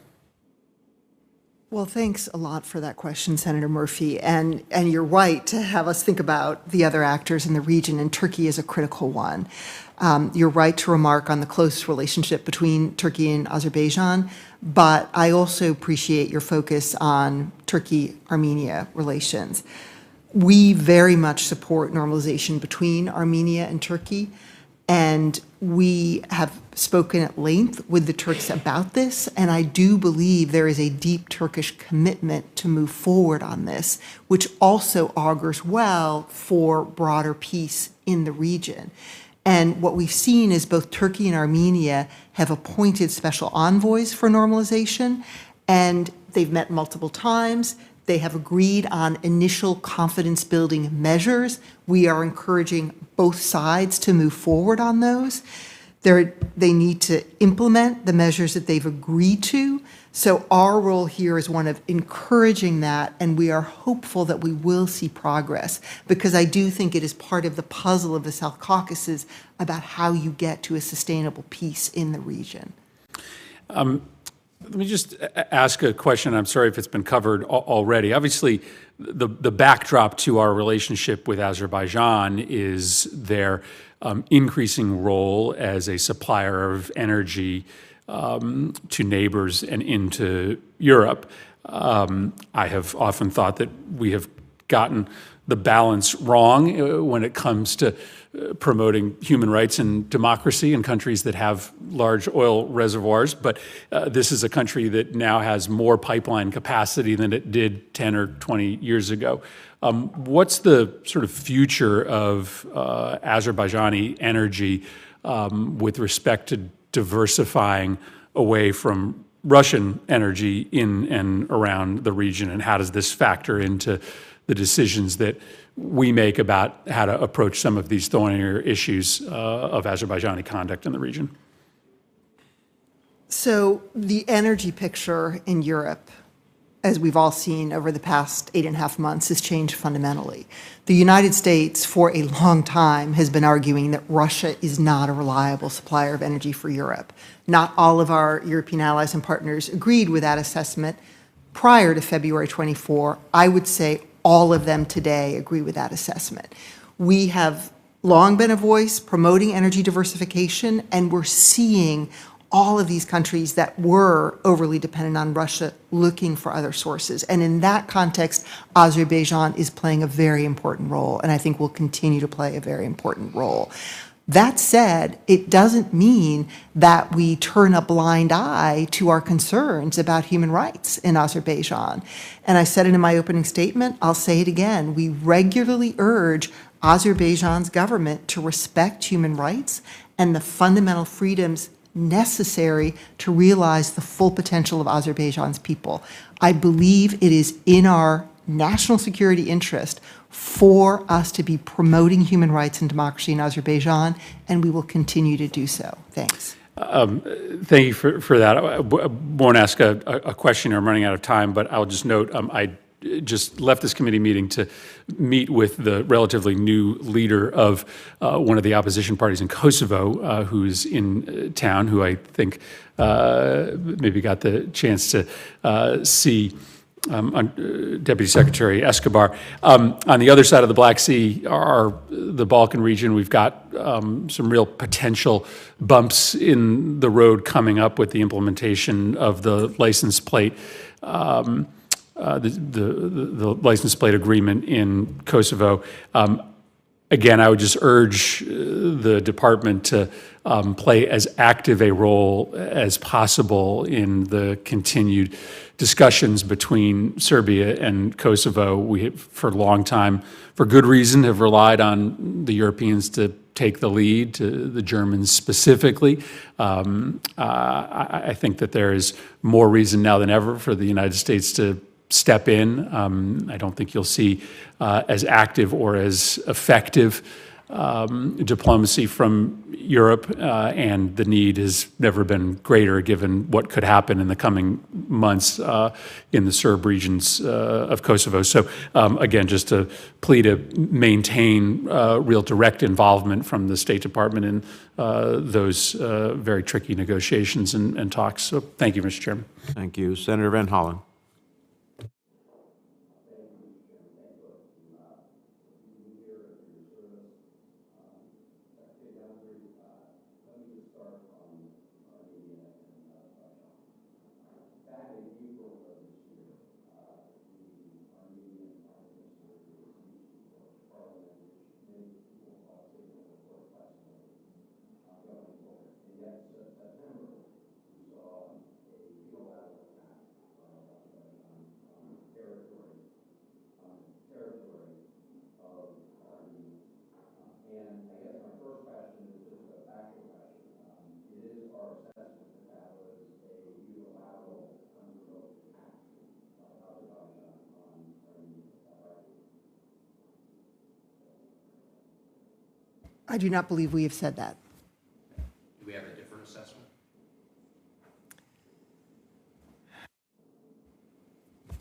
Well, thanks a lot for that question, Senator Murphy. And you're right to have us think about the other actors in the region, and Turkey is a critical one. You're right to remark on the close relationship between Turkey and Azerbaijan, but I also appreciate your focus on Turkey-Armenia relations. We very much support normalization between Armenia and Turkey, and we have spoken at length with the Turks about this, and I do believe there is a deep Turkish commitment to move forward on this, which also augurs well for broader peace in the region. And what we've seen is both Turkey and Armenia have appointed special envoys for normalization, and they've met multiple times. They have agreed on initial confidence-building measures. We are encouraging both sides to move forward on those. They need to implement the measures that they've agreed to. So our role here is one of encouraging that, and we are hopeful that we will see progress, because I do think it is part of the puzzle of the South Caucasus about how you get to a sustainable peace in the region. Let me just ask a question. I'm sorry if it's been covered already. Obviously, the backdrop to our relationship with Azerbaijan is their increasing role as a supplier of energy to neighbors and into Europe. I have often thought that we have gotten the balance wrong when it comes to promoting human rights and democracy in countries that have large oil reservoirs. But this is a country that now has more pipeline capacity than it did 10 or 20 years ago. What's the sort of future of Azerbaijani energy with respect to diversifying away from Russian energy in and around the region, and how does this factor into the decisions that we make about how to approach some of these thornier issues of Azerbaijani conduct in the region? So the energy picture in Europe, as we've all seen over the past 8.5 months, has changed fundamentally. The United States, for a long time, has been arguing that Russia is not a reliable supplier of energy for Europe. Not all of our European allies and partners agreed with that assessment prior to February 24. I would say all of them today agree with that assessment. We have long been a voice promoting energy diversification, and we're seeing all of these countries that were overly dependent on Russia looking for other sources. And in that context, Azerbaijan is playing a very important role, and I think will continue to play a very important role. That said, it doesn't mean that we turn a blind eye to our concerns about human rights in Azerbaijan. And I said it in my opening statement, I'll say it again. We regularly urge Azerbaijan's government to respect human rights and the fundamental freedoms necessary to realize the full potential of Azerbaijan's people. I believe it is in our national security interest for us to be promoting human rights and democracy in Azerbaijan, and we will continue to do so. Thanks. Thank you for that. I won't ask a question. I'm running out of time, but I'll just note I just left this committee meeting to meet with the relatively new leader of one of the opposition parties in Kosovo, who's in town, who I think maybe got the chance to see. Deputy Secretary Escobar. On the other side of the Black Sea, the Balkan region, we've got some real potential bumps in the road coming up with the implementation of the license plate, the license plate agreement in Kosovo. Again, I would just urge the department to play as active a role as possible in the continued discussions between Serbia and Kosovo. We have, for a long time, for good reason, have relied on the Europeans to take the lead, to the Germans specifically. I think that there is more reason now than ever for the United States to step in. I don't think you'll see as active or as effective diplomacy from Europe, and the need has never been greater given what could happen in the coming months in the Serb regions of Kosovo. So again, just to plead to maintain real direct involvement from the State Department in those very tricky negotiations and talks. So thank you, Mr. Chairman. Thank you. Senator Van Hollen. I do not believe we have said that. Do we have a different assessment?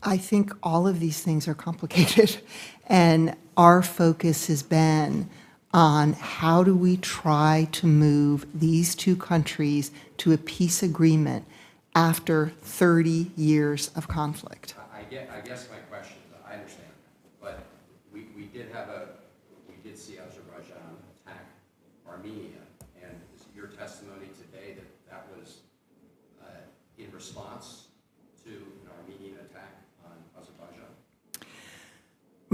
I think all of these things are complicated, and our focus has been on how do we try to move these two countries to a peace agreement after 30 years of conflict. I guess my question is, I understand, but we did see Azerbaijan attack Armenia, and is your testimony today that was in response to an Armenian attack on Azerbaijan?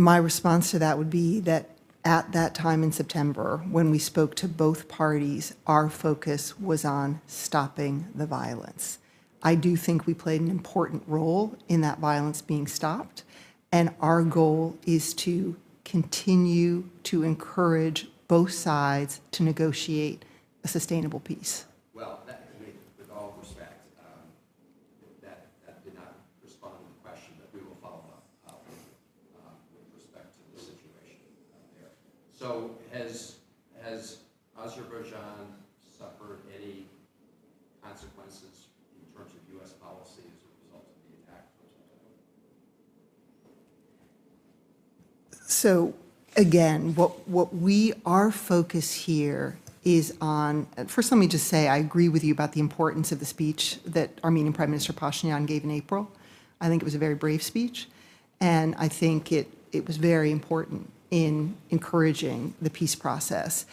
My response to that would be that at that time in September, when we spoke to both parties, our focus was on stopping the violence. I do think we played an important role in that violence being stopped, and our goal is to continue to encourage both sides to negotiate a sustainable peace. Well, with all respect, that did not respond to the question, but we will follow up with respect to the situation there. So has Azerbaijan suffered any consequences in terms of U.S. policy as a result of the attack? So again, our focus here is on, first let me just say, I agree with you about the importance of the speech that Armenian Prime Minister Pashinyan gave in April. I think it was a very brave speech, and I think it was very important in encouraging the peace process.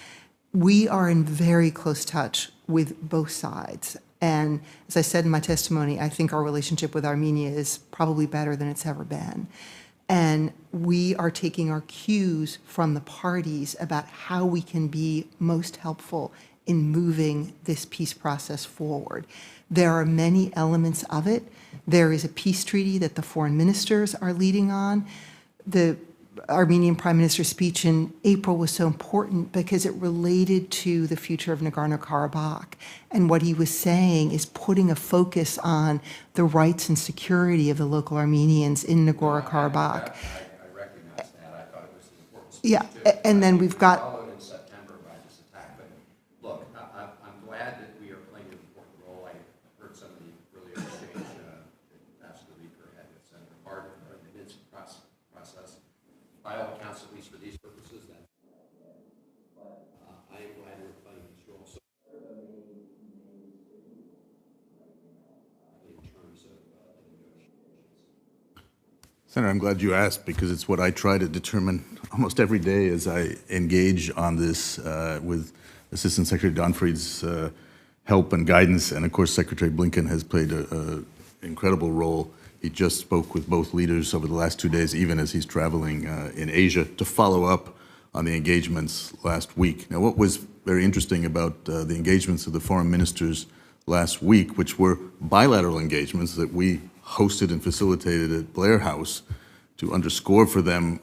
We are in very close touch with both sides. And as I said in my testimony, I think our relationship with Armenia is probably better than it's ever been. And we are taking our cues from the parties about how we can be most helpful in moving this peace process forward. There are many elements of it. There is a peace treaty that the foreign ministers are leading on. The Armenian Prime Minister's speech in April was so important because it related to the future of Nagorno-Karabakh. And what he was saying is putting a focus on the rights and security of the local Armenians in Nagorno-Karabakh. I recognize that. I thought it was an important speech. Yeah, and then we've got... Followed in September by this attack. But look, I'm glad that we are playing an important role. I heard some of the earlier exchange last week or had with Senator Hart of the Minsk process. By all accounts, at least for these purposes, then I am glad we're playing this role. So, in terms of negotiations. Senator, I'm glad you asked because it's what I try to determine almost every day as I engage on this with Assistant Secretary Donfried's help and guidance. And of course, Secretary Blinken has played an incredible role. He just spoke with both leaders over the last 2 days, even as he's traveling in Asia, to follow up on the engagements last week. Now, what was very interesting about the engagements of the foreign ministers last week, which were bilateral engagements that we hosted and facilitated at Blair House to underscore for them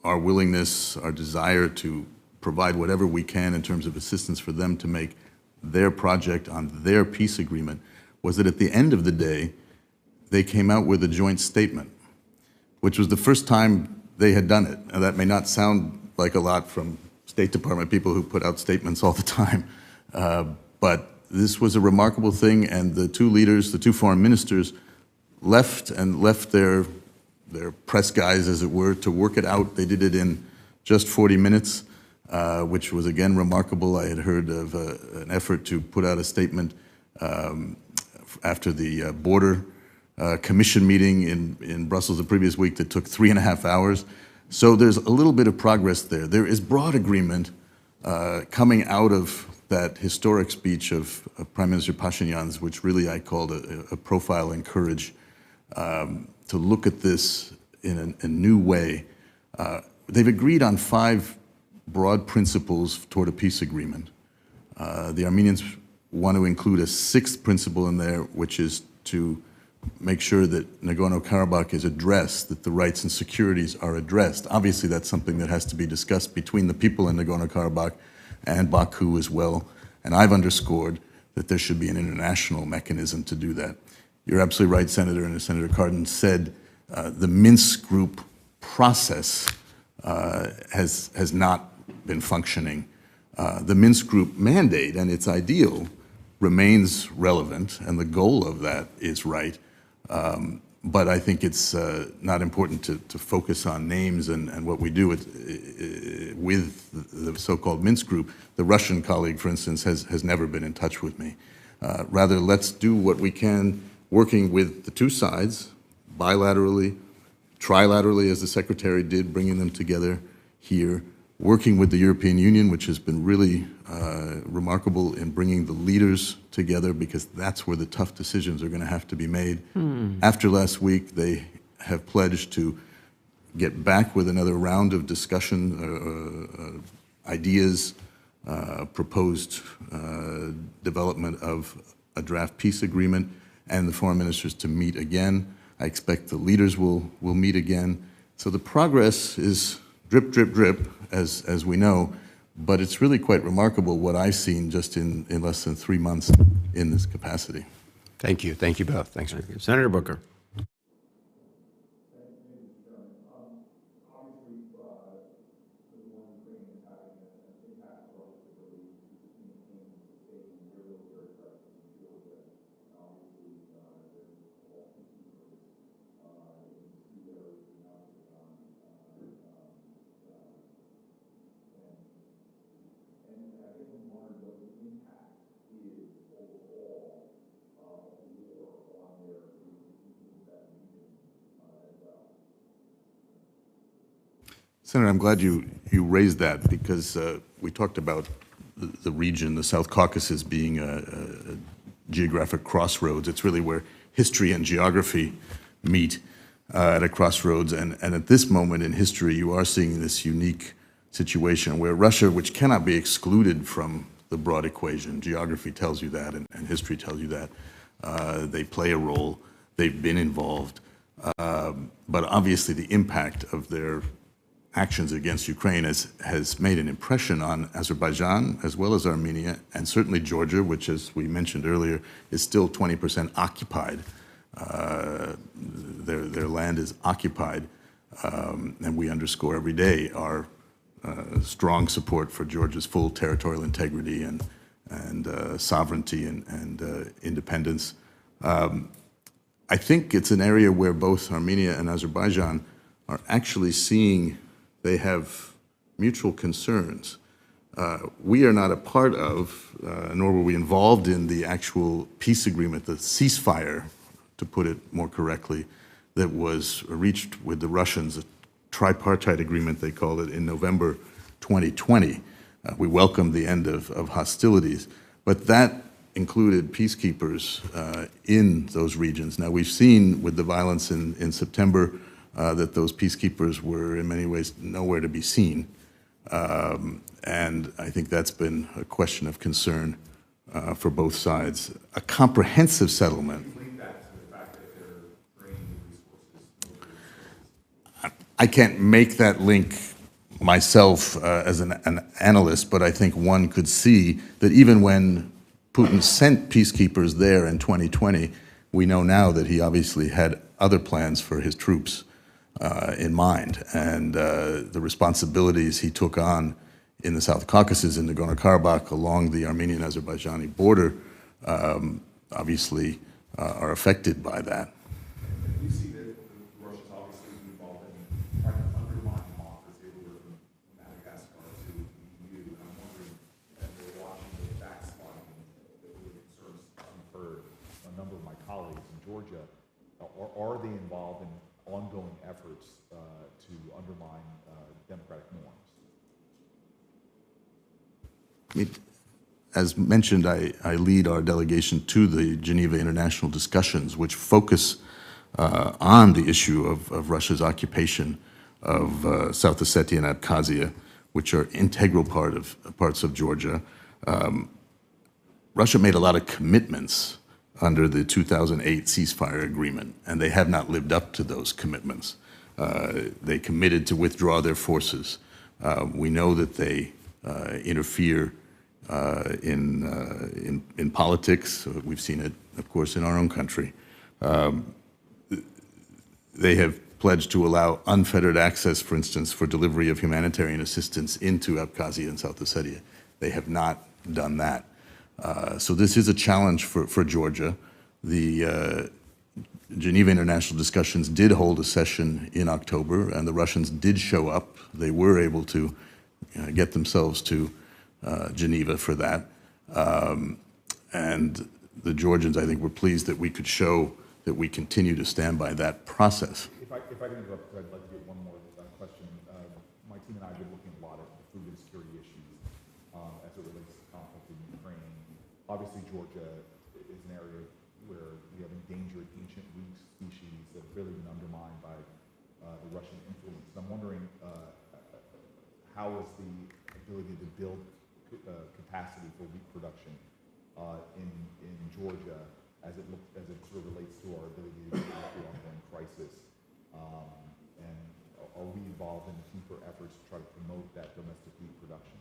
our willingness, our desire to provide whatever we can in terms of assistance for them to make their project on their peace agreement, was that at the end of the day, they came out with a joint statement, which was the first time they had done it. Now, that may not sound like a lot from State Department people who put out statements all the time, but this was a remarkable thing, and the two leaders, the two foreign ministers, left their press guys, as it were, to work it out. They did it in just 40 minutes, which was, again, remarkable. I had heard of an effort to put out a statement after the border commission meeting in Brussels the previous week that took 3.5 hours. So there's a little bit of progress there. There is broad agreement coming out of that historic speech of Prime Minister Pashinyan's, which really I called a profile in courage, to look at this in a new way. They've agreed on 5 broad principles toward a peace agreement. The Armenians want to include a 6th principle in there, which is to make sure that Nagorno-Karabakh is addressed, that the rights and securities are addressed. Obviously, that's something that has to be discussed between the people in Nagorno-Karabakh and Baku as well. And I've underscored that there should be an international mechanism to do that. You're absolutely right, Senator, and as Senator Cardin said, the Minsk group process has not been functioning. The Minsk group mandate and its ideal remains relevant, and the goal of that is right. But I think it's not important to focus on names and what we do with the so-called Minsk group. The Russian colleague, for instance, has never been in touch with me. Rather, let's do what we can, working with the two sides, bilaterally, trilaterally, as the Secretary did, bringing them together here, working with the European Union, which has been really remarkable in bringing the leaders together, because that's where the tough decisions are going to have to be made. After last week, they have pledged to get back with another round of discussion, ideas, proposed development of a draft peace agreement, and the foreign ministers to meet again. I expect the leaders will meet again. So the progress is drip, drip, drip, as we know, but it's really quite remarkable what I've seen just in less than 3 months in this capacity. Thank you. Thank you both. Thanks. Senator Booker. Senator, I'm glad you raised that because we talked about the region, the South Caucasus being a geographic crossroads. It's really where history and geography meet at a crossroads. And at this moment in history, you are seeing this unique situation where Russia, which cannot be excluded from the broad equation, geography tells you that and history tells you that, they play a role, they've been involved. But obviously the impact of their actions against Ukraine has made an impression on Azerbaijan as well as Armenia and certainly Georgia, which, as we mentioned earlier, is still 20% occupied. Their land is occupied, and we underscore every day our strong support for Georgia's full territorial integrity and sovereignty and independence. I think it's an area where both Armenia and Azerbaijan are actually seeing they have mutual concerns. We are not a part of, nor were we involved in the actual peace agreement, the ceasefire, to put it more correctly, that was reached with the Russians, a tripartite agreement, they called it, in November 2020. We welcomed the end of hostilities, but that included peacekeepers in those regions. Now, we've seen with the violence in September that those peacekeepers were in many ways nowhere to be seen. And I think that's been a question of concern for both sides. A comprehensive settlement. I can't make that link myself as an analyst, but I think one could see that even when Putin sent peacekeepers there in 2020, we know now that he obviously had other plans for his troops in mind, and the responsibilities he took on in the South Caucasus, in Nagorno-Karabakh, along the Armenian-Azerbaijani border, obviously are affected by that. We see that Russia's obviously involved in trying to undermine democracy from Madagascar to the EU. And I'm wondering, as we're watching the backsliding that really concerns I've heard a number of my colleagues in Georgia, are they involved in ongoing efforts to undermine democratic norms? As mentioned, I lead our delegation to the Geneva International Discussions, which focus on the issue of Russia's occupation of South Ossetia and Abkhazia, which are integral parts of Georgia. Russia made a lot of commitments under the 2008 ceasefire agreement, and they have not lived up to those commitments. They committed to withdraw their forces. We know that they interfere in politics. We've seen it, of course, in our own country. They have pledged to allow unfettered access, for instance, for delivery of humanitarian assistance into Abkhazia and South Ossetia. They have not done that. So this is a challenge for Georgia. The Geneva International Discussions did hold a session in October, and the Russians did show up. They were able to get themselves to Geneva for that. And the Georgians, I think, were pleased that we could show that we continue to stand by that process. If I can interrupt, I'd like to get one more question. My team and I have been looking a lot at the food insecurity issues as it relates to conflict in Ukraine. Obviously, Georgia is an area where we have endangered ancient weed species that have really been undermined by the Russian influence. And I'm wondering how is the ability to build capacity for wheat production in Georgia as it sort of relates to our ability to deal with the ongoing crisis, and are we involved in deeper efforts to try to promote that domestic wheat production?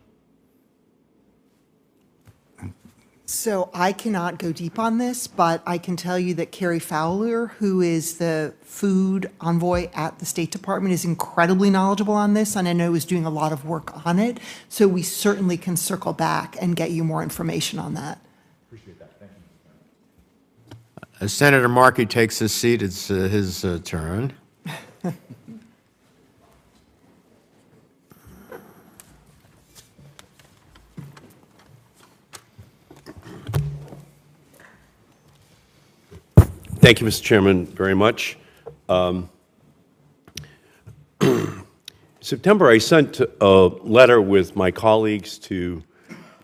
So I cannot go deep on this, but I can tell you that Carrie Fowler, who is the food envoy at the State Department, is incredibly knowledgeable on this, and I know is doing a lot of work on it. So we certainly can circle back and get you more information on that. Appreciate that. Thank you. As Senator Markey takes his seat, it's his turn. Thank you, Mr. Chairman, very much. September, I sent a letter with my colleagues to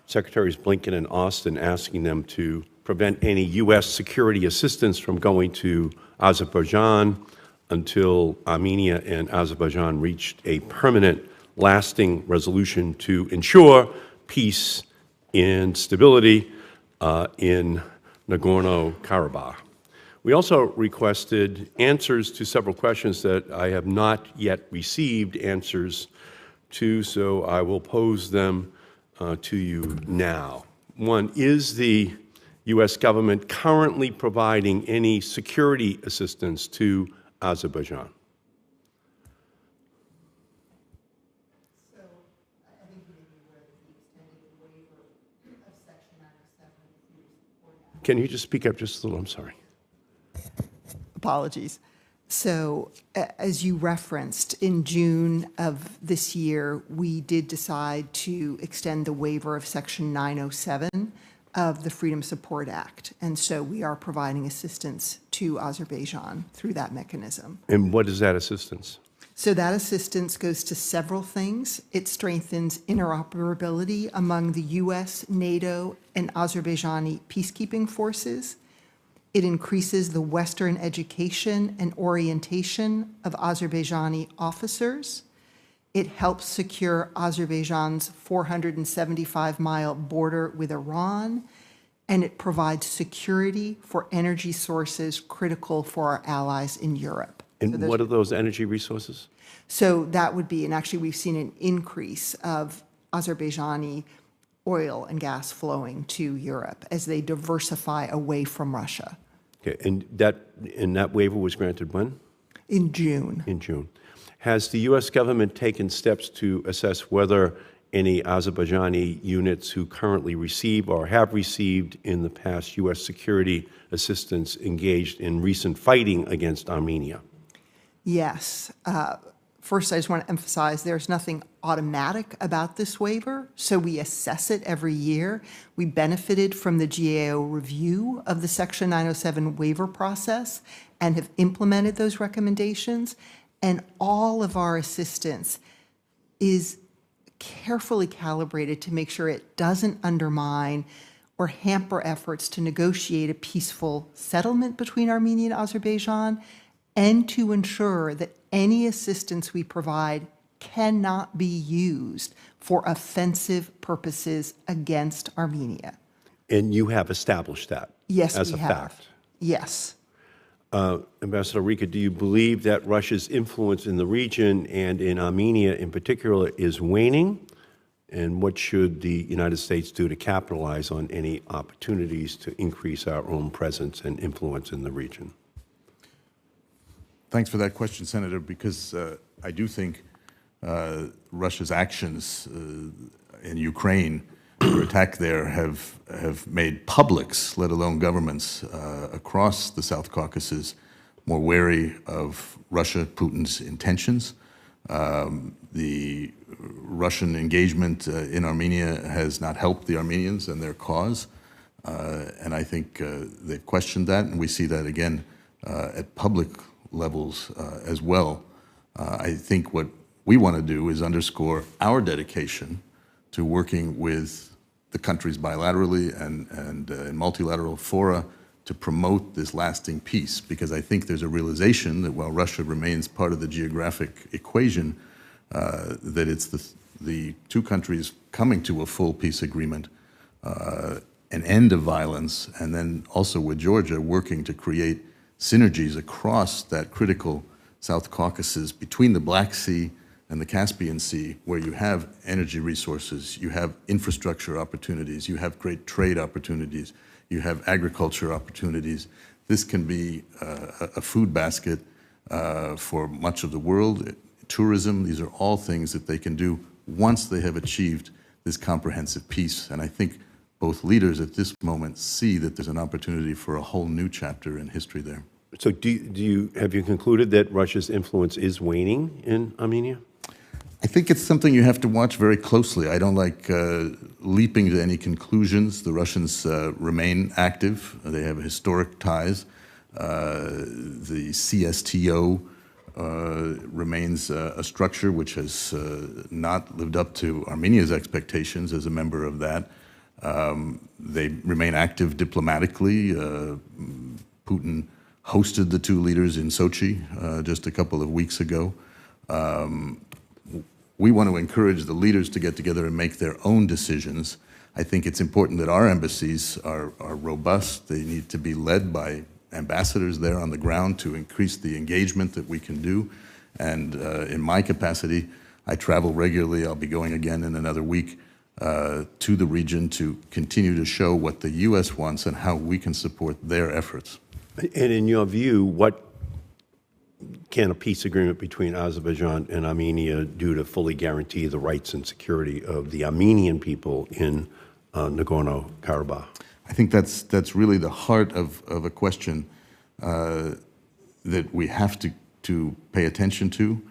Secretaries Blinken and Austin asking them to prevent any U.S. security assistance from going to Azerbaijan until Armenia and Azerbaijan reached a permanent, lasting resolution to ensure peace and stability in Nagorno-Karabakh. We also requested answers to several questions that I have not yet received answers to, so I will pose them to you now. One, is the U.S. government currently providing any security assistance to Azerbaijan? Can you just speak up just a little? I'm sorry. Apologies. So as you referenced, in June of this year, we did decide to extend the waiver of Section 907 of the Freedom Support Act. And so we are providing assistance to Azerbaijan through that mechanism. And what is that assistance? So that assistance goes to several things. It strengthens interoperability among the U.S., NATO, and Azerbaijani peacekeeping forces. It increases the Western education and orientation of Azerbaijani officers. It helps secure Azerbaijan's 475-mile border with Iran, and it provides security for energy sources critical for our allies in Europe. And what are those energy resources? So that would be, and actually we've seen an increase of Azerbaijani oil and gas flowing to Europe as they diversify away from Russia. Okay, and that waiver was granted when? In June. In June. Has the U.S. government taken steps to assess whether any Azerbaijani units who currently receive or have received in the past U.S. security assistance engaged in recent fighting against Armenia? Yes. First, I just want to emphasize there's nothing automatic about this waiver, so we assess it every year. We benefited from the GAO review of the Section 907 waiver process and have implemented those recommendations, and all of our assistance is carefully calibrated to make sure it doesn't undermine or hamper efforts to negotiate a peaceful settlement between Armenia and Azerbaijan, and to ensure that any assistance we provide cannot be used for offensive purposes against Armenia. And you have established that as a fact? Yes. Ambassador Rika, do you believe that Russia's influence in the region and in Armenia in particular is waning? And what should the United States do to capitalize on any opportunities to increase our own presence and influence in the region? Thanks for that question, Senator, because I do think Russia's actions in Ukraine, their attack there, have made publics, let alone governments, across the South Caucasus more wary of Russia, Putin's intentions. The Russian engagement in Armenia has not helped the Armenians and their cause, and I think they've questioned that, and we see that again at public levels as well. I think what we want to do is underscore our dedication to working with the countries bilaterally and in multilateral fora to promote this lasting peace, because I think there's a realization that while Russia remains part of the geographic equation, that it's the two countries coming to a full peace agreement, an end of violence, and then also with Georgia working to create synergies across that critical South Caucasus between the Black Sea and the Caspian Sea, where you have energy resources, you have infrastructure opportunities, you have great trade opportunities, you have agriculture opportunities. This can be a food basket for much of the world. Tourism, these are all things that they can do once they have achieved this comprehensive peace. And I think both leaders at this moment see that there's an opportunity for a whole new chapter in history there. So have you concluded that Russia's influence is waning in Armenia? I think it's something you have to watch very closely. I don't like leaping to any conclusions. The Russians remain active. They have historic ties. The CSTO remains a structure which has not lived up to Armenia's expectations as a member of that. They remain active diplomatically. Putin hosted the two leaders in Sochi just a couple of weeks ago. We want to encourage the leaders to get together and make their own decisions. I think it's important that our embassies are robust. They need to be led by ambassadors there on the ground to increase the engagement that we can do. And in my capacity, I travel regularly. I'll be going again in another week to the region to continue to show what the U.S. wants and how we can support their efforts. And in your view, what can a peace agreement between Azerbaijan and Armenia do to fully guarantee the rights and security of the Armenian people in Nagorno-Karabakh? I think that's really the heart of a question that we have to pay attention to.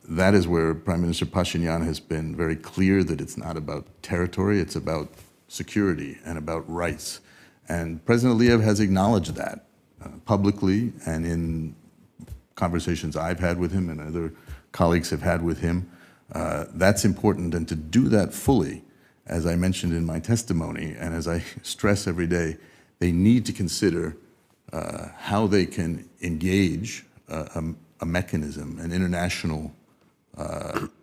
That is where Prime Minister Pashinyan has been very clear that it's not about territory, it's about security and about rights. And President Aliyev has acknowledged that publicly and in conversations I've had with him and other colleagues have had with him. That's important, and to do that fully, as I mentioned in my testimony, and as I stress every day, they need to consider how they can engage a mechanism, an international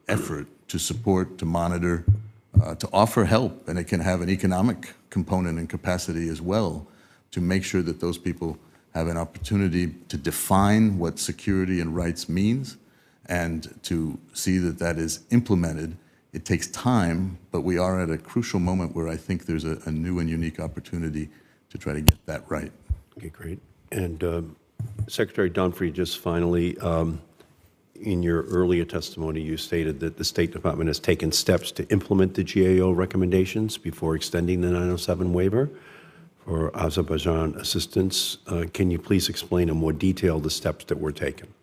effort to support, to monitor, to offer help, and it can have an economic component and capacity as well, to make sure that those people have an opportunity to define what security and rights means and to see that that is implemented. It takes time, but we are at a crucial moment where I think there's a new and unique opportunity to try to get that right. Okay, great. And Secretary Dunphy, just finally, in your earlier testimony, you stated that the State Department has taken steps to implement the GAO recommendations before extending the 907 waiver for Azerbaijan assistance. Can you please explain in more detail the steps that were taken?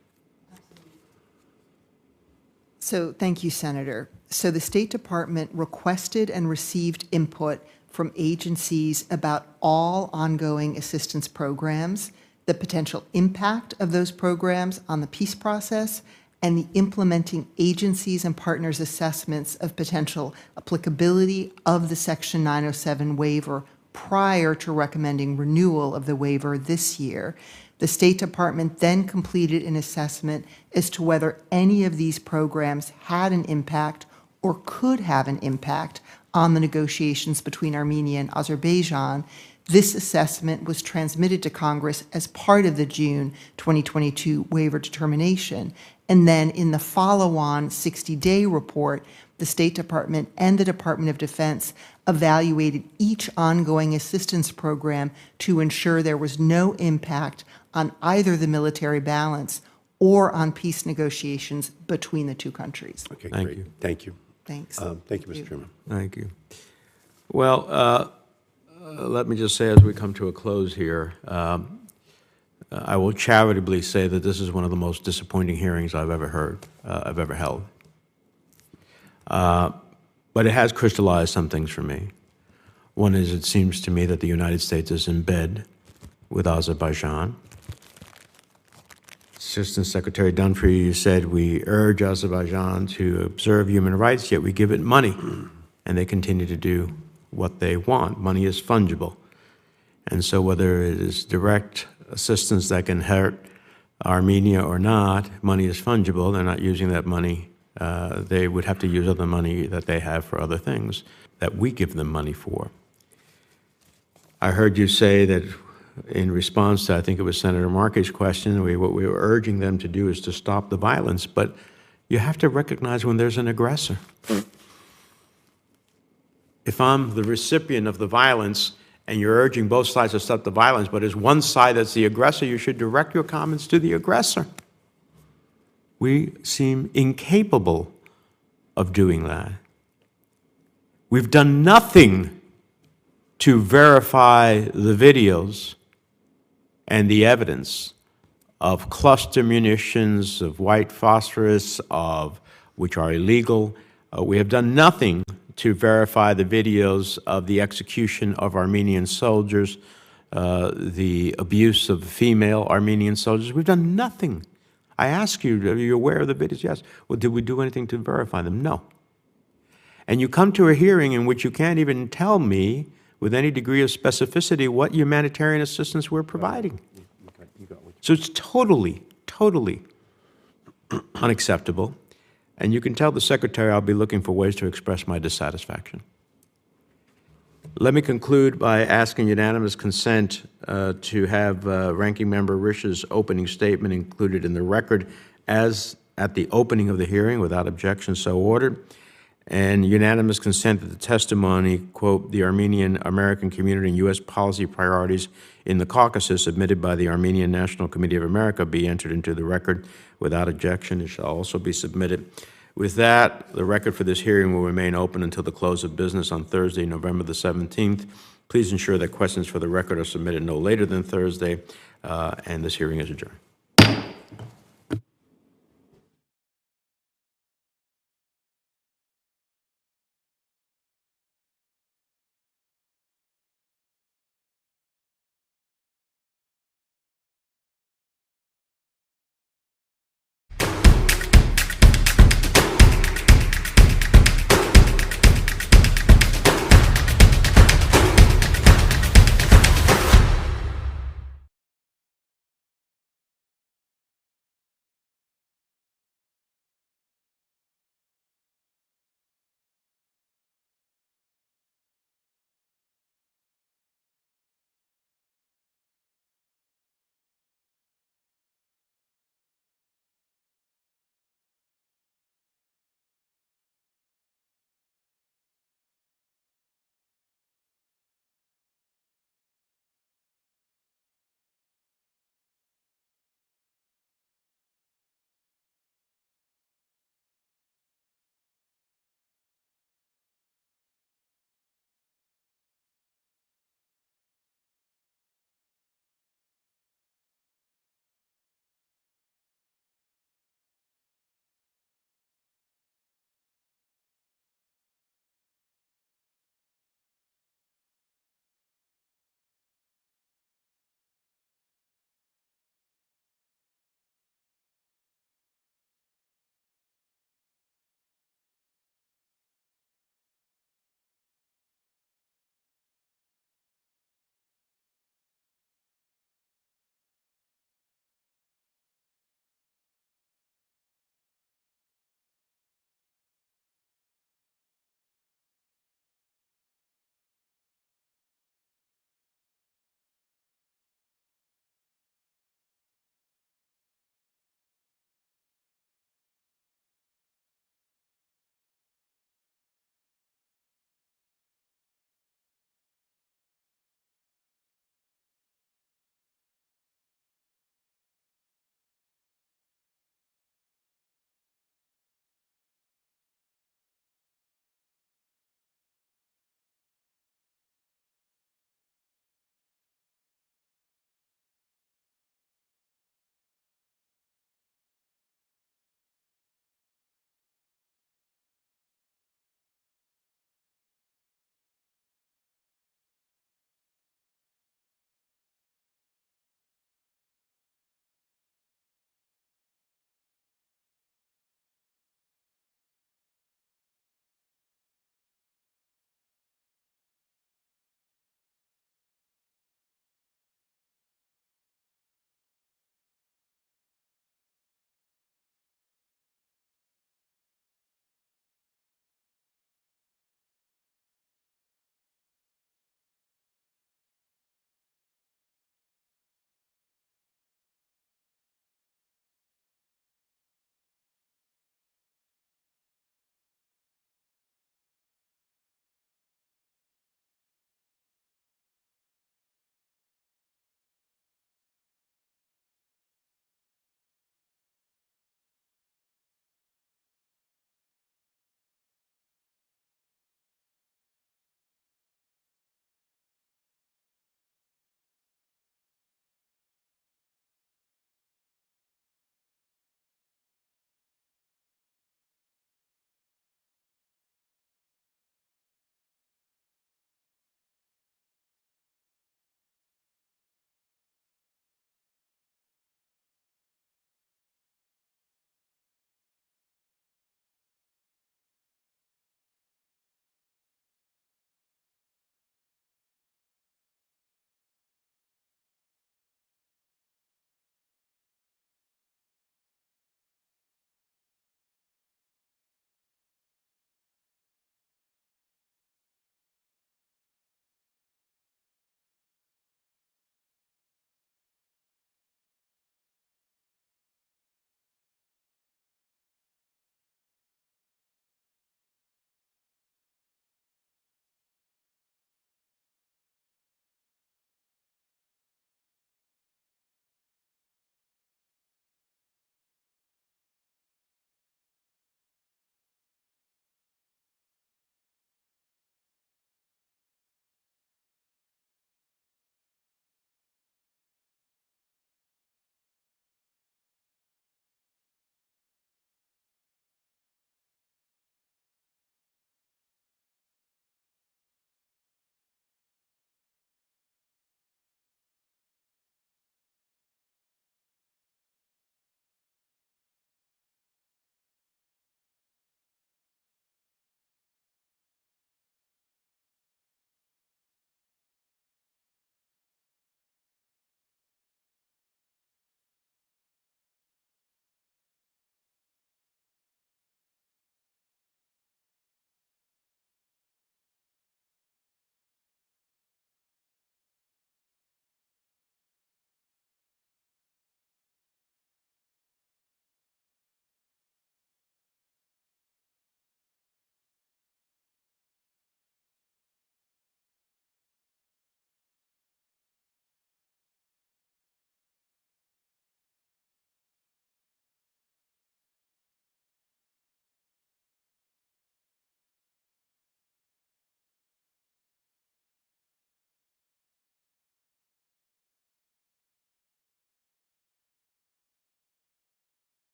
So thank you, Senator. So the State Department requested and received input from agencies about all ongoing assistance programs, the potential impact of those programs on the peace process, and the implementing agencies and partners' assessments of potential applicability of the Section 907 waiver prior to recommending renewal of the waiver this year. The State Department then completed an assessment as to whether any of these programs had an impact or could have an impact on the negotiations between Armenia and Azerbaijan. This assessment was transmitted to Congress as part of the June 2022 waiver determination. And then in the follow-on 60-day report, the State Department and the Department of Defense evaluated each ongoing assistance program to ensure there was no impact on either the military balance or on peace negotiations between the two countries. Okay, great. Thank you. Thanks. Thank you, Mr. Chairman. Thank you. Well, let me just say as we come to a close here, I will charitably say that this is one of the most disappointing hearings I've ever held. But it has crystallized some things for me. One is, it seems to me that the United States is in bed with Azerbaijan. Assistant Secretary Dunphy said we urge Azerbaijan to observe human rights, yet we give it money, and they continue to do what they want. Money is fungible. And so whether it is direct assistance that can hurt Armenia or not, money is fungible. They're not using that money. They would have to use other money that they have for other things that we give them money for. I heard you say that in response to, I think it was Senator Markey's question, what we were urging them to do is to stop the violence, but you have to recognize when there's an aggressor. If I'm the recipient of the violence and you're urging both sides to stop the violence, but there's one side that's the aggressor, you should direct your comments to the aggressor. We seem incapable of doing that. We've done nothing to verify the videos and the evidence of cluster munitions, of white phosphorus, which are illegal. We have done nothing to verify the videos of the execution of Armenian soldiers, the abuse of female Armenian soldiers. We've done nothing. I ask you, are you aware of the videos? Yes. Well, did we do anything to verify them? No. And you come to a hearing in which you can't even tell me with any degree of specificity what humanitarian assistance we're providing. So it's totally, totally unacceptable. And you can tell the Secretary I'll be looking for ways to express my dissatisfaction. Let me conclude by asking unanimous consent to have Ranking Member Rish's opening statement included in the record as at the opening of the hearing without objection so ordered. And unanimous consent that the testimony, quote, the Armenian American community and U.S. policy priorities in the Caucasus submitted by the Armenian National Committee of America be entered into the record without objection. It shall also be submitted. With that, the record for this hearing will remain open until the close of business on Thursday, November the 17th. Please ensure that questions for the record are submitted no later than Thursday, and this hearing is adjourned.